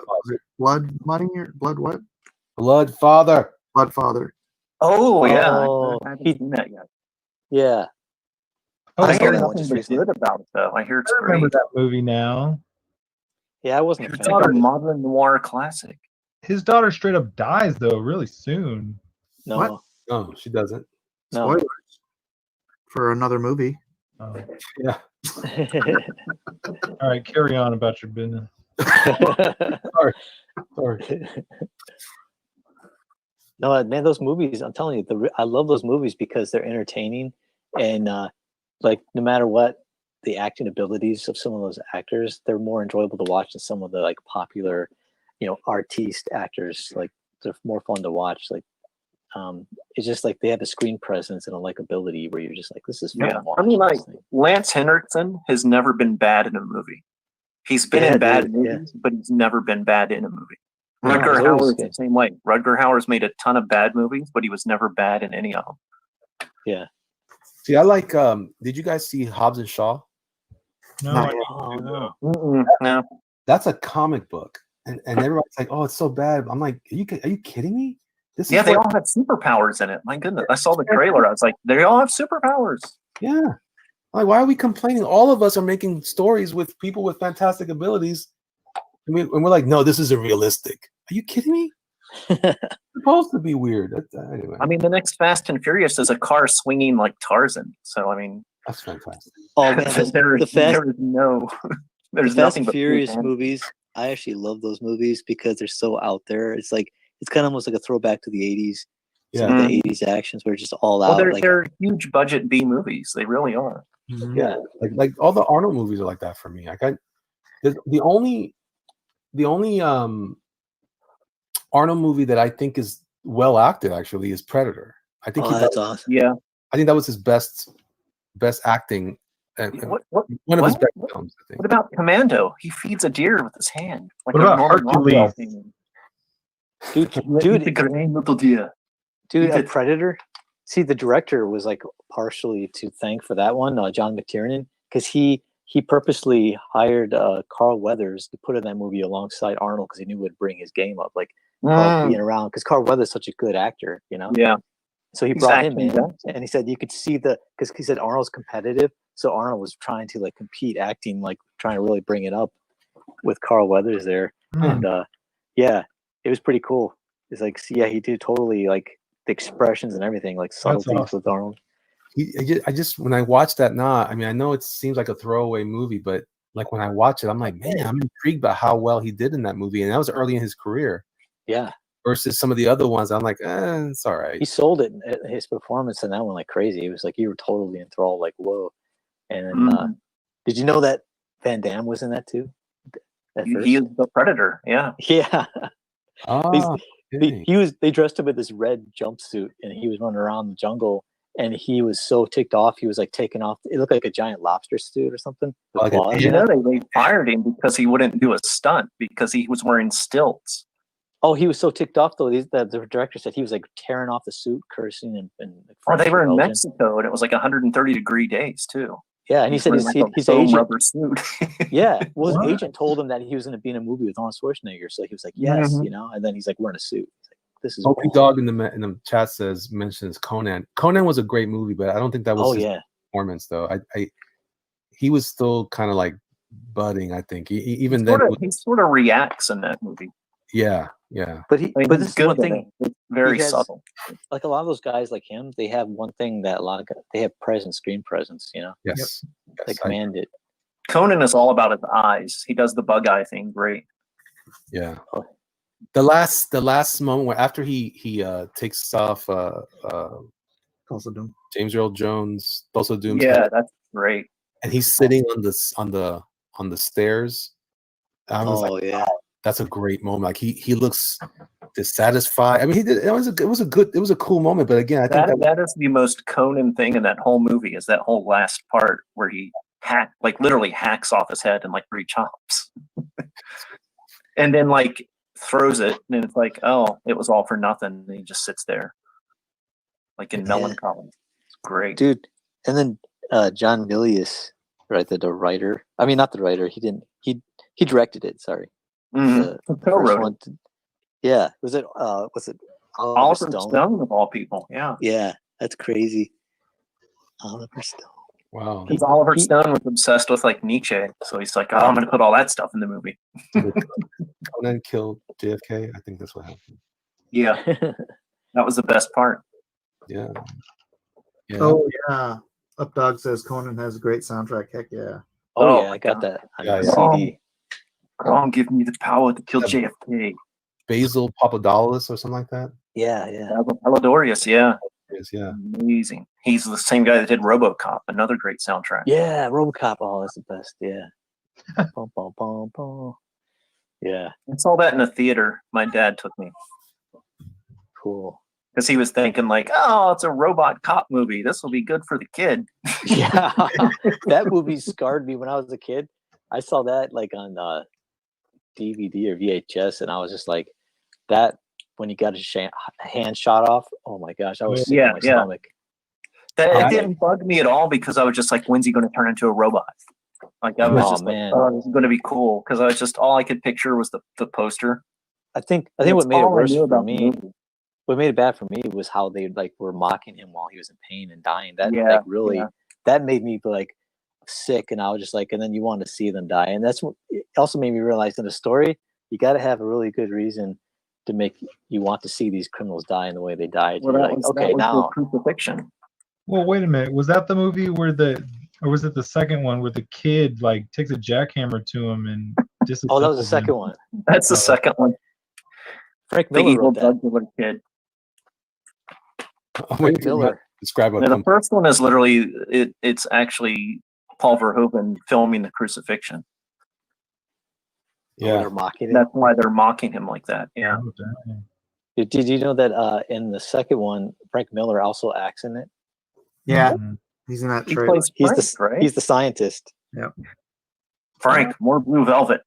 Blood Money or Blood what? Blood Father. Blood Father. Oh yeah, Oh, I haven't seen that yet. Yeah. Oh, I saw hear that one nothing just but recently. good about it though. I hear it's I remember great. that movie now. Yeah, I wasn't a It's fan. like a modern noir classic. His daughter straight up dies though, really soon. No. What? No, she doesn't. No. Spoilers for another movie. Oh. Yeah. All right, carry on about your business. Sorry. No, man, those movies, I'm telling you, I love those movies because they're entertaining and like no matter what the acting abilities of some of those actors, they're more enjoyable to watch than some of the like popular, artiste actors. Like they're more fun to watch. Like it's just like they have a screen presence and a likability where you're just like, this is fun Yeah, to watch. I mean, like this thing. Lance Henriksen has never been bad in a movie. He's been Yeah, in bad dude, yeah. movies, but he's never been bad in a movie. No, Rutger he's always Hauer's the good. same way. Rutger Hauer's made a ton of bad movies, but he was never bad in any of them. Yeah. See, I like. Did you guys see Hobbs and Shaw? No, Not I yet. Oh no. No. That's a comic book, and everybody's like, "Oh, it's so bad." I'm like, "Are you kidding me?" This Yeah, is they what- all had superpowers in it. My goodness, I saw the trailer. I was like, they all have superpowers. Yeah. Like, why are we complaining? All of us are making stories with people with fantastic abilities, and we're like, "No, this isn't realistic." Are you kidding me? It's supposed to be weird. Anyway, I mean, the next Fast and Furious is a car swinging like Tarzan. So I mean, that's fantastic. Oh man, there the is Fast no, there's Fast nothing and but Furious big movies, I actually love those movies because they're so out there. It's like it's kind of almost like a throwback to the '80s. Some of the '80s actions were just all Well, out. they're huge budget B movies. They really are. Yeah, like all the Arnold movies are like that for me. Like the only Arnold movie that I think is well acted actually is Predator. I think that's awesome. Yeah, I think that was his best acting. What One of his best films, I think. What about Commando? He feeds a deer with his hand. Like What a about Norman Hercules? Rockwell thing. Dude, the green little deer. Dude, a Predator. See, the director was like partially to thank for that one, John McTiernan, because he purposely hired Carl Weathers to put in that movie alongside Arnold because he knew it would bring his game up, like being around. Because Carl Weathers is such a good actor, Yeah. So he He's brought him acting in, best. and he said you could see because he said Arnold's competitive, so Arnold was trying to like compete, acting like trying to really bring it up with Carl Weathers there, and yeah, it was pretty cool. It's like, yeah, he did totally like the expressions and everything, like subtleties awesome. with Arnold. I just when I watch that now, I mean, I know it seems like a throwaway movie, but like when I watch it, I'm like, man, I'm intrigued by how well he did in that movie, and that was early in his career. Yeah. Versus some of the other ones, I'm like, it's all right. He sold it. His performance in that one like crazy. It was like you were totally enthralled, like whoa. And did you know that Van Damme was in that too? He is the Predator. Yeah. Yeah. Oh, They dressed him in this red jumpsuit, and he was running around the jungle. And he was so ticked off. He was like taking off. It looked like a giant lobster suit or something. Like they fired him because he wouldn't do a stunt because he was wearing stilts. Oh, he was so ticked off though. The director said he was like tearing off the suit, cursing and They were in Mexico, and it was like 130-degree days too. Yeah, and he said his agent rubber suit. Yeah, well, his agent told him that he was going to be in a movie with Arnold Schwarzenegger, so he was like, yes, and then he's like wearing a suit. He's like, this is. Opie Dog in the chat mentions Conan. Conan was a great movie, but I don't think that was his performance though. He was still kind of like budding. I think he sort of reacts in that movie. Yeah. But but this is one thing. It's very subtle. Like a lot of those guys like him, they have one thing that a lot of guys, they have screen presence. Yes. They command it. Conan is all about his eyes. He does the bug eye thing great. Yeah. The last moment where after he takes off Tulsa Doom. James Earl Jones, Tulsa Doom's head, that's great. And he's sitting on the stairs. I was like, wow, that's a great moment. Like he looks dissatisfied. I mean, he did. It was a cool moment. But again, I think that is the most Conan thing in that whole movie is that whole last part where he literally hacks off his head and like 3 chops, and then like throws it, and it's like, oh, it was all for nothing. And he just sits there, like in melancholy. It's great, dude. And then John Milius, right? The writer. I mean, not the writer. He didn't. He directed it. Sorry. The first co-wrote one. Yeah, was it Oliver Oliver Stone of all people. Yeah, Yeah, that's crazy. Oliver Stone. Wow. because Oliver Stone was obsessed with like Nietzsche, so he's like, "Oh, I'm going to put all that stuff in the movie." Conan killed JFK. I think that's what happened. Yeah, that was the best part. Yeah. Yeah. Oh yeah. Updog says Conan has a great soundtrack. Heck yeah. Oh, Oh yeah, my I got God. that on Yeah, the yeah. CD. Come on, give me the power to kill Yeah. JFK. Basil Papadopoulos or something like that. Yeah, yeah. Palladorius, yeah. Yes, yeah. Amazing. He's the same guy that did RoboCop, another great soundtrack. Yeah, RoboCop. Oh, that's the best. Yeah. Bum, bum, bum, bum. Yeah, I saw that in a theater. My dad took me cool. because he was thinking like, "Oh, it's a robot cop movie. This will be good for the kid." Yeah, that movie scarred me when I was a kid. I saw that like on DVD or VHS, and I was just like, that when he got his hand shot off. Oh my gosh, I was sick Yeah, to my yeah. stomach. That Yeah. it didn't bug me at all because I was just like, "When's he going to turn into a robot?" Like I was Oh, just man. like, "Oh, this is going to be cool," because I was just all I could picture was the poster. I think That's what made it all I worse knew for about the me. movie. What made it bad for me was how they like were mocking him while he was in pain and dying. That Yeah, like really yeah. that made me like sick, and I was just like, and then you want to see them die, and that's what it also made me realize in the story you got to have a really good reason to make you want to see these criminals die in the way they died. Well, You're that like, was, okay, that was now the crucifixion. Well, wait a minute. Was that the movie where or was it the second one where the kid like takes a jackhammer to him and oh, that was the disassembles second him? one. That's the Oh. second one. Frank The Miller evil wrote that. jugular kid. Oh, Frank wait, Miller. describe Now, the first one is literally it's actually Paul Verhoeven filming the crucifixion. Oh, Yeah. they're mocking it. That's why they're mocking him like that. Yeah. Oh, dang. Did you know that in the second one, Frank Miller also acts in it? Yeah. Mhm. He's in that He trailer. plays Frank, right? He's the scientist. Yep. Frank, more Blue Velvet.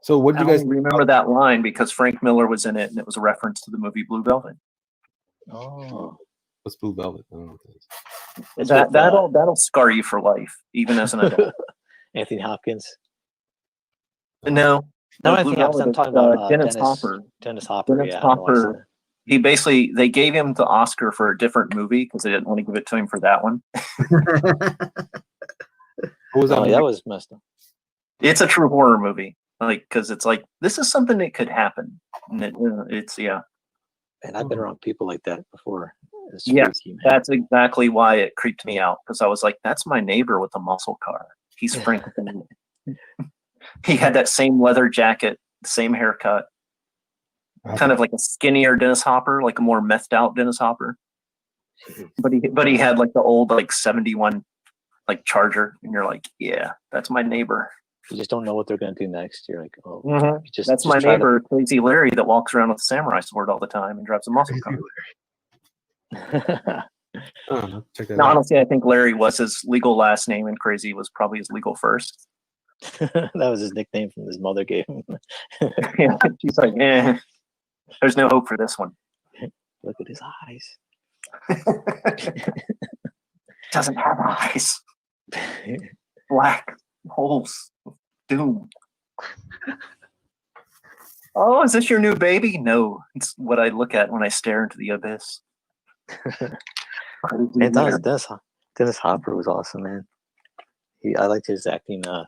So what do you I guys only remember that line because Frank Miller was in it, and it was a reference to the movie Blue Velvet. Oh, What's Blue Velvet? I don't know what that is. it's That with, that'll scar you for life, even as an adult. Anthony Hopkins. No, Not Blue Anthony Hopkins. I'm Velvet, talking about Dennis Hopper. Dennis Hopper. Dennis Yeah, I don't know why I said Hopper. He basically they gave him the Oscar for a different movie because they didn't want to give it to him for that one. What was that Oh, movie? that was messed up. It's a true horror movie, like because it's like this is something that could happen. And it's yeah. And I've been around people like that before. It's Yes, freaky, man. that's exactly why it creeped me out because I was like, "That's my neighbor with the muscle car. He's Frank." He had that same leather jacket, same haircut, kind of like a skinnier Dennis Hopper, like a more methed out Dennis Hopper. But he had like the old like 71 like Charger, and you're like, "Yeah, that's my neighbor." You just don't know what they're going to do next. You're like, oh, Mhm. just That's just my try to- neighbor, Crazy Larry, that walks around with a samurai sword all the time and drives a muscle car. Oh, check that No, out. honestly, I think Larry was his legal last name, and Crazy was probably his legal first. that was his nickname from his mother gave him. Yeah, she's like, there's no hope for this one. Look at his eyes. Doesn't have eyes. Black holes of doom. Oh, is this your new baby? No, it's what I look at when I stare into the abyss. Man, Dennis Hopper was awesome, man. I liked his acting. Did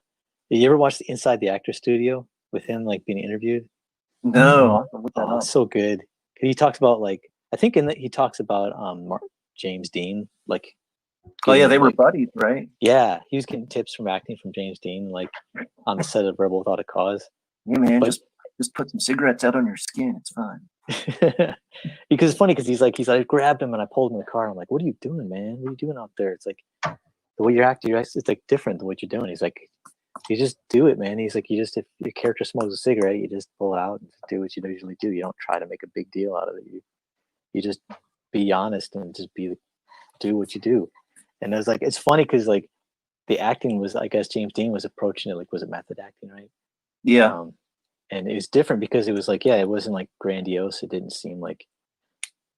you ever watch the Inside the Actor Studio with him, like being interviewed? No, I'll have to look that Oh, up. so good. He talks about like I think he talks about James Dean, like. Oh yeah, they were like, buddies, right? Yeah, he was getting tips from acting from James Dean, like on the set of Rebel Without a Cause. Yeah, man, But- just put some cigarettes out on your skin. It's fine. Because it's funny because he's like I grabbed him and I pulled him in the car. And I'm like, what are you doing, man? What are you doing out there? It's like the way you're acting, it's like different than what you're doing. He's like, you just do it, man. He's like, if your character smokes a cigarette, you just pull it out and do what you usually do. You don't try to make a big deal out of it. You just be honest and just do what you do. And it was like, it's funny because like the acting was, I guess James Dean was approaching it like, was it method acting, right? Yeah. And it was different because it was like, yeah, it wasn't like grandiose. It didn't seem like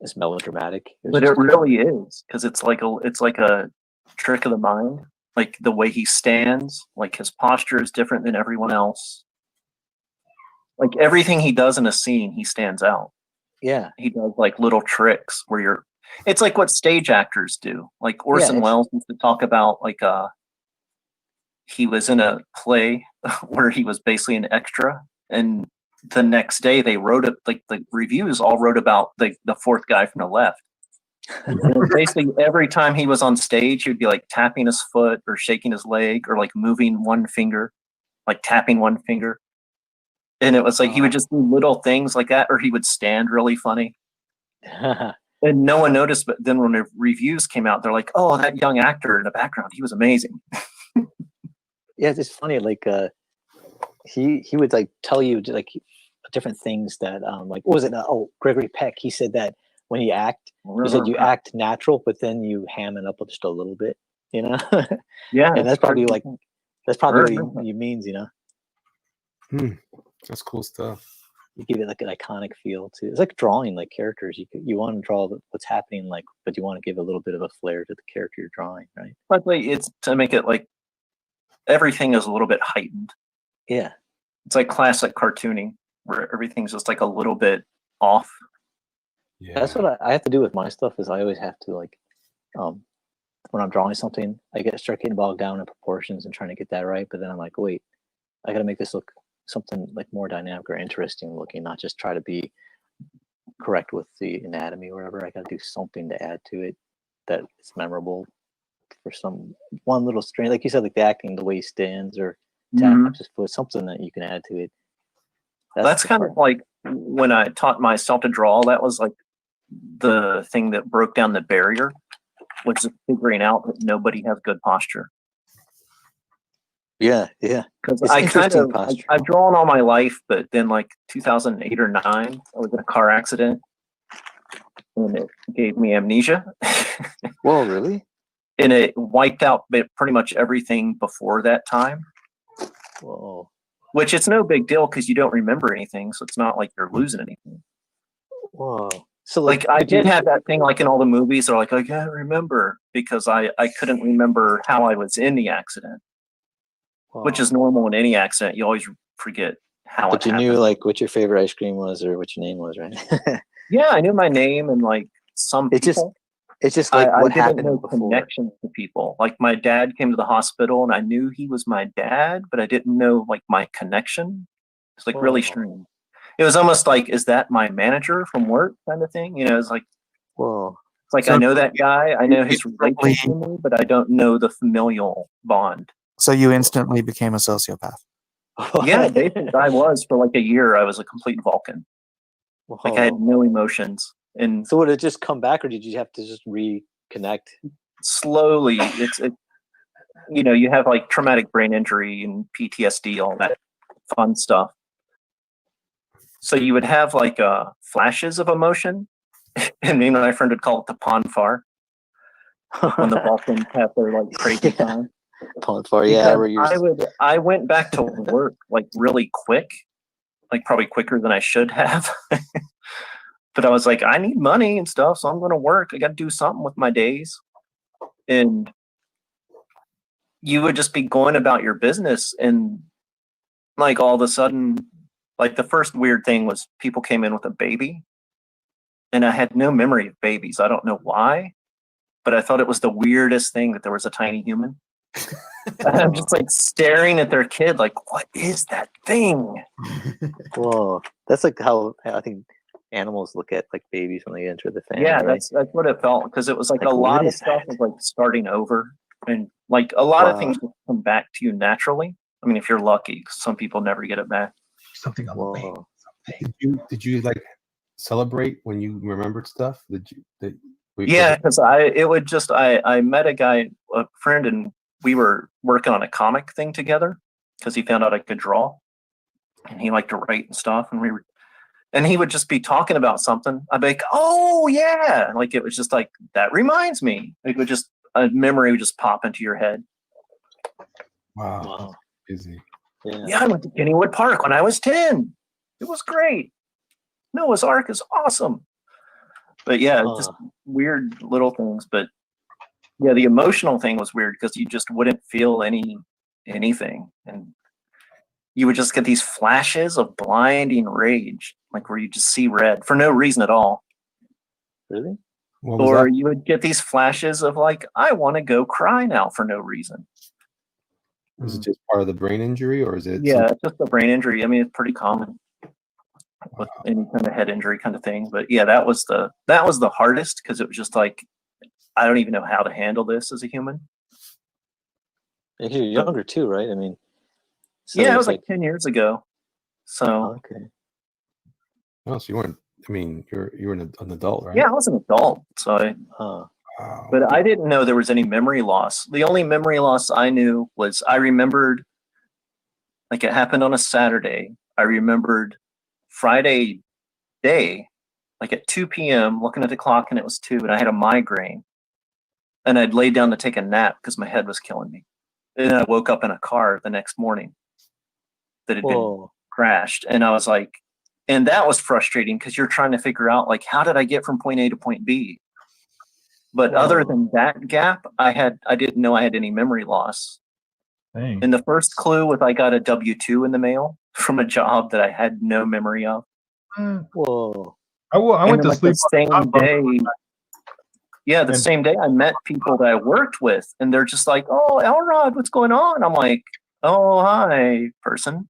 as melodramatic. But it really is because it's like a trick of the mind. like the way he stands, like his posture is different than everyone else. Like everything he does in a scene, he stands out. Yeah. He does like little tricks where it's like what stage actors do. Like Orson Welles used to talk about like he was in a play where he was basically an extra, and the next day they wrote it, like the reviews all wrote about the fourth guy from the left. And basically every time he was on stage, he would be like tapping his foot or shaking his leg or like moving one finger, like tapping one finger. And it was like he would just do little things like that, or he would stand really funny. And no one noticed, but then when the reviews came out, they're like, "Oh, that young actor in the background, he was amazing." Yeah, it's funny. Like he would like tell you like different things that like what was it? Gregory Peck. He said that when he he said you act natural, but then you ham it up just a little bit, you know. Yeah, and that's probably what he means, you know. That's cool stuff. You give it like an iconic feel too. It's like drawing like characters. You want to draw what's happening, like, but you want to give a little bit of a flair to the character you're drawing, right? Luckily, it's to make it like everything is a little bit heightened. Yeah, it's like classic cartooning where everything's just like a little bit off. Yeah, that's what I have to do with my stuff. Is I always have to like, when I'm drawing something, I start getting bogged down in proportions and trying to get that right. But then I'm like, wait, I got to make this look something like more dynamic or interesting looking, not just try to be correct with the anatomy or whatever. I got to do something to add to it that is memorable for one little strain, like you said, like the acting, the way he stands or taps his foot, something that you can add to it. That's kind of like when I taught myself to draw. That was like the thing that broke down the barrier, which is figuring out that nobody has good posture. Yeah, yeah. Because I've drawn all my life, but then like 2008 or 9, I was in a car accident, and it gave me amnesia. Whoa, really? And it wiped out pretty much everything before that time. Whoa. Which it's no big deal because you don't remember anything, so it's not like you're losing anything. Whoa. So like I did have that thing like in all the movies, they're like, I can't remember because I couldn't remember how I was in the accident. Which is normal in any accident. You always forget how but it happened. Knew like what your favorite ice cream was or what your name was, right? Yeah, I knew my name and like some people. It's just like what happened know before. Connections to people. Like my dad came to the hospital and I knew he was my dad, but I didn't know like my connection. It's like really strange. It was almost like, is that my manager from work kind of thing? You know, it's like, whoa. It's like, so I know that guy, I know his relationship to me, but I don't know the familial bond. So you instantly became a sociopath. Yeah, basically, I was for like a year. I was a complete Vulcan. Whoa. Like I had no emotions. And so would it just come back, or did you have to just reconnect? Slowly, you know, you have like traumatic brain injury and PTSD, all that fun stuff. So you would have like flashes of emotion, and me and my friend would call it the ponfar. When the Vulcans have their like crazy time. Ponfar, yeah. I went back to work like really quick, like probably quicker than I should have. But I was like, I need money and stuff, so I'm going to work. I got to do something with my days. And you would just be going about your business, and like all of a sudden, like the first weird thing was people came in with a baby, and I had no memory of babies. I don't know why, but I thought it was the weirdest thing that there was a tiny human. And I'm just like staring at their kid, like, what is that thing? Whoa, that's like how I think animals look at like babies when they enter the family. Yeah, right? that's what it felt, because it was like a lot of stuff was like starting over, and like a lot of things will come back to you naturally. I mean, if you're lucky, 'cause some people never get it back. Something on the way. Did you like celebrate when you remembered stuff? Yeah, because I met a friend, and we were working on a comic thing together because he found out I could draw, and he liked to write and stuff, and he would just be talking about something. I'd be like, oh yeah, like it was just like, that reminds me. It would just, a memory would just pop into your head. Wow. Busy. Yeah, I went to Kennywood Park when I was 10. It was great. Noah's Ark is awesome. But yeah, just weird little things. But Yeah, the emotional thing was weird because you just wouldn't feel anything, and you would just get these flashes of blinding rage, like where you just see red for no reason at all. Really? What was Or that? you would get these flashes of like, I want to go cry now for no reason. Is it just part of the brain injury, or is it? Yeah, it's just a brain injury. I mean, it's pretty common with any kind of head injury kind of thing. But yeah, that was the hardest because it was just like, I don't even know how to handle this as a human. And you're younger too, right? I mean, so Yeah, it it's was like 10 years ago. So okay. Oh, so you weren't. I mean, you're an adult, right? yeah, I was an adult. So but I didn't know there was any memory loss. The only memory loss I knew was I remembered, like it happened on a Saturday. I remembered Friday day, like at 2 p.m., looking at the clock and it was 2, and I had a migraine. And I'd laid down to take a nap because my head was killing me. And then I woke up in a car the next morning that had been crashed. And I was like, and that was frustrating because you're trying to figure out, like, how did I get from point A to point B? But other than that gap, I didn't know I had any memory loss. Dang. And the first clue was I got a W-2 in the mail from a job that I had no memory of. Whoa. I went to sleep the same day. Yeah, the same day I met people that I worked with, and they're just like, "Oh, Elrod, what's going on?" I'm like, "Oh, hi, person."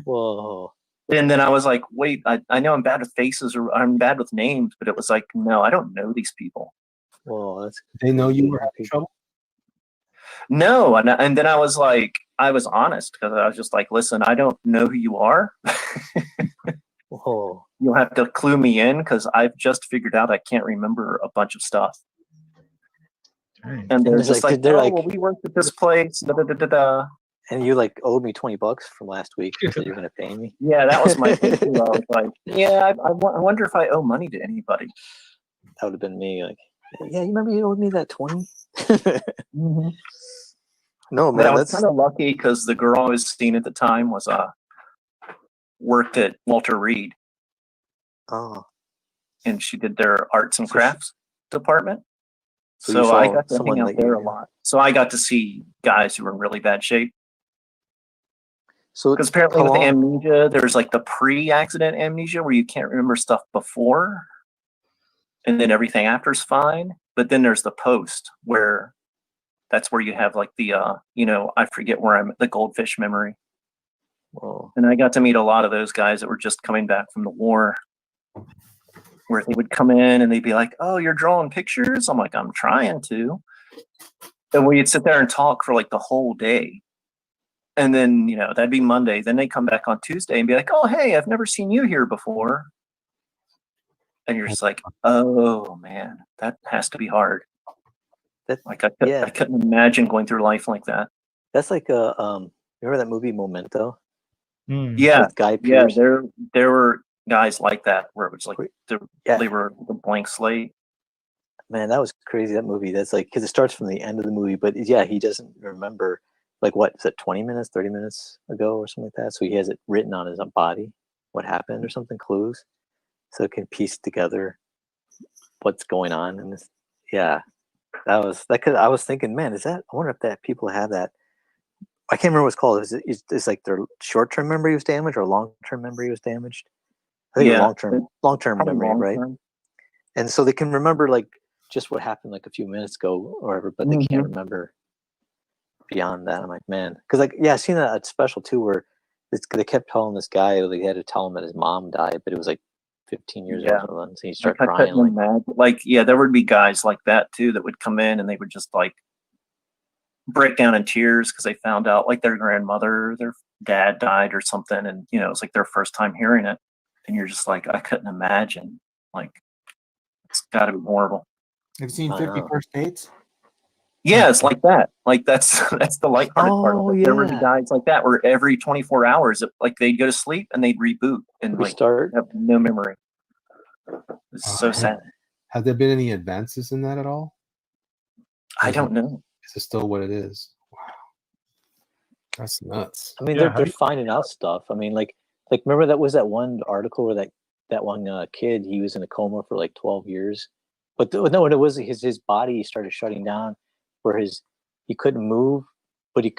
Whoa. And then I was like, "Wait, I know I'm bad with faces or I'm bad with names," but it was like, "No, I don't know these people." Whoa, that's They know you were having trouble. No, and then I was like, I was honest because I was just like, "Listen, I don't know who you are. Whoa. You'll have to clue me in because I've just figured out I can't remember a bunch of stuff." Dang. And they're it's just like, they're "Oh, like, well, we worked at this place." Da, da, da, da, da. and you like owed me $20 from last week. You said you're gonna pay me. Yeah, that was my thing too. I was like, yeah, I wonder if I owe money to anybody. That would have been me. Like, yeah, you remember you owed me that 20? No, But I man, was that's kind of lucky because the girl I was seeing at the time was worked at Walter Reed, and she did their arts and crafts department. So you So I saw got to hang someone out that there you a lot. So I got to see guys who were in really bad shape. So Because apparently how with long? amnesia, there's like the pre-accident amnesia where you can't remember stuff before, and then everything after is fine. But then there's the post where that's where you have like the I forget where I'm the goldfish memory. Whoa. And I got to meet a lot of those guys that were just coming back from the war, where they would come in and they'd be like, "Oh, you're drawing pictures?" I'm like, "I'm trying to." And we'd sit there and talk for like the whole day. And then, that'd be Monday. Then they come back on Tuesday and be like, "Oh, hey, I've never seen you here before." And you're just like, "Oh man, that has to be hard." Like I couldn't imagine going through life like that. That's like remember that movie Memento? Yeah, With Guy yeah. Pearce? There were guys like that where it was like they were the blank slate. Man, that was crazy. That movie. That's like because it starts from the end of the movie, but yeah, he doesn't remember. Like what is it? 20 minutes, 30 minutes ago, or something like that. So he has it written on his body, what happened, or something, clues, so it can piece together what's going on. And this, yeah, that was that. Cause I was thinking, man, is that? I wonder if that people have that. I can't remember what it's called. It's like their short-term memory was damaged or long-term memory was damaged. I think long-term memory, right? And so they can remember like just what happened like a few minutes ago or whatever, but they can't remember beyond that. I'm like, man, because like I seen a special too where they kept telling this guy they had to tell him that his mom died, but it was like 15 years old, and so he started crying. There would be guys like that too that would come in and they would just like break down in tears because they found out like their grandmother, their dad died or something, and it's like their first time hearing it, and you're just like, I couldn't imagine. Like, it's got to be horrible. Have you seen 50 First Dates? Yeah, it's like that. Like that's the lighthearted part of it. There would be guys like that where every 24 hours, like they'd go to sleep and they'd reboot and restart, have no memory. It's so sad. Have there been any advances in that at all? I don't know. Is it still what it is? Wow, that's nuts. I mean, they're finding out stuff. I mean, like remember that one article where that one kid, he was in a coma for like 12 years, But no, it was his body started shutting down, where he couldn't move, but he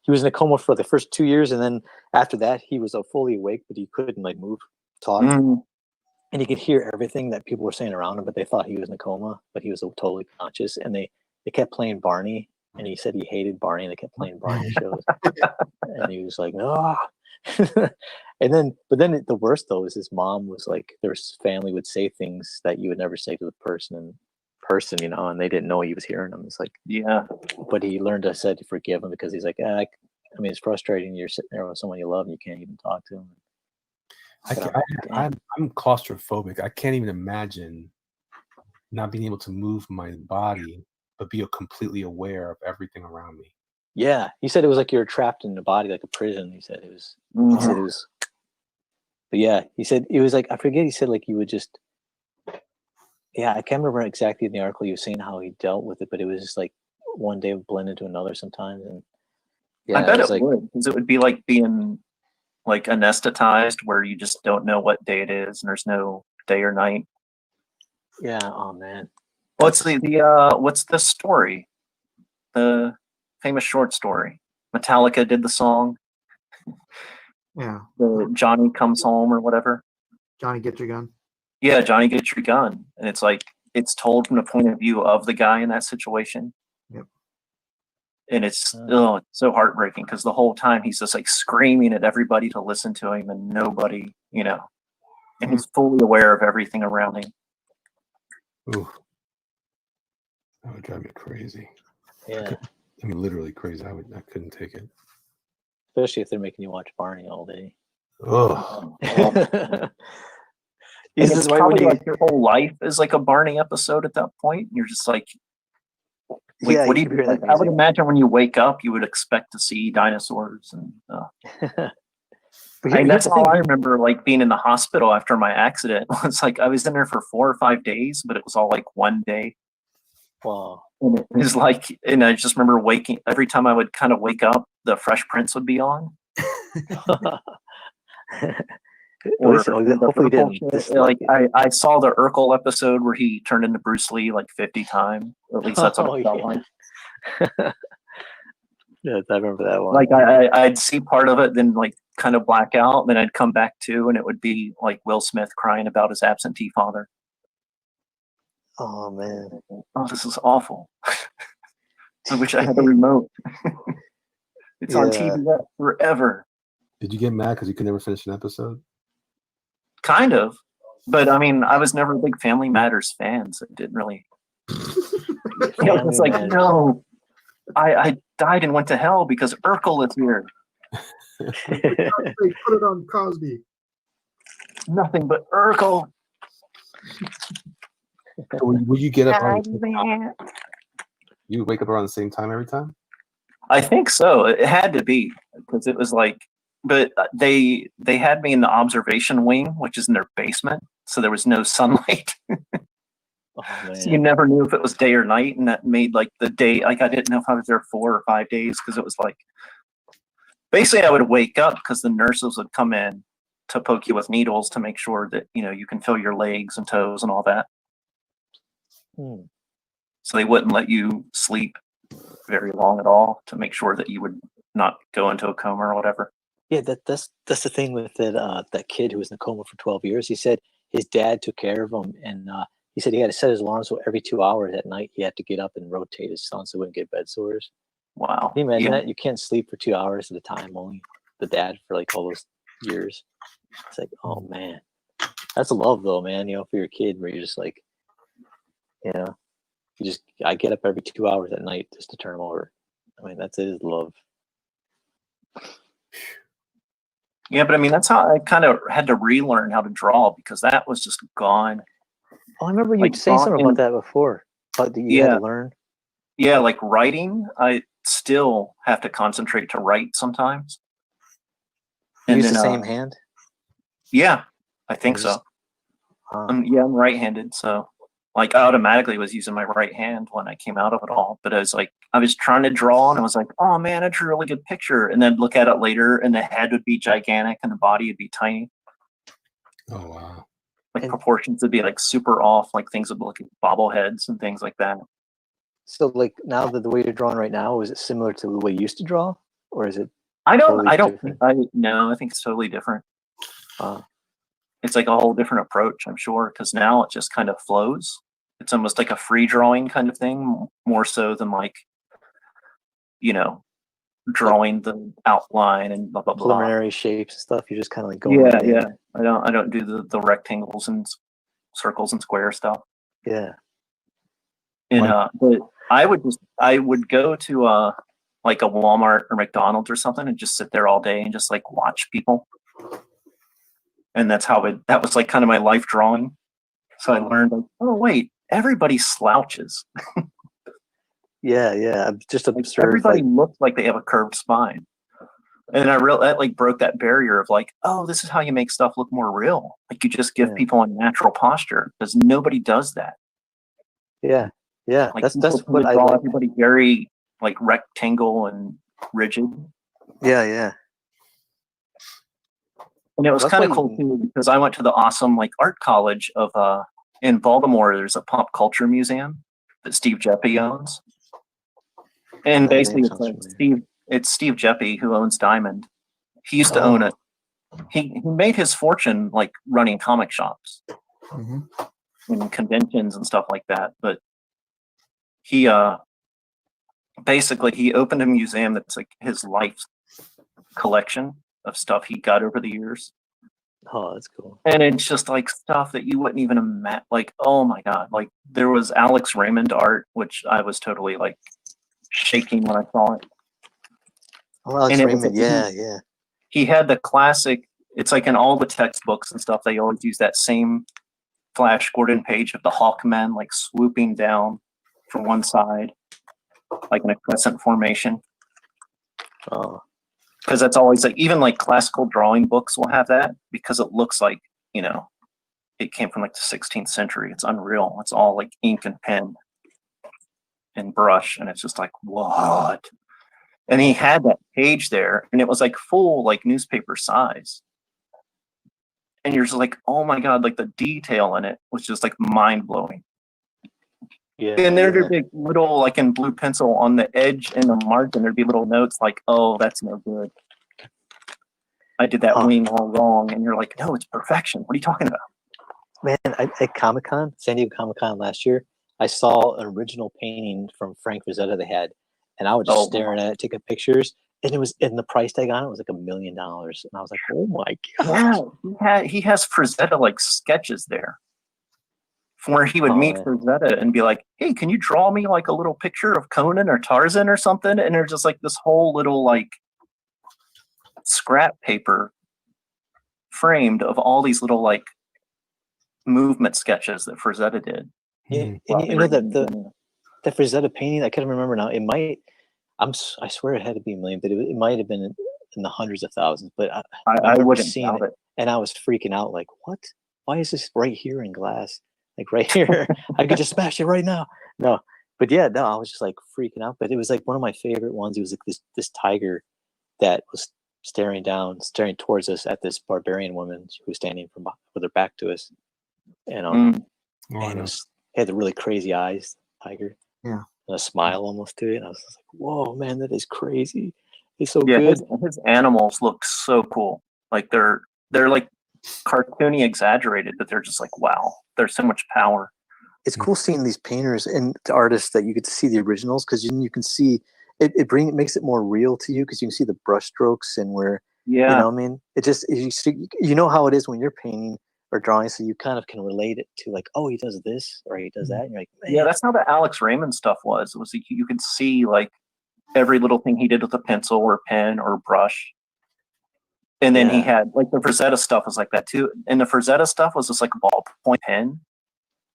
was in a coma for the first 2 years, and then after that he was fully awake, but he couldn't like move, talk, and he could hear everything that people were saying around him, but they thought he was in a coma, but he was totally conscious, and they kept playing Barney, and he said he hated Barney, and they kept playing Barney shows, and he was like, no. But then the worst though is his mom was like, their family would say things that you would never say to the person, and they didn't know he was hearing them. It's like, yeah. But he learned to say to forgive him, because he's like, I mean, it's frustrating. You're sitting there with someone you love and you can't even talk to him. I'm claustrophobic. I can't even imagine not being able to move my body, but be completely aware of everything around me. Yeah, he said it was like you were trapped in the body, like a prison. He said it was. He said it was. But yeah, he said it was like, I forget. He said like you would just. Yeah, I can't remember exactly in the article you were saying how he dealt with it, but it was just like one day would blend into another sometimes, and yeah, I bet it like, would, because it would be like being like anesthetized, where you just don't know what day it is, and there's no day or night. Yeah. Oh man. What's what's the story? The famous short story. Metallica did the song. Yeah. The Johnny Comes Home or whatever. Johnny, get your gun. Yeah, Johnny, get your gun. And it's like, it's told from the point of view of the guy in that situation. Yep. And it's so heartbreaking, because the whole time he's just like screaming at everybody to listen to him, and nobody, and he's fully aware of everything around him. Ooh. That would drive me crazy. Yeah. I mean, literally crazy. I couldn't take it. Especially if they're making you watch Barney all day. Oh. It's probably like your whole life is like a Barney episode at that point. You're just like, what do you do? Like, I would imagine when you wake up, you would expect to see dinosaurs and. That's all I remember, like being in the hospital after my accident. It's like I was in there for 4 or 5 days, but it was all like one day. Wow. And it was like, and I just remember waking every time I would kind of wake up, the Fresh Prince would be on. Hopefully didn't. Like I saw the Urkel episode where he turned into Bruce Lee like 50 times. At least that's what it felt like. Yeah, I remember that one. Like I'd see part of it, then like kind of black out, then I'd come back to, and it would be like Will Smith crying about his absentee father. Oh man. Oh, this is awful. I wish I had the remote. It's on TV forever. Did you get mad because you could never finish an episode? Kind of. But I mean, I was never a big Family Matters fan, so it didn't really. It's like, no, I died and went to hell because Urkel is here. They put it on Cosby. Nothing but Urkel. Would you get up? You wake up around the same time every time? I think so. It had to be, because it was like, but they had me in the observation wing, which is in their basement, so there was no sunlight. So you never knew if it was day or night, and that made like the day, like I didn't know if I was there 4 or 5 days, because it was like, basically I would wake up because the nurses would come in to poke you with needles to make sure that, you can feel your legs and toes and all that. So they wouldn't let you sleep very long at all, to make sure that you would not go into a coma or whatever. Yeah, that's the thing with that kid who was in a coma for 12 years. He said his dad took care of him, and he said he had to set his alarm so every 2 hours at night he had to get up and rotate his son so he wouldn't get bed sores. Wow. Can you imagine that? You can't sleep for 2 hours at a time, only the dad for like all those years. It's like, oh man, that's a love though, man. For your kid, where you're just like, I get up every 2 hours at night just to turn him over. I mean, that's his love. Yeah, but I mean, that's how I kind of had to relearn how to draw, because that was just gone. Oh, I remember you saying something about that before. But you had to learn. Yeah, like writing, I still have to concentrate to write sometimes. You use the same hand? Yeah, I think so. I'm right-handed, so like I automatically was using my right hand when I came out of it all. But I was trying to draw, and I was like, oh man, I drew a really good picture. And then look at it later, and the head would be gigantic and the body would be tiny. Oh wow. Like proportions would be like super off, like things would look like bobbleheads and things like that. So like now that the way you're drawing right now, is it similar to the way you used to draw, or is it? I totally don't different? no, I think it's totally different. It's like a whole different approach, I'm sure, because now it just kind of flows. It's almost like a free drawing kind of thing, more so than like, you know, drawing the outline and blah blah blah. Preliminary shapes and stuff. You just kind of like go. Yeah. I don't do the rectangles and circles and square stuff. Yeah. And but I would go to like a Walmart or McDonald's or something and just sit there all day and just like watch people. And that was like kind of my life drawing. So I learned like, oh wait, everybody slouches. Yeah. Just observe. Everybody looks like they have a curved spine. And that like broke that barrier of like, oh, this is how you make stuff look more real. Like you just give people a natural posture, because nobody does that. Yeah. Like that's what I like. Everybody very like rectangle and rigid. Yeah. And it was kind of cool too, because I went to the awesome like art college of in Baltimore. There's a pop culture museum that Steve Jeppy owns, and basically it's like Steve Jeppy who owns Diamond. He used to own it. He made his fortune like running comic shops and conventions and stuff like that. But he basically he opened a museum that's like his life collection of stuff he got over the years. Oh, that's cool. And it's just like stuff that you wouldn't even imagine. Like, oh my god! Like there was Alex Raymond art, which I was totally like shaking when I saw it. Oh, Alex Raymond, yeah. He had the classic. It's like in all the textbooks and stuff. They always use that same Flash Gordon page of the Hawkmen like swooping down from one side, like in a crescent formation. Oh. Because that's always like, even like classical drawing books will have that, because it looks like, you know, it came from like the 16th century. It's unreal. It's all like ink and pen and brush, and it's just like, what? And he had that page there, and it was like full like newspaper size. And you're just like, oh my god, like the detail in it was just like mind blowing. Yeah. And there'd be little, like in blue pencil on the edge and the margin, there'd be little notes like, oh, that's no good. I did that wing all wrong. And you're like, no, it's perfection. What are you talking about? Man, at Comic-Con, San Diego Comic-Con last year, I saw an original painting from Frank Frazetta they had. And I was just staring at it, taking pictures. And it was, and the price tag on it was like $1 million. And I was like, oh my god. Yeah, he has Frazetta like sketches there, where he would meet Frazetta and be like, hey, can you draw me like a little picture of Conan or Tarzan or something? And there's just like this whole little like scrap paper framed of all these little like movement sketches that Frazetta did. Yeah, and you know that the Frazetta painting, I can't remember now. It might, I swear it had to be $1 million, but it might have been in the hundreds of thousands. But I wouldn't seen doubt it. And I was freaking out like, what? Why is this right here in glass? Like right here, I could just smash it right now. No, but yeah, no, I was just like freaking out. But it was like one of my favorite ones. It was like this tiger that was staring towards us at this barbarian woman who was standing with her back to us, and and it had the really crazy eyes, tiger. Yeah, and a smile almost to it. And I was just like, whoa, man, that is crazy. It's so good. His animals look so cool. Like they're like cartoony, exaggerated, but they're just like, wow, there's so much power. It's cool seeing these painters and the artists that you get to see the originals, because you can see it makes it more real to you, because you can see the brush strokes and where you know what I mean. It just you know how it is when you're painting or drawing, so you kind of can relate it to like, oh, he does this or he does that, and you're like, man. Yeah, that's how the Alex Raymond stuff was. It was like, you could see like every little thing he did with a pencil or pen or brush. And then he had like the Frazetta stuff was like that too. And the Frazetta stuff was just like a ballpoint pen.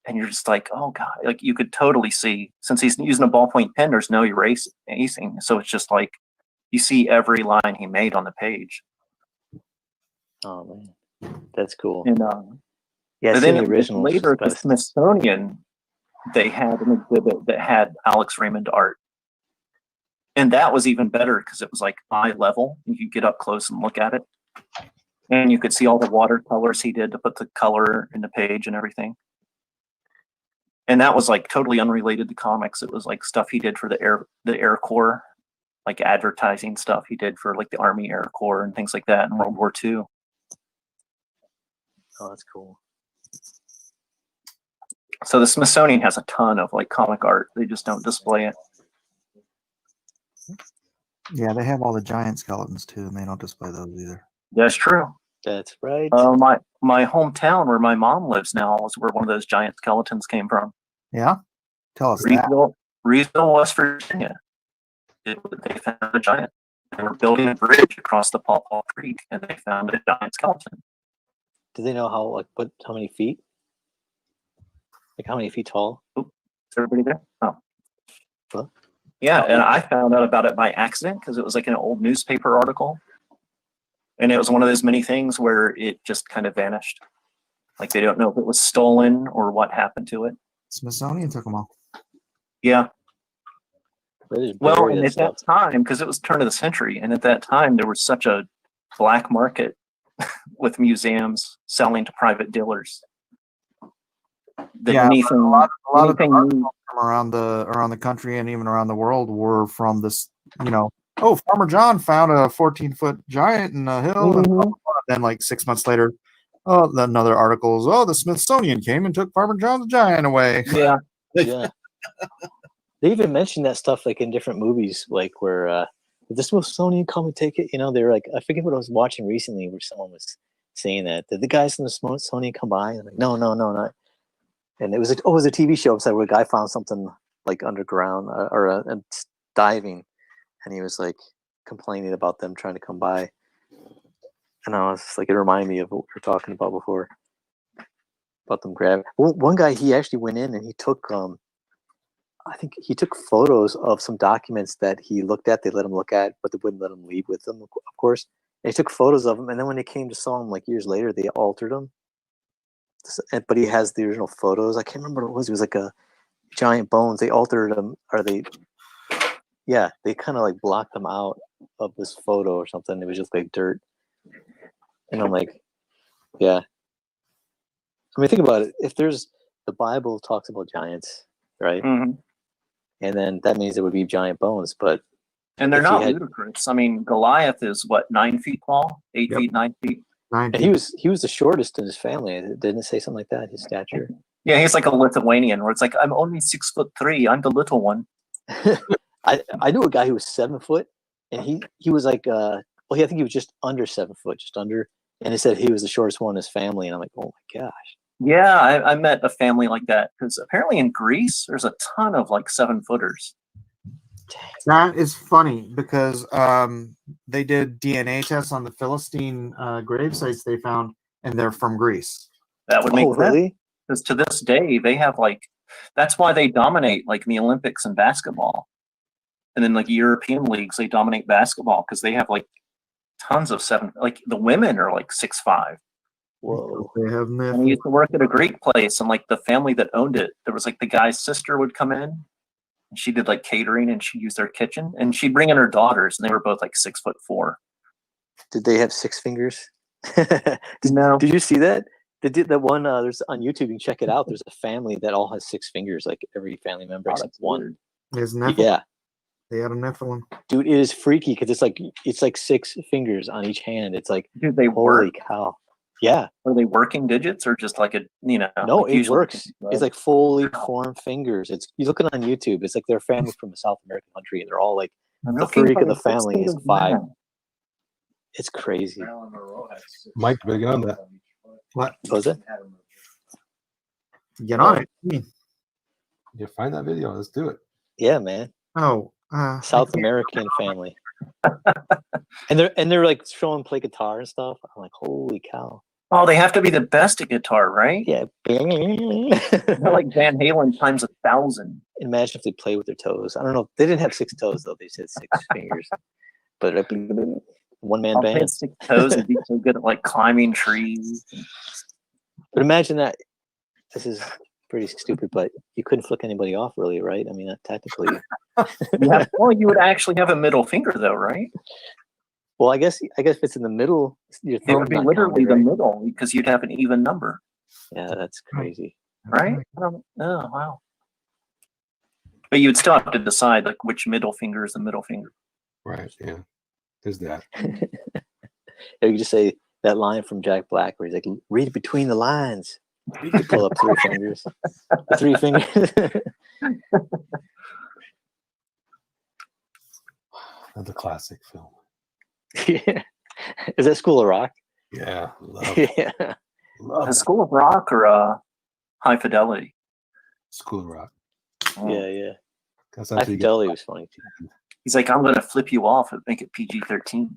And you're just like, oh god, like you could totally see, since he's using a ballpoint pen, there's no erasing. So it's just like you see every line he made on the page. Oh man, that's cool. And yeah, then the original later at the Smithsonian, they had an exhibit that had Alex Raymond art. And that was even better because it was like eye level. You could get up close and look at it. And you could see all the watercolors he did to put the color in the page and everything. And that was like totally unrelated to comics. It was like stuff he did for the Air Corps, like advertising stuff he did for like the Army Air Corps and things like that in World War II. Oh, that's cool. So the Smithsonian has a ton of like comic art. They just don't display it. Yeah, they have all the giant skeletons too, and they don't display those either. That's true. That's right. My hometown where my mom lives now is where one of those giant skeletons came from. Yeah? Tell us that. Reedville, West Virginia. They found a giant. They were building a bridge across the Paw Paw Creek, and they found a giant skeleton. Do they know how many feet? Like how many feet tall? Is everybody there? Oh. What? Yeah, and I found out about it by accident because it was like an old newspaper article. And it was one of those many things where it just kind of vanished. Like they don't know if it was stolen or what happened to it. Smithsonian took them all. Yeah. Well, and and at that time, because it was turn of the century, and at that time there was such a black market with museums selling to private dealers. That anything, a lot of anything articles from around the country and even around the world were from this, oh, Farmer John found a 14-foot giant in a hill, Mm-hmm. and then like 6 months later, another article is, the Smithsonian came and took Farmer John's giant away. Yeah. Yeah. They even mentioned that stuff like in different movies, like where did the Smithsonian come and take it? They were like, I forget what I was watching recently where someone was saying that. Did the guys from the Smithsonian come by? And I'm like, no, not. And it was it was a TV show where a guy found something like underground or diving, and he was like complaining about them trying to come by. And I was just like, it reminded me of what we were talking about before about them grabbing. One guy, he actually went in and he took I think he took photos of some documents that he looked at. They let him look at, but they wouldn't let him leave with them, of course. And he took photos of them, and then when they came to sell them like years later, they altered them. But he has the original photos. I can't remember what it was. It was like a giant bones. They altered them, or they kind of like blocked them out of this photo or something. It was just like dirt. And I'm like, yeah. I mean, think about it. If there's the Bible talks about giants, right? Mm-hmm. And then that means it would be giant bones, and they're not ludicrous. I mean, Goliath is what, 9 feet tall, 8 feet, 9 feet. And he was the shortest in his family. Didn't it say something like that? His stature. Yeah, he's like a Lithuanian, where it's like, I'm only 6'3". I'm the little one. I knew a guy who was 7 foot, and he was like, I think he was just under 7 foot, just under. And he said he was the shortest one in his family, and I'm like, oh my gosh. Yeah, I met a family like that because apparently in Greece there's a ton of like 7-footers. That is funny because they did DNA tests on the Philistine grave sites they found, and they're from Greece. That would make sense. Really? Because to this day they have that's why they dominate like in the Olympics and basketball, and then like European leagues they dominate basketball because they have like tons of 7. Like the women are like 6'5". Whoa! They have And we used to work at a Greek place, and like the family that owned it, there was like the guy's sister would come in, and she did like catering, and she used their kitchen, and she'd bring in her daughters, and they were both like 6'4". Did they have 6 fingers? No. Did you see that? They did that one. There's on YouTube. You can check it out. There's a family that all has 6 fingers, like every family member except one. Is Nephilim? Yeah, They had a Nephilim. dude, it is freaky because it's like 6 fingers on each hand. It's like, Dude, they holy work. cow! Yeah, Are they working digits or just like a no, like it usually- works. It's like fully formed fingers. You look it on YouTube. It's like they're family from a South American country, and they're all like I'm the looking freak for of the the family is 6 5. man. It's crazy. Mike, better get on that. What? What was it? Get on it. Yeah, find that video. Let's do it. Yeah, man. Oh, South American family. And they're like showing play guitar and stuff. I'm like, holy cow. Oh, they have to be the best at guitar, right? Yeah. They're like Van Halen times 1,000. Imagine if they play with their toes. I don't know. They didn't have 6 toes though. They said 6 fingers. But one man I'll play band. 6 toes and be so good at like climbing trees. But imagine that. This is pretty stupid, but you couldn't flick anybody off, really, right? I mean, technically. Well, you would actually have a middle finger, though, right? Well, I guess if it's in the middle, your It would thumb's be not literally counted, the right? middle because you'd have an even number, Yeah, that's crazy. right? Oh wow. But you would still have to decide like which middle finger is the middle finger. Right. Yeah. There's that. You could just say that line from Jack Black where he's like, "Read between the lines." You could pull up 3 fingers. The 3 fingers. Another classic film. Yeah. Is that School of Rock? Yeah. Love it. Yeah. Love A it. School of Rock or High Fidelity? School of Rock. Yeah. That's High after you get Fidelity was funny too. He's like, I'm going to flip you off and make it PG-13.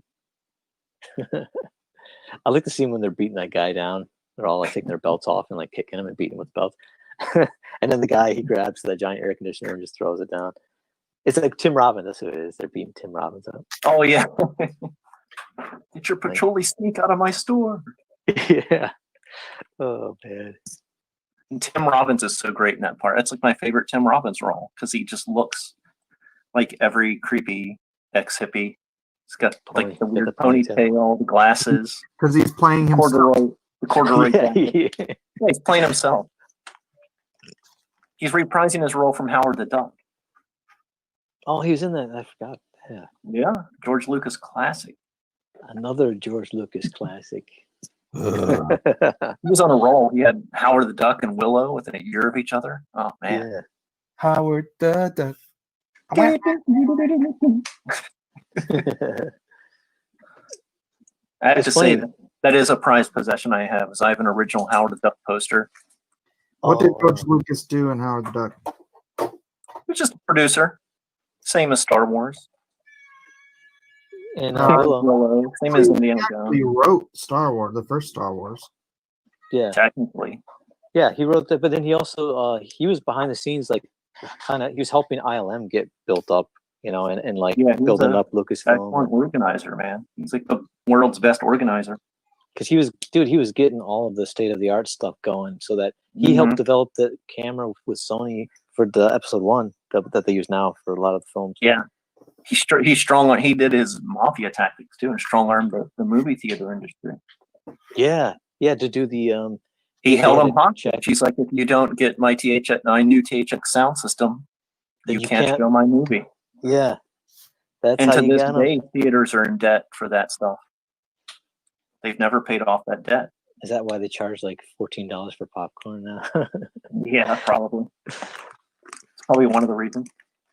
I like to see when they're beating that guy down. They're all like taking their belts off and like kicking him and beating him with belts. And then the guy, he grabs that giant air conditioner and just throws it down. It's like Tim Robbins. That's who it is. They're beating Tim Robbins up. Oh, yeah. Get your patchouli sneak out of my store. Yeah. Oh, man. And Tim Robbins is so great in that part. That's like my favorite Tim Robbins role because he just looks like every creepy ex-hippie. He's got like the weird ponytail, the glasses. Because he's playing himself. The corduroy Yeah, jacket. Yeah, he's playing himself. He's reprising his role from Howard the Duck. Oh, he was in that. I forgot. Yeah. Yeah, George Lucas classic. Another George Lucas classic. He was on a roll. He had Howard the Duck and Willow within a year of each other. Oh, man. Yeah. Howard the Duck. I have It's to say funny. that is a prized possession I have. Is I have an original Howard the Duck poster. What did George Lucas do in Howard the Duck? He's just a producer, same as Star Wars. And Willow, same as Indiana He Jones. wrote Star Wars, the first Star Wars. Yeah. Technically, Yeah, he wrote that, but then he also he was behind the scenes, like he was helping ILM get built up, and like yeah, he's building a up Lucasfilm. excellent organizer, man. He's like the world's best organizer. Because he was getting all of the state of the art stuff going, so that he helped develop the camera with Sony for the episode 1 that they use now for a lot of the films. Yeah, he's strong on. He did his mafia tactics too, and strong armed the movie theater industry. Yeah, to do the He held him hostage. He's like, if you don't get my new THX sound system, then you can't show my movie. Yeah, that's And how to you this got him. day, theaters are in debt for that stuff. They've never paid off that debt. Is that why they charge like $14 for popcorn now? Yeah, probably. It's probably one of the reasons.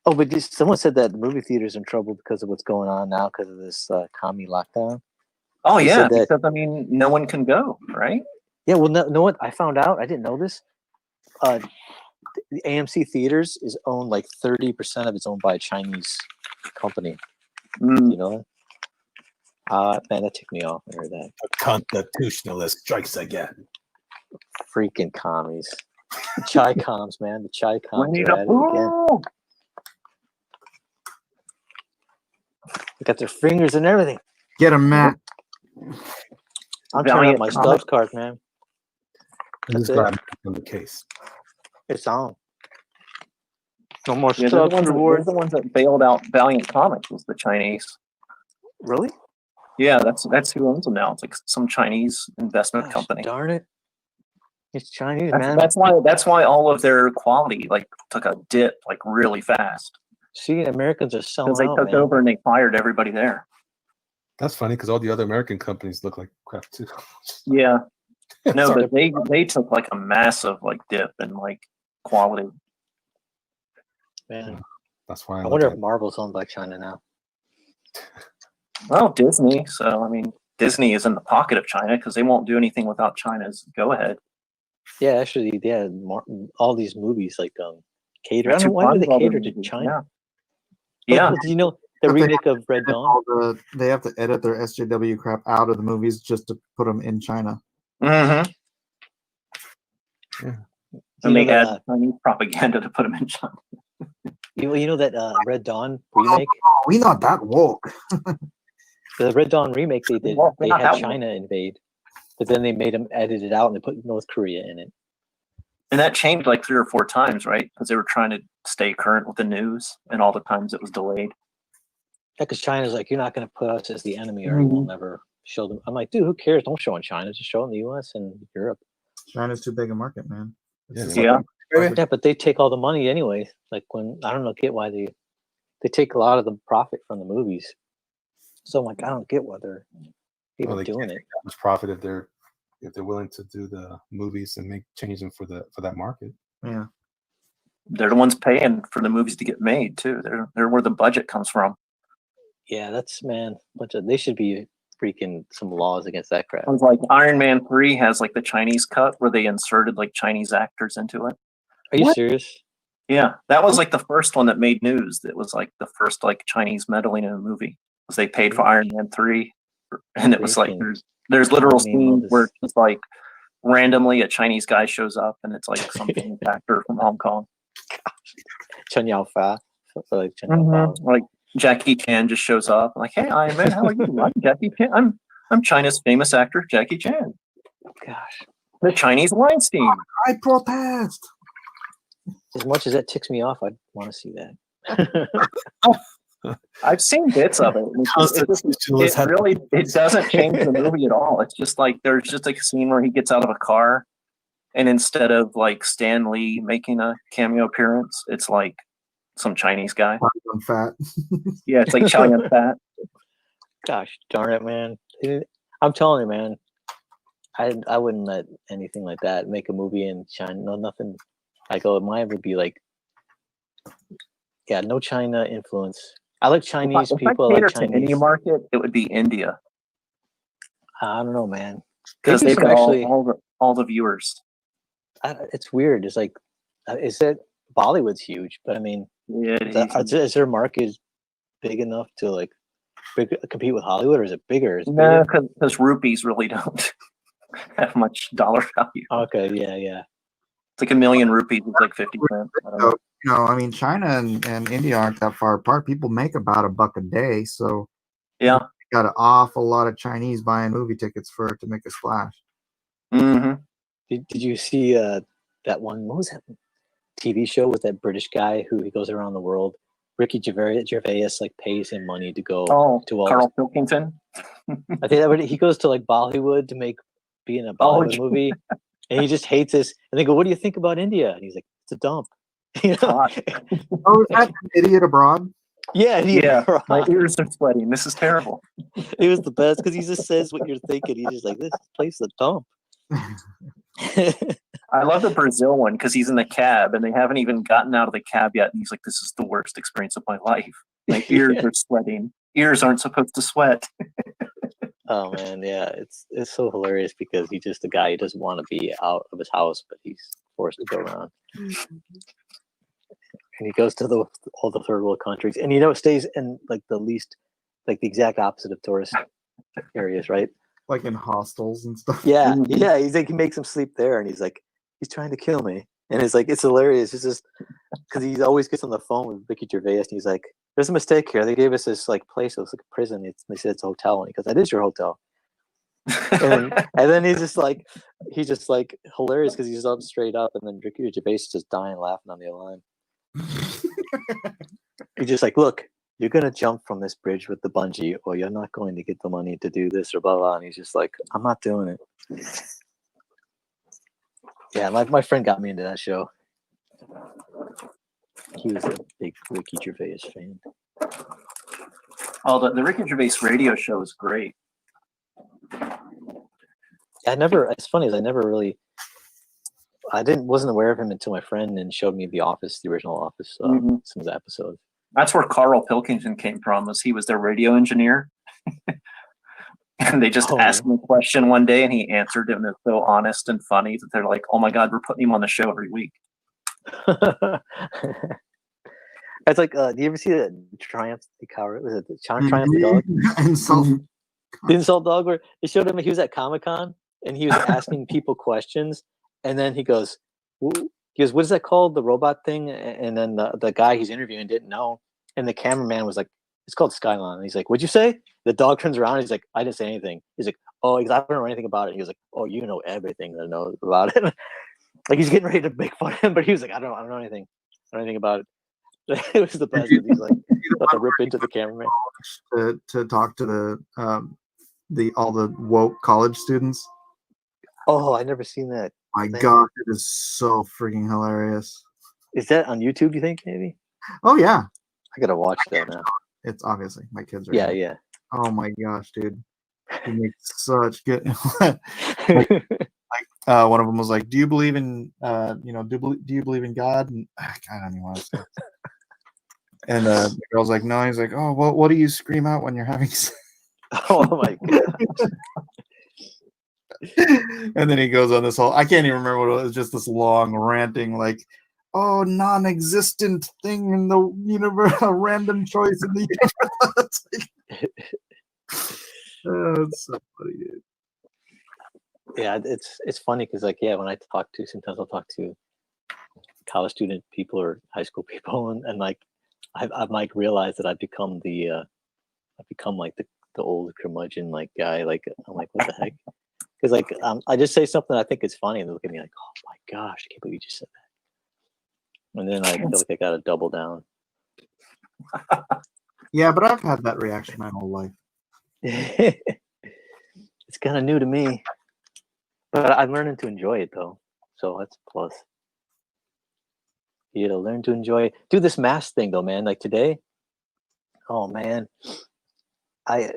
Oh, but someone said that movie theaters are in trouble because of what's going on now because of this commie lockdown. Oh, They yeah, said that- because, I mean, no one can go, right? Yeah, well, know what? I found out. I didn't know this. The AMC Theaters is owned like 30% of it's owned by a Chinese company. You know that? Man, that ticked me off. I heard that. The constitutionalist strikes again. Freaking commies. The Chai comms, man. The Chai comms Winnie are at it the again. Pooh! They got their fingers and everything. Get him, Matt. I'm turning up my Stubbs card, man. I'm just glad I'm on the case. It's on. No more Yeah, Stubbs they're rewards. the ones that bailed out Valiant Comics was the Chinese. Really? Yeah, that's who owns them now. It's like some Chinese investment company. Darn it. It's Chinese, That's, man. that's why all of their quality like took a dip like really fast. See, Americans are selling Because they out, took man. over and they fired everybody there. That's funny because all the other American companies look like crap too. Yeah. No, Sorry. but they took like a massive like dip in like quality. Man, That's why I wonder if Marvel's owned by China now. Well, Disney. So I mean, Disney is in the pocket of China because they won't do anything without China's go ahead. Yeah, actually, yeah, all these movies like cater. I don't know why do they cater to China. Yeah. Do you know the remake of Red Dawn? They have to edit their SJW crap out of the movies just to put them in China. Mm-hmm. Yeah. And they add Chinese propaganda to put them in China. You know that Red Dawn remake? Oh, we not that woke. The Red Dawn remake they did, Well, they not had that China invade, but then they made them edit it out and they put North Korea in it. And that changed like 3 or 4 times, right? Because they were trying to stay current with the news and all the times it was delayed. because China's like, you're not going to put us as the enemy, or we'll never show them. I'm like, dude, who cares? Don't show in China. Just show in the U.S. and Europe. China's too big a market, man. Yeah. Yeah, but they take all the money anyway. Like when I don't get why they take a lot of the profit from the movies. So I'm like, I don't get why they're even doing it. That much profit if they're willing to do the movies and change them for that market. Yeah. They're the ones paying for the movies to get made too. They're where the budget comes from. Yeah, that's they should be freaking some laws against that crap. It was like Iron Man 3 has like the Chinese cut where they inserted like Chinese actors into it. Are you serious? Yeah, that was like the first one that made news. That was like the first like Chinese meddling in a movie. Because they paid for Iron Man 3, and it was like there's literal scenes where it's like randomly a Chinese guy shows up, and it's like some famous actor from Hong Kong. Chen Yao Fa, like like Jackie Chan just shows up, like, hey Iron Man, how are you? I'm Jackie Chan. I'm China's famous actor Jackie Chan. Gosh, the Chinese Weinstein. I protest. As much as that ticks me off, I'd want to see that. I've seen bits of it. It doesn't change the movie at all. It's just like there's just like a scene where he gets out of a car, and instead of like Stan Lee making a cameo appearance, it's like some Chinese guy. Fat. Yeah, it's like Chow Yun Fat. Gosh darn it, man! I'm telling you, man. I wouldn't let anything like that make a movie in China. No, nothing. Mine would be like, yeah, no China influence. I like Chinese people. If I cater to any market, it would be India. I don't know, man. Because they've got all the viewers. It's weird. It's like, is that Bollywood's huge? But I mean, yeah, is their market big enough to like compete with Hollywood, or is it bigger? No, because rupees really don't have much dollar value. Okay, yeah. It's like 1 million rupees. It's like 50 cents. I mean, China and India aren't that far apart. People make about $1 a day, so yeah, got an awful lot of Chinese buying movie tickets for it to make a splash. Mm-hmm. Did you see that one? What was that TV show with that British guy who he goes around the world? Ricky Gervais like pays him money to go to all. Carl Pilkington. I think he goes to like Bollywood to be in a Bollywood movie, and he just hates this. And they go, "What do you think about India?" And he's like, "It's a dump." You know? Oh, is that Idiot Abroad? Yeah. My ears are sweating. This is terrible. It was the best because he just says what you're thinking. He's just like, "This place is a dump." I love the Brazil one because he's in the cab and they haven't even gotten out of the cab yet, and he's like, "This is the worst experience of my life. My ears are sweating. Ears aren't supposed to sweat." Oh man, yeah, it's so hilarious because he's just a guy who doesn't want to be out of his house, but he's forced to go around. And he goes to all the third world countries, and stays in like the the exact opposite of tourist areas, right? Like in hostels and stuff. Yeah. He's like, he makes him sleep there, and he's like, he's trying to kill me, and it's like, it's hilarious. It's just because he always gets on the phone with Ricky Gervais, and he's like, "There's a mistake here. They gave us this like place. It was like a prison. They said it's a hotel," and he goes, "That is your hotel." and then he's just like hilarious because he's up straight up, and then Ricky Gervais is just dying laughing on the other line. He's just like, "Look, you're gonna jump from this bridge with the bungee, or you're not going to get the money to do this," or blah blah. And he's just like, "I'm not doing it." Yeah, my friend got me into that show. He was a big Ricky Gervais fan. Oh, the Ricky Gervais radio show is great. It's funny, I never really, wasn't aware of him until my friend and showed me The Office, the original Office, some of the episodes. That's where Carl Pilkington came from, he was their radio engineer. And they just asked him a question one day and he answered it, and it's so honest and funny that they're like, "Oh my God, we're putting him on the show every week." It's like, do you ever see the Triumph the Coward? Was it the Triumph the Dog? The Insult Dog, where they showed him, he was at Comic-Con and he was asking people questions, and then he goes, "What is that called? The robot thing?" And then the guy he's interviewing didn't know, and the cameraman was like, "It's called Skylon." And he's like, "What'd you say?" The dog turns around. He's like, "I didn't say anything." He's like, "Oh, because I don't know anything about it." He was like, "Oh, you know everything that I know about it." Like he's getting ready to make fun of him, but he was like, I don't know anything. I don't know anything about it. It was the best. He's like about to rip into the cameraman. To talk to all the woke college students. Oh, I never seen that. My God, it is so freaking hilarious. Is that on YouTube? You think maybe? Oh yeah, I gotta watch that now. it's obviously my kids are. Yeah. Oh my gosh, dude, he makes such good. One of them was like, "Do you believe in do you believe in God?" And I don't even want to say. And the girl's like, "No." He's like, "Oh, well, what do you scream out when you're having sex?" Oh my God. And then he goes on this whole, I can't even remember what it was, just this long ranting, like, oh, non-existent thing in the universe, a random choice in the universe. Oh, it's so funny, dude. Yeah, it's funny because when I sometimes I'll talk to college student people or high school people, and like I've like realized that I've become like the old curmudgeon like guy. Like I'm like, what the heck? Because I just say something I think is funny, and they look at me like, oh my gosh, I can't believe you just said that. And then I feel like I gotta double down. Yeah, but I've had that reaction my whole life. It's kind of new to me, but I'm learning to enjoy it though, so that's a plus. You gotta learn to enjoy it. Do this mask thing though, man. Like today, oh man, I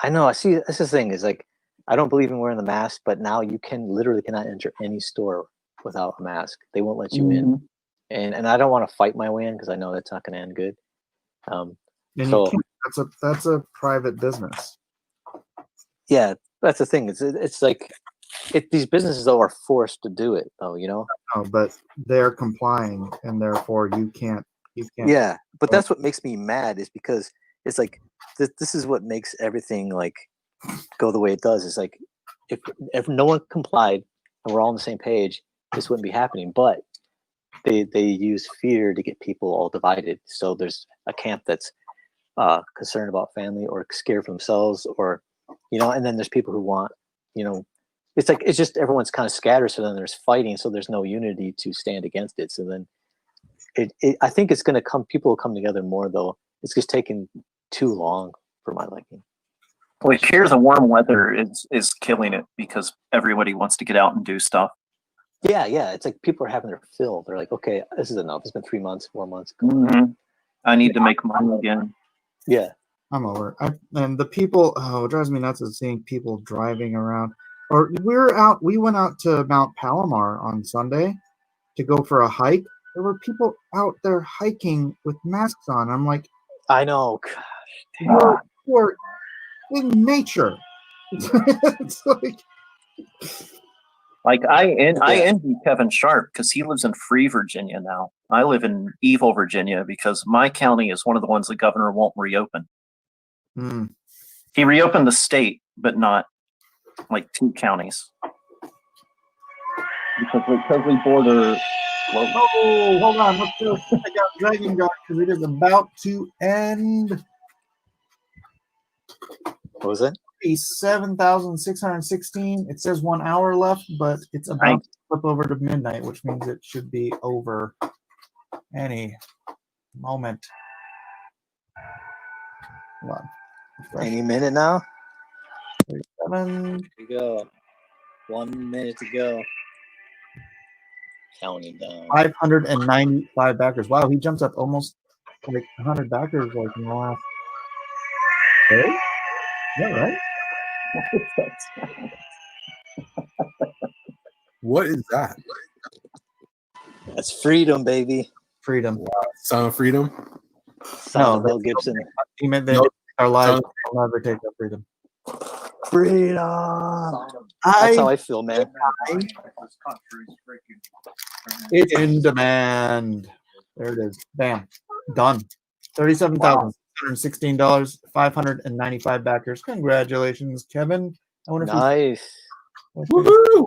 know. I see. That's the thing is like, I don't believe in wearing the mask, but now you literally cannot enter any store without a mask. They won't let you in, and I don't want to fight my way in because I know that's not going to end good. That's a private business. Yeah, that's the thing. It's like these businesses though are forced to do it though, you know. Oh, but they're complying, and therefore you can't. Yeah, but that's what makes me mad is because it's like this is what makes everything like go the way it does. It's like if no one complied and we're all on the same page, this wouldn't be happening. But they use fear to get people all divided. So there's a camp that's concerned about family or scared for themselves, or and then there's people who want, it's like it's just everyone's kind of scattered. So then there's fighting. So there's no unity to stand against it. So then I think it's going to come. People will come together more though. It's just taking too long for my liking. Well, here the warm weather is killing it because everybody wants to get out and do stuff. Yeah. It's like people are having their fill. They're like, okay, this is enough. It's been 3 months, 4 months. I need to make money again. Yeah. I'm over. And the people, it drives me nuts is seeing people driving around. Or we went out to Mount Palomar on Sunday to go for a hike. There were people out there hiking with masks on. I'm like, I know. Gosh, we're in nature. It's like I envy Kevin Sharp because he lives in Free Virginia now. I live in Evil Virginia because my county is one of the ones the governor won't reopen. He reopened the state, but not like 2 counties because we border. Oh, hold on. Let's go check out Dragon Guard because it is about to end. What was it? 7,616. It says 1 hour left, but it's about to flip over to midnight, which means it should be over any moment. Hold on. Any minute now? 37. Here we go. 1 minute to go. Counting down. 595 backers. Wow, he jumps up almost like 100 backers like in the last. Okay? Is that right? What is that? That's freedom, baby. Freedom. Wow. Son of Freedom? Son of Mel Gibson. He meant that our lives will never take that freedom. Freedom. That's how I feel, man. It's in demand. There it is. Bam. Done. $37,616, 595 backers. Congratulations, Kevin. I wonder if Woohoo!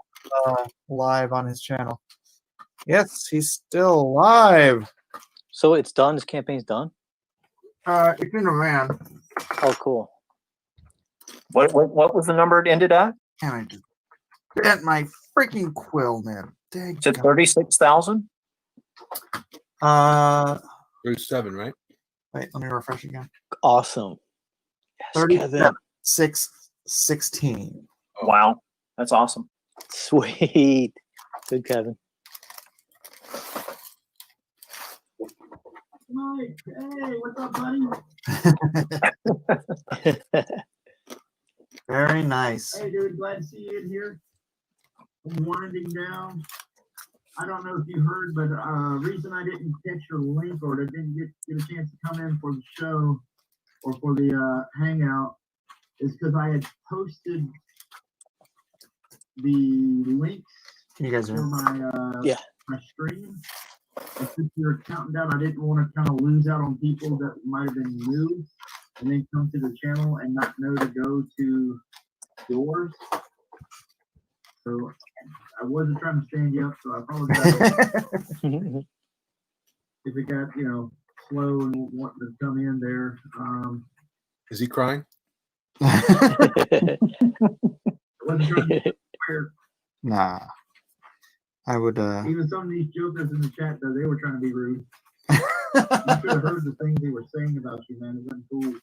Live on his channel. Yes, he's still live. So it's done. His campaign's done. It's in demand. Oh, cool. What was the number it ended at? Can I just get my freaking quill, man? To 36,000. There's 7, right? Wait, let me refresh again. Awesome. Yes, 37, Kevin. 6, 16. Wow, that's awesome. Sweet. Good, Kevin. Mike, hey, what's up, buddy? Very nice. Hey, dude, glad to see you in here. I'm winding down. I don't know if you heard, but reason I didn't catch your link or didn't get a chance to come in for the show or for the hangout is because I had posted the links You guys for are. my stream. And since you're counting down, I didn't want to kind of lose out on people that might have been new and then come to the channel and not know to go to yours. So I wasn't trying to stand you up, so I apologize if it got, slow and wanting to come in there. Is he crying? I wasn't trying to be fair. Nah. I would. Even some of these jokers in the chat, though, they were trying to be rude. You should have heard the things they were saying about you, man. It wasn't cool.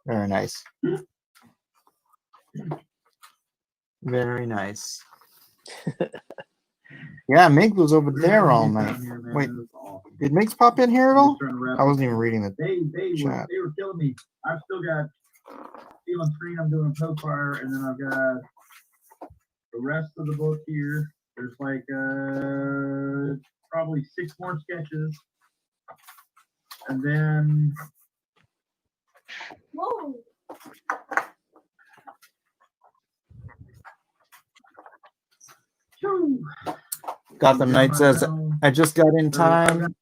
Very nice. Very nice. Yeah, Mig was over there all night. Wait, did Migs pop in here at all? I wasn't even reading the They chat. were killing me. I've still got on screen. I'm doing Profire, and then I've got the rest of the book here. There's like probably 6 more sketches, and then Whoa. Gotham Knight says, I just got in time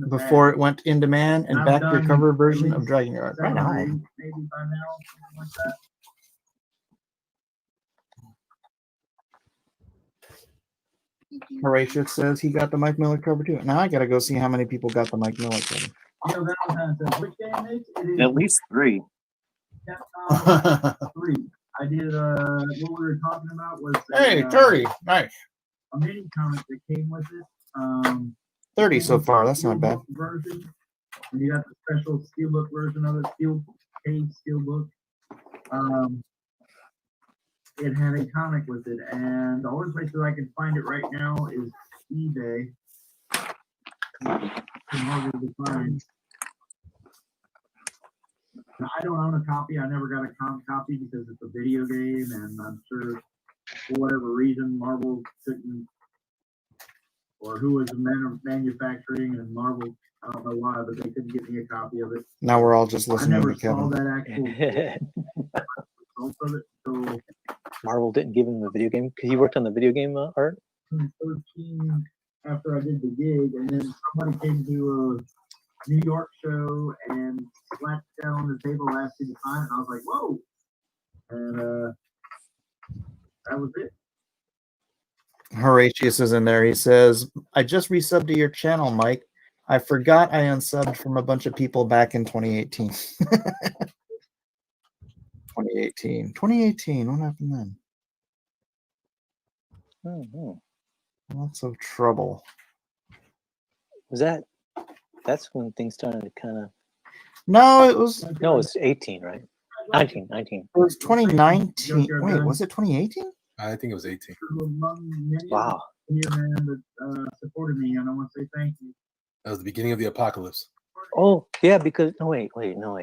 before it went in demand and back your cover version of Dragon Yard. Right on. maybe by now, something like that. Horatio says he got the Mike Miller cover too. Now I gotta go see how many people got the Mike Miller cover. Valentine says, which game is it? At least 3. Yeah, 3. I did what we were talking about was Hey, 30. Nice. a mini comic that came with it. 30 so far. That's not bad. Version. And you got the special steelbook version of it, steelbook. It had a comic with it, and the only place that I can find it right now is eBay. It's harder to find. Now, I don't own a copy. I never got a copy because it's a video game, and I'm sure for whatever reason Marvel couldn't, or who was manufacturing, and Marvel, I don't know why, but they couldn't get me a copy of it. Now we're all just I listening never to saw Kevin. that actual result of it. So Marvel didn't give him the video game because he worked on the video game art. 13 after I did the gig, and then somebody came to a New York show and slapped down on the table, asked me to sign it, and I was like, whoa. And that was it. Horatius is in there. He says, I just resubbed to your channel, Mike. I forgot I unsubbed from a bunch of people back in 2018. 2018. What happened then? Lots of trouble. That's when things started to kind of. No, it was. No, it's 18, right? 19. It was 2019. Wait, was it 2018? I think it was 18. Wow. That supported me, and I want to say thank you. That was the beginning of the apocalypse. Oh, yeah, because. No, wait. No,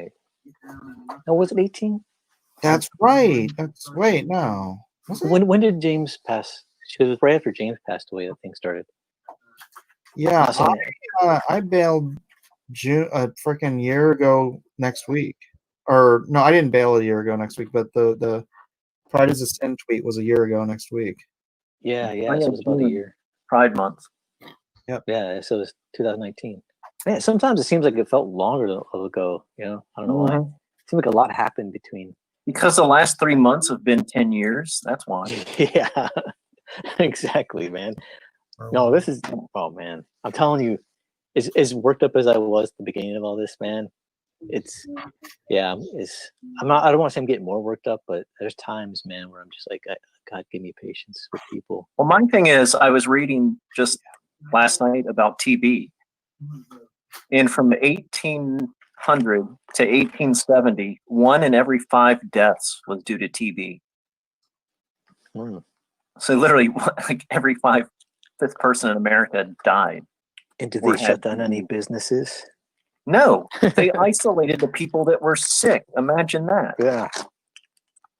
was it 18? That's right. Wait, no. When did James pass? Because it was right after James passed away that thing started. Yeah, I bailed a freaking year ago next week. Or no, I didn't bail a year ago next week, but the Pride is a Sin tweet was a year ago next week. Yeah, so it was about a year. Pride Month. Yep. Yeah, so it was 2019. Man, sometimes it seems like it felt longer ago. I don't know why. It seems like a lot happened between. Because the last 3 months have been 10 years. That's why. Yeah, exactly, man. No, this is. Oh man, I'm telling you, as worked up as I was at the beginning of all this, man. It's. I don't want to say I'm getting more worked up, but there's times, man, where I'm just like, God, give me patience with people. Well, my thing is, I was reading just last night about TB, And from 1800 to 1870, 1 in every 5 deaths was due to TB. So literally, like every fifth person in America died. And did they shut down any businesses? No, they isolated the people that were sick. Imagine that. Yeah.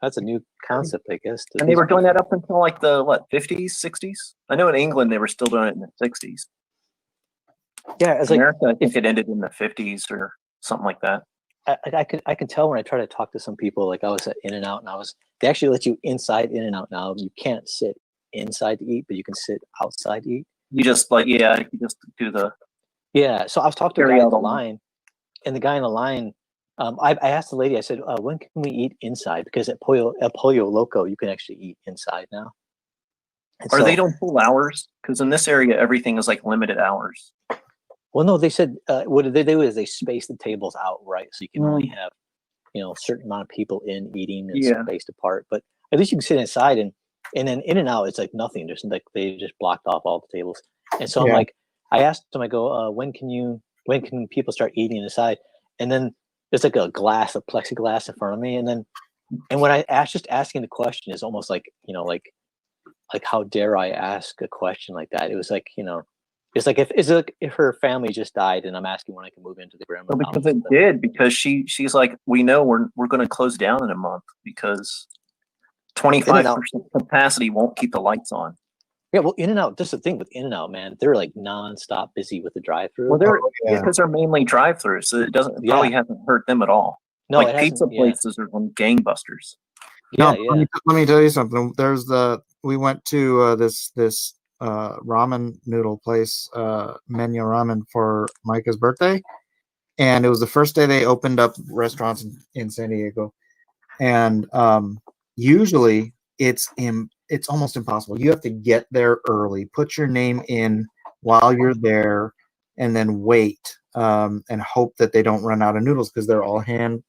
That's a new concept, I guess. And they were doing that up until like the 50s, 60s? I know in England they were still doing it in the 60s. Yeah, it's America, like, I think it ended in the 50s or something like that. I can tell when I try to talk to some people. Like I was at In-N-Out, and they actually let you inside In-N-Out now. You can't sit inside to eat, but you can sit outside to eat. You just you just do the So I was talking to a guy at the line, and the guy in the line, I asked the lady. I said, "When can we eat inside?" Because at Pollo Loco, you can actually eat inside now. Are they don't full hours? Because in this area, everything is like limited hours. Well, no, they said what they do is they space the tables out, right? So you can only have, a certain amount of people in eating and spaced apart. But at least you can sit inside, and then In-N-Out, it's like nothing. Just like they just blocked off all the tables. And so I'm like, I asked them, I go, when can people start eating inside? And then there's like a plexiglass in front of me, and when I asking the question is almost like like how dare I ask a question like that? It was like it's like if her family just died and I'm asking when I can move into the grandma's house. Because it did, because she's like, we know we're going to close down in a month because 25% capacity won't keep the lights on. Yeah, well, In-N-Out, that's the thing with In-N-Out, man. They're like nonstop busy with the drive-through. Well, because they're mainly drive-throughs, so it probably hasn't hurt them at all. No, like pizza places are on gangbusters. Let me tell you something. We went to this ramen noodle place, Menya Ramen, for Micah's birthday, and it was the first day they opened up restaurants in San Diego. And usually it's almost impossible. You have to get there early, put your name in while you're there, and then wait and hope that they don't run out of noodles, because they're all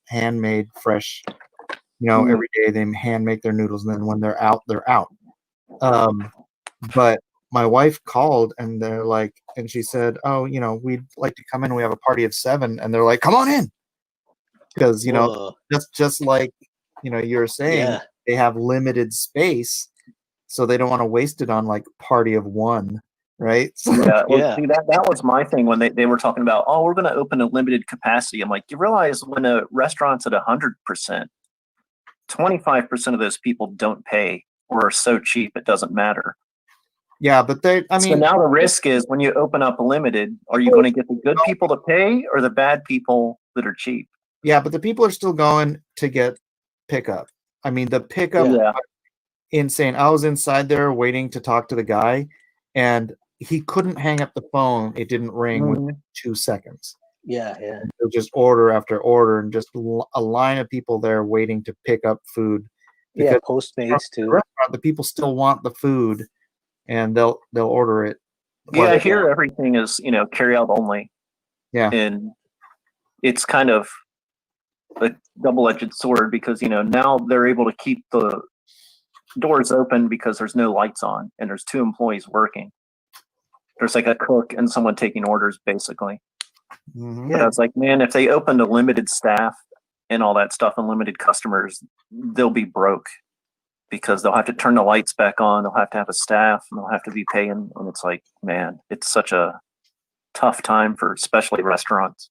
handmade, fresh. Every day they hand make their noodles, and then when they're out, they're out. But my wife called, and they're like, and she said, "Oh, we'd like to come in. We have a party of 7," and they're like, "Come on in," because that's just like you were saying, they have limited space, so they don't want to waste it on like party of 1, right? See, that was my thing when they were talking about, we're going to open a limited capacity. I'm like, you realize when a restaurant's at 100%, 25% of those people don't pay or are so cheap it doesn't matter. Yeah, but so now the risk is when you open up a limited, are you going to get the good people to pay or the bad people that are cheap? Yeah, but the people are still going to get pickup. I mean, the pickup, insane. I was inside there waiting to talk to the guy, and he couldn't hang up the phone. It didn't ring within 2 seconds. Yeah. They'll just order after order, and just a line of people there waiting to pick up food. Yeah, Postmates too. The people still want the food, and they'll order it. Yeah, here everything is carry out only. Yeah, and it's kind of a double-edged sword, because now they're able to keep the doors open because there's no lights on and there's 2 employees working. There's like a cook and someone taking orders, basically. But I was like, man, if they opened a limited staff and all that stuff and limited customers, they'll be broke, because they'll have to turn the lights back on, they'll have to have a staff, and they'll have to be paying. And it's like, man, it's such a tough time for especially restaurants.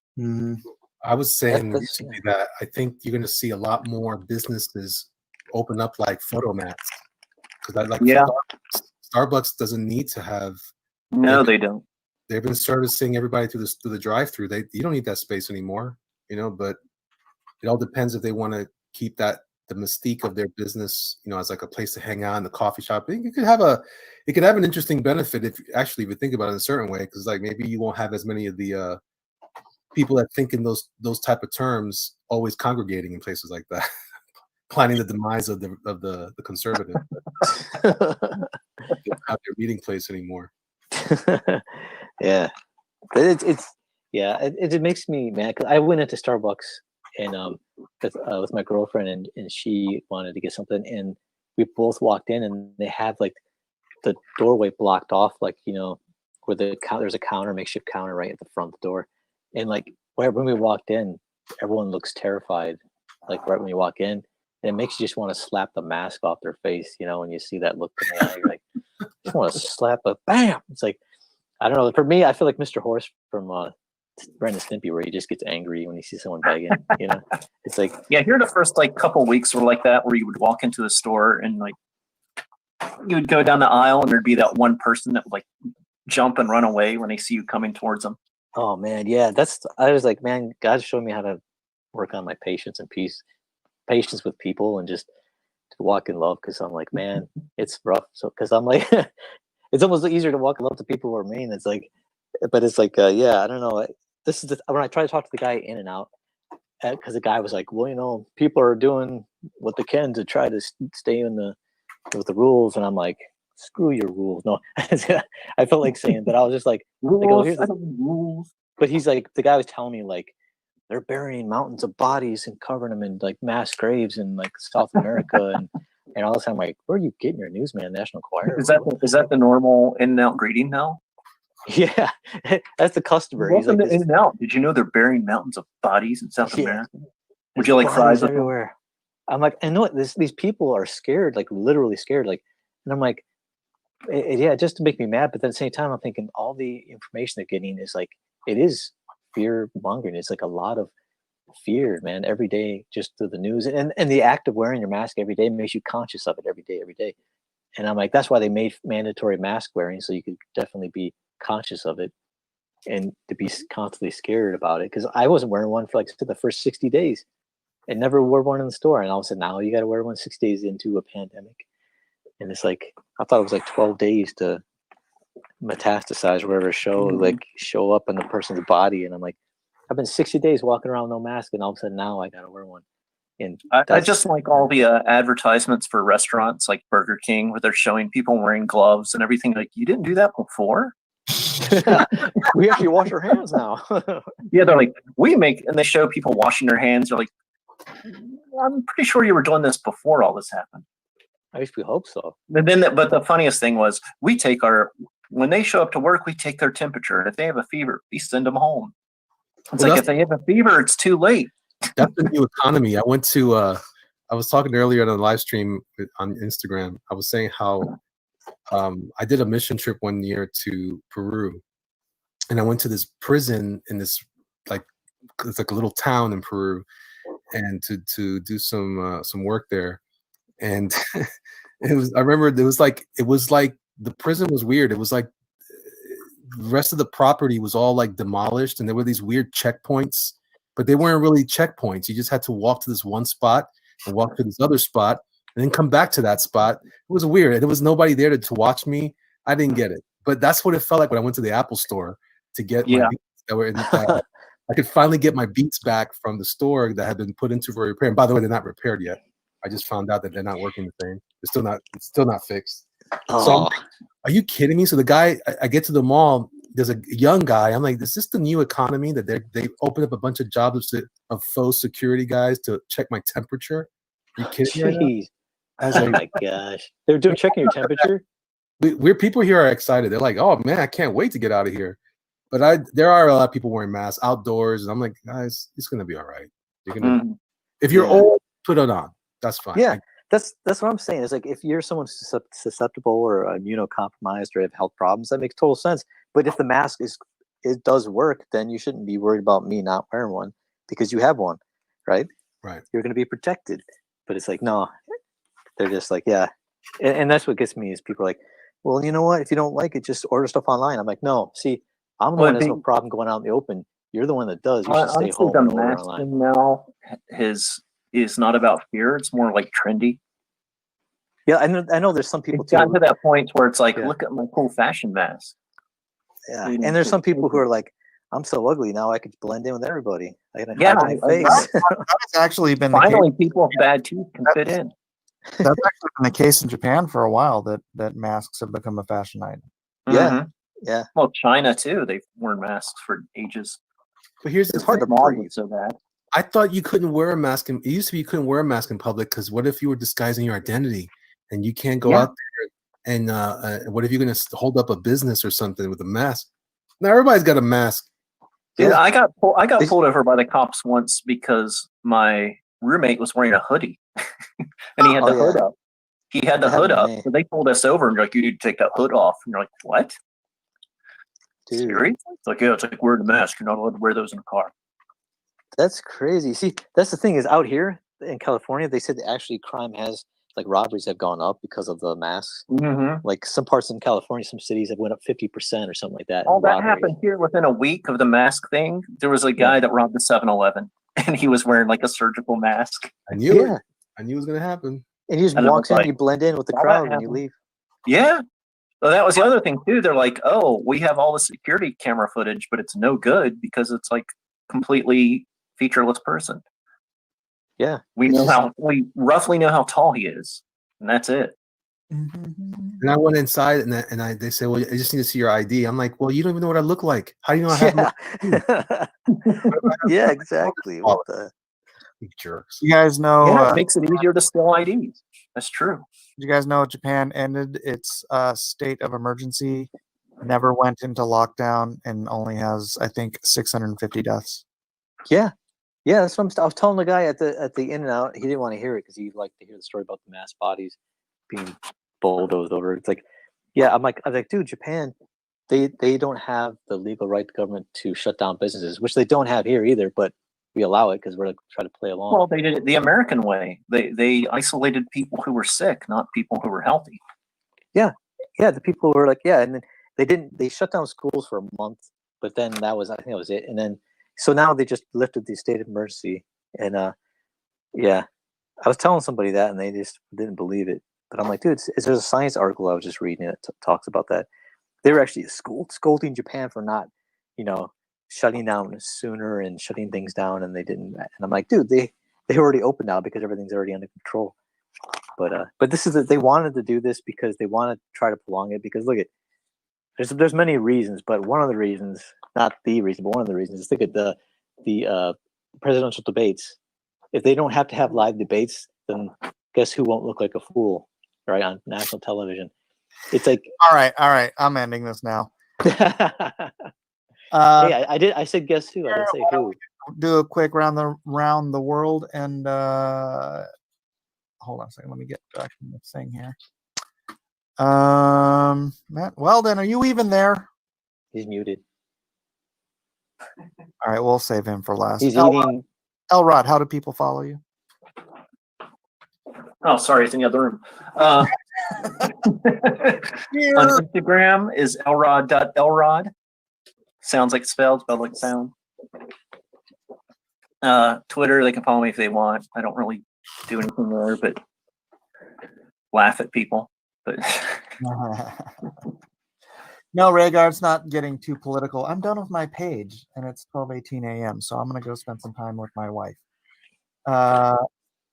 I was saying recently that I think you're going to see a lot more businesses open up like photo mats, because Starbucks doesn't need to have. No, they don't. They've been servicing everybody through the drive-through. You don't need that space anymore, But it all depends if they want to keep the mystique of their business, as like a place to hang out in the coffee shop. It could have an interesting benefit if you think about it in a certain way, because like maybe you won't have as many of the people that think in those type of terms always congregating in places like that, planning the demise of the conservative. They don't have their meeting place anymore. Yeah, but it makes me mad, because I went into Starbucks and with my girlfriend, and she wanted to get something, and we both walked in, and they have like the doorway blocked off, like where there's a counter, makeshift counter right at the front door, and like when we walked in, everyone looks terrified, like right when you walk in, and it makes you just want to slap the mask off their face, you know, when you see that look in the eye, you're like, just want to slap a bam. It's like, I don't know. For me, I feel like Mr. Horse from Ren and Stimpy, where he just gets angry when he sees someone begging. You know, it's like, yeah. Here, the first like couple weeks were like that, where you would walk into a store and like you would go down the aisle, and there'd be that one person that would like jump and run away when they see you coming towards them. oh man, yeah. I was like, man, God's showing me how to work on my patience and patience with people, and just to walk in love. Because I'm like, man, it's rough. So because I'm like, it's almost easier to walk in love to people who are mean. It's like, but it's like, yeah, I don't know. This is when I try to talk to the guy in and out, because the guy was like, well, you know, people are doing what they can to try to stay with the rules, and I'm like, screw your rules. No, I felt like saying, but I was just like, Rules, here's rules. but he's like, the guy was telling me like, they're burying mountains of bodies and covering them in like mass graves in like South America, and all this. I'm like, where are you getting your news, man? National Enquirer? Is that the normal in and out greeting now? Yeah, that's the customer. He's Welcome like, to In and Out. Did you know they're burying mountains of bodies in South Yeah. America? Would you like fries with them? everywhere? I'm like, I know these people are scared, like literally scared, like, and I'm like, yeah, just to make me mad. But at the same time, I'm thinking all the information they're getting is like, it is fear mongering. It's like a lot of fear, man, every day, just through the news, and the act of wearing your mask every day makes you conscious of it every day. And I'm like, that's why they made mandatory mask wearing, so you could definitely be conscious of it and to be constantly scared about it. Because I wasn't wearing one for like the first 60 days and never wore one in the store, and all of a sudden now you got to wear one 6 days into a pandemic. And it's like, I thought it was like 12 days to metastasize wherever show up in the person's body, and I'm like, I've been 60 days walking around with no mask, and all of a sudden now I got to wear one. And I just like all the advertisements for restaurants like Burger King, where they're showing people wearing gloves and everything. Like, you didn't do that before. we actually wash our hands now. Yeah, they're like, and they show people washing their hands. They're like, I'm pretty sure you were doing this before all this happened. I wish we hope so. But the funniest thing was, when they show up to work, we take their temperature, and if they have a fever, we send them home. It's like, if they have a fever, it's too late. That's the new economy. I was talking earlier on a live stream on Instagram. I was saying how I did a mission trip one year to Peru, and I went to this prison in this it's like a little town in Peru, and to do some work there. And I remember it was like the prison was weird. It was like the rest of the property was all like demolished, and there were these weird checkpoints, but they weren't really checkpoints. You just had to walk to this one spot and walk to this other spot and then come back to that spot. It was weird. There was nobody there to watch me. I didn't get it, but that's what it felt like when I went to the Apple store to get my Beats that were in the I could finally get my Beats back from the store that had been put into for repair. And by the way, they're not repaired yet. I just found out that they're not working the same. It's still not fixed. Oh. So I'm like, are you kidding me? So the guy, I get to the mall, there's a young guy. I'm like, is this the new economy that they opened up a bunch of jobs of faux security guys to check my temperature? Are you kidding me? I was Oh like, my gosh. They're doing checking your temperature? we're people here are excited. They're like, oh man, I can't wait to get out of here. But there are a lot of people wearing masks outdoors, and I'm like, guys, it's gonna be all right. You're gonna if you're old, put it on. That's fine. Yeah, that's what I'm saying. It's like, if you're someone susceptible or immunocompromised or have health problems, that makes total sense. But if the mask does work, then you shouldn't be worried about me not wearing one because you have one, right? Right. You're going to be protected. But it's like, no, they're just like, yeah. And that's what gets me is people are like, well, you know what? If you don't like it, just order stuff online. I'm like, no, see, I'm the one that's no problem going out in the open. You're the one that does. You should stay home and order online. Now is not about fear. It's more like trendy. Yeah, I know there's some people it's gotten to that point where it's like, look at my cool fashion mask. Yeah, and there's some people who are like, I'm so ugly now I could blend in with everybody. I can hide my face. That's actually been finally the case. People with bad teeth can fit in. That's actually been the case in Japan for a while. That masks have become a fashion item. Yeah, yeah. Well, China too. They've worn masks for ages. But here's it's hard to breathe. So bad. I thought you couldn't wear a mask. It used to be you couldn't wear a mask in public because what if you were disguising your identity and you can't go out there And what if you're going to hold up a business or something with a mask? Now everybody's got a mask. Dude, I got pulled over by the cops once because my roommate was wearing a hoodie, and he had the hood up. He had the hood up, so they pulled us over and they're like, "You need to take that hood off." And you're like, "What? Dude. Serious?" It's like, "Yeah, it's like wearing a mask. You're not allowed to wear those in a car." That's crazy. See, that's the thing is out here in California, they said that actually crime has like robberies have gone up because of the masks. Mm-hmm. Like some parts in California, some cities have went up 50% or something like that. All that happened here within a week of the mask thing. There was a guy that robbed the 7-Eleven, and he was wearing like a surgical mask. I knew it. I knew it was going to happen. And he just walks in, you blend in with the crowd, and you leave. Yeah. So that was the other thing too. They're like, "Oh, we have all the security camera footage, but it's no good because it's like completely featureless person." Yeah. We roughly know how tall he is, and that's it. And I went inside, and they say, "Well, I just need to see your ID." I'm like, "Well, you don't even know what I look like. How do you know I have?" Yeah, exactly. What the jerks? You guys know? Yeah, it makes it easier to steal IDs. That's true. You guys know Japan ended its state of emergency, never went into lockdown, and only has, I think, 650 deaths. Yeah, that's what I was telling the guy at the In-N-Out. He didn't want to hear it because he liked to hear the story about the mass bodies being bulldozed over. It's like, yeah, I'm like, dude, Japan, they don't have the legal right, the government, to shut down businesses, which they don't have here either. But we allow it because we're like trying to play along. Well, they did it the American way. They isolated people who were sick, not people who were healthy. Yeah, the people were like, yeah, and then they shut down schools for a month, but then I think that was it. And then so now they just lifted the state of emergency, and yeah, I was telling somebody that, and they just didn't believe it. But I'm like, dude, there's a science article I was just reading that talks about that. They were actually scolding Japan for not, shutting down sooner and shutting things down, and they didn't. And I'm like, dude, they already open now because everything's already under control. But this is they wanted to do this because they want to try to prolong it, because look at there's many reasons, but one of the reasons, not the reason, but one of the reasons is look at the presidential debates. If they don't have to have live debates, then guess who won't look like a fool, right, on national television? It's like, all right, I'm ending this now. Hey, I said guess who? I didn't say who. Do a quick round the world, and hold on a second. Let me get back to the thing here. Matt Weldon, are you even there? He's muted. All right, we'll save him for last. He's eating. Elrod, how do people follow you? Oh, sorry, it's in the other room. On Instagram is elrod.elrod. Sounds like spelled like sound. Twitter, they can follow me if they want. I don't really do anything there, but laugh at people. But no, Rhaegar's not getting too political. I'm done with my page, and it's 12:18 a.m., so I'm going to go spend some time with my wife.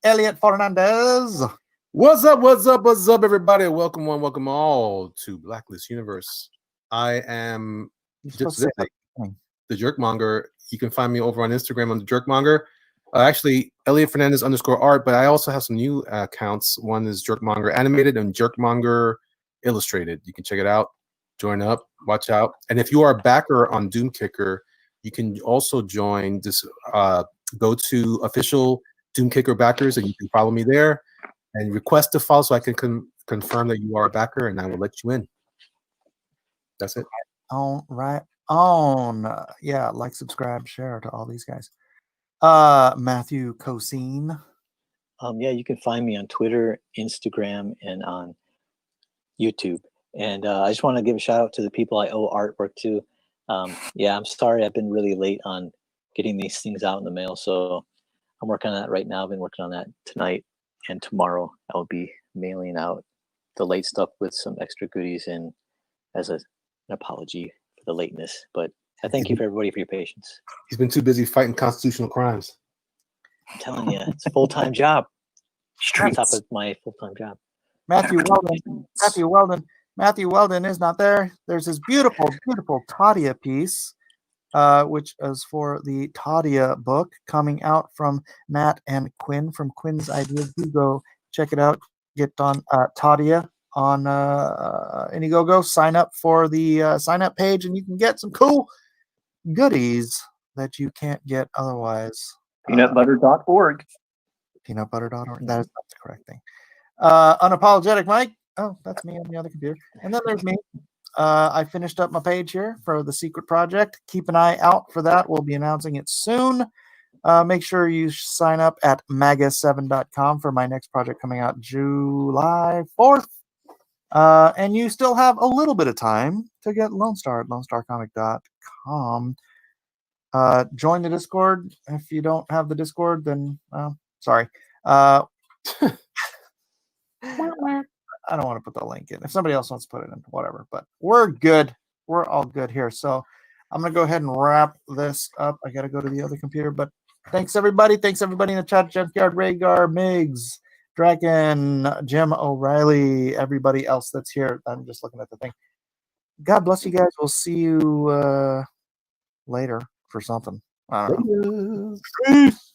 Elliot Fernandez. What's up, everybody? Welcome one, welcome all to Blacklist Universe. I am just the Jerkmonger. You can find me over on Instagram on the Jerkmonger. Actually, Elliot Fernandez _art, but I also have some new accounts. One is Jerkmonger Animated and Jerkmonger Illustrated. You can check it out. Join up, watch out. And if you are a backer on Doom Kicker, you can also join this. Go to official Doom Kicker backers, and you can follow me there and request to follow so I can confirm that you are a backer, and I will let you in. That's it. All right. Yeah, like, subscribe, share to all these guys. Matthew Cosine. Yeah, you can find me on Twitter, Instagram, and on YouTube. And I just want to give a shout out to the people I owe artwork to. Yeah, I'm sorry I've been really late on getting these things out in the mail, so I'm working on that right now. I've been working on that tonight, and tomorrow I'll be mailing out the late stuff with some extra goodies and as an apology for the lateness. But I thank you for everybody for your patience. He's been too busy fighting constitutional crimes. I'm telling you, it's a full-time job. On top of my full-time job. Matthew Weldon is not there. There's this beautiful Tadia piece, which is for the Tadia book coming out from Matt and Quinn from Quinn's Ideas. Do go check it out. Get on Tadia on Indiegogo. Sign up for the sign up page, and you can get some cool goodies that you can't get otherwise. Peanutbutter.org. Peanutbutter.org. That is not the correct thing. Unapologetic Mike. Oh, that's me on the other computer. And then there's me. I finished up my page here for the secret project. Keep an eye out for that. We'll be announcing it soon. Make sure you sign up at maga7.com for my next project coming out July 4th. And you still have a little bit of time to get Lone Star at lonestarcomic.com. Join the Discord. If you don't have the Discord, then sorry. I don't want to put the link in. If somebody else wants to put it in, whatever. But we're good. We're all good here. So I'm going to go ahead and wrap this up. I got to go to the other computer. But thanks, everybody. Thanks, everybody in the chat. Junkyard, Rhaegar, Migs, Draken, Jim O'Reilly, everybody else that's here. I'm just looking at the thing. God bless you guys. We'll see you later for something. I don't know. Peace.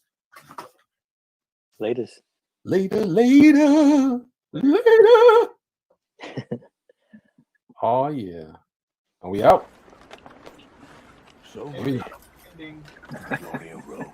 Latest. Later. Oh yeah. Are we out? So We- Glory road.